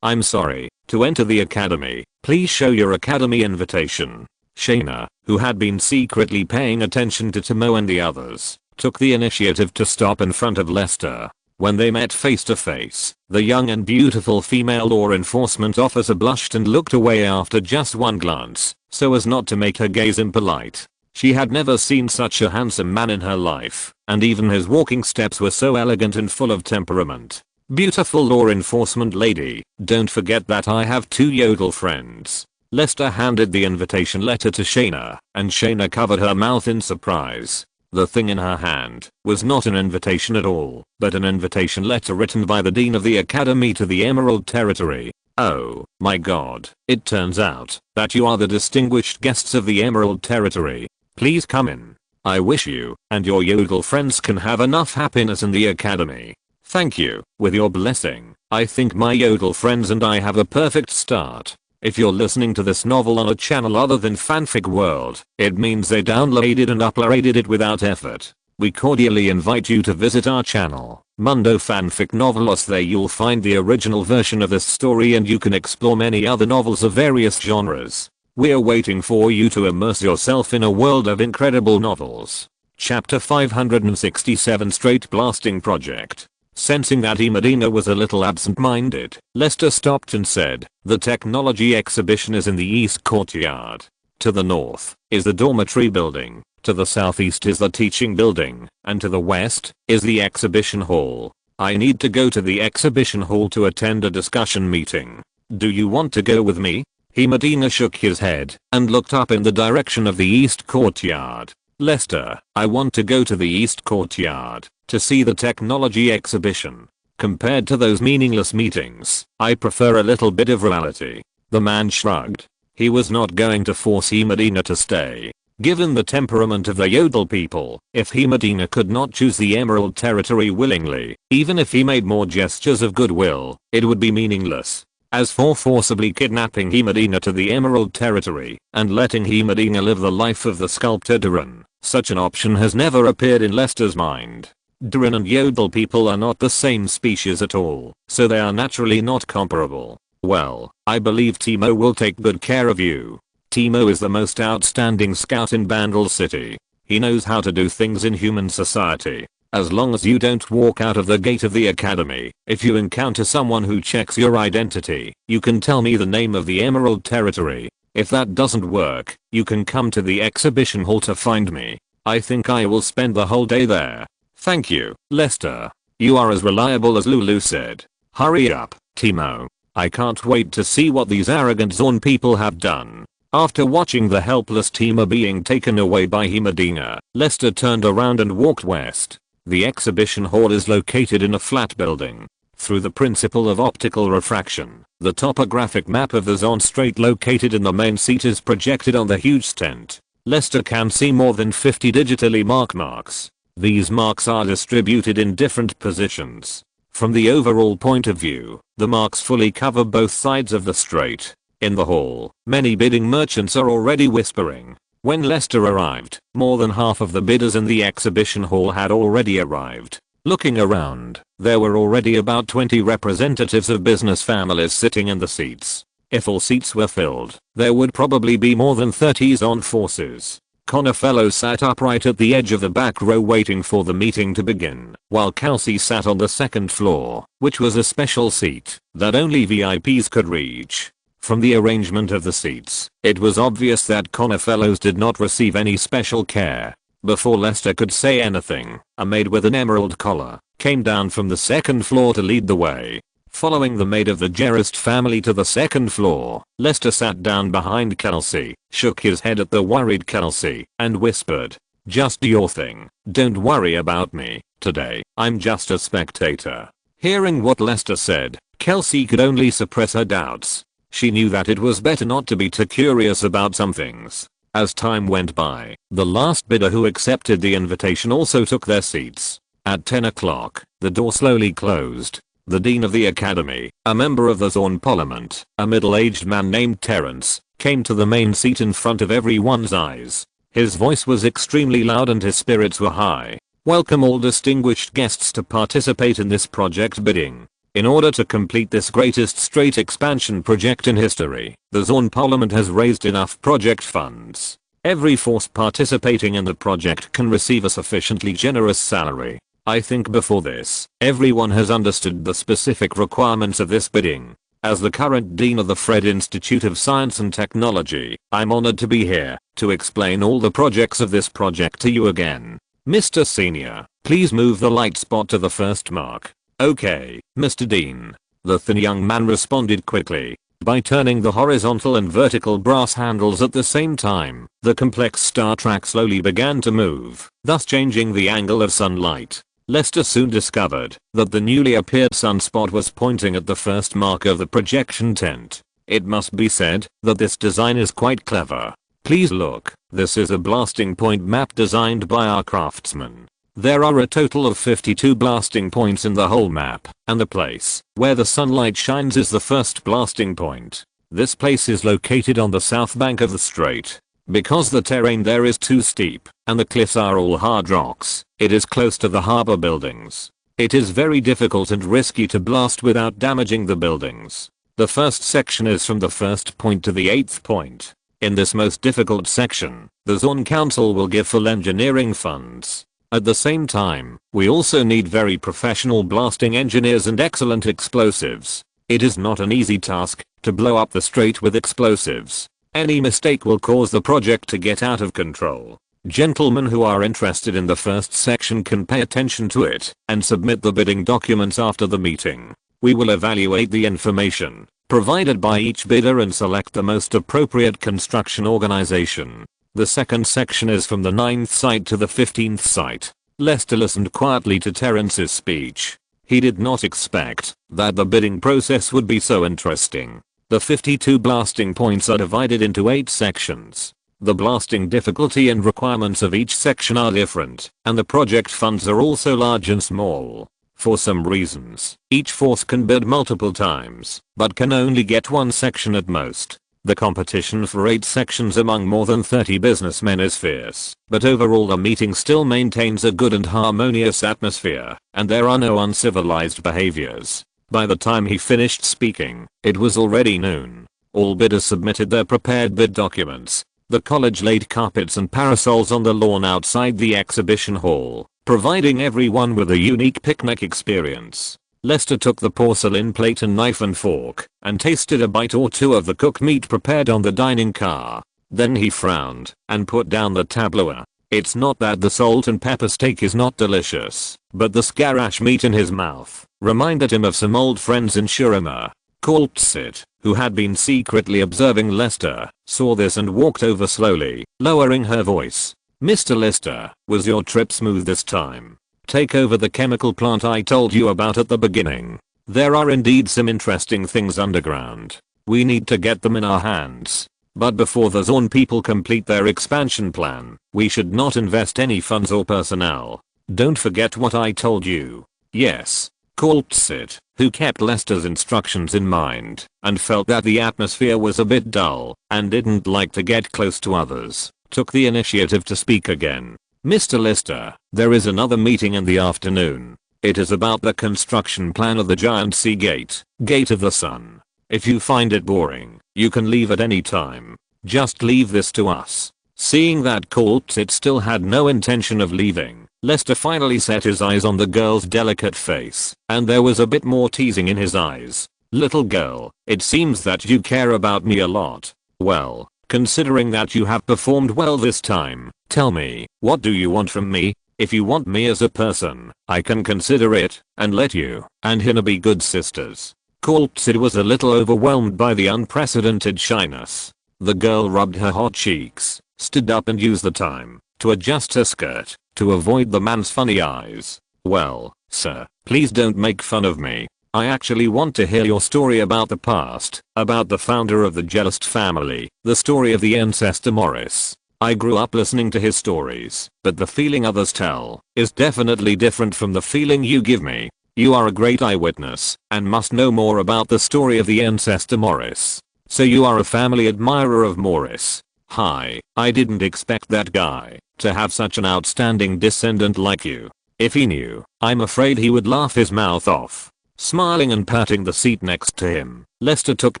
I'm sorry, to enter the academy, please show your academy invitation. Shayna, who had been secretly paying attention to Timo and the others, took the initiative to stop in front of Lester. When they met face to face, the young and beautiful female law enforcement officer blushed and looked away after just one glance, so as not to make her gaze impolite. She had never seen such a handsome man in her life, and even his walking steps were so elegant and full of temperament. Beautiful law enforcement lady, don't forget that I have two yodel friends. Lester handed the invitation letter to Shayna, and Shayna covered her mouth in surprise. The thing in her hand was not an invitation at all, but an invitation letter written by the Dean of the Academy to the Emerald Territory. Oh my god, it turns out that you are the distinguished guests of the Emerald Territory. Please come in. I wish you and your yodel friends can have enough happiness in the academy. Thank you. With your blessing, I think my yodel friends and I have a perfect start. If you're listening to this novel on a channel other than Fanfic World, it means they downloaded and uploaded it without effort. We cordially invite you to visit our channel, Mundo Fanfic Novelos. There you'll find the original version of this story and you can explore many other novels of various genres. We're waiting for you to immerse yourself in a world of incredible novels. Chapter 567 Straight Blasting Project. Sensing that Medina was a little absent-minded, Lester stopped and said, "The technology exhibition is in the east courtyard. To the north is the dormitory building, to the southeast is the teaching building, and to the west is the exhibition hall. I need to go to the exhibition hall to attend a discussion meeting. Do you want to go with me?" Medina shook his head and looked up in the direction of the east courtyard. "Lester, I want to go to the east courtyard to see the technology exhibition. Compared to those meaningless meetings, I prefer a little bit of reality." The man shrugged. He was not going to force Medina to stay. Given the temperament of the Yodel people, if Medina could not choose the Emerald Territory willingly, even if he made more gestures of goodwill, it would be meaningless. As for forcibly kidnapping Medina to the Emerald Territory and letting Medina live the life of the sculptor Duran, such an option has never appeared in Lester's mind. Duran and Yodel people are not the same species at all, so they are naturally not comparable. "Well, I believe Timo will take good care of you. Timo is the most outstanding scout in Bandle City. He knows how to do things in human society. As long as you don't walk out of the gate of the academy, if you encounter someone who checks your identity, you can tell me the name of the Emerald Territory. If that doesn't work, you can come to the exhibition hall to find me. I think I will spend the whole day there." "Thank you, Lester. You are as reliable as Lulu said. Hurry up, Timo. I can't wait to see what these arrogant Zorn people have done." After watching the helpless Timo being taken away by Medina, Lester turned around and walked west. The exhibition hall is located in a flat building. Through the principle of optical refraction, the topographic map of the Zorn Strait located in the main seat is projected on the huge tent. Lester can see more than 50 digitally marked marks. These marks are distributed in different positions. From the overall point of view, the marks fully cover both sides of the strait. In the hall, many bidding merchants are already whispering. When Lester arrived, more than half of the bidders in the exhibition hall had already arrived. Looking around, there were already about 20 representatives of business families sitting in the seats. If all seats were filled, there would probably be more than 30 Zorn forces. Connor Fellows sat upright at the edge of the back row waiting for the meeting to begin, while Kelsey sat on the second floor, which was a special seat that only VIPs could reach. From the arrangement of the seats, it was obvious that Connor Fellows did not receive any special care. Before Lester could say anything, a maid with an emerald collar came down from the second floor to lead the way. Following the maid of the Gerist family to the second floor, Lester sat down behind Kelsey, shook his head at the worried Kelsey, and whispered, "Just do your thing. Don't worry about me. Today, I'm just a spectator." Hearing what Lester said, Kelsey could only suppress her doubts. She knew that it was better not to be too curious about some things. As time went by, the last bidder who accepted the invitation also took their seats. At 10 o'clock, the door slowly closed. The dean of the academy, a member of the Zorn Parliament, a middle-aged man named Terence, came to the main seat in front of everyone's eyes. His voice was extremely loud and his spirits were high. Welcome all distinguished guests to participate in this project bidding. In order to complete this greatest straight expansion project in history, the Zorn Parliament has raised enough project funds. Every force participating in the project can receive a sufficiently generous salary. I think before this, everyone has understood the specific requirements of this bidding. As the current Dean of the Fred Institute of Science and Technology, I'm honored to be here to explain all the projects of this project to you again. Mr. Senior, please move the light spot to the first mark. Okay, Mr. Dean. The thin young man responded quickly. By turning the horizontal and vertical brass handles at the same time, the complex star track slowly began to move, thus changing the angle of sunlight. Lester soon discovered that the newly appeared sunspot was pointing at the first mark of the projection tent. It must be said that this design is quite clever. Please look, this is a blasting point map designed by our craftsmen. There are a total of 52 blasting points in the whole map, and the place where the sunlight shines is the first blasting point. This place is located on the south bank of the strait. Because the terrain there is too steep, and the cliffs are all hard rocks, it is close to the harbor buildings. It is very difficult and risky to blast without damaging the buildings. The first section is from the first point to the 8th point. In this most difficult section, the Zorn Council will give full engineering funds. At the same time, we also need very professional blasting engineers and excellent explosives. It is not an easy task to blow up the strait with explosives. Any mistake will cause the project to get out of control. Gentlemen who are interested in the first section can pay attention to it and submit the bidding documents after the meeting. We will evaluate the information provided by each bidder and select the most appropriate construction organization. The second section is from the 9th site to the 15th site. Lester listened quietly to Terence's speech. He did not expect that the bidding process would be so interesting. The 52 blasting points are divided into 8 sections. The blasting difficulty and requirements of each section are different, and the project funds are also large and small. For some reasons, each force can bid multiple times, but can only get one section at most. The competition for 8 sections among more than 30 businessmen is fierce, but overall the meeting still maintains a good and harmonious atmosphere, and there are no uncivilized behaviors. By the time he finished speaking, it was already noon. All bidders submitted their prepared bid documents. The college laid carpets and parasols on the lawn outside the exhibition hall, providing everyone with a unique picnic experience. Lester took the porcelain plate and knife and fork and tasted a bite or two of the cooked meat prepared on the dining car. Then he frowned and put down the tablour. It's not that the salt and pepper steak is not delicious, but the scarash meat in his mouth reminded him of some old friends in Shurima. Coltsit, who had been secretly observing Lester, saw this and walked over slowly, lowering her voice. Mr. Lester, was your trip smooth this time? Take over the chemical plant I told you about at the beginning. There are indeed some interesting things underground. We need to get them in our hands. But before the Zorn people complete their expansion plan, we should not invest any funds or personnel. Don't forget what I told you. Yes. Coltsit, who kept Lester's instructions in mind and felt that the atmosphere was a bit dull and didn't like to get close to others, took the initiative to speak again. Mr. Lester, there is another meeting in the afternoon. It is about the construction plan of the giant sea gate, Gate of the Sun. If you find it boring, you can leave at any time. Just leave this to us. Seeing that Coltsit still had no intention of leaving, Lester finally set his eyes on the girl's delicate face, and there was a bit more teasing in his eyes. Little girl, it seems that you care about me a lot. Well, considering that you have performed well this time, tell me, what do you want from me? If you want me as a person, I can consider it, and let you and Hina be good sisters. Coltsit was a little overwhelmed by the unprecedented shyness. The girl rubbed her hot cheeks, stood up and used the time to adjust her skirt to avoid the man's funny eyes. Well, sir, please don't make fun of me. I actually want to hear your story about the past, about the founder of the Gelust family, the story of the ancestor Morris. I grew up listening to his stories, but the feeling others tell is definitely different from the feeling you give me. You are a great eyewitness and must know more about the story of the ancestor Morris. So you are a family admirer of Morris. Hi, I didn't expect that guy to have such an outstanding descendant like you. If he knew, I'm afraid he would laugh his mouth off. Smiling and patting the seat next to him, Lester took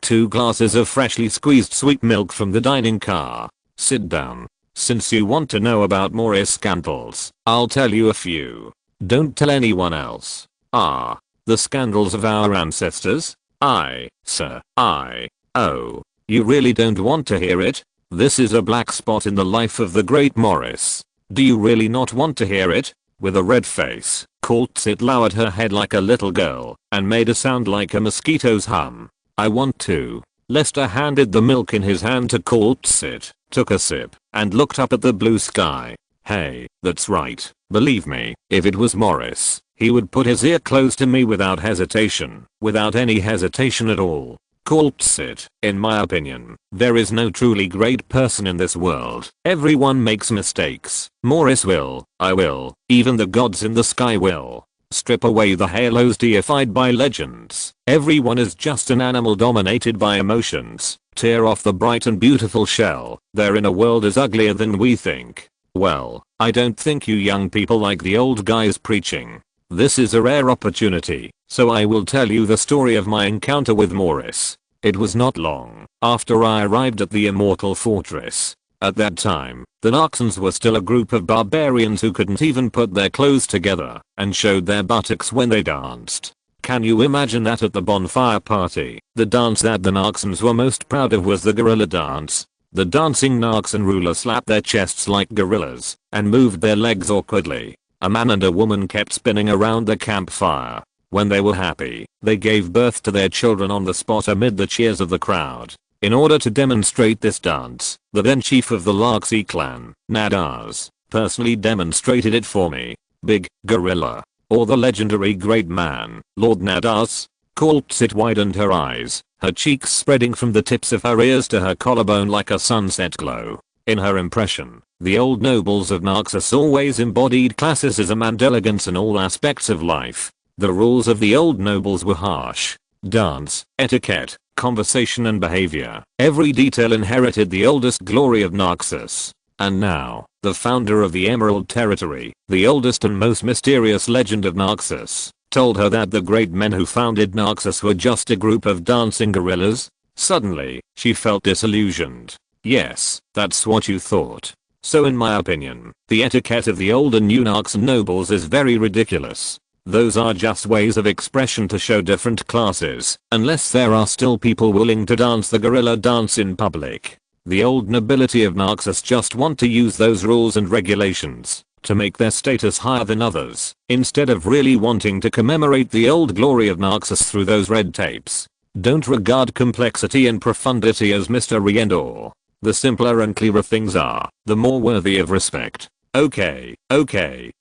2 glasses of freshly squeezed sweet milk from the dining car. Sit down. Since you want to know about Morris scandals, I'll tell you a few. Don't tell anyone else. The scandals of our ancestors? Sir, oh, you really don't want to hear it? This is a black spot in the life of the great Morris. Do you really not want to hear it? With a red face, Coltsit lowered her head like a little girl and made a sound like a mosquito's hum. I want to. Lester handed the milk in his hand to Coltsit, took a sip, and looked up at the blue sky. Hey, that's right. Believe me, if it was Morris, he would put his ear close to me without hesitation. Without any hesitation at all. Coltsit, in my opinion, there is no truly great person in this world. Everyone makes mistakes. Morris will, I will, even the gods in the sky will. Strip away the halos deified by legends. Everyone is just an animal dominated by emotions. Tear off the bright and beautiful shell. They're in a world as uglier than we think. Well, I don't think you young people like the old guys preaching. This is a rare opportunity, so I will tell you the story of my encounter with Morris. It was not long after I arrived at the Immortal Fortress. At that time, the Narxans were still a group of barbarians who couldn't even put their clothes together and showed their buttocks when they danced. Can you imagine that at the bonfire party? The dance that the Narxans were most proud of was the gorilla dance. The dancing Narxan ruler slapped their chests like gorillas and moved their legs awkwardly. A man and a woman kept spinning around the campfire. When they were happy, they gave birth to their children on the spot amid the cheers of the crowd. In order to demonstrate this dance, the then chief of the Larxie clan, Nadaz, personally demonstrated it for me. Big Gorilla, or the legendary great man, Lord Nadaz. Coltsit widened her eyes, her cheeks spreading from the tips of her ears to her collarbone like a sunset glow. In her impression, the old nobles of Narxus always embodied classicism and elegance in all aspects of life. The rules of the old nobles were harsh. Dance, etiquette, conversation and behavior. Every detail inherited the oldest glory of Narxus. And now, the founder of the Emerald Territory, the oldest and most mysterious legend of Narxus, told her that the great men who founded Narxus were just a group of dancing gorillas. Suddenly, she felt disillusioned. Yes, that's what you thought. So in my opinion, the etiquette of the old and new Narxan nobles is very ridiculous. Those are just ways of expression to show different classes, unless there are still people willing to dance the gorilla dance in public. The old nobility of Narxus just want to use those rules and regulations to make their status higher than others, instead of really wanting to commemorate the old glory of Narxus through those red tapes. Don't regard complexity and profundity as mystery and awe. The simpler and clearer things are, the more worthy of respect. Okay,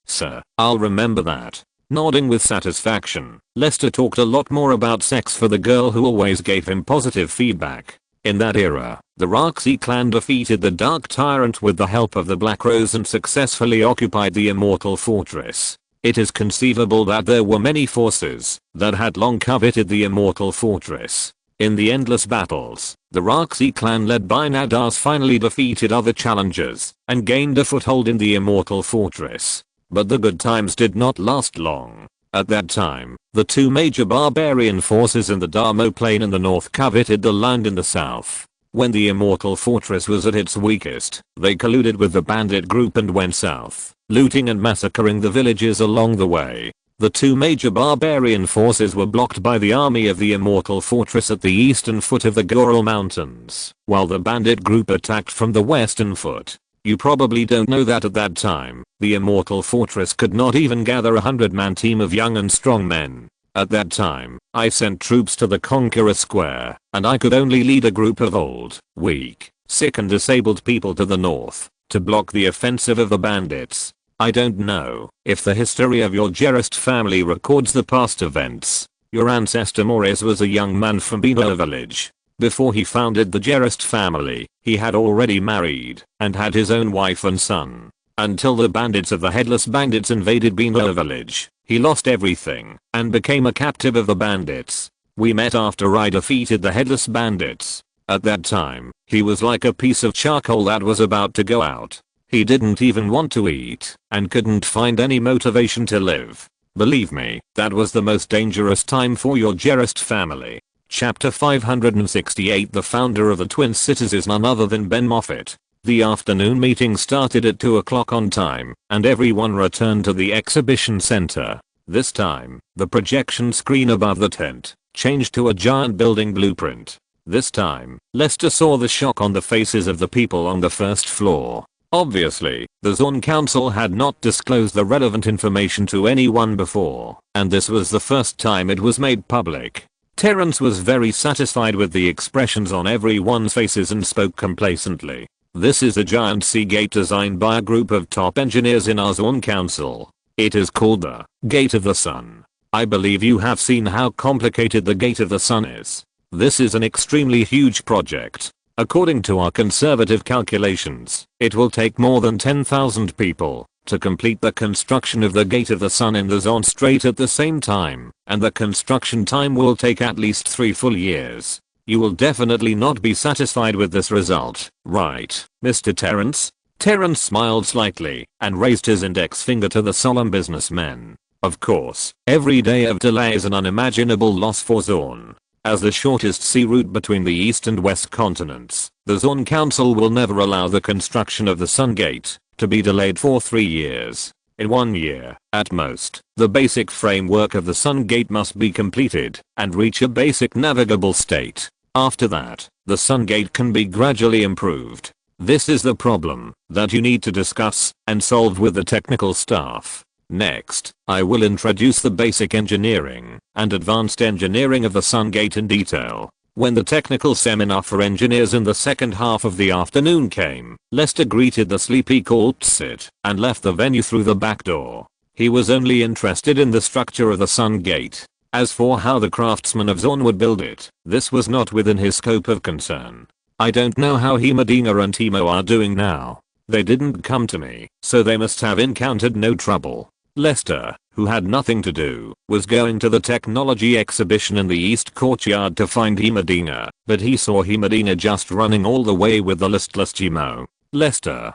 sir, I'll remember that. Nodding with satisfaction, Lester talked a lot more about sex for the girl who always gave him positive feedback. In that era, the Larxie clan defeated the Dark Tyrant with the help of the Black Rose and successfully occupied the Immortal Fortress. It is conceivable that there were many forces that had long coveted the Immortal Fortress. In the endless battles, the Larxie clan led by Nadaz finally defeated other challengers and gained a foothold in the Immortal Fortress. But the good times did not last long. At that time, the two major barbarian forces in the Darmo Plain in the north coveted the land in the south. When the Immortal Fortress was at its weakest, they colluded with the bandit group and went south, looting and massacring the villages along the way. The two major barbarian forces were blocked by the army of the Immortal Fortress at the eastern foot of the Goral Mountains, while the bandit group attacked from the western foot. You probably don't know that at that time, the Immortal Fortress could not even gather a 100-man team of young and strong men. At that time, I sent troops to the Conqueror Square, and I could only lead a group of old, weak, sick and disabled people to the north, to block the offensive of the bandits. I don't know if the history of your Gerist family records the past events. Your ancestor Morris was a young man from Beno village. Before he founded the Gerest family, he had already married and had his own wife and son. Until the bandits of the Headless Bandits invaded Beano village, he lost everything and became a captive of the bandits. We met after I defeated the Headless Bandits. At that time, he was like a piece of charcoal that was about to go out. He didn't even want to eat and couldn't find any motivation to live. Believe me, that was the most dangerous time for your Gerest family. Chapter 568. The founder of the Twin Cities is none other than Ben Moffat. The afternoon meeting started at 2 o'clock on time, and everyone returned to the exhibition center. This time, the projection screen above the tent changed to a giant building blueprint. This time, Lester saw the shock on the faces of the people on the first floor. Obviously, the Zorn Council had not disclosed the relevant information to anyone before, and this was the first time it was made public. Terrence was very satisfied with the expressions on everyone's faces and spoke complacently. This is a giant sea gate designed by a group of top engineers in our Zorn Council. It is called the Gate of the Sun. I believe you have seen how complicated the Gate of the Sun is. This is an extremely huge project. According to our conservative calculations, it will take more than 10,000 people to complete the construction of the Gate of the Sun in the Zorn Strait at the same time, and the construction time will take at least 3 full years. You will definitely not be satisfied with this result, right, Mr. Terrence? Terrence smiled slightly and raised his index finger to the solemn businessman. Of course, every day of delay is an unimaginable loss for Zorn. As the shortest sea route between the east and west continents, the Zorn Council will never allow the construction of the Sun Gate to be delayed for 3 years. In 1 year, at most, the basic framework of the Sun Gate must be completed and reach a basic navigable state. After that, the Sun Gate can be gradually improved. This is the problem that you need to discuss and solve with the technical staff. Next, I will introduce the basic engineering and advanced engineering of the Sun Gate in detail. When the technical seminar for engineers in the second half of the afternoon came, Lester greeted the sleepy Quartzit and left the venue through the back door. He was only interested in the structure of the Sun Gate. As for how the craftsmen of Zorn would build it, this was not within his scope of concern. I don't know how Medina and Timo are doing now. They didn't come to me, so they must have encountered no trouble. Lester, who had nothing to do, was going to the technology exhibition in the East Courtyard to find Medina, but he saw Medina just running all the way with the listless Timo. Lester,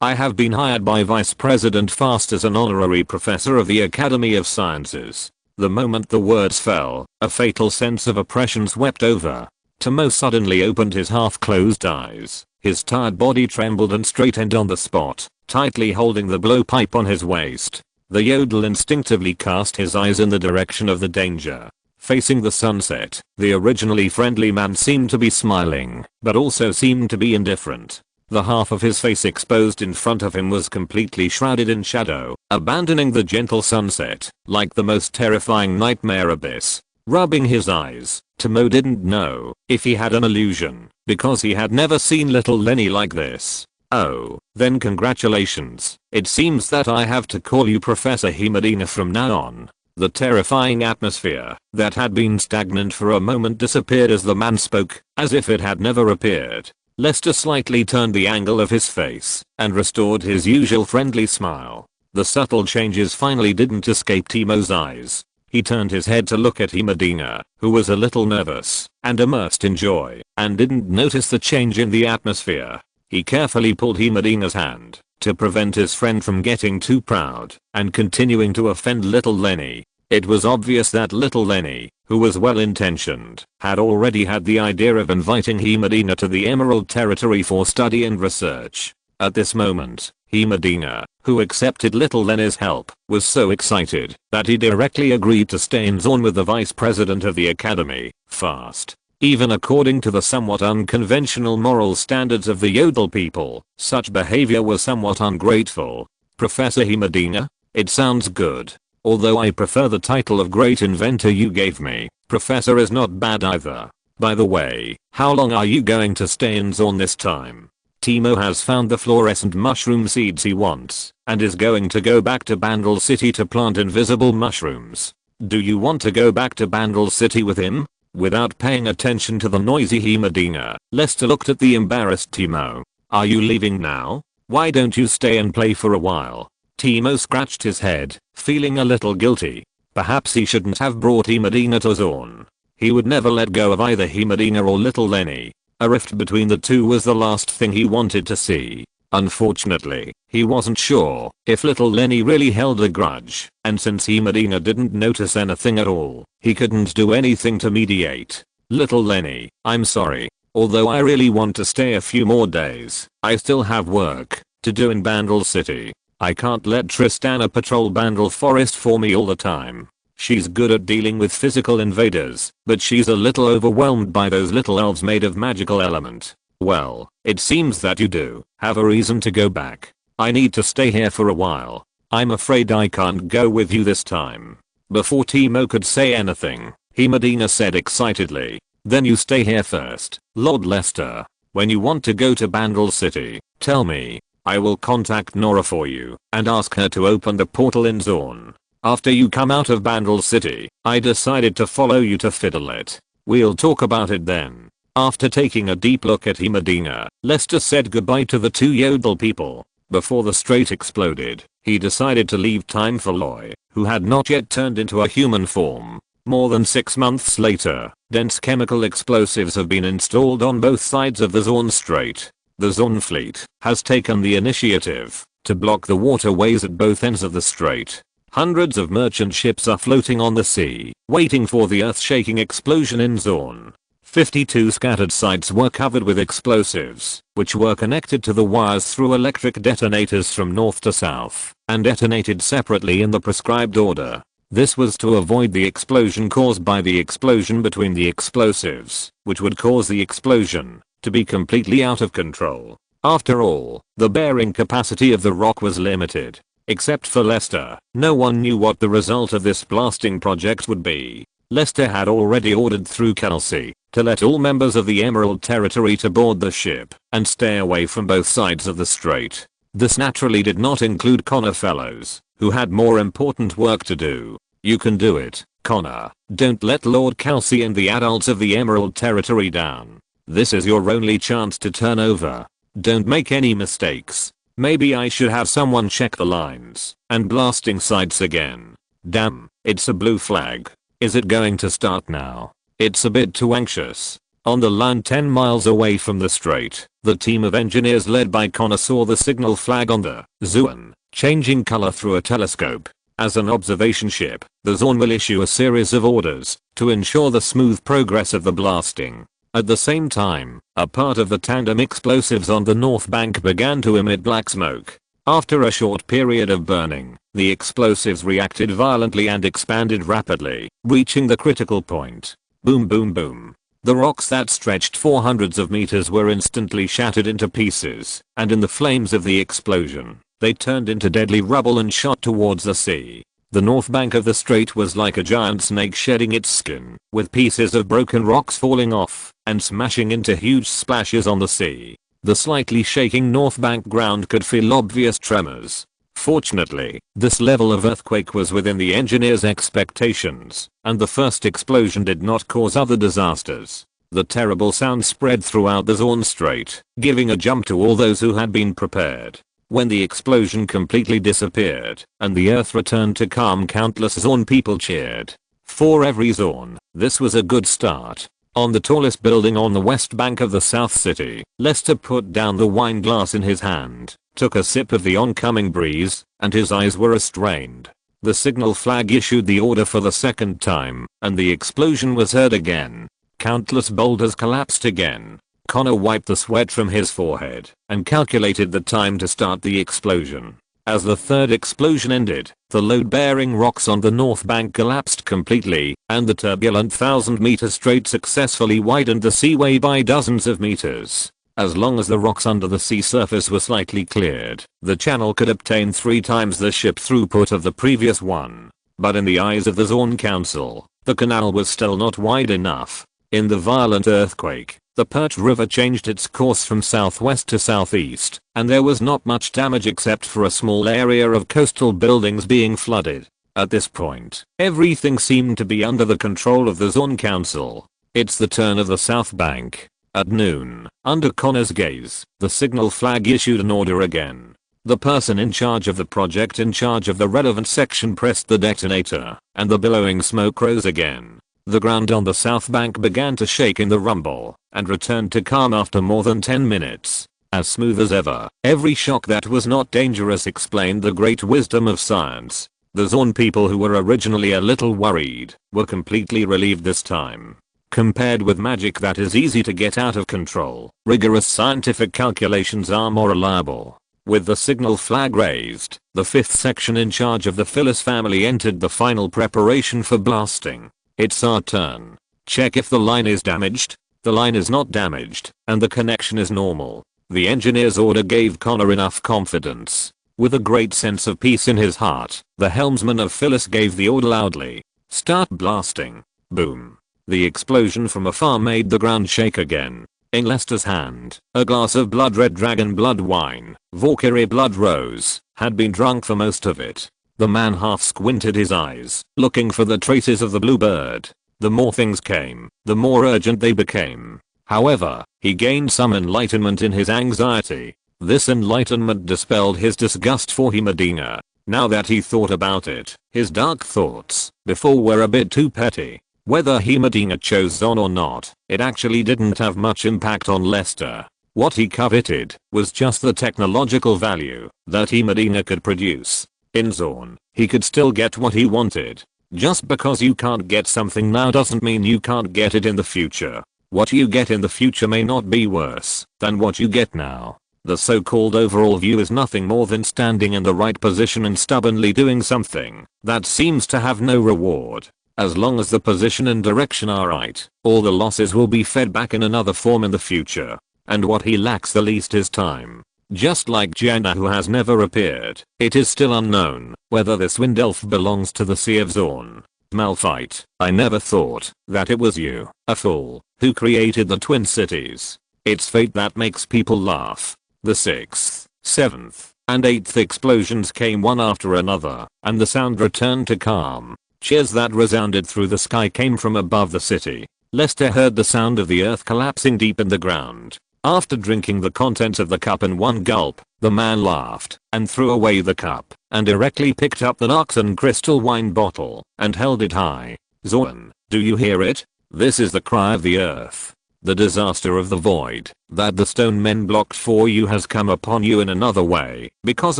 I have been hired by Vice President Fast as an honorary professor of the Academy of Sciences. The moment the words fell, a fatal sense of oppression swept over. Timo suddenly opened his half-closed eyes. His tired body trembled and straightened on the spot, tightly holding the blowpipe on his waist. The Yodel instinctively cast his eyes in the direction of the danger. Facing the sunset, the originally friendly man seemed to be smiling, but also seemed to be indifferent. The half of his face exposed in front of him was completely shrouded in shadow, abandoning the gentle sunset, like the most terrifying nightmare abyss. Rubbing his eyes, Timo didn't know if he had an illusion, because he had never seen little Lenny like this. Oh, then congratulations. It seems that I have to call you Professor Medina from now on. The terrifying atmosphere that had been stagnant for a moment disappeared as the man spoke, as if it had never appeared. Lester slightly turned the angle of his face and restored his usual friendly smile. The subtle changes finally didn't escape Timo's eyes. He turned his head to look at Medina, who was a little nervous and immersed in joy, and didn't notice the change in the atmosphere. He carefully pulled Medina's hand to prevent his friend from getting too proud and continuing to offend little Lenny. It was obvious that little Lenny, who was well-intentioned, had already had the idea of inviting Medina to the Emerald Territory for study and research. At this moment, Medina, who accepted little Lenny's help, was so excited that he directly agreed to stay in Zorn with the vice president of the academy, Fast. Even according to the somewhat unconventional moral standards of the Yodel people, such behavior was somewhat ungrateful. Professor Medina? It sounds good. Although I prefer the title of great inventor you gave me, professor is not bad either. By the way, how long are you going to stay in Zorn this time? Timo has found the fluorescent mushroom seeds he wants, and is going to go back to Bandle City to plant invisible mushrooms. Do you want to go back to Bandle City with him? Without paying attention to the noisy Medina, Lester looked at the embarrassed Timo. "Are you leaving now? Why don't you stay and play for a while?" Timo scratched his head, feeling a little guilty. Perhaps he shouldn't have brought Medina to Zorn. He would never let go of either Medina or little Lenny. A rift between the two was the last thing he wanted to see. Unfortunately, he wasn't sure if little Lenny really held a grudge, and since Medina didn't notice anything at all, he couldn't do anything to mediate. "Little Lenny, I'm sorry. Although I really want to stay a few more days, I still have work to do in Bandle City. I can't let Tristana patrol Bandle Forest for me all the time. She's good at dealing with physical invaders, but she's a little overwhelmed by those little elves made of magical element." "Well, it seems that you do have a reason to go back. I need to stay here for a while. I'm afraid I can't go with you this time." Before Timo could say anything, Medina said excitedly, "Then you stay here first, Lord Lester. When you want to go to Bandle City, tell me. I will contact Nora for you and ask her to open the portal in Zorn. After you come out of Bandle City, I decided to follow you to Fiddlet. We'll talk about it then." After taking a deep look at Medina, Lester said goodbye to the two Yodel people. Before the strait exploded, he decided to leave time for Loy, who had not yet turned into a human form. More than 6 months later, dense chemical explosives have been installed on both sides of the Zorn Strait. The Zorn fleet has taken the initiative to block the waterways at both ends of the strait. Hundreds of merchant ships are floating on the sea, waiting for the earth-shaking explosion in Zorn. 52 scattered sites were covered with explosives, which were connected to the wires through electric detonators from north to south, and detonated separately in the prescribed order. This was to avoid the explosion caused by the explosion between the explosives, which would cause the explosion to be completely out of control. After all, the bearing capacity of the rock was limited. Except for Lester, no one knew what the result of this blasting project would be. Lester had already ordered through Kelsey to let all members of the Emerald Territory to board the ship and stay away from both sides of the strait. This naturally did not include Connor Fellows, who had more important work to do. "You can do it, Connor. Don't let Lord Kelsey and the adults of the Emerald Territory down. This is your only chance to turn over. Don't make any mistakes. Maybe I should have someone check the lines and blasting sites again. Damn, it's a blue flag. Is it going to start now? It's a bit too anxious." On the land 10 miles away from the strait, the team of engineers led by Connor saw the signal flag on the Zorn changing color through a telescope. As an observation ship, the Zorn will issue a series of orders to ensure the smooth progress of the blasting. At the same time, a part of the tandem explosives on the north bank began to emit black smoke. After a short period of burning, the explosives reacted violently and expanded rapidly, reaching the critical point. Boom boom boom. The rocks that stretched for hundreds of meters were instantly shattered into pieces, and in the flames of the explosion, they turned into deadly rubble and shot towards the sea. The north bank of the strait was like a giant snake shedding its skin, with pieces of broken rocks falling off and smashing into huge splashes on the sea. The slightly shaking north bank ground could feel obvious tremors. Fortunately, this level of earthquake was within the engineers' expectations, and the first explosion did not cause other disasters. The terrible sound spread throughout the Zorn Strait, giving a jump to all those who had been prepared. When the explosion completely disappeared, and the earth returned to calm, countless Zorn people cheered. For every Zorn, this was a good start. On the tallest building on the west bank of the South City, Lester put down the wine glass in his hand, took a sip of the oncoming breeze, and his eyes were restrained. The signal flag issued the order for the second time, and the explosion was heard again. Countless boulders collapsed again. Connor wiped the sweat from his forehead and calculated the time to start the explosion. As the third explosion ended, the load-bearing rocks on the north bank collapsed completely, and the turbulent 1,000-meter strait successfully widened the seaway by dozens of meters. As long as the rocks under the sea surface were slightly cleared, the channel could obtain 3 times the ship throughput of the previous one. But in the eyes of the Zorn Council, the canal was still not wide enough. In the violent earthquake, the Perch River changed its course from southwest to southeast, and there was not much damage except for a small area of coastal buildings being flooded. At this point, everything seemed to be under the control of the Zorn Council. It's the turn of the South Bank. At noon, under Connor's gaze, the signal flag issued an order again. The person in charge of the project in charge of the relevant section pressed the detonator, and the billowing smoke rose again. The ground on the South Bank began to shake in the rumble, and returned to calm after more than 10 minutes. As smooth as ever, every shock that was not dangerous explained the great wisdom of science. The Zorn people, who were originally a little worried, were completely relieved this time. Compared with magic that is easy to get out of control, rigorous scientific calculations are more reliable. With the signal flag raised, the 5th section in charge of the Phyllis family entered the final preparation for blasting. It's our turn. Check if the line is damaged. The line is not damaged, and the connection is normal. The engineer's order gave Connor enough confidence. With a great sense of peace in his heart, the helmsman of Phyllis gave the order loudly. Start blasting. Boom. The explosion from afar made the ground shake again. In Lester's hand, a glass of blood-red dragon blood wine, Valkyrie blood rose, had been drunk for most of it. The man half squinted his eyes, looking for the traces of the blue bird. The more things came, the more urgent they became. However, he gained some enlightenment in his anxiety. This enlightenment dispelled his disgust for Medina. Now that he thought about it, his dark thoughts, before, were a bit too petty. Whether Medina chose Zon or not, it actually didn't have much impact on Lester. What he coveted was just the technological value that Medina could produce. In Zorn, he could still get what he wanted. Just because you can't get something now doesn't mean you can't get it in the future. What you get in the future may not be worse than what you get now. The so-called overall view is nothing more than standing in the right position and stubbornly doing something that seems to have no reward. As long as the position and direction are right, all the losses will be fed back in another form in the future. And what he lacks the least is time. Just like Janna, who has never appeared, it is still unknown whether this wind elf belongs to the Sea of Zorn. Malphite, I never thought that it was you, a fool, who created the Twin Cities. It's fate that makes people laugh. The 6th, 7th, and 8th explosions came one after another, and the sound returned to calm. Cheers that resounded through the sky came from above the city. Lester heard the sound of the earth collapsing deep in the ground. After drinking the contents of the cup in one gulp, the man laughed and threw away the cup and directly picked up the Noxon crystal wine bottle and held it high. Zorn, do you hear it? This is the cry of the earth. The disaster of the void that the stone men blocked for you has come upon you in another way because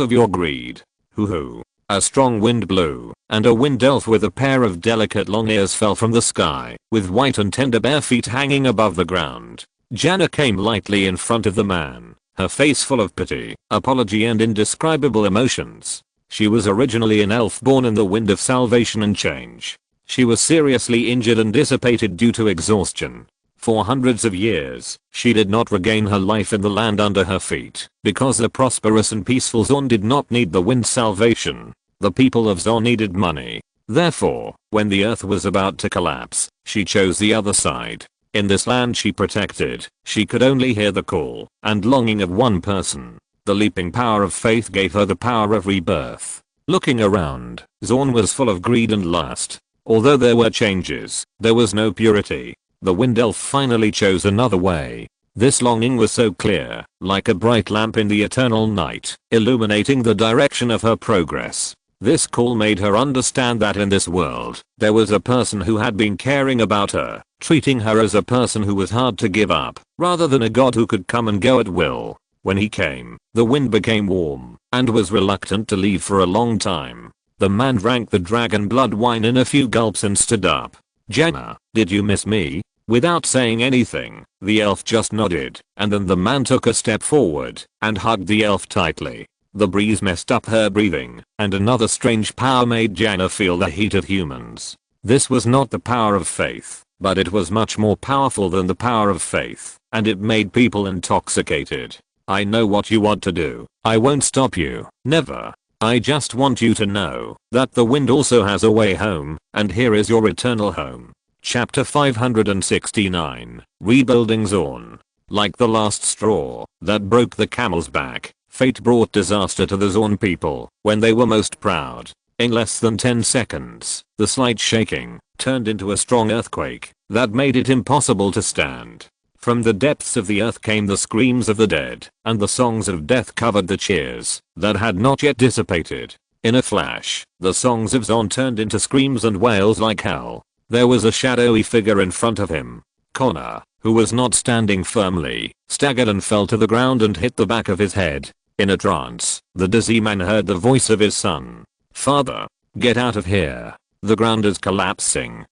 of your greed. Hoo-hoo. A strong wind blew, and a wind elf with a pair of delicate long ears fell from the sky, with white and tender bare feet hanging above the ground. Janna came lightly in front of the man, her face full of pity, apology and indescribable emotions. She was originally an elf born in the wind of salvation and change. She was seriously injured and dissipated due to exhaustion. For hundreds of years, she did not regain her life in the land under her feet, because the prosperous and peaceful Zorn did not need the wind's salvation. The people of Zorn needed money. Therefore, when the earth was about to collapse, she chose the other side. In this land she protected, she could only hear the call and longing of one person. The leaping power of faith gave her the power of rebirth. Looking around, Zorn was full of greed and lust. Although there were changes, there was no purity. The wind elf finally chose another way. This longing was so clear, like a bright lamp in the eternal night, illuminating the direction of her progress. This call made her understand that in this world, there was a person who had been caring about her, treating her as a person who was hard to give up, rather than a god who could come and go at will. When he came, the wind became warm, and was reluctant to leave for a long time. The man drank the dragon blood wine in a few gulps and stood up. Janna, did you miss me? Without saying anything, the elf just nodded, and then the man took a step forward and hugged the elf tightly. The breeze messed up her breathing, and another strange power made Janna feel the heat of humans. This was not the power of faith, but it was much more powerful than the power of faith, and it made people intoxicated. I know what you want to do. I won't stop you. Never. I just want you to know that the wind also has a way home, and here is your eternal home. Chapter 569, Rebuilding Zorn. Like the last straw that broke the camel's back, fate brought disaster to the Zorn people when they were most proud. In less than 10 seconds, the slight shaking turned into a strong earthquake. that made it impossible to stand. From the depths of the earth came the screams of the dead, and the songs of death covered the cheers that had not yet dissipated. In a flash, the songs of Zon turned into screams and wails like hell. There was a shadowy figure in front of him. Connor, who was not standing firmly, staggered and fell to the ground and hit the back of his head. In a trance, the dizzy man heard the voice of his son. "Father, get out of here. The ground is collapsing.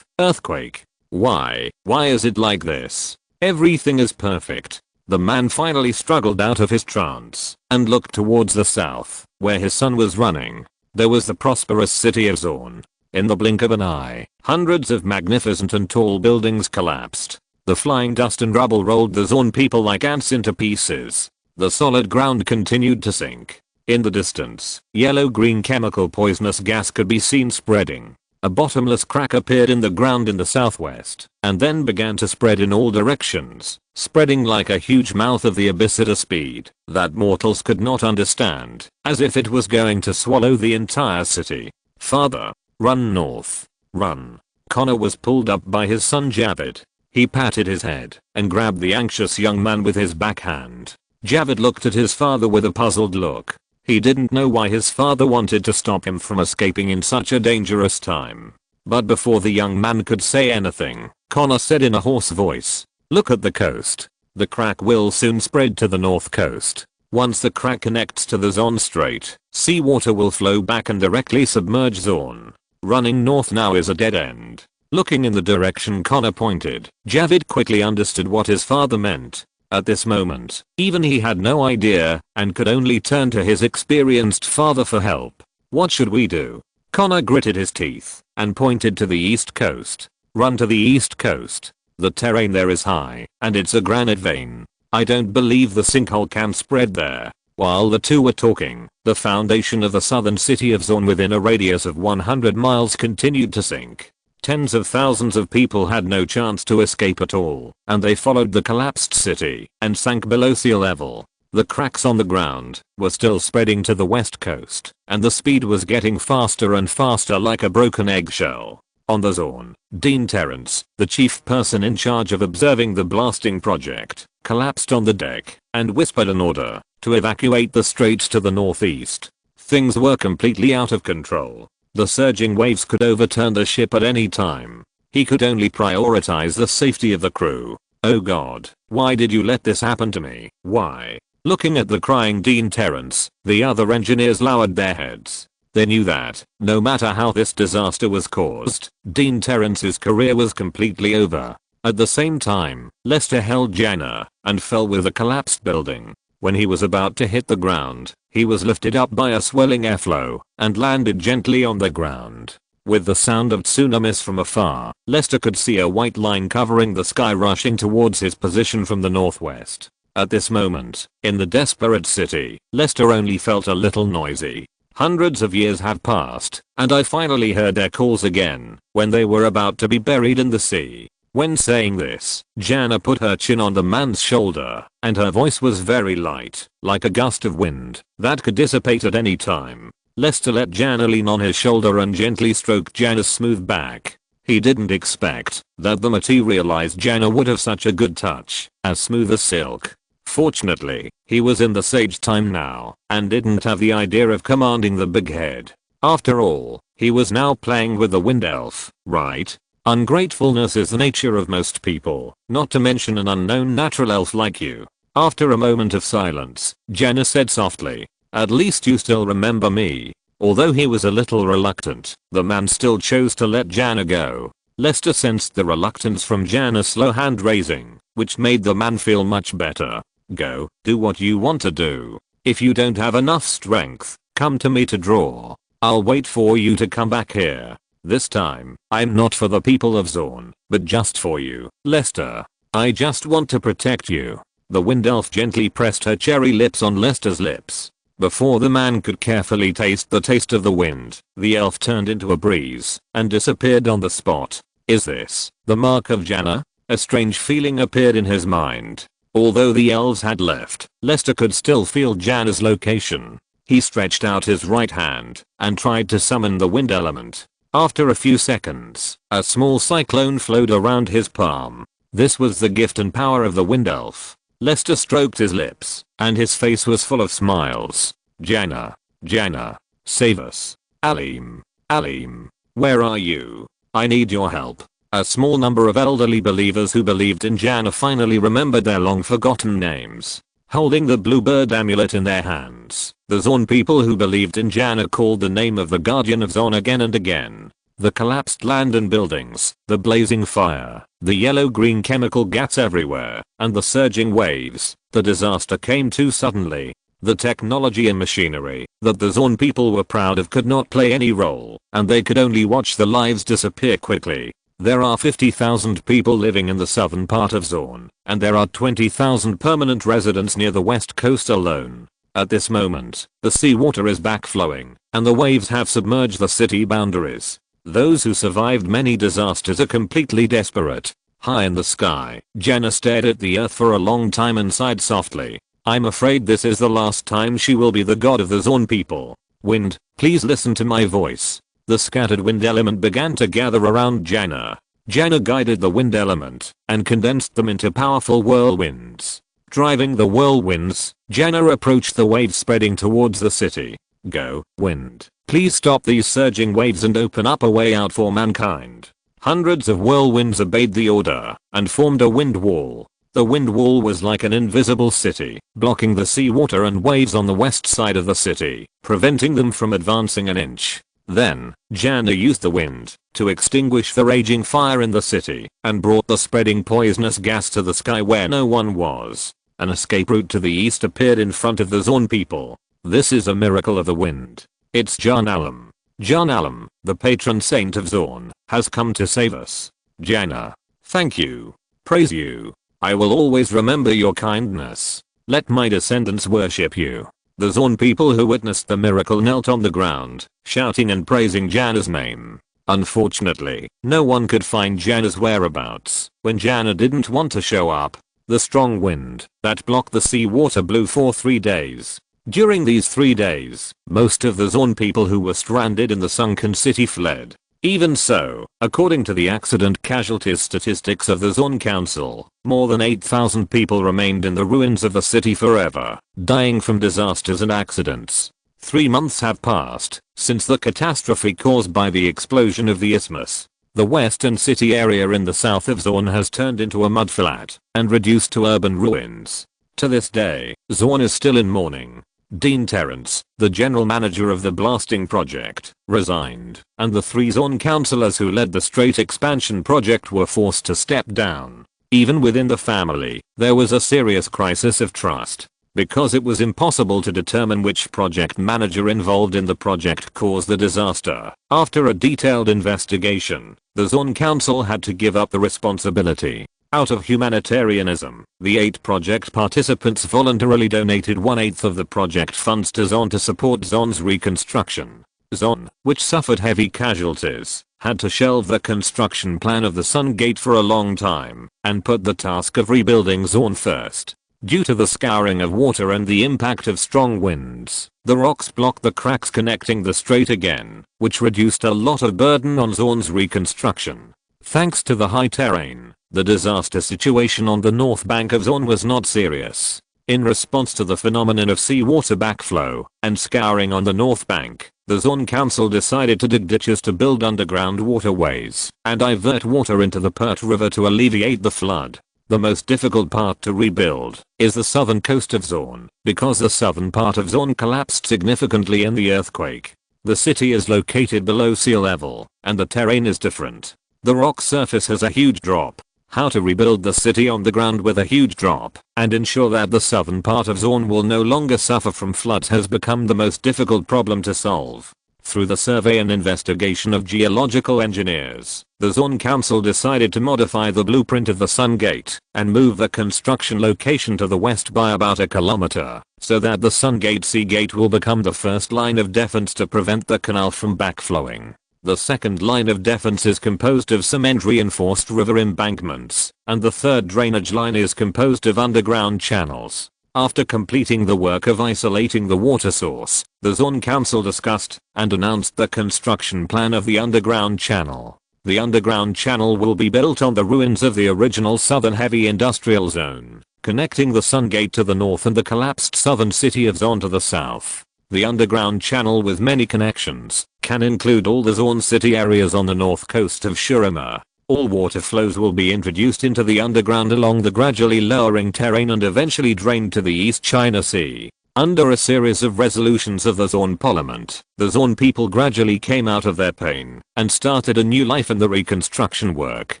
Earthquake. Why is it like this? Everything is perfect." The man finally struggled out of his trance and looked towards the south, where his son was running. There was the prosperous city of Zorn. In the blink of an eye, hundreds of magnificent and tall buildings collapsed. The flying dust and rubble rolled the Zorn people like ants into pieces. The solid ground continued to sink. In the distance, yellow-green chemical poisonous gas could be seen spreading. A bottomless crack appeared in the ground in the southwest, and then began to spread in all directions, spreading like a huge mouth of the abyss at a speed that mortals could not understand, as if it was going to swallow the entire city. "Father, run north. Run." Connor was pulled up by his son Javid. He patted his head and grabbed the anxious young man with his backhand. Javid looked at his father with a puzzled look. He didn't know why his father wanted to stop him from escaping in such a dangerous time. But before the young man could say anything, Connor said in a hoarse voice, "Look at the coast. The crack will soon spread to the north coast. Once the crack connects to the Zorn Strait, seawater will flow back and directly submerge Zorn. Running north now is a dead end." Looking in the direction Connor pointed, Javid quickly understood what his father meant. At this moment, even he had no idea and could only turn to his experienced father for help. "What should we do?" Connor gritted his teeth and pointed to the east coast. "Run to the east coast. The terrain there is high, and it's a granite vein. I don't believe the sinkhole can spread there." While the two were talking, the foundation of the southern city of Zorn within a radius of 100 miles continued to sink. Tens of thousands of people had no chance to escape at all, and they followed the collapsed city and sank below sea level. The cracks on the ground were still spreading to the west coast, and the speed was getting faster and faster like a broken eggshell. On the Zorn, Dean Terrence, the chief person in charge of observing the blasting project, collapsed on the deck and whispered an order to evacuate the strait to the northeast. Things were completely out of control. The surging waves could overturn the ship at any time. He could only prioritize the safety of the crew. "Oh God, why did you let this happen to me? Why?" Looking at the crying Dean Terrence, the other engineers lowered their heads. They knew that, no matter how this disaster was caused, Dean Terrence's career was completely over. At the same time, Lester held Jana and fell with a collapsed building. When he was about to hit the ground, he was lifted up by a swelling airflow and landed gently on the ground. With the sound of tsunamis from afar, Lester could see a white line covering the sky rushing towards his position from the northwest. At this moment, in the desperate city, Lester only felt a little noisy. Hundreds of years had passed, and I finally heard their calls again when they were about to be buried in the sea. When saying this, Jana put her chin on the man's shoulder, and her voice was very light, like a gust of wind that could dissipate at any time. Lester let Jana lean on his shoulder and gently stroked Jana's smooth back. He didn't expect that the materialized Jana would have such a good touch, as smooth as silk. Fortunately, he was in the sage time now, and didn't have the idea of commanding the big head. After all, he was now playing with the wind elf, right? Ungratefulness is the nature of most people, not to mention an unknown natural elf like you. After a moment of silence, Jana said softly, "At least you still remember me." Although he was a little reluctant, the man still chose to let Jana go. Lester sensed the reluctance from Jana's slow hand raising, which made the man feel much better. "Go, do what you want to do. If you don't have enough strength, come to me to draw. I'll wait for you to come back here. This time, I'm not for the people of Zorn, but just for you, Lester. I just want to protect you." The wind elf gently pressed her cherry lips on Lester's lips. Before the man could carefully taste the taste of the wind, the elf turned into a breeze and disappeared on the spot. Is this the mark of Jana? A strange feeling appeared in his mind. Although the elves had left, Lester could still feel Jana's location. He stretched out his right hand and tried to summon the wind element. After a few seconds, a small cyclone flowed around his palm. This was the gift and power of the wind elf. Lester stroked his lips, and his face was full of smiles. Janna. Janna. Save us. Aleem. Aleem. Where are you? I need your help. A small number of elderly believers who believed in Janna finally remembered their long forgotten names. Holding the bluebird amulet in their hands, the Zorn people who believed in Janna called the name of the Guardian of Zorn again and again. The collapsed land and buildings, the blazing fire, the yellow-green chemical gas everywhere, and the surging waves. The disaster came too suddenly. The technology and machinery that the Zorn people were proud of could not play any role, and they could only watch the lives disappear quickly. There are 50,000 people living in the southern part of Zorn, and there are 20,000 permanent residents near the west coast alone. At this moment, the seawater is back flowing, and the waves have submerged the city boundaries. Those who survived many disasters are completely desperate. High in the sky, Janna stared at the earth for a long time and sighed softly. I'm afraid this is the last time she will be the god of the Zorn people. Wind, please listen to my voice. The scattered wind element began to gather around Janna. Janna guided the wind element and condensed them into powerful whirlwinds. Driving the whirlwinds, Janna approached the waves spreading towards the city. Go, wind. Please stop these surging waves and open up a way out for mankind. Hundreds of whirlwinds obeyed the order and formed a wind wall. The wind wall was like an invisible city, blocking the seawater and waves on the west side of the city, preventing them from advancing an inch. Then, Janna used the wind to extinguish the raging fire in the city and brought the spreading poisonous gas to the sky where no one was. An escape route to the east appeared in front of the Zorn people. This is a miracle of the wind. It's Jan-Alam. Jan-Alam, the patron saint of Zorn, has come to save us. Janna. Thank you. Praise you. I will always remember your kindness. Let my descendants worship you. The Zorn people who witnessed the miracle knelt on the ground, shouting and praising Janna's name. Unfortunately, no one could find Janna's whereabouts when Janna didn't want to show up. The strong wind that blocked the seawater blew for 3 days. During these 3 days, most of the Zorn people who were stranded in the sunken city fled. Even so, according to the accident casualties statistics of the Zorn Council, more than 8,000 people remained in the ruins of the city forever, dying from disasters and accidents. 3 months have passed since the catastrophe caused by the explosion of the isthmus. The western city area in the south of Zorn has turned into a mudflat and reduced to urban ruins. To this day, Zorn is still in mourning. Dean Terrence, the general manager of the blasting project, resigned, and the 3 Zorn councillors who led the Strait expansion project were forced to step down. Even within the family, there was a serious crisis of trust, because it was impossible to determine which project manager involved in the project caused the disaster. After a detailed investigation, the Zorn Council had to give up the responsibility. Out of humanitarianism, the 8 project participants voluntarily donated 1/8 of the project funds to Zorn to support Zorn's reconstruction. Zorn, which suffered heavy casualties, had to shelve the construction plan of the Sun Gate for a long time and put the task of rebuilding Zorn first. Due to the scouring of water and the impact of strong winds, the rocks blocked the cracks connecting the strait again, which reduced a lot of burden on Zorn's reconstruction. Thanks to the high terrain, the disaster situation on the north bank of Zorn was not serious. In response to the phenomenon of seawater backflow and scouring on the north bank, the Zorn Council decided to dig ditches to build underground waterways and divert water into the Pert River to alleviate the flood. The most difficult part to rebuild is the southern coast of Zorn, because the southern part of Zorn collapsed significantly in the earthquake. The city is located below sea level, and the terrain is different. The rock surface has a huge drop. How to rebuild the city on the ground with a huge drop and ensure that the southern part of Zorn will no longer suffer from floods has become the most difficult problem to solve. Through the survey and investigation of geological engineers, the Zorn Council decided to modify the blueprint of the Sun Gate and move the construction location to the west by about a kilometer, so that the Sun Gate Sea Gate will become the first line of defense to prevent the canal from backflowing. The second line of defense is composed of cement reinforced river embankments, and the third drainage line is composed of underground channels. After completing the work of isolating the water source, the Zorn Council discussed and announced the construction plan of the underground channel. The underground channel will be built on the ruins of the original southern heavy industrial zone, connecting the Sun Gate to the north and the collapsed southern city of Zorn to the south. The underground channel, with many connections, can include all the Zorn city areas on the north coast of Shurima. All water flows will be introduced into the underground along the gradually lowering terrain and eventually drained to the East China Sea. Under a series of resolutions of the Zorn Parliament, the Zorn people gradually came out of their pain and started a new life in the reconstruction work.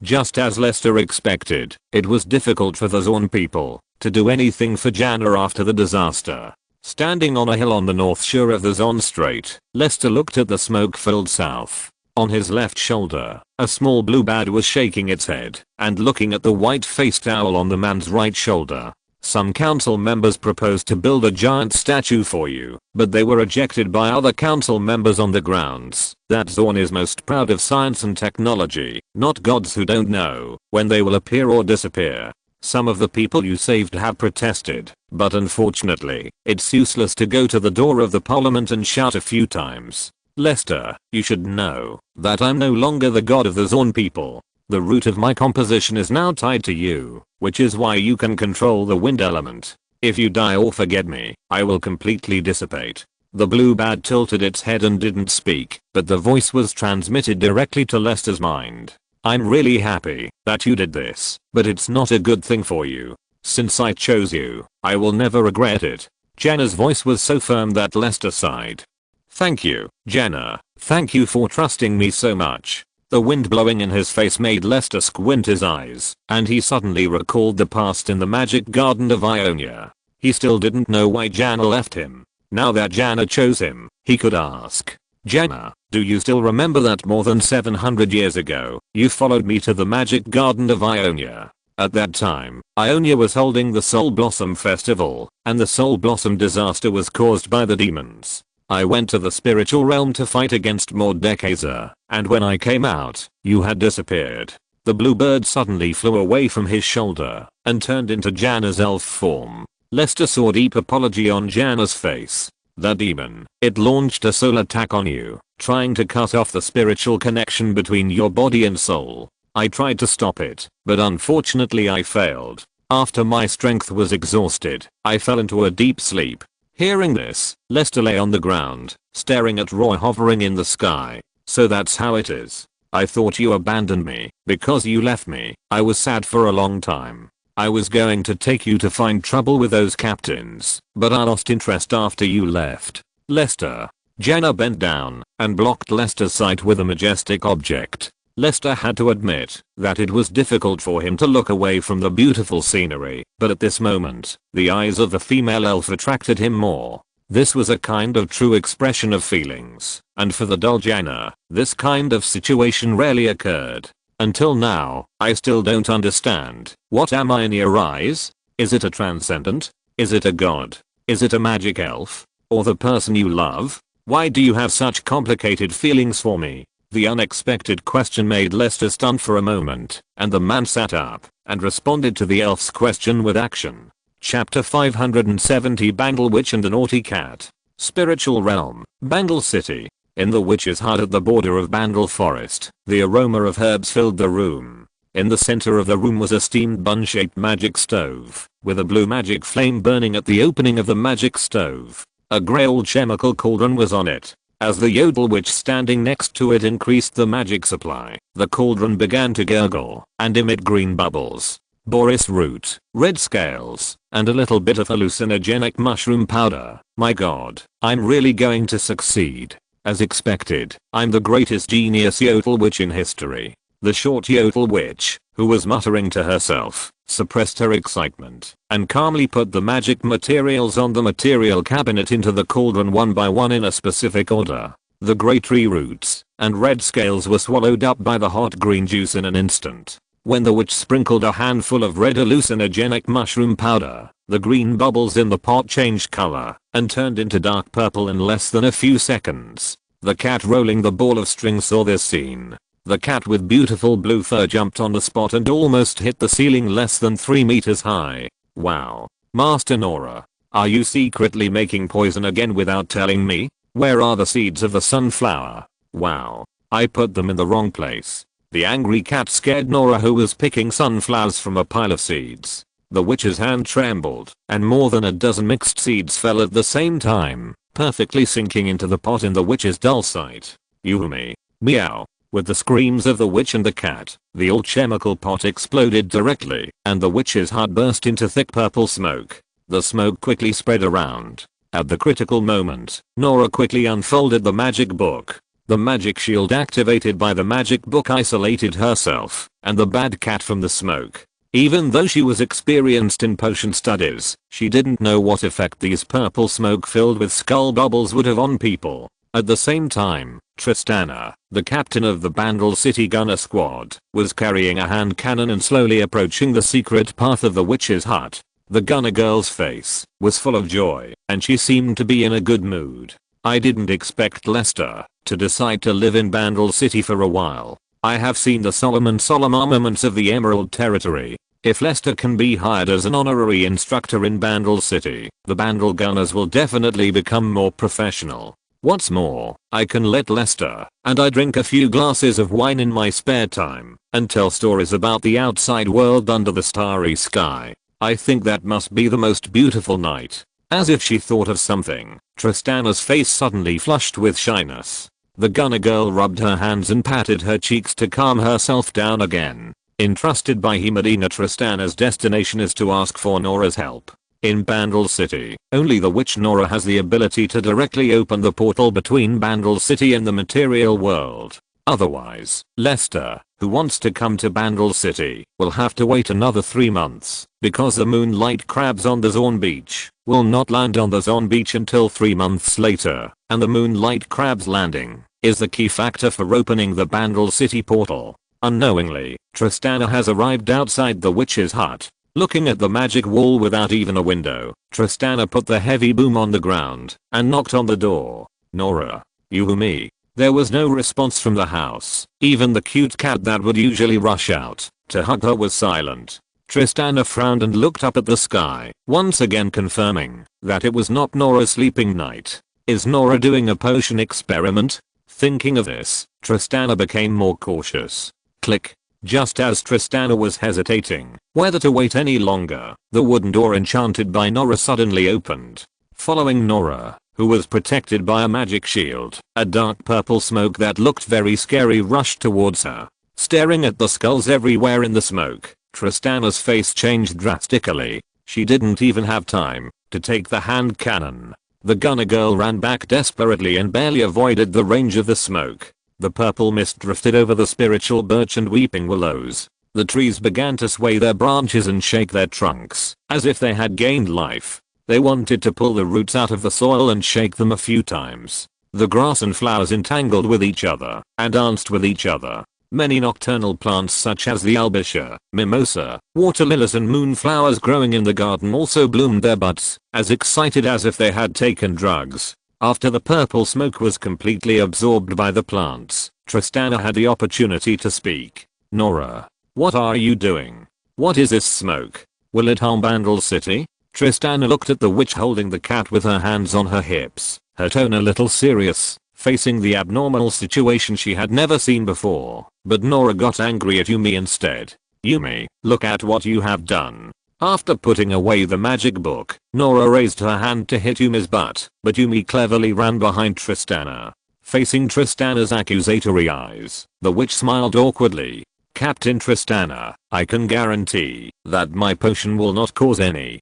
Just as Lester expected, it was difficult for the Zorn people to do anything for Jana after the disaster. Standing on a hill on the north shore of the Zorn Strait, Lester looked at the smoke-filled south. On his left shoulder, a small blue bat was shaking its head and looking at the white-faced owl on the man's right shoulder. Some council members proposed to build a giant statue for you, but they were rejected by other council members on the grounds that Zorn is most proud of science and technology, not gods who don't know when they will appear or disappear. Some of the people you saved have protested, but unfortunately, it's useless to go to the door of the parliament and shout a few times. Lester, you should know that I'm no longer the god of the Zorn people. The root of my composition is now tied to you, which is why you can control the wind element. If you die or forget me, I will completely dissipate. The blue bat tilted its head and didn't speak, but the voice was transmitted directly to Lester's mind. I'm really happy that you did this, but it's not a good thing for you. Since I chose you, I will never regret it. Jana's voice was so firm that Lester sighed. Thank you, Jana. Thank you for trusting me so much. The wind blowing in his face made Lester squint his eyes, and he suddenly recalled the past in the magic garden of Ionia. He still didn't know why Jana left him. Now that Jana chose him, he could ask. Jana, do you still remember that more than 700 years ago, you followed me to the magic garden of Ionia? At that time, Ionia was holding the Soul Blossom Festival, and the Soul Blossom disaster was caused by the demons. I went to the spiritual realm to fight against Mordekaiser, and when I came out, you had disappeared. The blue bird suddenly flew away from his shoulder and turned into Jana's elf form. Lester saw deep apology on Jana's face. The demon, it launched a soul attack on you, trying to cut off the spiritual connection between your body and soul. I tried to stop it, but unfortunately I failed. After my strength was exhausted, I fell into a deep sleep. Hearing this, Lester lay on the ground, staring at Roy hovering in the sky. So that's how it is. I thought you abandoned me because you left me. I was sad for a long time. I was going to take you to find trouble with those captains, but I lost interest after you left. Lester. Jana bent down and blocked Lester's sight with a majestic object. Lester had to admit that it was difficult for him to look away from the beautiful scenery, but at this moment, the eyes of the female elf attracted him more. This was a kind of true expression of feelings, and for the dull Jana, this kind of situation rarely occurred. Until now, I still don't understand. What am I in your eyes? Is it a transcendent? Is it a god? Is it a magic elf? Or the person you love? Why do you have such complicated feelings for me? The unexpected question made Lester stunned for a moment, and the man sat up and responded to the elf's question with action. Chapter 570 Bangle Witch and the Naughty Cat. Spiritual Realm, Bangle City. In the witch's hut at the border of Bangle Forest, the aroma of herbs filled the room. In the center of the room was a steamed bun-shaped magic stove, with a blue magic flame burning at the opening of the magic stove. A grey alchemical cauldron was on it. As the Yodel witch standing next to it increased the magic supply, the cauldron began to gurgle and emit green bubbles. Boris root, red scales, and a little bit of hallucinogenic mushroom powder. My god, I'm really going to succeed. As expected, I'm the greatest genius Yodel witch in history. The short Yodel witch, who was muttering to herself, suppressed her excitement and calmly put the magic materials on the material cabinet into the cauldron one by one in a specific order. The grey tree roots and red scales were swallowed up by the hot green juice in an instant. When the witch sprinkled a handful of red hallucinogenic mushroom powder, the green bubbles in the pot changed color and turned into dark purple in less than a few seconds. The cat rolling the ball of string saw this scene. The cat with beautiful blue fur jumped on the spot and almost hit the ceiling less than 3 meters high. Wow. Master Nora, are you secretly making poison again without telling me? Where are the seeds of the sunflower? Wow. I put them in the wrong place. The angry cat scared Nora, who was picking sunflowers from a pile of seeds. The witch's hand trembled, and more than a dozen mixed seeds fell at the same time, perfectly sinking into the pot in the witch's dull sight. Yumi. Meow. With the screams of the witch and the cat, the alchemical pot exploded directly, and the witch's hut burst into thick purple smoke. The smoke quickly spread around. At the critical moment, Nora quickly unfolded the magic book. The magic shield activated by the magic book isolated herself and the bad cat from the smoke. Even though she was experienced in potion studies, she didn't know what effect these purple smoke filled with skull bubbles would have on people. At the same time, Tristana, the captain of the Bandle City Gunner Squad, was carrying a hand cannon and slowly approaching the secret path of the witch's hut. The gunner girl's face was full of joy, and she seemed to be in a good mood. I didn't expect Lester to decide to live in Bandle City for a while. I have seen the solemn armaments of the Emerald Territory. If Lester can be hired as an honorary instructor in Bandle City, the Bandle Gunners will definitely become more professional. What's more, I can let Lester and I drink a few glasses of wine in my spare time and tell stories about the outside world under the starry sky. I think that must be the most beautiful night. As if she thought of something, Tristana's face suddenly flushed with shyness. The gunner girl rubbed her hands and patted her cheeks to calm herself down again. Entrusted by Medina, Tristana's destination is to ask for Nora's help. In Bandle City, only the witch Nora has the ability to directly open the portal between Bandle City and the material world. Otherwise, Lester, who wants to come to Bandle City, will have to wait another 3 months, because the moonlight crabs on the Zorn Beach will not land on the Zorn Beach until 3 months later, and the moonlight crabs landing is the key factor for opening the Bandle City portal. Unknowingly, Tristana has arrived outside the witch's hut. Looking at the magic wall without even a window, Tristana put the heavy boom on the ground and knocked on the door. Nora. Yumi. There was no response from the house. Even the cute cat that would usually rush out to hug her was silent. Tristana frowned and looked up at the sky, once again confirming that it was not Nora's sleeping night. Is Nora doing a potion experiment? Thinking of this, Tristana became more cautious. Click. Just as Tristana was hesitating whether to wait any longer, the wooden door enchanted by Nora suddenly opened. Following Nora, who was protected by a magic shield, a dark purple smoke that looked very scary rushed towards her. Staring at the skulls everywhere in the smoke, Tristana's face changed drastically. She didn't even have time to take the hand cannon. The gunner girl ran back desperately and barely avoided the range of the smoke. The purple mist drifted over the spiritual birch and weeping willows. The trees began to sway their branches and shake their trunks, as if they had gained life. They wanted to pull the roots out of the soil and shake them a few times. The grass and flowers entangled with each other and danced with each other. Many nocturnal plants such as the albizia, mimosa, water lilies and moonflowers growing in the garden also bloomed their buds, as excited as if they had taken drugs. After the purple smoke was completely absorbed by the plants, Tristana had the opportunity to speak. Nora. What are you doing? What is this smoke? Will it harm Bandle City? Tristana looked at the witch holding the cat with her hands on her hips, her tone a little serious, facing the abnormal situation she had never seen before. But Nora got angry at Yumi instead. Yumi, look at what you have done. After putting away the magic book, Nora raised her hand to hit Yumi's butt, but Yumi cleverly ran behind Tristana. Facing Tristana's accusatory eyes, the witch smiled awkwardly. Captain Tristana, I can guarantee that my potion will not cause any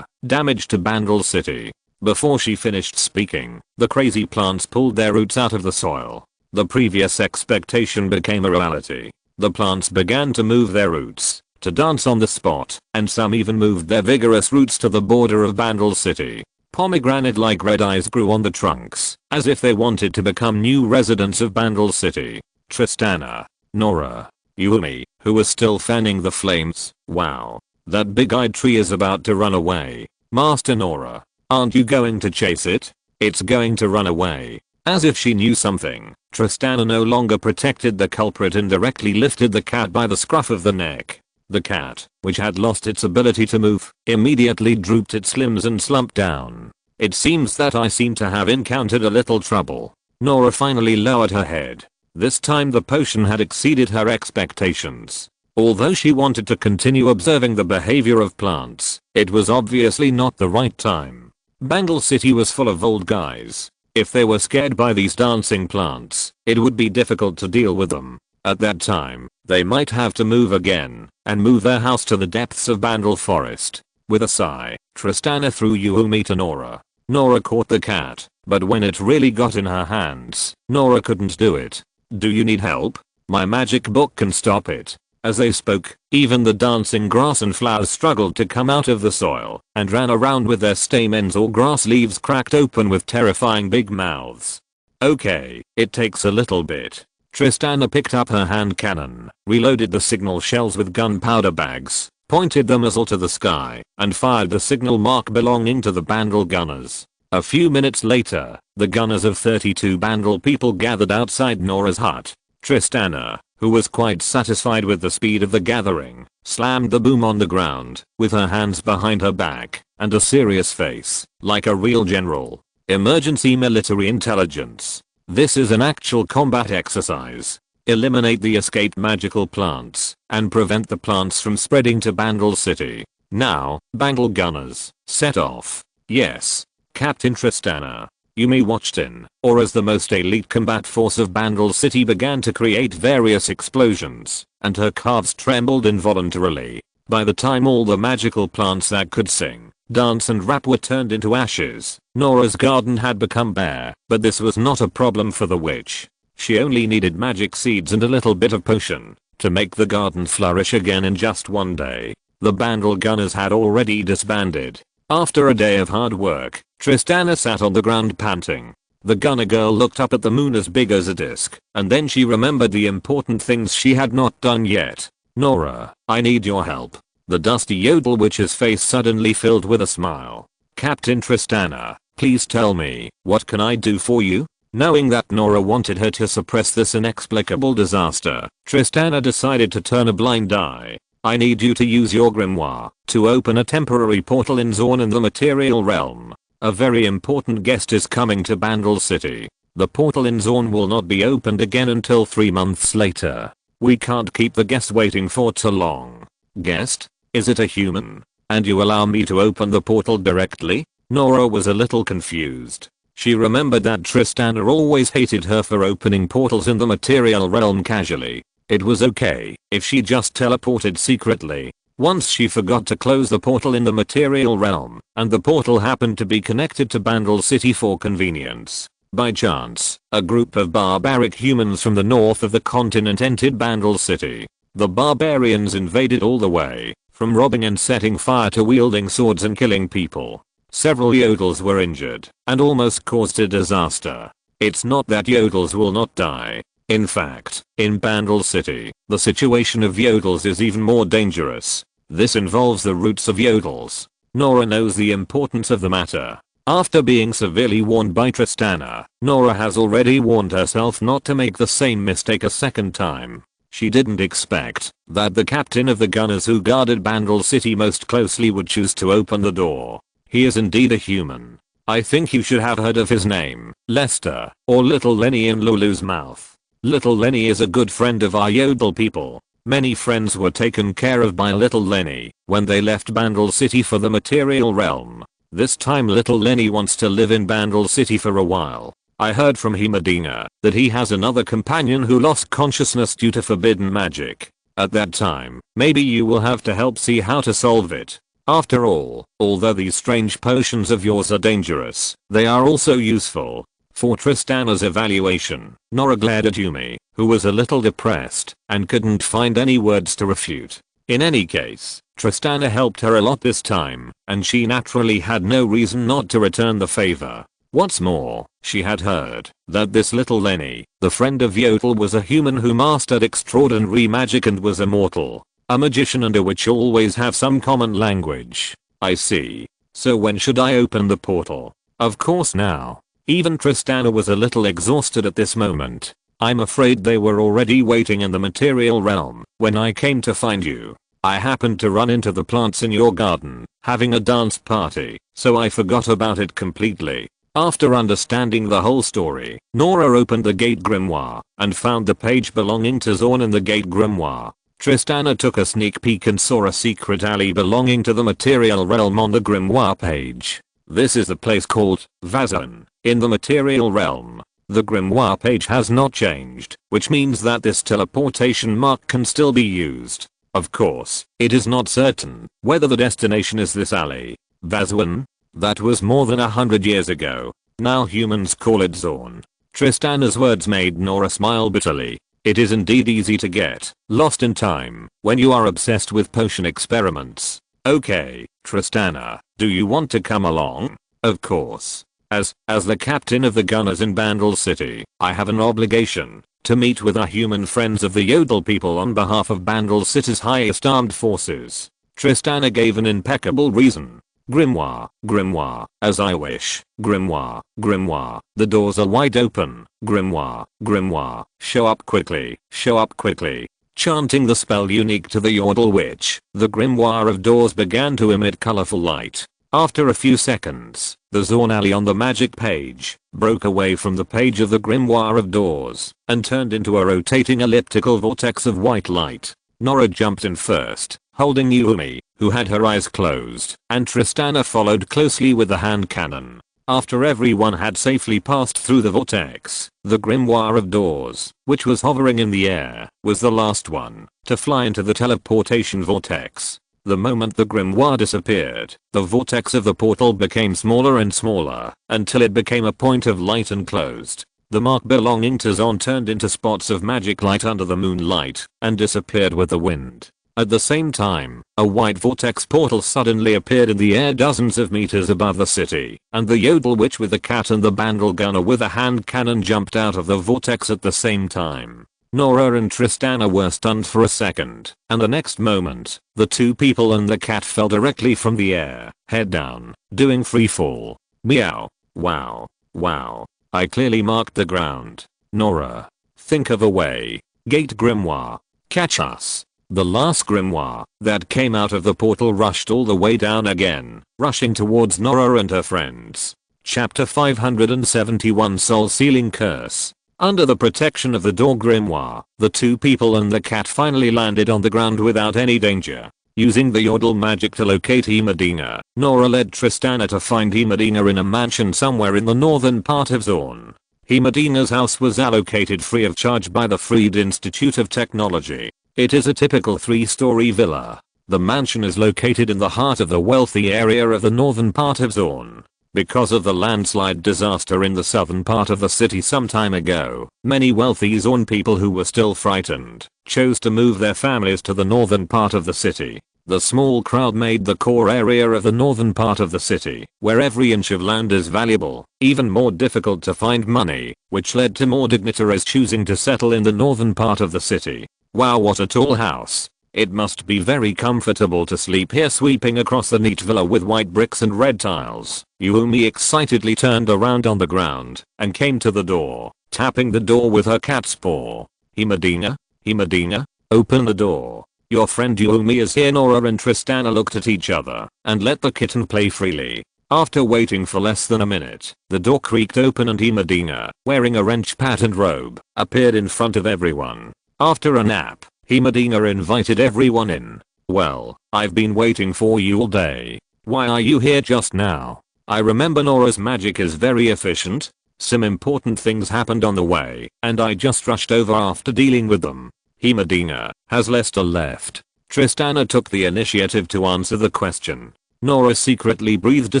damage to Bandle City. Before she finished speaking, the crazy plants pulled their roots out of the soil. The previous expectation became a reality. The plants began to move their roots, to dance on the spot, and some even moved their vigorous roots to the border of Bandle City. Pomegranate-like red eyes grew on the trunks, as if they wanted to become new residents of Bandle City. Tristana. Nora. Yumi, who was still fanning the flames. Wow. That big-eyed tree is about to run away. Master Nora. Aren't you going to chase it? It's going to run away. As if she knew something, Tristana no longer protected the culprit and directly lifted the cat by the scruff of the neck. The cat, which had lost its ability to move, immediately drooped its limbs and slumped down. It seems that I seem to have encountered a little trouble. Nora finally lowered her head. This time the potion had exceeded her expectations. Although she wanted to continue observing the behavior of plants, it was obviously not the right time. Bangle City was full of old guys. If they were scared by these dancing plants, it would be difficult to deal with them. At that time, they might have to move again, and move their house to the depths of Bangle Forest. With a sigh, Tristana threw Yuumi to Nora. Nora caught the cat, but when it really got in her hands, Nora couldn't do it. Do you need help? My magic book can stop it. As they spoke, even the dancing grass and flowers struggled to come out of the soil and ran around with their stamens or grass leaves cracked open with terrifying big mouths. Okay, it takes a little bit. Tristana picked up her hand cannon, reloaded the signal shells with gunpowder bags, pointed the muzzle to the sky, and fired the signal mark belonging to the Bangle gunners. A few minutes later, the gunners of 32 Bangle people gathered outside Nora's hut. Tristana, who was quite satisfied with the speed of the gathering, slammed the boom on the ground, with her hands behind her back, and a serious face, like a real general. Emergency military intelligence. This is an actual combat exercise. Eliminate the escaped magical plants, and prevent the plants from spreading to Bangle City. Now, Bangle gunners, set off. Yes. Captain Tristana. Yuumi watched in, or as the most elite combat force of Bangle City began to create various explosions, and her calves trembled involuntarily. By the time all the magical plants that could sing, dance and rap were turned into ashes, Nora's garden had become bare, but this was not a problem for the witch. She only needed magic seeds and a little bit of potion to make the garden flourish again in just one day. The Bangle gunners had already disbanded. After a day of hard work, Tristana sat on the ground panting. The gunner girl looked up at the moon as big as a disc, and then she remembered the important things she had not done yet. Nora, I need your help. The dusty yodel witch's face suddenly filled with a smile. Captain Tristana, please tell me, what can I do for you? Knowing that Nora wanted her to suppress this inexplicable disaster, Tristana decided to turn a blind eye. I need you to use your grimoire to open a temporary portal in Zorn in the material realm. A very important guest is coming to Bangle City. The portal in Zorn will not be opened again until 3 months later. We can't keep the guest waiting for too long. Guest? Is it a human? And you allow me to open the portal directly? Nora was a little confused. She remembered that Tristana always hated her for opening portals in the material realm casually. It was okay if she just teleported secretly. Once she forgot to close the portal in the material realm, and the portal happened to be connected to Bangle City for convenience. By chance, a group of barbaric humans from the north of the continent entered Bangle City. The barbarians invaded all the way, from robbing and setting fire to wielding swords and killing people. Several yodels were injured, and almost caused a disaster. It's not that yodels will not die. In fact, in Bangle City, the situation of yodels is even more dangerous. This involves the roots of yodels. Nora knows the importance of the matter. After being severely warned by Tristana, Nora has already warned herself not to make the same mistake a second time. She didn't expect that the captain of the gunners who guarded Bangle City most closely would choose to open the door. He is indeed a human. I think you should have heard of his name, Lester, or Little Lenny in Lulu's mouth. Little Lenny is a good friend of our yodel people. Many friends were taken care of by Little Lenny when they left Bangle City for the material realm. This time Little Lenny wants to live in Bangle City for a while. I heard from Himadina that he has another companion who lost consciousness due to forbidden magic. At that time, maybe you will have to help see how to solve it. After all, although these strange potions of yours are dangerous, they are also useful. For Tristana's evaluation, Nora glared at Yuumi, who was a little depressed and couldn't find any words to refute. In any case, Tristana helped her a lot this time, and she naturally had no reason not to return the favor. What's more, she had heard that this Little Lenny, the friend of Yodel, was a human who mastered extraordinary magic and was immortal. A magician and a witch always have some common language. I see. So when should I open the portal? Of course now. Even Tristana was a little exhausted at this moment. I'm afraid they were already waiting in the material realm when I came to find you. I happened to run into the plants in your garden, having a dance party, so I forgot about it completely. After understanding the whole story, Nora opened the Gate Grimoire and found the page belonging to Zorn in the Gate Grimoire. Tristana took a sneak peek and saw a secret alley belonging to the material realm on the grimoire page. This is a place called Vazon in the material realm. The grimoire page has not changed, which means that this teleportation mark can still be used. Of course, it is not certain whether the destination is this alley. Vazon? That was more than 100 years ago. Now humans call it Zorn. Tristana's words made Nora smile bitterly. It is indeed easy to get lost in time when you are obsessed with potion experiments. Okay, Tristana, do you want to come along? Of course. As the captain of the gunners in Bandle City, I have an obligation to meet with our human friends of the Yodel people on behalf of Bandle City's highest armed forces. Tristana gave an impeccable reason. Grimoire, grimoire, as I wish, grimoire, grimoire, the doors are wide open, grimoire, grimoire, show up quickly, show up quickly. Chanting the spell unique to the Yodel witch, the grimoire of doors began to emit colorful light. After a few seconds, the Zorn alley on the magic page broke away from the page of the grimoire of doors and turned into a rotating elliptical vortex of white light. Nora jumped in first, holding Yumi, who had her eyes closed, and Tristana followed closely with the hand cannon. After everyone had safely passed through the vortex, the grimoire of doors, which was hovering in the air, was the last one to fly into the teleportation vortex. The moment the grimoire disappeared, the vortex of the portal became smaller and smaller until it became a point of light and closed. The mark belonging to Zorn turned into spots of magic light under the moonlight and disappeared with the wind. At the same time, a white vortex portal suddenly appeared in the air dozens of meters above the city, and the Yodel witch with the cat and the Bandle gunner with a hand cannon jumped out of the vortex at the same time. Nora and Tristana were stunned for a second, and the next moment, the two people and the cat fell directly from the air, head down, doing free fall. Meow. Wow. Wow. I clearly marked the ground. Nora. Think of a way. Gate Grimoire. Catch us. The last grimoire that came out of the portal rushed all the way down again, rushing towards Nora and her friends. Chapter 571 Soul Sealing Curse. Under the protection of the door grimoire, the two people and the cat finally landed on the ground without any danger. Using the Yodel magic to locate Imadina, Nora led Tristana to find Imadina in a mansion somewhere in the northern part of Zorn. Imadina's house was allocated free of charge by the Freed Institute of Technology. It is a typical 3-story villa. The mansion is located in the heart of the wealthy area of the northern part of Zorn. Because of the landslide disaster in the southern part of the city some time ago, many wealthy Zorn people who were still frightened chose to move their families to the northern part of the city. The small crowd made the core area of the northern part of the city, where every inch of land is valuable, even more difficult to find money, which led to more dignitaries choosing to settle in the northern part of the city. Wow, what a tall house. It must be very comfortable to sleep here. Sweeping across the neat villa with white bricks and red tiles, Yumi excitedly turned around on the ground and came to the door, tapping the door with her cat's paw. Imadina? Imadina? Open the door. Your friend Yumi is here. Nora and Tristana looked at each other and let the kitten play freely. After waiting for less than a minute, the door creaked open and Imadina, wearing a wrench-patterned robe, appeared in front of everyone. After a nap, Imadina invited everyone in. Well, I've been waiting for you all day. Why are you here just now? I remember Nora's magic is very efficient. Some important things happened on the way, and I just rushed over after dealing with them. Imadina, has Lester left? Tristana took the initiative to answer the question. Nora secretly breathed a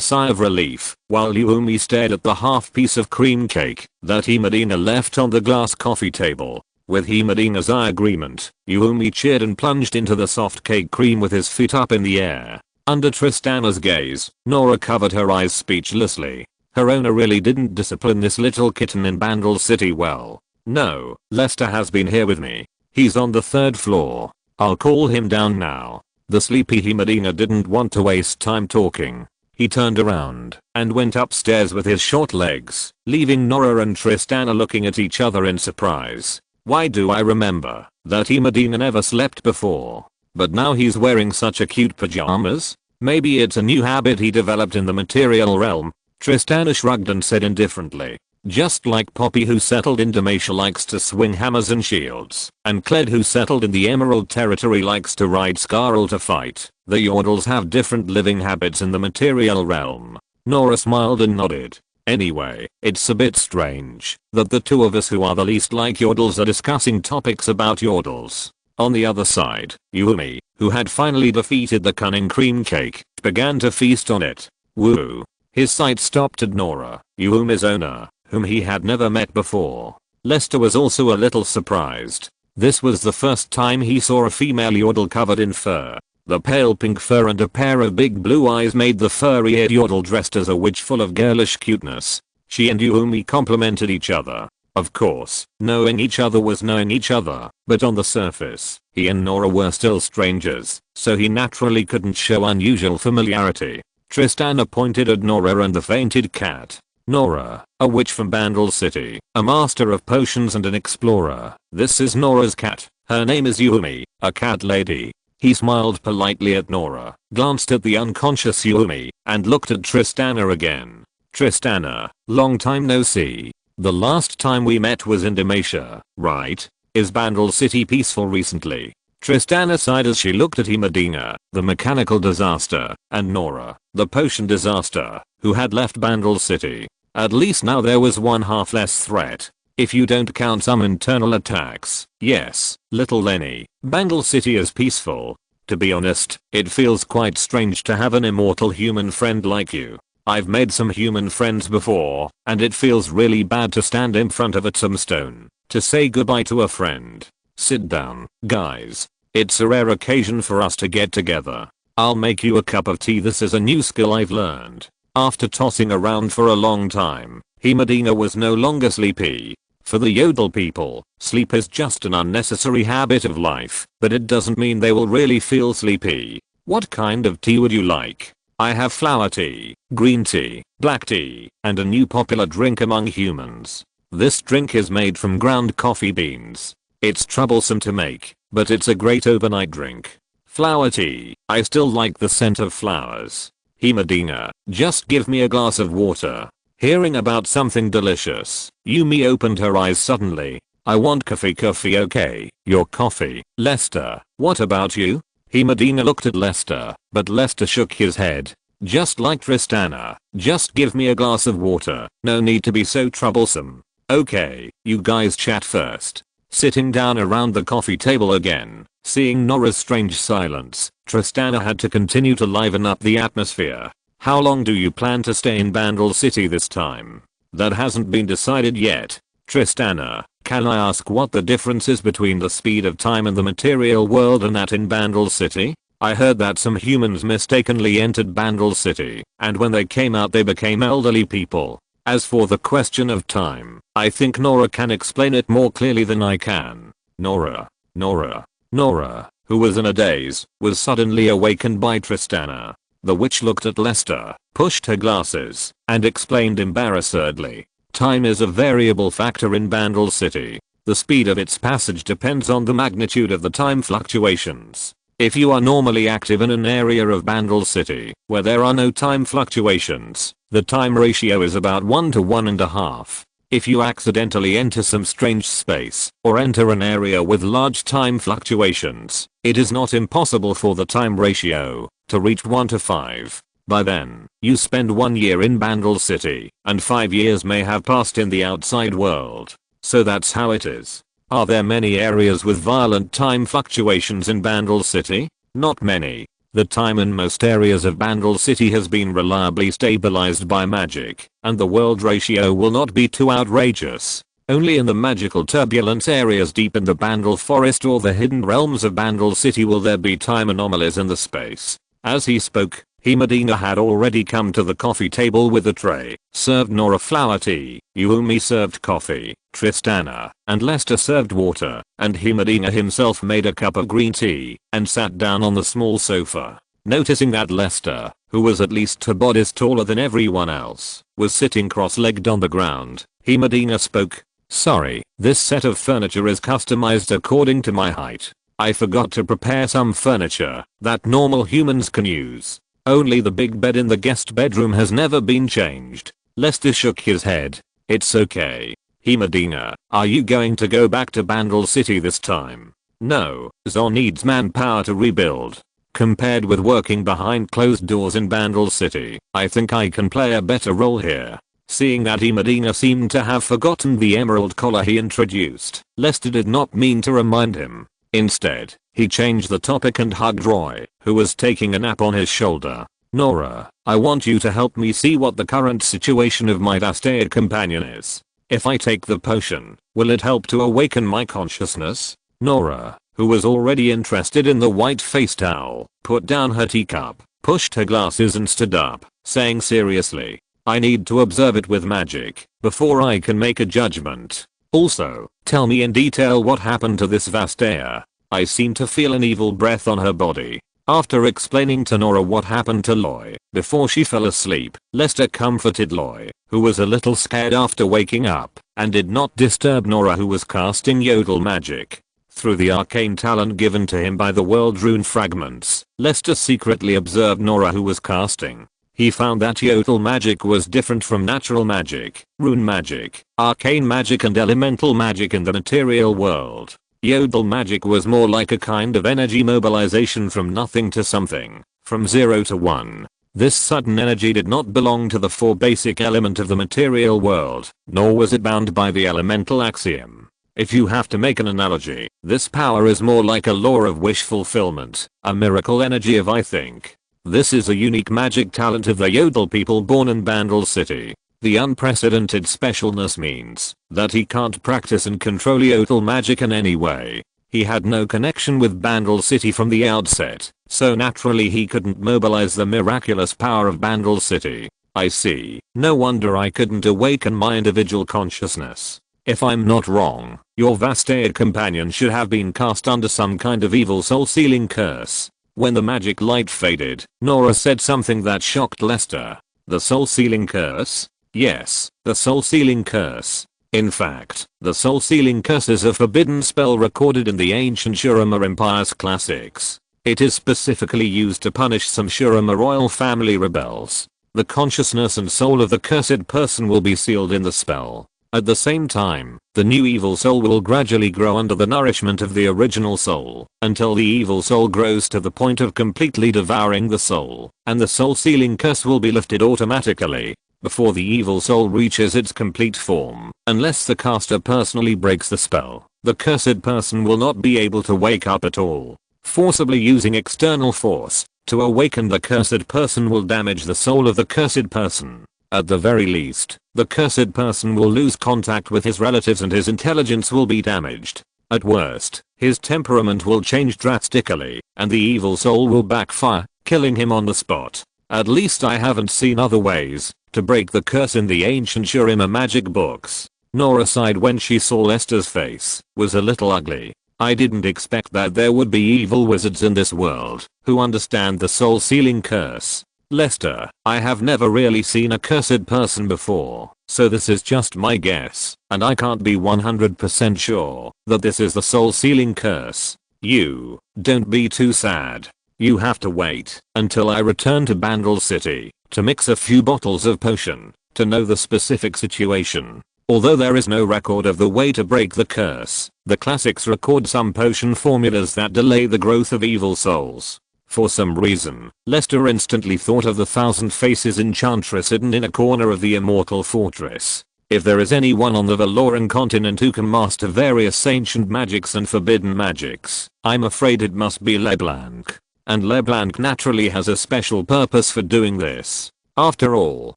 sigh of relief, while Yumi stared at the half piece of cream cake that Imadina left on the glass coffee table. With Imadina's eye agreement, Yumi cheered and plunged into the soft cake cream with his feet up in the air. Under Tristana's gaze, Nora covered her eyes speechlessly. Her owner really didn't discipline this little kitten in Bandle City well. No, Lester has been here with me. He's on the 3rd floor. I'll call him down now. The sleepy Imadina didn't want to waste time talking. He turned around and went upstairs with his short legs, leaving Nora and Tristana looking at each other in surprise. Why do I remember that Imadina never slept before? But now he's wearing such a cute pajamas? Maybe it's a new habit he developed in the material realm. Tristana shrugged and said indifferently. Just like Poppy, who settled in Demacia, likes to swing hammers and shields, and Cled, who settled in the Emerald Territory, likes to ride Scarl to fight, the Yordles have different living habits in the material realm. Nora smiled and nodded. Anyway, it's a bit strange that the two of us who are the least like Yordles are discussing topics about Yordles. On the other side, Yuumi, who had finally defeated the cunning cream cake, began to feast on it. Woo. His sight stopped at Nora, Yuumi's owner, whom he had never met before. Lester was also a little surprised. This was the first time he saw a female Yordle covered in fur. The pale pink fur and a pair of big blue eyes made the furry-haired Yordle dressed as a witch full of girlish cuteness. She and Yuumi complimented each other. Of course, knowing each other was knowing each other, but on the surface, he and Nora were still strangers, so he naturally couldn't show unusual familiarity. Tristana pointed at Nora and the fainted cat. Nora, a witch from Bandle City, a master of potions and an explorer. This is Nora's cat. Her name is Yuumi, a cat lady. He smiled politely at Nora, glanced at the unconscious Yuumi, and looked at Tristana again. Tristana, long time no see. The last time we met was in Demacia, right? Is Bandle City peaceful recently? Tristana sighed as she looked at Himadina, the mechanical disaster, and Nora, the potion disaster, who had left Bandle City. At least now there was one half less threat. If you don't count some internal attacks. Yes, little Lenny, Bandle City is peaceful. To be honest, it feels quite strange to have an immortal human friend like you. I've made some human friends before, and it feels really bad to stand in front of a tombstone to say goodbye to a friend. Sit down, guys. It's a rare occasion for us to get together. I'll make you a cup of tea. This is a new skill I've learned. After tossing around for a long time, Himadina was no longer sleepy. For the Yodel people, sleep is just an unnecessary habit of life, but it doesn't mean they will really feel sleepy. What kind of tea would you like? I have flower tea, green tea, black tea, and a new popular drink among humans. This drink is made from ground coffee beans. It's troublesome to make, but it's a great overnight drink. Flower tea, I still like the scent of flowers. Himadina, just give me a glass of water. Hearing about something delicious, Yuumi opened her eyes suddenly. I want coffee, okay, your coffee. Lester, what about you? Himadina looked at Lester, but Lester shook his head. Just like Tristana, just give me a glass of water, no need to be so troublesome. Okay, you guys chat first. Sitting down around the coffee table again, seeing Nora's strange silence, Tristana had to continue to liven up the atmosphere. How long do you plan to stay in Bandle City this time? That hasn't been decided yet. Tristana, can I ask what the difference is between the speed of time in the material world and that in Bandle City? I heard that some humans mistakenly entered Bandle City, and when they came out they became elderly people. As for the question of time, I think Nora can explain it more clearly than I can. Nora, who was in a daze, was suddenly awakened by Tristana. The witch looked at Lester, pushed her glasses, and explained embarrassedly. Time is a variable factor in Bandle City. The speed of its passage depends on the magnitude of the time fluctuations. If you are normally active in an area of Bandle City, where there are no time fluctuations, the time ratio is about 1 to 1.5. If you accidentally enter some strange space, or enter an area with large time fluctuations, it is not impossible for the time ratio to reach 1 to 5. By then, you spend 1 year in Bandle City, and 5 years may have passed in the outside world. So that's how it is. Are there many areas with violent time fluctuations in Bandle City? Not many. The time in most areas of Bandle City has been reliably stabilized by magic, and the world ratio will not be too outrageous. Only in the magical turbulence areas deep in the Bandle Forest or the hidden realms of Bandle City will there be time anomalies in the space. As he spoke, Himadina had already come to the coffee table with a tray, served Nora flower tea, Yuumi served coffee, Tristana and Lester served water, and Himadina himself made a cup of green tea, and sat down on the small sofa. Noticing that Lester, who was at least 2 bodies taller than everyone else, was sitting cross-legged on the ground, Himadina spoke. Sorry, this set of furniture is customized according to my height. I forgot to prepare some furniture that normal humans can use. Only the big bed in the guest bedroom has never been changed. Lester shook his head. It's okay. Hey Medina, are you going to go back to Bandle City this time? No, Zon needs manpower to rebuild. Compared with working behind closed doors in Bandle City, I think I can play a better role here. Seeing that Medina seemed to have forgotten the emerald collar he introduced, Lester did not mean to remind him. Instead, he changed the topic and hugged Roy, who was taking a nap on his shoulder. Nora, I want you to help me see what the current situation of my Vastair companion is. If I take the potion, will it help to awaken my consciousness? Nora, who was already interested in the white-faced owl, put down her teacup, pushed her glasses and stood up, saying seriously, I need to observe it with magic before I can make a judgment. Also, tell me in detail what happened to this Vastair. I seem to feel an evil breath on her body. After explaining to Nora what happened to Loy before she fell asleep, Lester comforted Loy, who was a little scared after waking up, and did not disturb Nora, who was casting yodel magic. Through the arcane talent given to him by the world rune fragments, Lester secretly observed Nora, who was casting. He found that yodel magic was different from natural magic, rune magic, arcane magic and elemental magic in the material world. Yodel magic was more like a kind of energy mobilization from nothing to something, from 0 to 1. This sudden energy did not belong to the 4 basic element of the material world, nor was it bound by the elemental axiom. If you have to make an analogy, this power is more like a law of wish fulfillment, a miracle energy of I think. This is a unique magic talent of the Yodel people born in Bandle City. The unprecedented specialness means that he can't practice and control Yodel magic in any way. He had no connection with Bandle City from the outset, so naturally he couldn't mobilize the miraculous power of Bandle City. I see. No wonder I couldn't awaken my individual consciousness. If I'm not wrong, your Vastair companion should have been cast under some kind of evil soul-sealing curse. When the magic light faded, Nora said something that shocked Lester. The soul-sealing curse? Yes, the soul-sealing curse. In fact, the soul-sealing curse is a forbidden spell recorded in the ancient Shurima Empire's classics. It is specifically used to punish some Shurima royal family rebels. The consciousness and soul of the cursed person will be sealed in the spell. At the same time, the new evil soul will gradually grow under the nourishment of the original soul, until the evil soul grows to the point of completely devouring the soul, and the soul-sealing curse will be lifted automatically, before the evil soul reaches its complete form. Unless the caster personally breaks the spell, the cursed person will not be able to wake up at all. Forcibly using external force to awaken the cursed person will damage the soul of the cursed person. At the very least, the cursed person will lose contact with his relatives and his intelligence will be damaged. At worst, his temperament will change drastically, and the evil soul will backfire, killing him on the spot. At least I haven't seen other ways to break the curse in the ancient Shurima magic books. Nora sighed when she saw Lester's face was a little ugly. I didn't expect that there would be evil wizards in this world who understand the soul-sealing curse. Lester, I have never really seen a cursed person before, so this is just my guess, and I can't be 100% sure that this is the soul-sealing curse. You, don't be too sad. You have to wait until I return to Bandle City to mix a few bottles of potion to know the specific situation. Although there is no record of the way to break the curse, the classics record some potion formulas that delay the growth of evil souls. For some reason, Lester instantly thought of the Thousand Faces enchantress hidden in a corner of the Immortal Fortress. If there is anyone on the Valoran continent who can master various ancient magics and forbidden magics, I'm afraid it must be LeBlanc. And LeBlanc naturally has a special purpose for doing this. After all,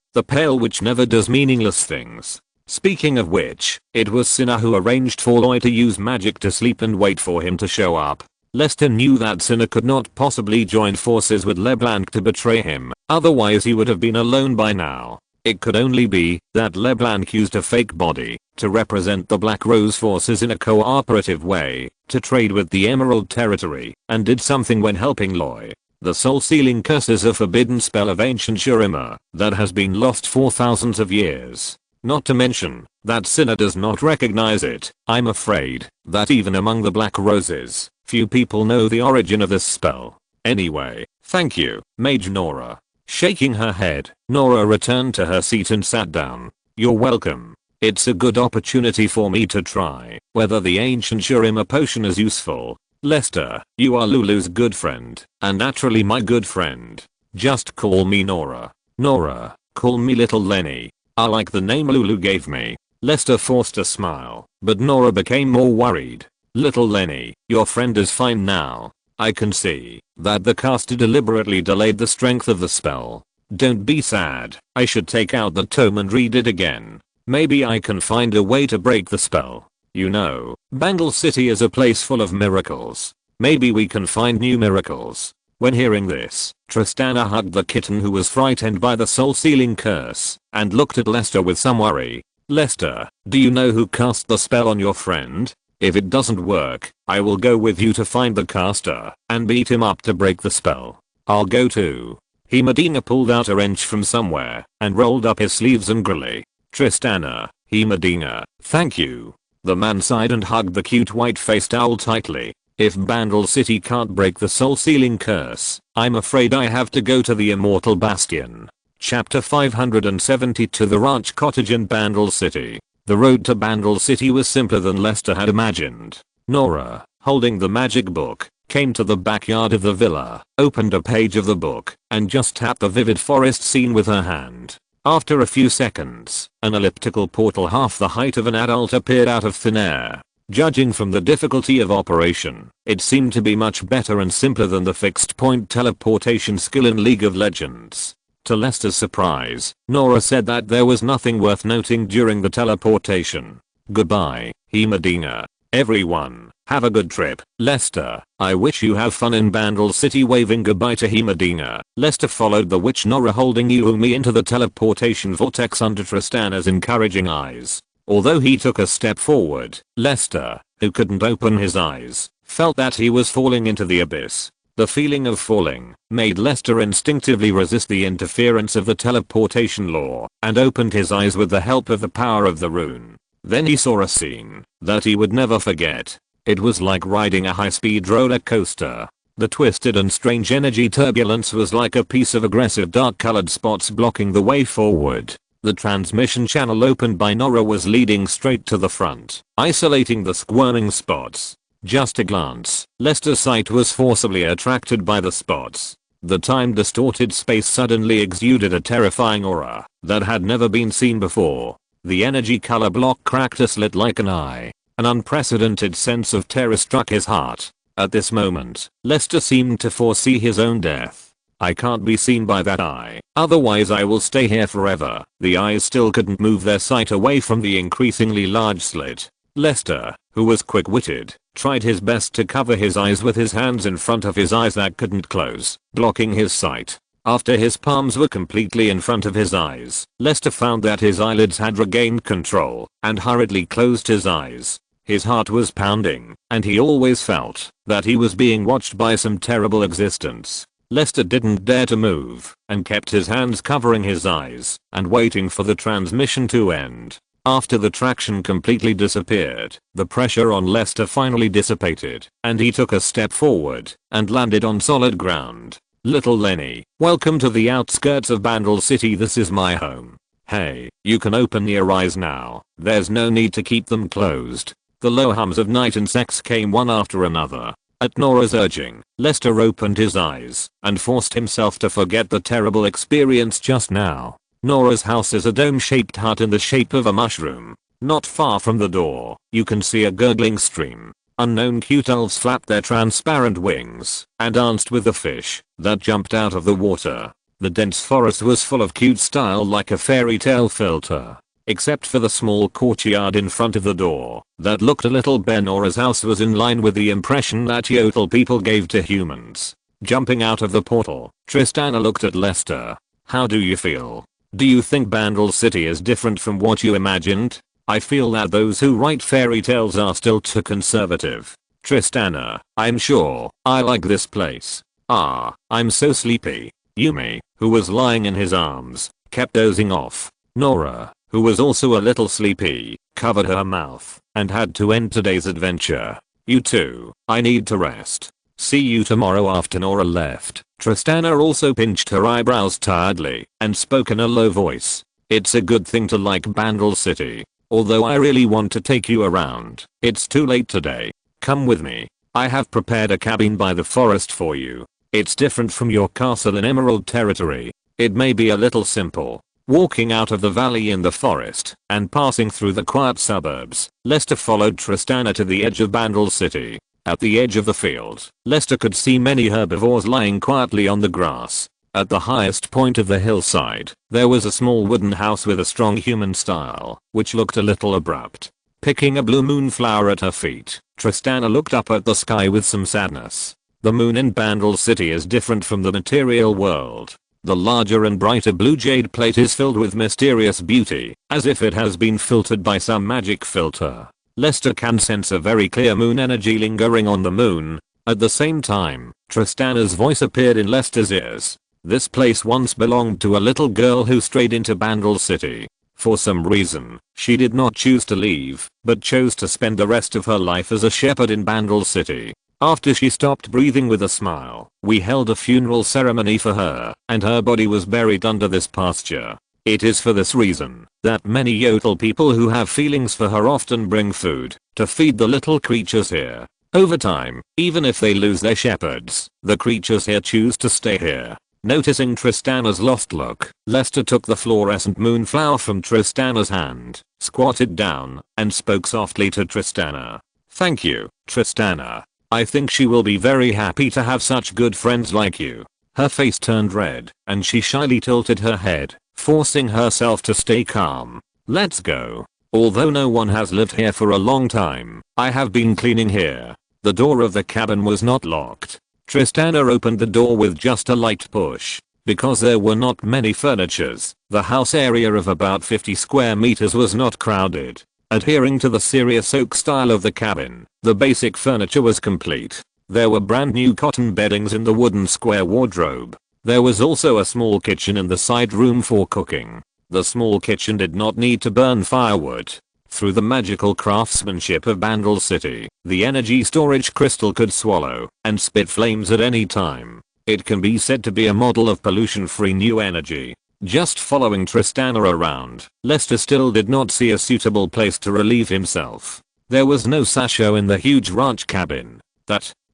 the Pale Witch never does meaningless things. Speaking of which, it was Cinna who arranged for Loy to use magic to sleep and wait for him to show up. Lester knew that Cinna could not possibly join forces with LeBlanc to betray him, otherwise he would have been alone by now. It could only be that LeBlanc used a fake body to represent the Black Rose forces in a cooperative way, to trade with the Emerald Territory, and did something when helping Loy. The soul-sealing curse is a forbidden spell of ancient Shurima that has been lost for thousands of years. Not to mention, that sinner does not recognize it. I'm afraid that even among the Black Roses, few people know the origin of this spell. Anyway, thank you, Mage Nora. Shaking her head, Nora returned to her seat and sat down. You're welcome. It's a good opportunity for me to try whether the ancient Shurima potion is useful. Lester, you are Lulu's good friend, and naturally my good friend. Just call me Nora. Nora, call me Little Lenny. I like the name Lulu gave me. Lester forced a smile, but Nora became more worried. Little Lenny, your friend is fine now. I can see that the caster deliberately delayed the strength of the spell. Don't be sad. I should take out the tome and read it again. Maybe I can find a way to break the spell. You know, Bangle City is a place full of miracles. Maybe we can find new miracles. When hearing this, Tristana hugged the kitten who was frightened by the soul-sealing curse, and looked at Lester with some worry. Lester, do you know who cast the spell on your friend? If it doesn't work, I will go with you to find the caster, and beat him up to break the spell. I'll go too. Medina pulled out a wrench from somewhere, and rolled up his sleeves angrily. Tristana, Medina, thank you. The man sighed and hugged the cute white-faced owl tightly. If Bangle City can't break the soul-sealing curse, I'm afraid I have to go to the Immortal Bastion. Chapter 572 The Ranch Cottage in Bangle City. The road to Bangle City was simpler than Lester had imagined. Nora, holding the magic book, came to the backyard of the villa, opened a page of the book, and just tapped the vivid forest scene with her hand. After a few seconds, an elliptical portal half the height of an adult appeared out of thin air. Judging from the difficulty of operation, it seemed to be much better and simpler than the fixed point teleportation skill in League of Legends. To Lester's surprise, Nora said that there was nothing worth noting during the teleportation. Goodbye, Medina. Everyone, have a good trip. Lester, I wish you have fun in Bangle City. Waving goodbye to Medina, Lester followed the witch Nora holding Yumi into the teleportation vortex under Tristana's encouraging eyes. Although he took a step forward, Lester, who couldn't open his eyes, felt that he was falling into the abyss. The feeling of falling made Lester instinctively resist the interference of the teleportation law and opened his eyes with the help of the power of the rune. Then he saw a scene that he would never forget. It was like riding a high-speed roller coaster. The twisted and strange energy turbulence was like a piece of aggressive dark-colored spots blocking the way forward. The transmission channel opened by Nora was leading straight to the front, isolating the squirming spots. Just a glance, Lester's sight was forcibly attracted by the spots. The time-distorted space suddenly exuded a terrifying aura that had never been seen before. The energy color block cracked a slit like an eye. An unprecedented sense of terror struck his heart. At this moment, Lester seemed to foresee his own death. I can't be seen by that eye, otherwise I will stay here forever. The eyes still couldn't move their sight away from the increasingly large slit. Lester, who was quick-witted, tried his best to cover his eyes with his hands in front of his eyes that couldn't close, blocking his sight. After his palms were completely in front of his eyes, Lester found that his eyelids had regained control and hurriedly closed his eyes. His heart was pounding, and he always felt that he was being watched by some terrible existence. Lester didn't dare to move and kept his hands covering his eyes and waiting for the transmission to end. After the traction completely disappeared, the pressure on Lester finally dissipated, and he took a step forward and landed on solid ground. Little Lenny, welcome to the outskirts of Bangle City. This is my home. Hey, you can open your eyes now. There's no need to keep them closed. The low hums of night insects came one after another. At Nora's urging, Lester opened his eyes and forced himself to forget the terrible experience just now. Nora's house is a dome-shaped hut in the shape of a mushroom. Not far from the door, you can see a gurgling stream. Unknown cute elves flapped their transparent wings and danced with the fish that jumped out of the water. The dense forest was full of cute style like a fairy tale filter. Except for the small courtyard in front of the door that looked a little bare. Nora's house was in line with the impression that Yotl people gave to humans. Jumping out of the portal, Tristana looked at Lester. How do you feel? Do you think Bangle City is different from what you imagined? I feel that those who write fairy tales are still too conservative. Tristana, I'm sure I like this place. I'm so sleepy. Yumi, who was lying in his arms, kept dozing off. Nora, who was also a little sleepy, covered her mouth and had to end today's adventure. You too, I need to rest. See you tomorrow after Nora left. Tristana also pinched her eyebrows tiredly and spoke in a low voice. It's a good thing to like Bandle City. Although I really want to take you around, it's too late today. Come with me. I have prepared a cabin by the forest for you. It's different from your castle in Emerald Territory. It may be a little simple. Walking out of the valley in the forest and passing through the quiet suburbs, Lester followed Tristana to the edge of Bandle City. At the edge of the field, Lester could see many herbivores lying quietly on the grass. At the highest point of the hillside, there was a small wooden house with a strong human style, which looked a little abrupt. Picking a blue moon flower at her feet, Tristana looked up at the sky with some sadness. The moon in Bandle City is different from the material world. The larger and brighter blue jade plate is filled with mysterious beauty, as if it has been filtered by some magic filter. Lester can sense a very clear moon energy lingering on the moon. At the same time, Tristana's voice appeared in Lester's ears. This place once belonged to a little girl who strayed into Bandle City. For some reason, she did not choose to leave, but chose to spend the rest of her life as a shepherd in Bandle City. After she stopped breathing with a smile, we held a funeral ceremony for her, and her body was buried under this pasture. It is for this reason that many Yodel people who have feelings for her often bring food to feed the little creatures here. Over time, even if they lose their shepherds, the creatures here choose to stay here. Noticing Tristana's lost look, Lester took the fluorescent moonflower from Tristana's hand, squatted down, and spoke softly to Tristana. Thank you, Tristana. I think she will be very happy to have such good friends like you. Her face turned red, and she shyly tilted her head, forcing herself to stay calm. Let's go. Although no one has lived here for a long time, I have been cleaning here. The door of the cabin was not locked. Tristana opened the door with just a light push. Because there were not many furnitures, the house area of about 50 square meters was not crowded. Adhering to the serious oak style of the cabin, the basic furniture was complete. There were brand new cotton beddings in the wooden square wardrobe. There was also a small kitchen in the side room for cooking. The small kitchen did not need to burn firewood. Through the magical craftsmanship of Bandle City, the energy storage crystal could swallow and spit flames at any time. It can be said to be a model of pollution-free new energy. Just following Tristana around, Lester still did not see a suitable place to relieve himself. There was no Sasho in the huge ranch cabin.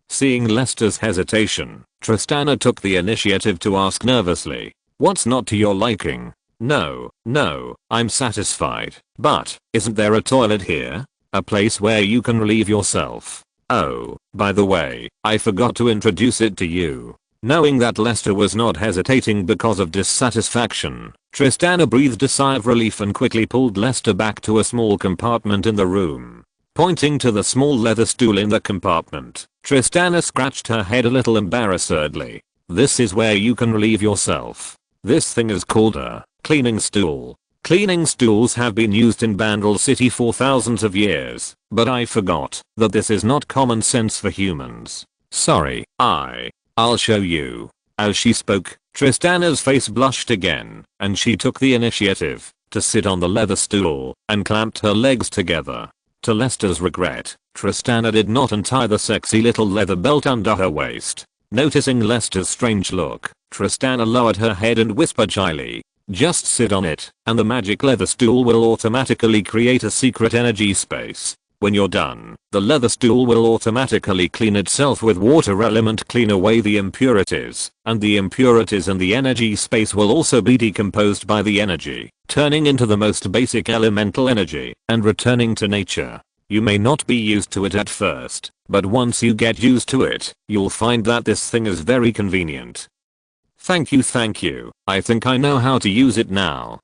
Seeing Lester's hesitation, Tristana took the initiative to ask nervously, "What's not to your liking?" No, I'm satisfied. But, isn't there a toilet here? A place where you can relieve yourself? Oh, by the way, I forgot to introduce it to you. Knowing that Lester was not hesitating because of dissatisfaction, Tristana breathed a sigh of relief and quickly pulled Lester back to a small compartment in the room. Pointing to the small leather stool in the compartment, Tristana scratched her head a little embarrassedly. This is where you can relieve yourself. This thing is called a cleaning stool. Cleaning stools have been used in Bandle City for thousands of years, but I forgot that this is not common sense for humans. Sorry, I'll show you. As she spoke, Tristana's face blushed again, and she took the initiative to sit on the leather stool and clamped her legs together. To Lester's regret, Tristana did not untie the sexy little leather belt under her waist. Noticing Lester's strange look, Tristana lowered her head and whispered shyly, "Just sit on it, and the magic leather stool will automatically create a secret energy space. When you're done, the leather stool will automatically clean itself with water element, clean away the impurities, and the impurities in the energy space will also be decomposed by the energy, turning into the most basic elemental energy, and returning to nature. You may not be used to it at first, but once you get used to it, you'll find that this thing is very convenient." Thank you. I think I know how to use it now."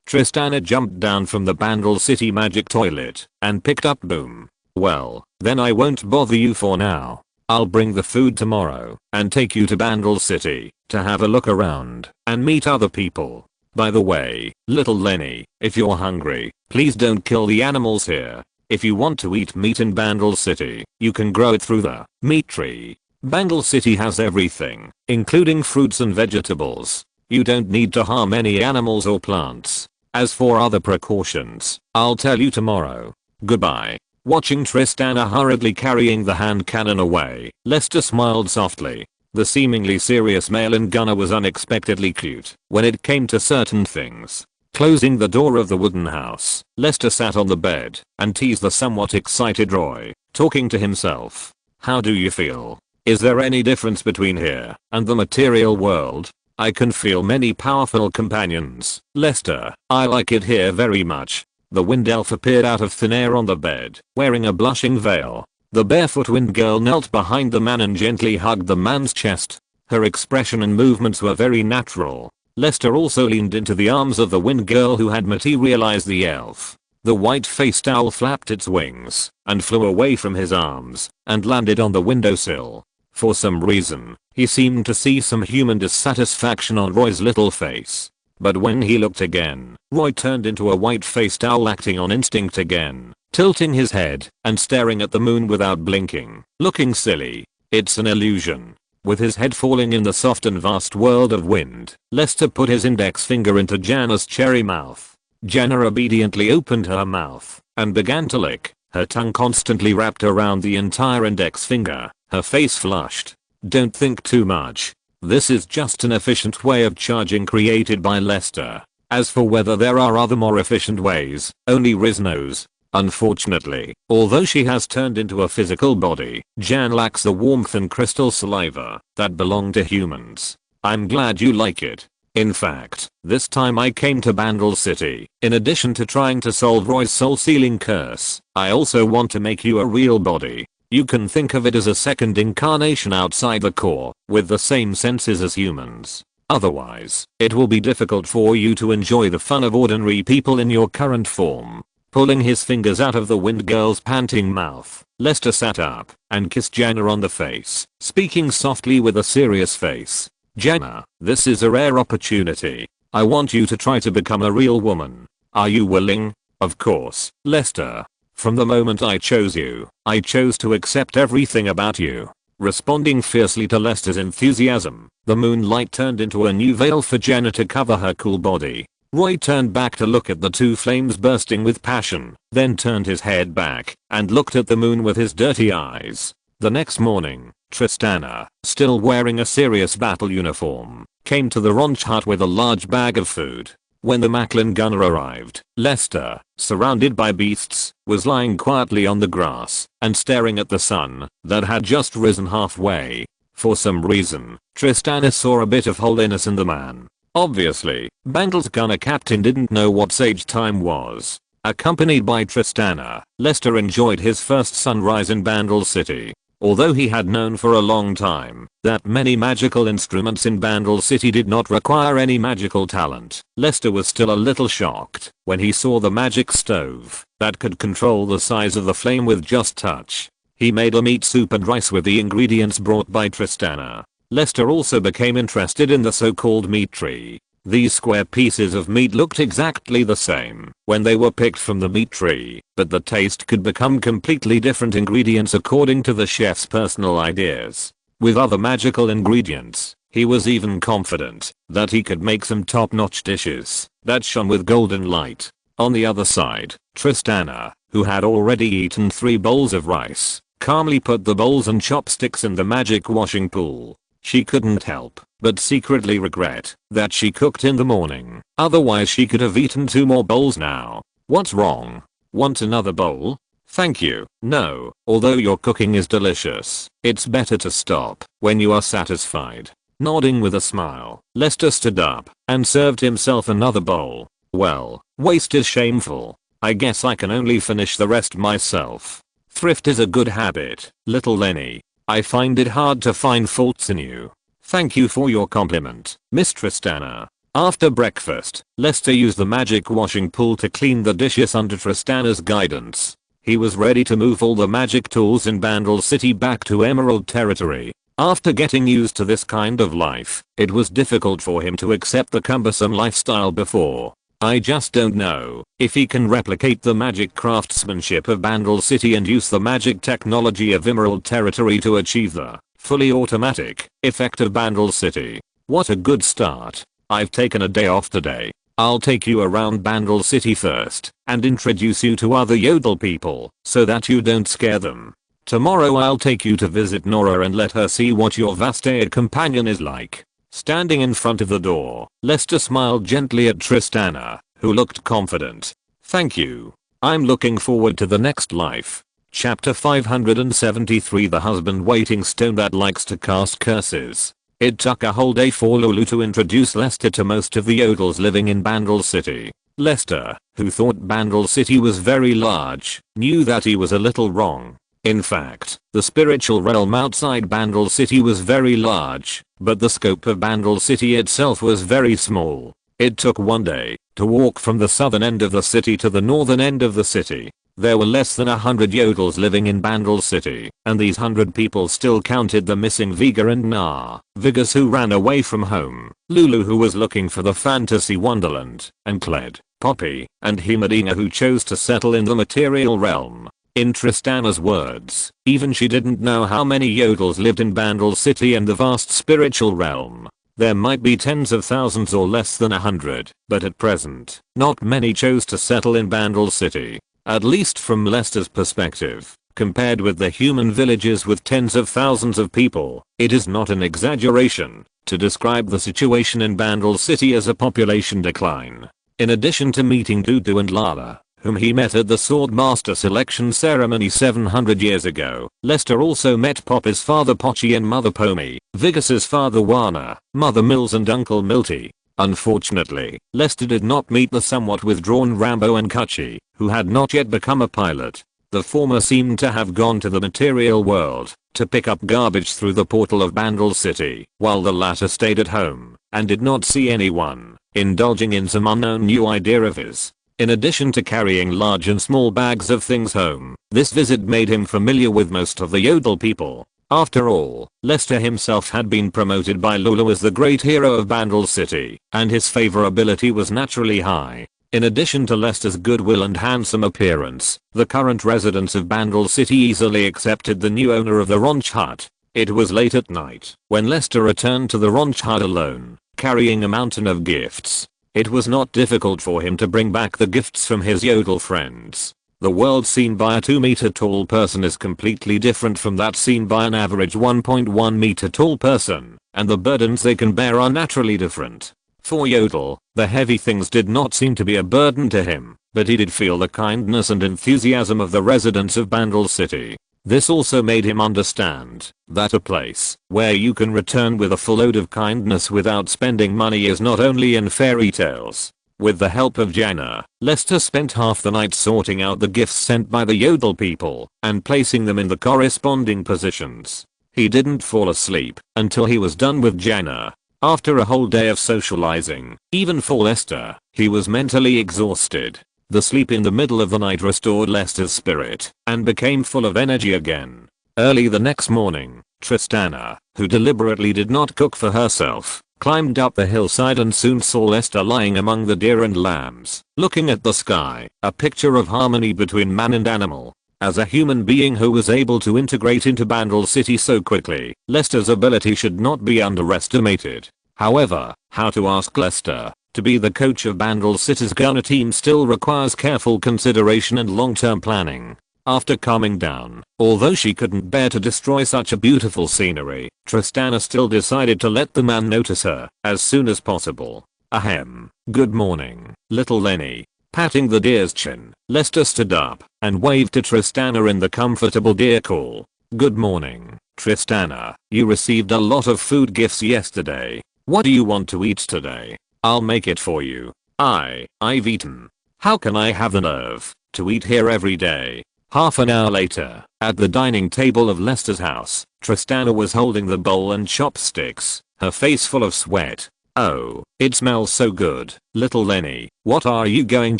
Tristana jumped down from the Bandle City magic toilet and picked up Boom. "Well, then I won't bother you for now. I'll bring the food tomorrow and take you to Bandle City to have a look around and meet other people. By the way, little Lenny, if you're hungry, please don't kill the animals here. If you want to eat meat in Bandle City, you can grow it through the meat tree. Bandle City has everything, including fruits and vegetables. You don't need to harm any animals or plants." As for other precautions, I'll tell you tomorrow. Goodbye. Watching Tristana hurriedly carrying the hand cannon away, Lester smiled softly. The seemingly serious male in Gunner was unexpectedly cute when it came to certain things. Closing the door of the wooden house, Lester sat on the bed and teased the somewhat excited Roy, talking to himself. How do you feel? Is there any difference between here and the material world? I can feel many powerful companions, Lester. I like it here very much. The wind elf appeared out of thin air on the bed, wearing a blushing veil. The barefoot wind girl knelt behind the man and gently hugged the man's chest. Her expression and movements were very natural. Lester also leaned into the arms of the wind girl who had materialized the elf. The white-faced owl flapped its wings and flew away from his arms and landed on the windowsill. For some reason, he seemed to see some human dissatisfaction on Roy's little face. But when he looked again, Roy turned into a white-faced owl acting on instinct again, tilting his head and staring at the moon without blinking, looking silly. It's an illusion. With his head falling in the soft and vast world of wind, Lester put his index finger into Janna's cherry mouth. Janna obediently opened her mouth and began to lick, her tongue constantly wrapped around the entire index finger. Her face flushed. Don't think too much. This is just an efficient way of charging created by Lester. As for whether there are other more efficient ways, only Riz knows. Unfortunately, although she has turned into a physical body, Jan lacks the warmth and crystal saliva that belong to humans. I'm glad you like it. In fact, this time I came to Bandle City. In addition to trying to solve Roy's soul-sealing curse, I also want to make you a real body. You can think of it as a second incarnation outside the core, with the same senses as humans. Otherwise, it will be difficult for you to enjoy the fun of ordinary people in your current form. Pulling his fingers out of the wind girl's panting mouth, Lester sat up and kissed Janna on the face, speaking softly with a serious face. Janna, this is a rare opportunity. I want you to try to become a real woman. Are you willing? Of course, Lester. From the moment I chose you, I chose to accept everything about you. Responding fiercely to Lester's enthusiasm, the moonlight turned into a new veil for Janna to cover her cool body. Roy turned back to look at the two flames bursting with passion, then turned his head back and looked at the moon with his dirty eyes. The next morning, Tristana, still wearing a serious battle uniform, came to the ranch hut with a large bag of food. When the Macklin gunner arrived, Lester, surrounded by beasts, was lying quietly on the grass and staring at the sun that had just risen halfway. For some reason, Tristana saw a bit of holiness in the man. Obviously, Bandle's gunner captain didn't know what sage time was. Accompanied by Tristana, Lester enjoyed his first sunrise in Bandle City. Although he had known for a long time that many magical instruments in Bandle City did not require any magical talent, Lester was still a little shocked when he saw the magic stove that could control the size of the flame with just touch. He made a meat soup and rice with the ingredients brought by Tristana. Lester also became interested in the so-called meat tree. These square pieces of meat looked exactly the same when they were picked from the meat tree, but the taste could become completely different ingredients according to the chef's personal ideas. With other magical ingredients, he was even confident that he could make some top-notch dishes that shone with golden light. On the other side, Tristana, who had already eaten 3 bowls of rice, calmly put the bowls and chopsticks in the magic washing pool. She couldn't help but secretly regret that she cooked in the morning, otherwise she could have eaten 2 more bowls now. What's wrong? Want another bowl? Thank you. No, although your cooking is delicious, it's better to stop when you are satisfied. Nodding with a smile, Lester stood up and served himself another bowl. Well, waste is shameful. I guess I can only finish the rest myself. Thrift is a good habit, little Lenny. I find it hard to find faults in you. Thank you for your compliment, Miss Tristana. After breakfast, Lester used the magic washing pool to clean the dishes under Tristana's guidance. He was ready to move all the magic tools in Bandle City back to Emerald Territory. After getting used to this kind of life, it was difficult for him to accept the cumbersome lifestyle before. I just don't know if he can replicate the magic craftsmanship of Bandle City and use the magic technology of Emerald Territory to achieve the fully automatic effect of Bandle City. What a good start. I've taken a day off today. I'll take you around Bandle City first and introduce you to other Yodel people so that you don't scare them. Tomorrow I'll take you to visit Nora and let her see what your Vastaic companion is like." Standing in front of the door, Lester smiled gently at Tristana, who looked confident. "Thank you. I'm looking forward to the next life." Chapter 573 The husband waiting stone that likes to cast curses. It took a whole day for Lulu to introduce Lester to most of the Yodels living in Bandle City. Lester, who thought Bandle City was very large, knew that he was a little wrong. In fact, the spiritual realm outside Bandle City was very large, but the scope of Bandle City itself was very small. It took one day to walk from the southern end of the city to the northern end of the city. There were less than 100 Yodels living in Bandle City, and these 100 people still counted the missing Vega and Na, Vigas who ran away from home, Lulu who was looking for the fantasy wonderland, and Cled, Poppy, and Himadina who chose to settle in the material realm. In Tristana's words, even she didn't know how many Yodels lived in Bandle City and the vast spiritual realm. There might be tens of thousands or less than 100, but at present, not many chose to settle in Bandle City. At least from Lester's perspective, compared with the human villages with tens of thousands of people, it is not an exaggeration to describe the situation in Bandle City as a population decline. In addition to meeting Dudu and Lala, whom he met at the Swordmaster selection ceremony 700 years ago, Lester also met Poppy's father Pochi and mother Pomi, Vigas's father Wana, mother Mills and uncle Milty. Unfortunately, Lester did not meet the somewhat withdrawn Rambo and Kuchi, who had not yet become a pilot. The former seemed to have gone to the material world to pick up garbage through the portal of Bandle City, while the latter stayed at home and did not see anyone, indulging in some unknown new idea of his. In addition to carrying large and small bags of things home, this visit made him familiar with most of the Yodel people. After all, Lester himself had been promoted by Lulu as the great hero of Bandle City, and his favorability was naturally high. In addition to Lester's goodwill and handsome appearance, the current residents of Bandle City easily accepted the new owner of the Ronch Hut. It was late at night when Lester returned to the Ronch Hut alone, carrying a mountain of gifts. It was not difficult for him to bring back the gifts from his Yodel friends. The world seen by a 2-meter tall person is completely different from that seen by an average 1.1 meter tall person, and the burdens they can bear are naturally different. For Yodel, the heavy things did not seem to be a burden to him, but he did feel the kindness and enthusiasm of the residents of Bandle City. This also made him understand that a place where you can return with a full load of kindness without spending money is not only in fairy tales. With the help of Jana, Lester spent half the night sorting out the gifts sent by the Yodel people and placing them in the corresponding positions. He didn't fall asleep until he was done with Jana. After a whole day of socializing, even for Lester, he was mentally exhausted. The sleep in the middle of the night restored Lester's spirit and became full of energy again. Early the next morning, Tristana, who deliberately did not cook for herself, climbed up the hillside and soon saw Lester lying among the deer and lambs, looking at the sky, a picture of harmony between man and animal. As a human being who was able to integrate into Bandle City so quickly, Lester's ability should not be underestimated. However, how to ask Lester to be the coach of Bandle City's gunner team still requires careful consideration and long-term planning. After calming down, although she couldn't bear to destroy such a beautiful scenery, Tristana still decided to let the man notice her as soon as possible. Ahem. Good morning, little Lenny. Patting the deer's chin, Lester stood up and waved to Tristana in the comfortable deer call. Good morning, Tristana. You received a lot of food gifts yesterday. What do you want to eat today? I'll make it for you. I've eaten. How can I have the nerve to eat here every day? Half an hour later, at the dining table of Lester's house, Tristana was holding the bowl and chopsticks, her face full of sweat. Oh, it smells so good, little Lenny. What are you going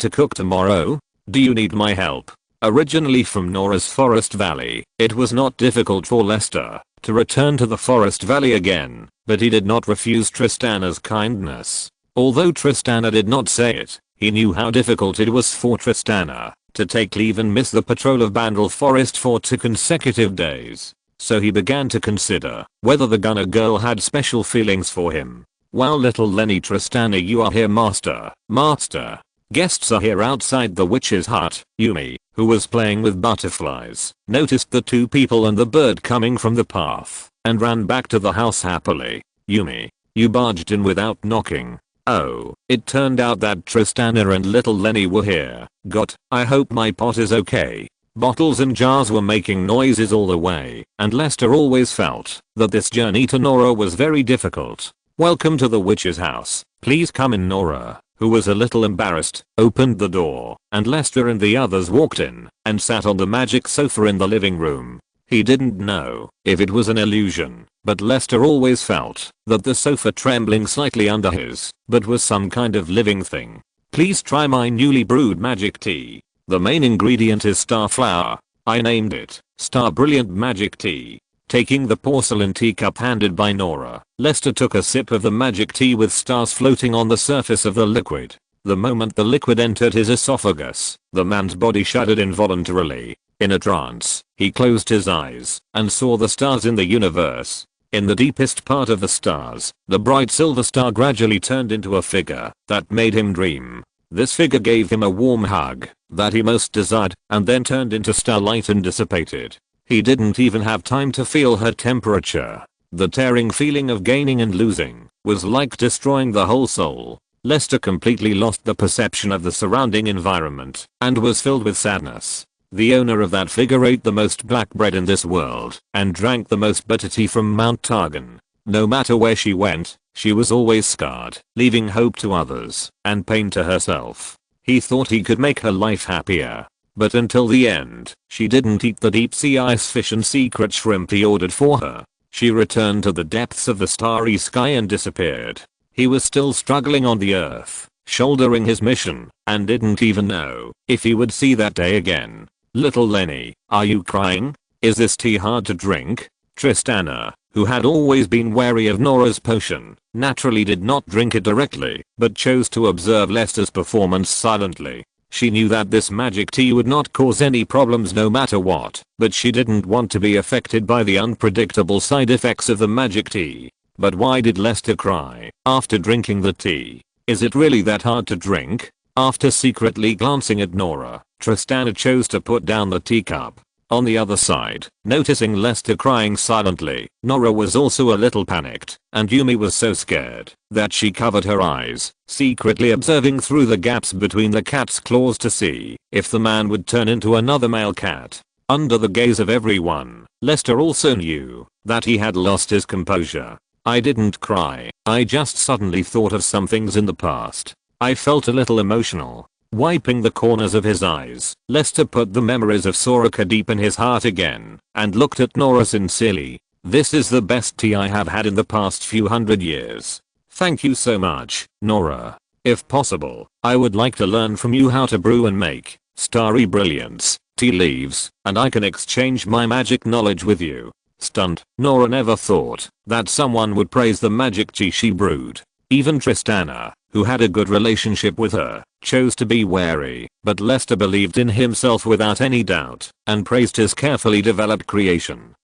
to cook tomorrow? Do you need my help? Originally from Nora's Forest Valley, it was not difficult for Lester to return to the Forest Valley again, but he did not refuse Tristana's kindness. Although Tristana did not say it, he knew how difficult it was for Tristana to take leave and miss the patrol of Bandle Forest for 2 consecutive days. So he began to consider whether the gunner girl had special feelings for him. Wow, little Lenny. Tristana, you are here, master. Master. Guests are here outside the witch's hut. Yumi, who was playing with butterflies, noticed the two people and the bird coming from the path, and ran back to the house happily. Yumi, you barged in without knocking. Oh, it turned out that Tristana and little Lenny were here. I hope my pot is okay. Bottles and jars were making noises all the way, and Lester always felt that this journey to Nora was very difficult. Welcome to the witch's house. Please come in. Nora, who was a little embarrassed, opened the door, and Lester and the others walked in and sat on the magic sofa in the living room. He didn't know if it was an illusion, but Lester always felt that the sofa trembling slightly under his butt was some kind of living thing. Please try my newly brewed magic tea. The main ingredient is star flower. I named it Star Brilliant Magic Tea. Taking the porcelain teacup handed by Nora, Lester took a sip of the magic tea with stars floating on the surface of the liquid. The moment the liquid entered his esophagus, the man's body shuddered involuntarily. In a trance, he closed his eyes and saw the stars in the universe. In the deepest part of the stars, the bright silver star gradually turned into a figure that made him dream. This figure gave him a warm hug that he most desired, and then turned into starlight and dissipated. He didn't even have time to feel her temperature. The tearing feeling of gaining and losing was like destroying the whole soul. Lester completely lost the perception of the surrounding environment and was filled with sadness. The owner of that figure ate the most black bread in this world and drank the most bitter tea from Mount Targan. No matter where she went, she was always scarred, leaving hope to others and pain to herself. He thought he could make her life happier. But until the end, she didn't eat the deep sea ice fish and secret shrimp he ordered for her. She returned to the depths of the starry sky and disappeared. He was still struggling on the earth, shouldering his mission, and didn't even know if he would see that day again. Little Lenny, are you crying? Is this tea hard to drink? Tristana, who had always been wary of Nora's potion, naturally did not drink it directly, but chose to observe Lester's performance silently. She knew that this magic tea would not cause any problems no matter what, but she didn't want to be affected by the unpredictable side effects of the magic tea. But why did Lester cry after drinking the tea? Is it really that hard to drink? After secretly glancing at Nora, Tristana chose to put down the teacup. On the other side, noticing Lester crying silently, Nora was also a little panicked, and Yumi was so scared that she covered her eyes, secretly observing through the gaps between the cat's claws to see if the man would turn into another male cat. Under the gaze of everyone, Lester also knew that he had lost his composure. I didn't cry, I just suddenly thought of some things in the past. I felt a little emotional. Wiping the corners of his eyes, Lester put the memories of Soraka deep in his heart again, and looked at Nora sincerely. This is the best tea I have had in the past few hundred years. Thank you so much, Nora. If possible, I would like to learn from you how to brew and make starry brilliance tea leaves, and I can exchange my magic knowledge with you. Stunned, Nora never thought that someone would praise the magic tea she brewed. Even Tristana, who had a good relationship with her, chose to be wary, but Lester believed in himself without any doubt, and praised his carefully developed creation.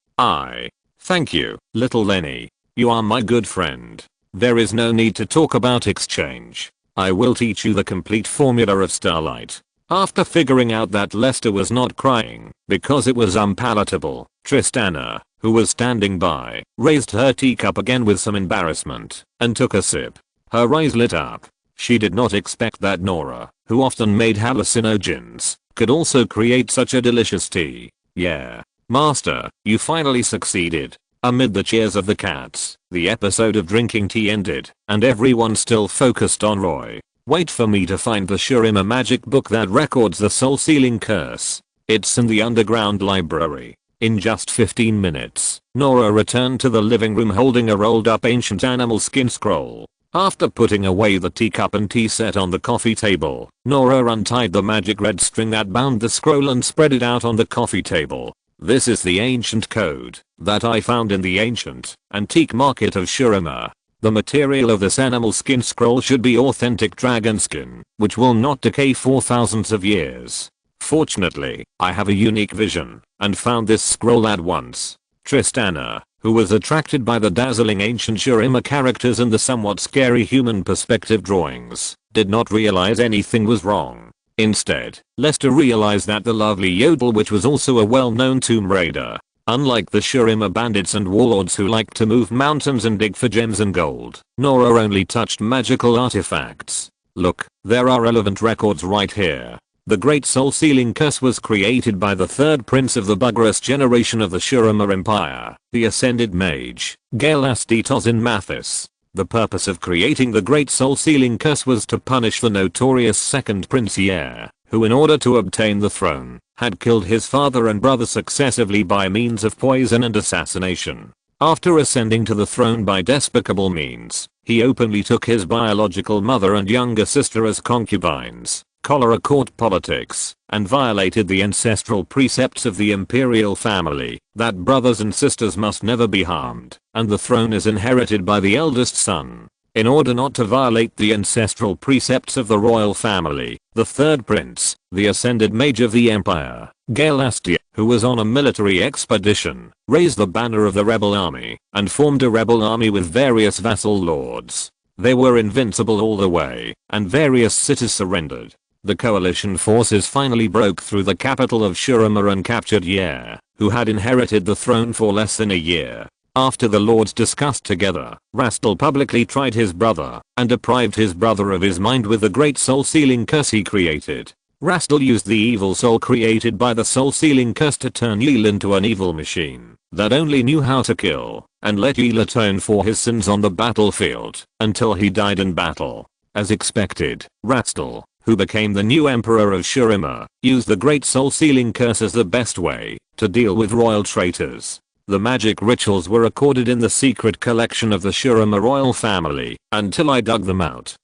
Thank you, little Lenny. You are my good friend. There is no need to talk about exchange. I will teach you the complete formula of starlight. After figuring out that Lester was not crying because it was unpalatable, Tristana, who was standing by, raised her teacup again with some embarrassment, and took a sip. Her eyes lit up. She did not expect that Nora, who often made hallucinogens, could also create such a delicious tea. Yeah. Master, you finally succeeded. Amid the cheers of the cats, the episode of drinking tea ended, and everyone still focused on Roy. Wait for me to find the Shurima magic book that records the soul sealing curse. It's in the underground library. In just 15 minutes, Nora returned to the living room holding a rolled up ancient animal skin scroll. After putting away the teacup and tea set on the coffee table, Nora untied the magic red string that bound the scroll and spread it out on the coffee table. This is the ancient code that I found in the ancient, antique market of Shurima. The material of this animal skin scroll should be authentic dragon skin, which will not decay for thousands of years. Fortunately, I have a unique vision, and found this scroll at once. Tristana, who who was attracted by the dazzling ancient Shurima characters and the somewhat scary human perspective drawings, did not realize anything was wrong. Instead, Lester realized that the lovely Yodel witch was also a well-known tomb raider. Unlike the Shurima bandits and warlords who like to move mountains and dig for gems and gold, Nora only touched magical artifacts. Look, there are relevant records right here. The Great Soul-Sealing Curse was created by the third prince of the buggerous generation of the Shurima Empire, the Ascended Mage, Gaelastitos Mathis. The purpose of creating the Great Soul-Sealing Curse was to punish the notorious second Prince Yair, who in order to obtain the throne, had killed his father and brother successively by means of poison and assassination. After ascending to the throne by despicable means, he openly took his biological mother and younger sister as concubines, cholera court politics, and violated the ancestral precepts of the imperial family, that brothers and sisters must never be harmed, and the throne is inherited by the eldest son. In order not to violate the ancestral precepts of the royal family, the third prince, the ascended mage of the empire, Gaelastia, who was on a military expedition, raised the banner of the rebel army, and formed a rebel army with various vassal lords. They were invincible all the way, and various cities surrendered. The coalition forces finally broke through the capital of Shurima and captured Yair, who had inherited the throne for less than a year. After the lords discussed together, Rastal publicly tried his brother, and deprived his brother of his mind with the great soul-sealing curse he created. Rastal used the evil soul created by the soul-sealing curse to turn Yair into an evil machine that only knew how to kill, and let Yair atone for his sins on the battlefield, until he died in battle. As expected, Rastal, who became the new emperor of Shurima, used the great soul-sealing curse as the best way to deal with royal traitors. The magic rituals were recorded in the secret collection of the Shurima royal family, until I dug them out.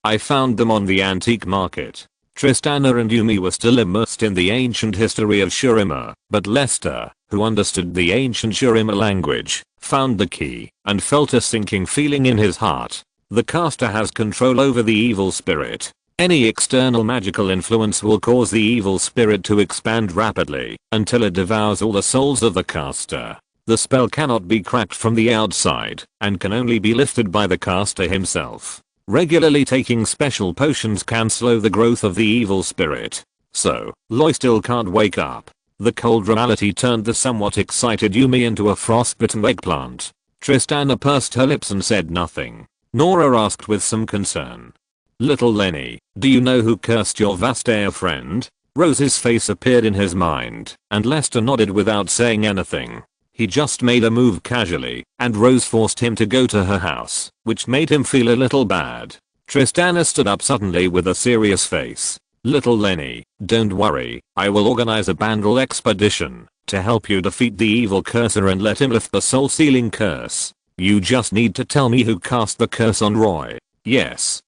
I found them on the antique market. Tristana and Yumi were still immersed in the ancient history of Shurima, but Lester, who understood the ancient Shurima language, found the key, and felt a sinking feeling in his heart. The caster has control over the evil spirit. Any external magical influence will cause the evil spirit to expand rapidly, until it devours all the souls of the caster. The spell cannot be cracked from the outside, and can only be lifted by the caster himself. Regularly taking special potions can slow the growth of the evil spirit. So, Loi still can't wake up. The cold reality turned the somewhat excited Yumi into a frostbitten eggplant. Tristana pursed her lips and said nothing. Nora asked with some concern. Little Lenny, do you know who cursed your Vastair friend? Rose's face appeared in his mind, and Lester nodded without saying anything. He just made a move casually, and Rose forced him to go to her house, which made him feel a little bad. Tristana stood up suddenly with a serious face. Little Lenny, don't worry, I will organize a Bandle expedition to help you defeat the evil cursor and let him lift the soul-sealing curse. You just need to tell me who cast the curse on Roy. Yes,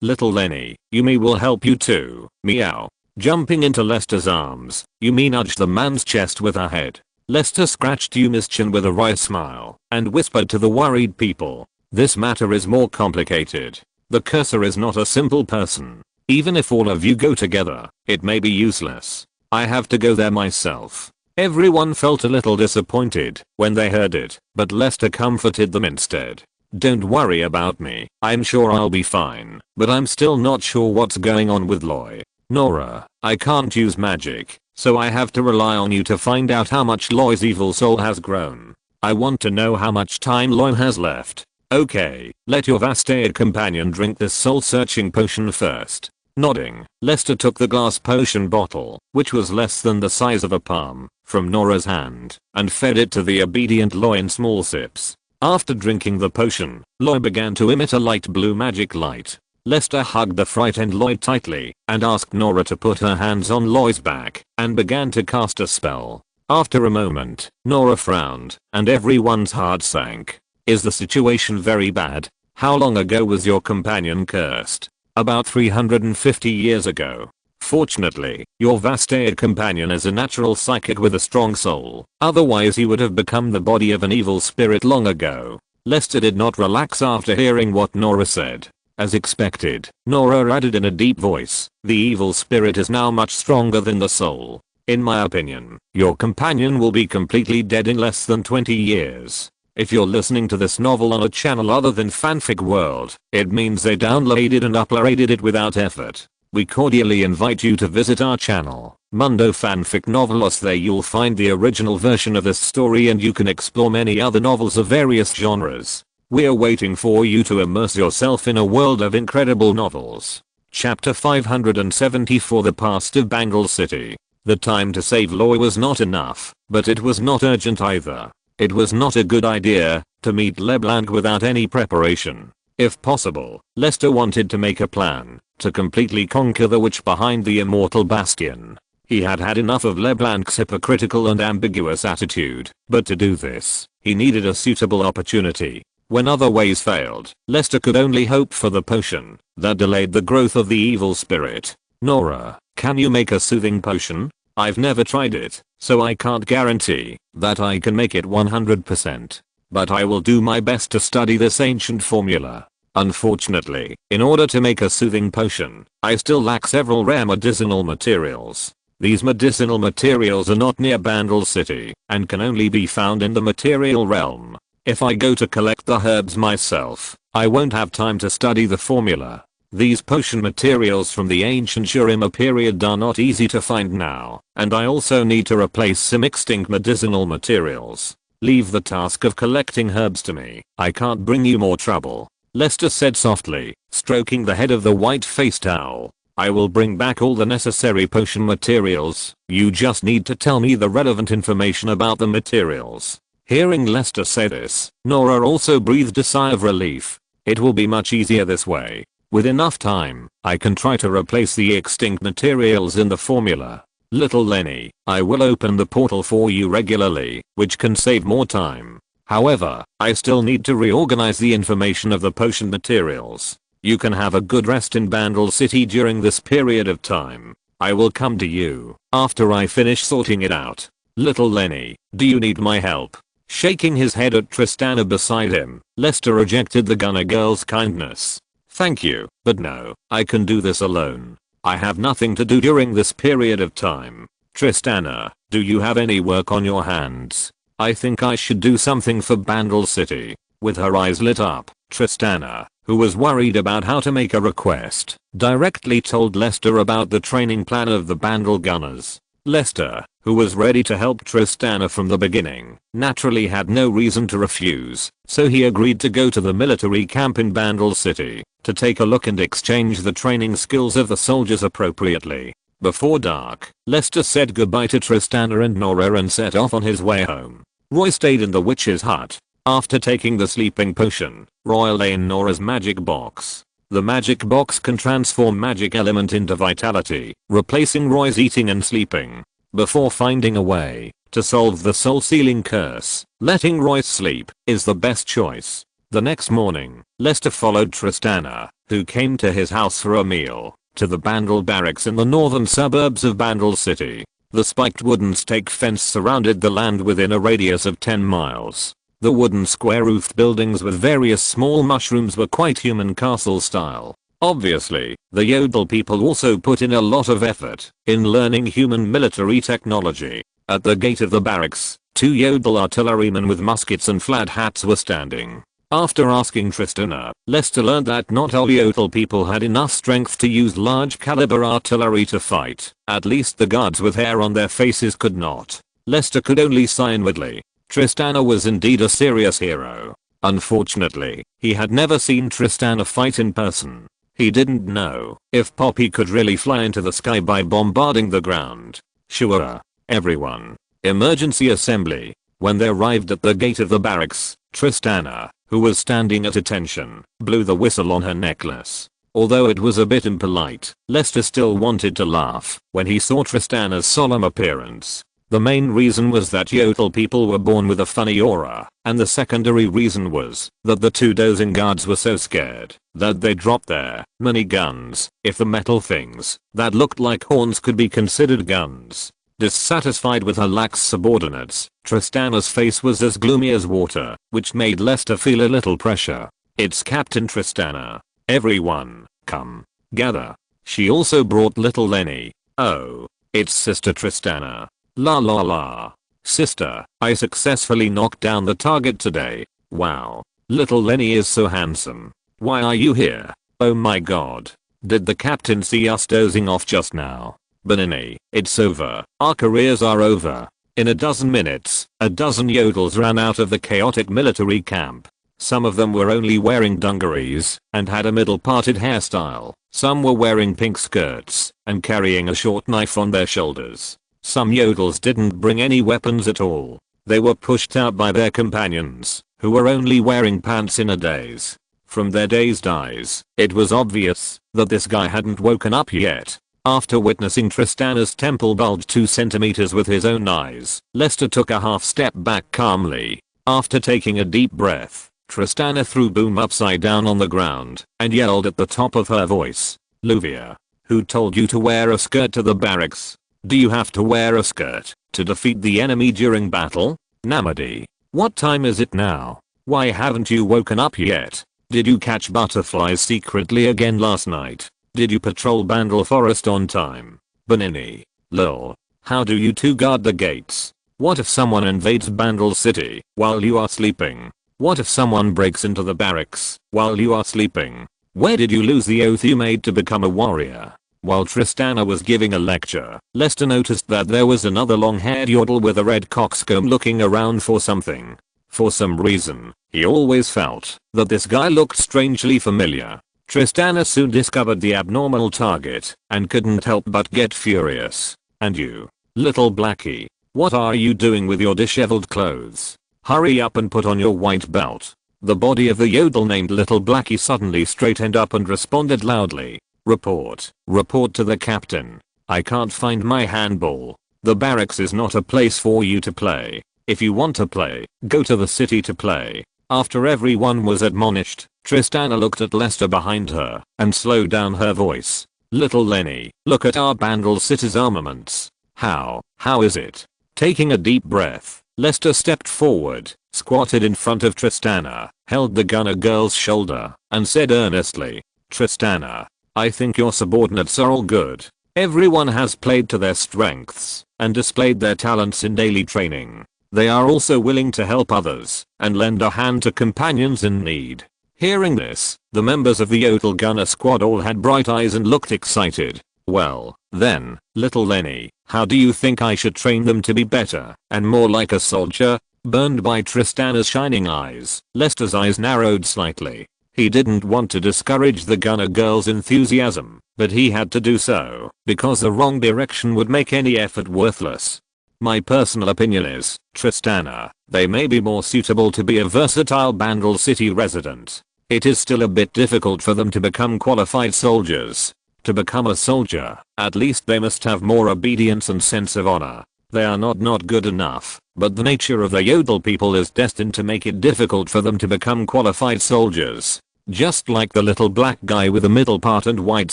little Lenny, Yumi will help you too, meow. Jumping into Lester's arms, Yumi nudged the man's chest with her head. Lester scratched Yumi's chin with a wry smile, and whispered to the worried people. This matter is more complicated. The cursor is not a simple person. Even if all of you go together, it may be useless. I have to go there myself. Everyone felt a little disappointed when they heard it, but Lester comforted them instead. Don't worry about me, I'm sure I'll be fine, but I'm still not sure what's going on with Loi. Nora, I can't use magic, so I have to rely on you to find out how much Loi's evil soul has grown. I want to know how much time Loi has left. Okay, let your Vastair companion drink this soul-searching potion first. Nodding, Lester took the glass potion bottle, which was less than the size of a palm, from Nora's hand, and fed it to the obedient Loi in small sips. After drinking the potion, Loi began to emit a light blue magic light. Lester hugged the frightened Loi tightly and asked Nora to put her hands on Loi's back and began to cast a spell. After a moment, Nora frowned and everyone's heart sank. Is the situation very bad? How long ago was your companion cursed? About 350 years ago. Fortunately, your Vastair companion is a natural psychic with a strong soul, otherwise he would have become the body of an evil spirit long ago. Lester did not relax after hearing what Nora said. As expected, Nora added in a deep voice, the evil spirit is now much stronger than the soul. In my opinion, your companion will be completely dead in less than 20 years. If you're listening to this novel on a channel other than Fanfic World, it means they downloaded and uploaded it without effort. We cordially invite you to visit our channel, Mundo Fanfic Novelos. There you'll find the original version of this story and you can explore many other novels of various genres. We're waiting for you to immerse yourself in a world of incredible novels. Chapter 574, The Past of Bangle City. The time to save Loy was not enough, but it was not urgent either. It was not a good idea to meet LeBlanc without any preparation. If possible, Lester wanted to make a plan to completely conquer the witch behind the immortal bastion. He had had enough of LeBlanc's hypocritical and ambiguous attitude, but to do this, he needed a suitable opportunity. When other ways failed, Lester could only hope for the potion that delayed the growth of the evil spirit. Nora, can you make a soothing potion? I've never tried it, so I can't guarantee that I can make it 100%. But I will do my best to study this ancient formula. Unfortunately, in order to make a soothing potion, I still lack several rare medicinal materials. These medicinal materials are not near Bangle City, and can only be found in the material realm. If I go to collect the herbs myself, I won't have time to study the formula. These potion materials from the ancient Shurima period are not easy to find now, and I also need to replace some extinct medicinal materials. Leave the task of collecting herbs to me. I can't bring you more trouble, Lester said softly, stroking the head of the white-faced owl. I will bring back all the necessary potion materials. You just need to tell me the relevant information about the materials. Hearing Lester say this, Nora also breathed a sigh of relief. It will be much easier this way. With enough time, I can try to replace the extinct materials in the formula. Little Lenny, I will open the portal for you regularly, which can save more time. However, I still need to reorganize the information of the potion materials. You can have a good rest in Bangle City during this period of time. I will come to you after I finish sorting it out. Little Lenny, do you need my help? Shaking his head at Tristana beside him, Lester rejected the Gunner girl's kindness. Thank you, but no, I can do this alone. I have nothing to do during this period of time. Tristana, do you have any work on your hands? I think I should do something for Bangle City. With her eyes lit up, Tristana, who was worried about how to make a request, directly told Lester about the training plan of the Bangle Gunners. Lester, who was ready to help Tristana from the beginning, naturally had no reason to refuse, so he agreed to go to the military camp in Bangle City to take a look and exchange the training skills of the soldiers appropriately. Before dark, Lester said goodbye to Tristana and Nora and set off on his way home. Roy stayed in the witch's hut. After taking the sleeping potion, Roy lay in Nora's magic box. The magic box can transform magic element into vitality, replacing Roy's eating and sleeping. Before finding a way to solve the soul-sealing curse, letting Roy sleep is the best choice. The next morning, Lester followed Tristana, who came to his house for a meal, to the Bangle Barracks in the northern suburbs of Bangle City. The spiked wooden stake fence surrounded the land within a radius of 10 miles. The wooden square-roofed buildings with various small mushrooms were quite human castle style. Obviously, the Yodel people also put in a lot of effort in learning human military technology. At the gate of the barracks, 2 Yodel artillerymen with muskets and flat hats were standing. After asking Tristana, Lester learned that not all Yodel people had enough strength to use large caliber artillery to fight. At least the guards with hair on their faces could not. Lester could only sigh inwardly. Tristana was indeed a serious hero. Unfortunately, he had never seen Tristana fight in person. He didn't know if Poppy could really fly into the sky by bombarding the ground. Sure. Everyone. Emergency assembly. When they arrived at the gate of the barracks, Tristana, who was standing at attention, blew the whistle on her necklace. Although it was a bit impolite, Lester still wanted to laugh when he saw Tristana's solemn appearance. The main reason was that Yodel people were born with a funny aura, and the secondary reason was that the 2 dozing guards were so scared that they dropped their many guns. If the metal things that looked like horns could be considered guns. Dissatisfied with her lax subordinates, Tristana's face was as gloomy as water, which made Lester feel a little pressure. It's Captain Tristana. Everyone, come. Gather. She also brought little Lenny. Oh. It's Sister Tristana. La la la. Sister, I successfully knocked down the target today. Wow. Little Lenny is so handsome. Why are you here? Oh my god. Did the captain see us dozing off just now? Benini, it's over. Our careers are over. In a dozen minutes, a dozen yodels ran out of the chaotic military camp. Some of them were only wearing dungarees and had a middle parted hairstyle. Some were wearing pink skirts and carrying a short knife on their shoulders. Some yodels didn't bring any weapons at all. They were pushed out by their companions, who were only wearing pants in a daze. From their dazed eyes, it was obvious that this guy hadn't woken up yet. After witnessing Tristana's temple bulge 2 centimeters with his own eyes, Lester took a half step back calmly. After taking a deep breath, Tristana threw Boom upside down on the ground and yelled at the top of her voice. Luvia, who told you to wear a skirt to the barracks? Do you have to wear a skirt to defeat the enemy during battle? Namadi, what time is it now? Why haven't you woken up yet? Did you catch butterflies secretly again last night? Did you patrol Bandle Forest on time? Benini, lol. How do you two guard the gates? What if someone invades Bandle City while you are sleeping? What if someone breaks into the barracks while you are sleeping? Where did you lose the oath you made to become a warrior? While Tristana was giving a lecture, Lester noticed that there was another long-haired yodel with a red coxcomb looking around for something. For some reason, he always felt that this guy looked strangely familiar. Tristana soon discovered the abnormal target and couldn't help but get furious. And you, little Blackie, what are you doing with your disheveled clothes? Hurry up and put on your white belt. The body of the yodel named Little Blackie suddenly straightened up and responded loudly. Report. Report to the captain. I can't find my handball. The barracks is not a place for you to play. If you want to play, go to the city to play. After everyone was admonished, Tristana looked at Lester behind her and slowed down her voice. Little Lenny, look at our Bandle City's armaments. How is it? Taking a deep breath, Lester stepped forward, squatted in front of Tristana, held the gunner girl's shoulder, and said earnestly, Tristana, I think your subordinates are all good. Everyone has played to their strengths and displayed their talents in daily training. They are also willing to help others and lend a hand to companions in need. Hearing this, the members of the Yodel Gunner squad all had bright eyes and looked excited. Well, then, little Lenny, how do you think I should train them to be better and more like a soldier? Burned by Tristana's shining eyes, Lester's eyes narrowed slightly. He didn't want to discourage the gunner girl's enthusiasm, but he had to do so because the wrong direction would make any effort worthless. My personal opinion is, Tristana, they may be more suitable to be a versatile Bandle City resident. It is still a bit difficult for them to become qualified soldiers. To become a soldier, at least they must have more obedience and sense of honor. They are not good enough, but the nature of the Yodel people is destined to make it difficult for them to become qualified soldiers. Just like the little black guy with the middle part and white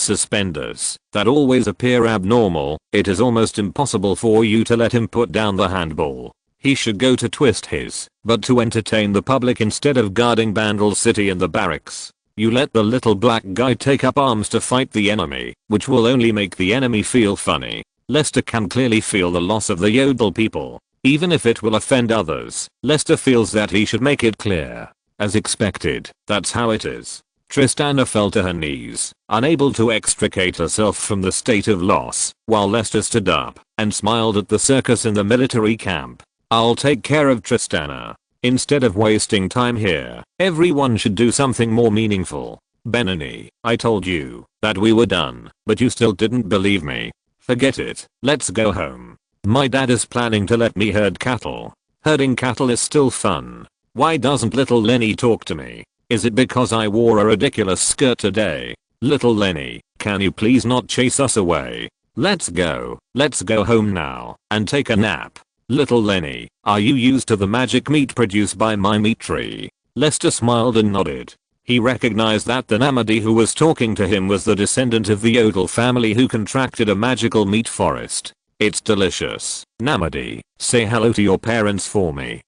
suspenders that always appear abnormal, it is almost impossible for you to let him put down the handball. He should go to twist his but to entertain the public instead of guarding Bandle City and the barracks. You let the little black guy take up arms to fight the enemy, which will only make the enemy feel funny. Lester can clearly feel the loss of the Yodel people. Even if it will offend others, Lester feels that he should make it clear. As expected, that's how it is. Tristana fell to her knees, unable to extricate herself from the state of loss, while Lester stood up and smiled at the circus in the military camp. I'll take care of Tristana. Instead of wasting time here, everyone should do something more meaningful. Benini, I told you that we were done, but you still didn't believe me. Forget it, let's go home. My dad is planning to let me herd cattle. Herding cattle is still fun. Why doesn't little Lenny talk to me? Is it because I wore a ridiculous skirt today? Little Lenny, can you please not chase us away? Let's go home now and take a nap. Little Lenny, are you used to the magic meat produced by my meat tree? Lester smiled and nodded. He recognized that the Namadi who was talking to him was the descendant of the Yodel family who contracted a magical meat forest. It's delicious. Namadi, say hello to your parents for me.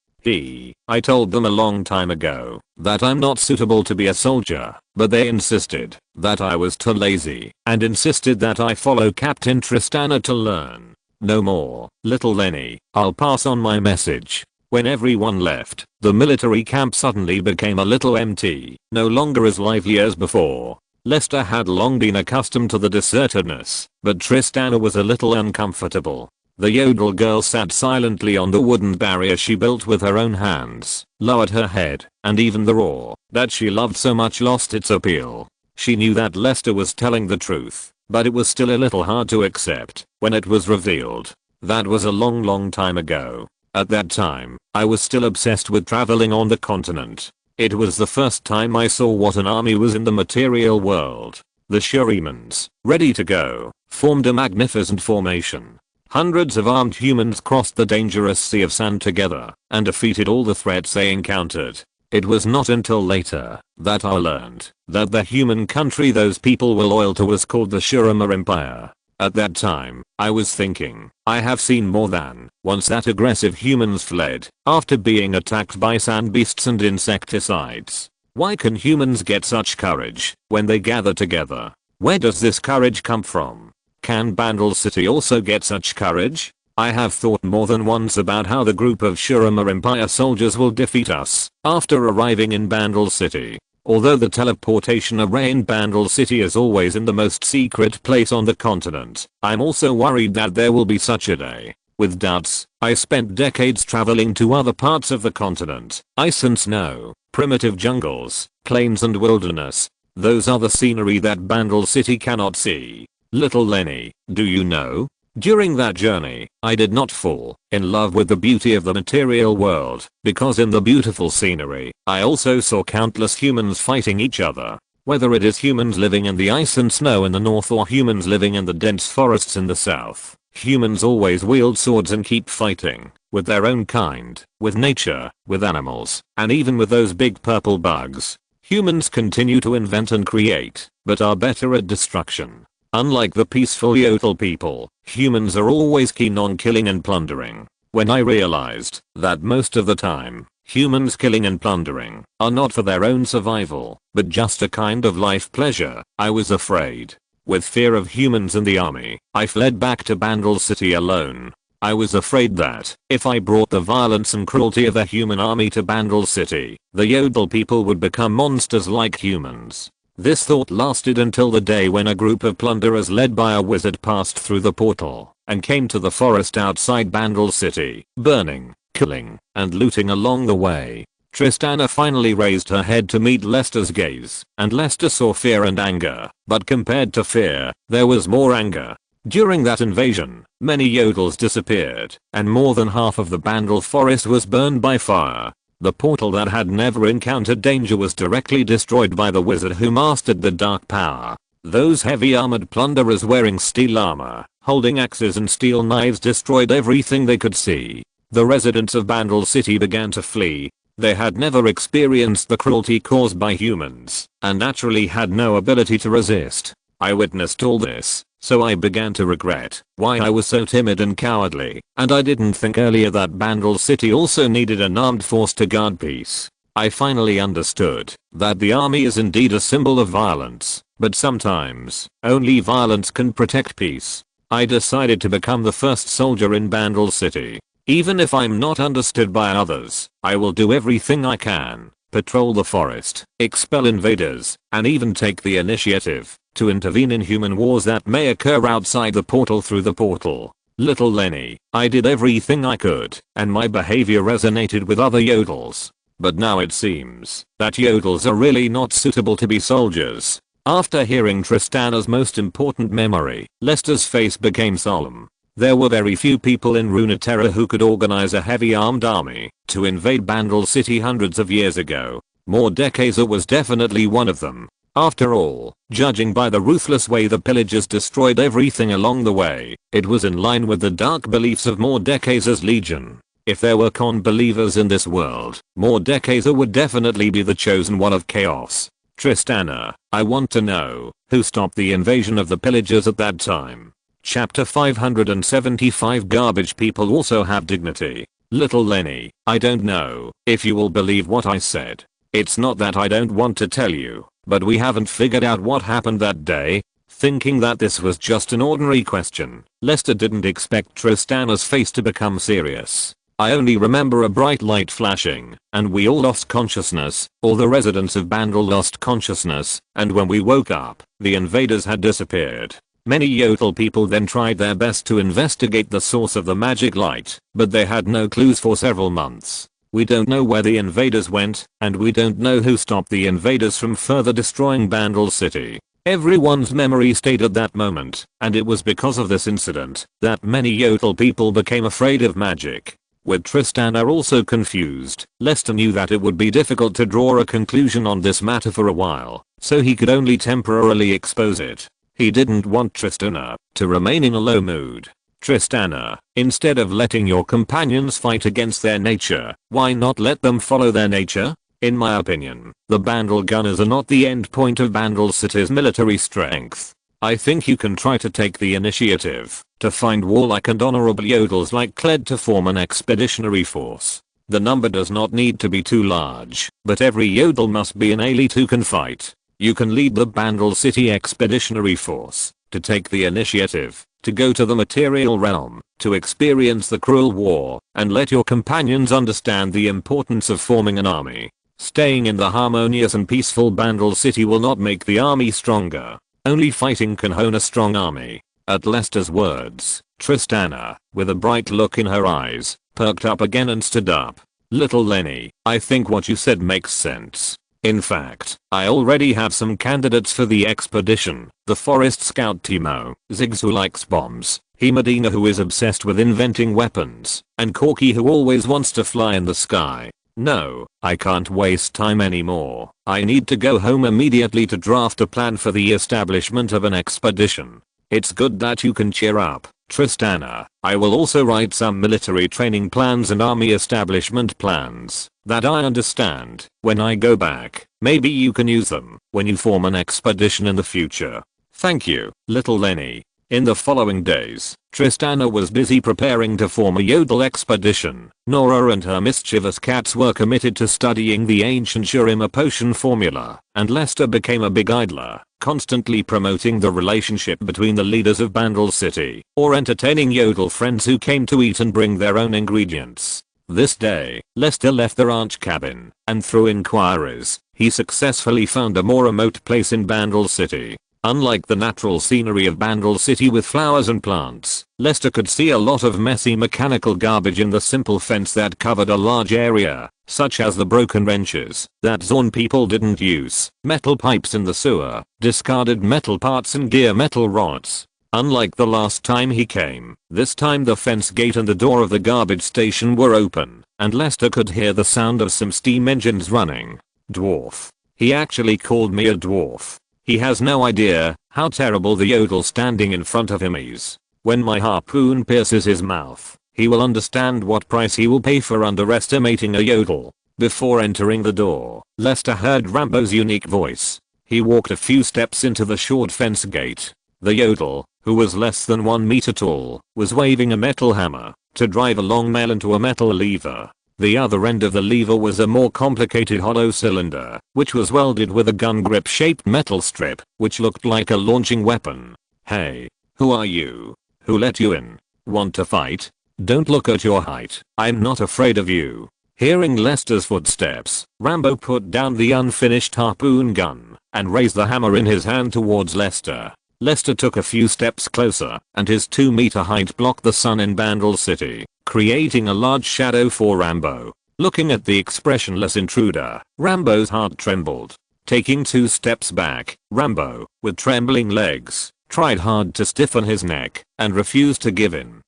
I told them a long time ago that I'm not suitable to be a soldier, but they insisted that I was too lazy and insisted that I follow Captain Tristana to learn. No more, little Lenny, I'll pass on my message. When everyone left, the military camp suddenly became a little empty, no longer as lively as before. Lester had long been accustomed to the desertedness, but Tristana was a little uncomfortable. The Yodel girl sat silently on the wooden barrier she built with her own hands, lowered her head, and even the roar that she loved so much lost its appeal. She knew that Lester was telling the truth, but it was still a little hard to accept when it was revealed. That was a long time ago. At that time, I was still obsessed with traveling on the continent. It was the first time I saw what an army was in the material world. The Shurimans, ready to go, formed a magnificent formation. Hundreds of armed humans crossed the dangerous sea of sand together and defeated all the threats they encountered. It was not until later that I learned that the human country those people were loyal to was called the Shurima Empire. At that time, I was thinking, I have seen more than once that aggressive humans fled after being attacked by sand beasts and insecticides. Why can humans get such courage when they gather together? Where does this courage come from? Can Bandle City also get such courage? I have thought more than once about how the group of Shurima Empire soldiers will defeat us after arriving in Bandle City. Although the teleportation array in Bandle City is always in the most secret place on the continent, I'm also worried that there will be such a day. With doubts, I spent decades traveling to other parts of the continent. Ice and snow, primitive jungles, plains and wilderness. Those are the scenery that Bandle City cannot see. Little Lenny, do you know? During that journey, I did not fall in love with the beauty of the material world, because in the beautiful scenery, I also saw countless humans fighting each other. Whether it is humans living in the ice and snow in the north or humans living in the dense forests in the south, humans always wield swords and keep fighting, with their own kind, with nature, with animals, and even with those big purple bugs. Humans continue to invent and create, but are better at destruction. Unlike the peaceful Yodel people, humans are always keen on killing and plundering. When I realized that most of the time, humans killing and plundering are not for their own survival, but just a kind of life pleasure, I was afraid. With fear of humans in the army, I fled back to Bandle City alone. I was afraid that, if I brought the violence and cruelty of the human army to Bandle City, the Yodel people would become monsters like humans. This thought lasted until the day when a group of plunderers led by a wizard passed through the portal and came to the forest outside Bandle City, burning, killing, and looting along the way. Tristana finally raised her head to meet Lester's gaze, and Lester saw fear and anger, but compared to fear, there was more anger. During that invasion, many Yodels disappeared, and more than half of the Bandle forest was burned by fire. The portal that had never encountered danger was directly destroyed by the wizard who mastered the dark power. Those heavy armored plunderers wearing steel armor, holding axes and steel knives destroyed everything they could see. The residents of Bandle City began to flee. They had never experienced the cruelty caused by humans, and naturally had no ability to resist. I witnessed all this, so I began to regret why I was so timid and cowardly, and I didn't think earlier that Bandle City also needed an armed force to guard peace. I finally understood that the army is indeed a symbol of violence, but sometimes, only violence can protect peace. I decided to become the first soldier in Bandle City. Even if I'm not understood by others, I will do everything I can, patrol the forest, expel invaders, and even take the initiative to intervene in human wars that may occur outside the portal through the portal. Little Lenny, I did everything I could, and my behavior resonated with other Yodels. But now it seems that Yodels are really not suitable to be soldiers. After hearing Tristana's most important memory, Lester's face became solemn. There were very few people in Runeterra who could organize a heavy armed army to invade Bandle City hundreds of years ago. Mordekaiser was definitely one of them. After all, judging by the ruthless way the pillagers destroyed everything along the way, it was in line with the dark beliefs of Mordekaiser's legion. If there were con believers in this world, Mordekaiser would definitely be the chosen one of chaos. Tristana, I want to know who stopped the invasion of the pillagers at that time. Chapter 575 Garbage people also have dignity. Little Lenny, I don't know if you will believe what I said. It's not that I don't want to tell you, but we haven't figured out what happened that day. Thinking that this was just an ordinary question, Lester didn't expect Tristana's face to become serious. I only remember a bright light flashing, and we all lost consciousness. All the residents of Bandle lost consciousness, and when we woke up, the invaders had disappeared. Many Yodel people then tried their best to investigate the source of the magic light, but they had no clues for several months. We don't know where the invaders went, and we don't know who stopped the invaders from further destroying Bandle City. Everyone's memory stayed at that moment, and it was because of this incident that many Yodel people became afraid of magic. With Tristana also confused, Lester knew that it would be difficult to draw a conclusion on this matter for a while, so he could only temporarily expose it. He didn't want Tristana to remain in a low mood. Tristana, instead of letting your companions fight against their nature, why not let them follow their nature? In my opinion, the Bandle gunners are not the end point of Bandle City's military strength. I think you can try to take the initiative to find warlike and honorable Yodels like Kled to form an expeditionary force. The number does not need to be too large, but every Yodel must be an elite who can fight. You can lead the Bandle City Expeditionary Force to take the initiative, to go to the material realm, to experience the cruel war, and let your companions understand the importance of forming an army. Staying in the harmonious and peaceful Bandle City will not make the army stronger. Only fighting can hone a strong army. At Lester's words, Tristana, with a bright look in her eyes, perked up again and stood up. Little Lenny, I think what you said makes sense. In fact, I already have some candidates for the expedition. The Forest Scout Timo, Ziggs who likes bombs, Medina who is obsessed with inventing weapons, and Corky who always wants to fly in the sky. No, I can't waste time anymore. I need to go home immediately to draft a plan for the establishment of an expedition. It's good that you can cheer up, Tristana. I will also write some military training plans and army establishment plans that I understand. When I go back, maybe you can use them when you form an expedition in the future. Thank you, little Lenny. In the following days, Tristana was busy preparing to form a Yodel expedition. Nora and her mischievous cats were committed to studying the ancient Shurima potion formula, and Lester became a big idler, constantly promoting the relationship between the leaders of Bandle City, or entertaining Yodel friends who came to eat and bring their own ingredients. This day, Lester left the ranch cabin, and through inquiries, he successfully found a more remote place in Bandle City. Unlike the natural scenery of Bandle City with flowers and plants, Lester could see a lot of messy mechanical garbage in the simple fence that covered a large area, such as the broken wrenches that Zorn people didn't use, metal pipes in the sewer, discarded metal parts and gear metal rods. Unlike the last time he came, this time the fence gate and the door of the garbage station were open, and Lester could hear the sound of some steam engines running. Dwarf. He actually called me a dwarf. He has no idea how terrible the Yodel standing in front of him is. When my harpoon pierces his mouth, he will understand what price he will pay for underestimating a Yodel. Before entering the door, Lester heard Rambo's unique voice. He walked a few steps into the short fence gate. The Yodel, who was less than 1 meter tall, was waving a metal hammer to drive a long nail into a metal lever. The other end of the lever was a more complicated hollow cylinder, which was welded with a gun grip shaped metal strip, which looked like a launching weapon. Hey, who are you? Who let you in? Want to fight? Don't look at your height. I'm not afraid of you. Hearing Lester's footsteps, Rambo put down the unfinished harpoon gun and raised the hammer in his hand towards Lester. Lester took a few steps closer, and his 2-meter height blocked the sun in Bandle City, creating a large shadow for Rambo. Looking at the expressionless intruder, Rambo's heart trembled. Taking 2 steps back, Rambo, with trembling legs, tried hard to stiffen his neck and refused to give in.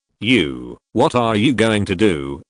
What are you going to do?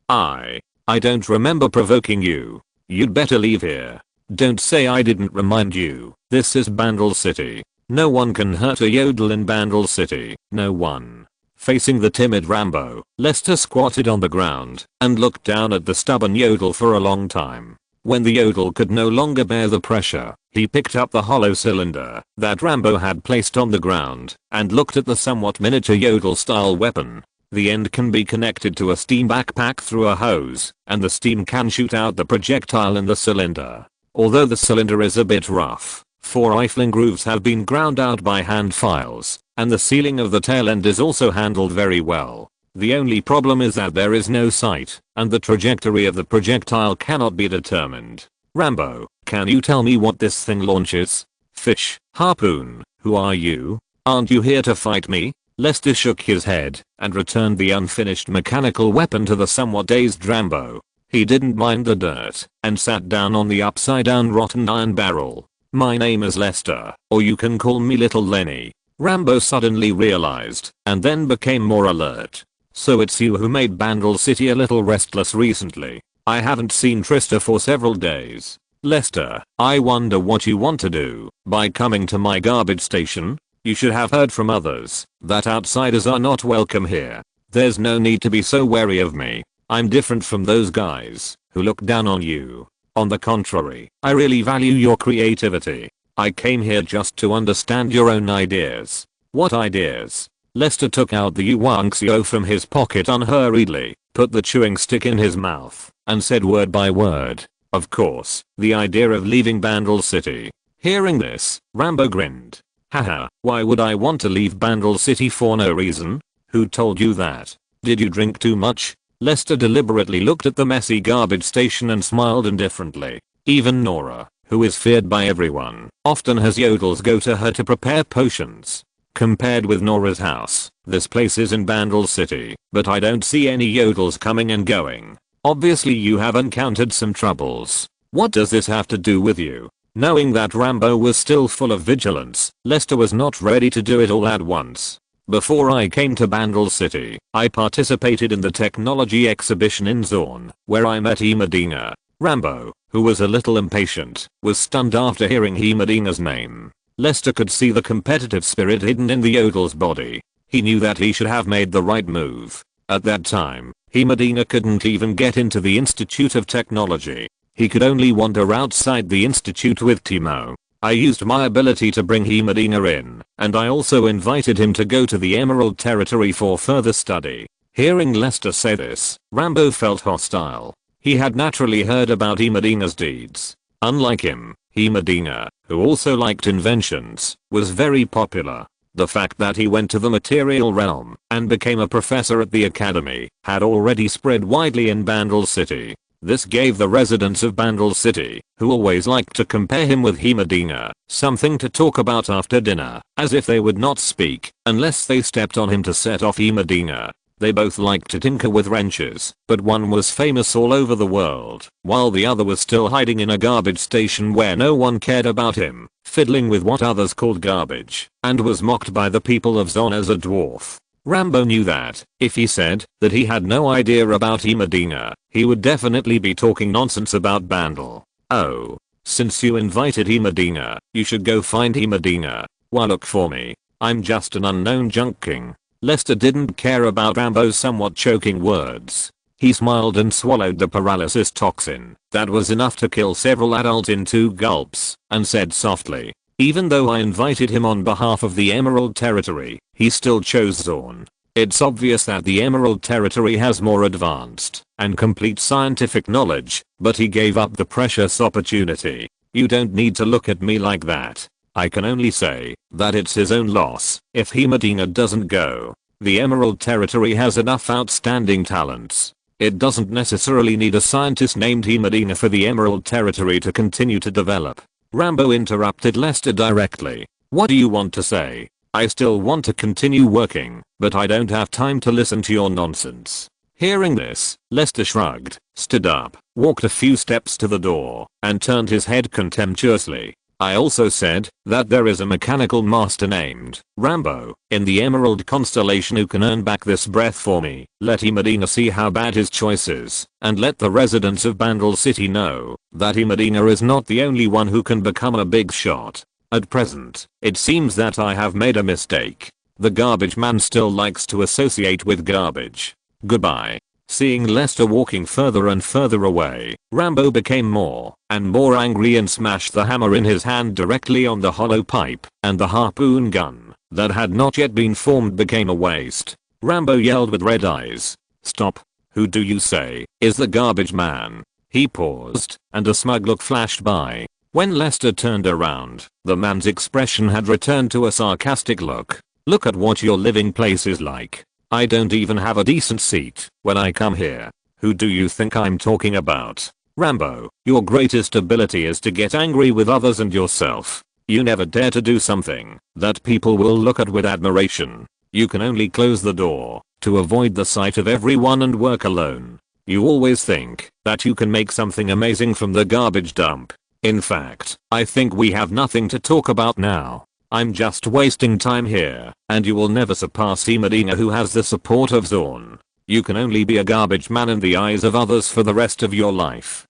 I don't remember provoking you. You'd better leave here. Don't say I didn't remind you. This is Bandle City. No one can hurt a Yodel in Bandle City. No one. Facing the timid Rambo, Lester squatted on the ground and looked down at the stubborn Yodel for a long time. When the Yodel could no longer bear the pressure, he picked up the hollow cylinder that Rambo had placed on the ground and looked at the somewhat miniature Yodel-style weapon. The end can be connected to a steam backpack through a hose, and the steam can shoot out the projectile in the cylinder. Although the cylinder is a bit rough, 4 rifling grooves have been ground out by hand files, and the sealing of the tail end is also handled very well. The only problem is that there is no sight, and the trajectory of the projectile cannot be determined. Rambo, can you tell me what this thing launches? Fish, harpoon, who are you? Aren't you here to fight me? Lester shook his head and returned the unfinished mechanical weapon to the somewhat dazed Rambo. He didn't mind the dirt and sat down on the upside down rotten iron barrel. My name is Lester, or you can call me Little Lenny. Rambo suddenly realized and then became more alert. So it's you who made Bandle City a little restless recently. I haven't seen Trista for several days. Lester, I wonder what you want to do by coming to my garbage station? You should have heard from others that outsiders are not welcome here. There's no need to be so wary of me. I'm different from those guys who look down on you. On the contrary, I really value your creativity. I came here just to understand your own ideas. What ideas? Lester took out the Uwanxio from his pocket unhurriedly, put the chewing stick in his mouth, and said word by word. Of course, the idea of leaving Bandle City. Hearing this, Rambo grinned. Haha, why would I want to leave Bandle City for no reason? Who told you that? Did you drink too much? Lester deliberately looked at the messy garbage station and smiled indifferently. Even Nora, who is feared by everyone, often has yodels go to her to prepare potions. Compared with Nora's house, this place is in Bandle City, but I don't see any yodels coming and going. Obviously you have encountered some troubles. What does this have to do with you? Knowing that Rambo was still full of vigilance, Lester was not ready to do it all at once. Before I came to Bandle City, I participated in the technology exhibition in Zorn, where I met E. Medina. Rambo, who was a little impatient, was stunned after hearing E. Medina's name. Lester could see the competitive spirit hidden in the yodel's body. He knew that he should have made the right move. At that time, E. Medina couldn't even get into the Institute of Technology. He could only wander outside the institute with Timo. I used my ability to bring E. Medina in, and I also invited him to go to the Emerald Territory for further study. Hearing Lester say this, Rambo felt hostile. He had naturally heard about E. Medina's deeds. Unlike him, E. Medina, who also liked inventions, was very popular. The fact that he went to the material realm and became a professor at the academy had already spread widely in Bandle City. This gave the residents of Bandle City, who always liked to compare him with E. Medina, something to talk about after dinner, as if they would not speak unless they stepped on him to set off E. Medina. They both liked to tinker with wrenches, but one was famous all over the world, while the other was still hiding in a garbage station where no one cared about him, fiddling with what others called garbage, and was mocked by the people of Zon as a dwarf. Rambo knew that, if he said that he had no idea about E. Medina, he would definitely be talking nonsense about Bandle. Oh. Since you invited E. Medina, you should go find E. Medina. Why look for me? I'm just an unknown junk king. Lester didn't care about Rambo's somewhat choking words. He smiled and swallowed the paralysis toxin that was enough to kill several adults in 2 gulps, and said softly, even though I invited him on behalf of the Emerald Territory, he still chose Zorn. It's obvious that the Emerald Territory has more advanced and complete scientific knowledge, but he gave up the precious opportunity. You don't need to look at me like that. I can only say that it's his own loss if E. Medina doesn't go. The Emerald Territory has enough outstanding talents. It doesn't necessarily need a scientist named E. Medina for the Emerald Territory to continue to develop. Rambo interrupted Lester directly. What do you want to say? I still want to continue working, but I don't have time to listen to your nonsense. Hearing this, Lester shrugged, stood up, walked a few steps to the door, and turned his head contemptuously. I also said that there is a mechanical master named Rambo in the Emerald Constellation who can earn back this breath for me. Let E. Medina see how bad his choice is, and let the residents of Bandle City know that E. Medina is not the only one who can become a big shot. At present, it seems that I have made a mistake. The garbage man still likes to associate with garbage. Goodbye. Seeing Lester walking further and further away, Rambo became more and more angry and smashed the hammer in his hand directly on the hollow pipe, and the harpoon gun that had not yet been formed became a waste. Rambo yelled with red eyes. Stop. Who do you say is the garbage man? He paused, and a smug look flashed by. When Lester turned around, the man's expression had returned to a sarcastic look. Look at what your living place is like. I don't even have a decent seat when I come here. Who do you think I'm talking about? Rambo, your greatest ability is to get angry with others and yourself. You never dare to do something that people will look at with admiration. You can only close the door to avoid the sight of everyone and work alone. You always think that you can make something amazing from the garbage dump. In fact, I think we have nothing to talk about now. I'm just wasting time here, and you will never surpass E. Medina, who has the support of Zorn. You can only be a garbage man in the eyes of others for the rest of your life.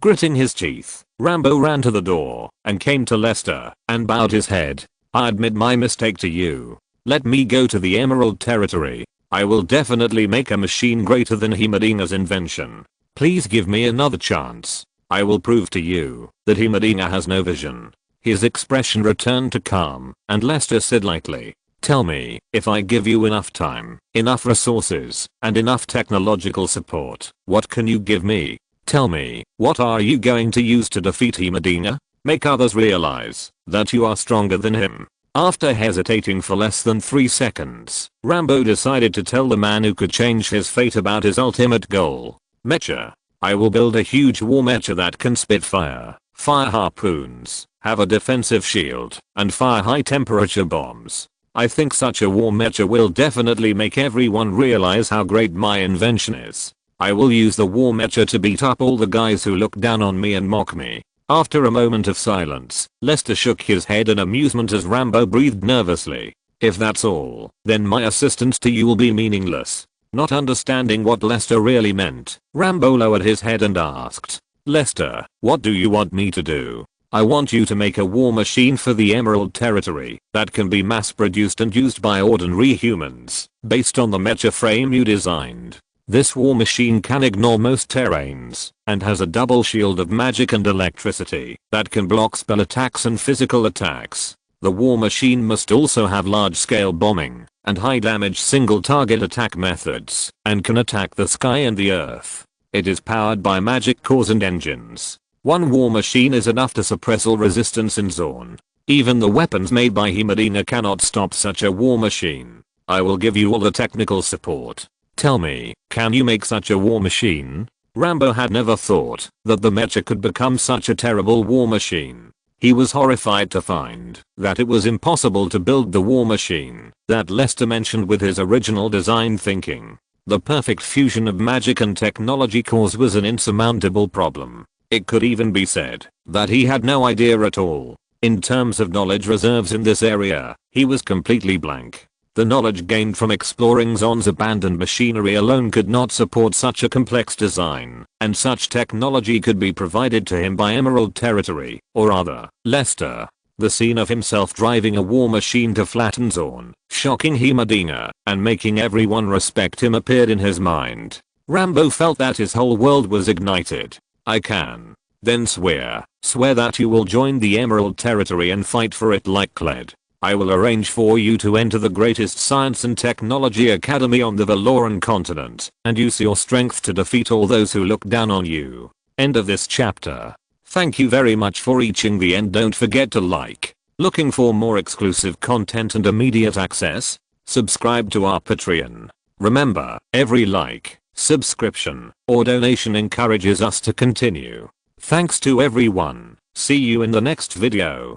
Gritting his teeth, Rambo ran to the door and came to Lester and bowed his head. I admit my mistake to you. Let me go to the Emerald Territory. I will definitely make a machine greater than E. Medina's invention. Please give me another chance. I will prove to you that E. Medina has no vision. His expression returned to calm, and Lester said lightly, tell me, if I give you enough time, enough resources, and enough technological support, what can you give me? Tell me, what are you going to use to defeat E. Medina? Make others realize that you are stronger than him. After hesitating for less than 3 seconds, Rambo decided to tell the man who could change his fate about his ultimate goal. Mecha. I will build a huge war mecha that can spit fire harpoons, have a defensive shield, and fire high temperature bombs. I think such a war mecha will definitely make everyone realize how great my invention is. I will use the war mecha to beat up all the guys who look down on me and mock me. After a moment of silence, Lester shook his head in amusement as Rambo breathed nervously. If that's all, then my assistance to you will be meaningless. Not understanding what Lester really meant, Rambo lowered his head and asked, Lester, what do you want me to do? I want you to make a war machine for the Emerald Territory that can be mass produced and used by ordinary humans, based on the mecha frame you designed. This war machine can ignore most terrains, and has a double shield of magic and electricity that can block spell attacks and physical attacks. The war machine must also have large-scale bombing and high-damage single-target attack methods, and can attack the sky and the earth. It is powered by magic cores and engines. One war machine is enough to suppress all resistance in Zorn. Even the weapons made by E. Medina cannot stop such a war machine. I will give you all the technical support. Tell me, can you make such a war machine? Rambo had never thought that the mecha could become such a terrible war machine. He was horrified to find that it was impossible to build the war machine that Lester mentioned with his original design thinking. The perfect fusion of magic and technology cores was an insurmountable problem. It could even be said that he had no idea at all. In terms of knowledge reserves in this area, he was completely blank. The knowledge gained from exploring Zon's abandoned machinery alone could not support such a complex design, and such technology could be provided to him by Emerald Territory, or rather, Lester. The scene of himself driving a war machine to flatten Zorn, shocking E. Medina, and making everyone respect him appeared in his mind. Rambo felt that his whole world was ignited. I can. Then swear that you will join the Emerald Territory and fight for it like Kled. I will arrange for you to enter the greatest science and technology academy on the Valoran continent and use your strength to defeat all those who look down on you. End of this chapter. Thank you very much for reaching the end. Don't forget to like. Looking for more exclusive content and immediate access? Subscribe to our Patreon. Remember, every like, subscription, or donation encourages us to continue. Thanks to everyone. See you in the next video.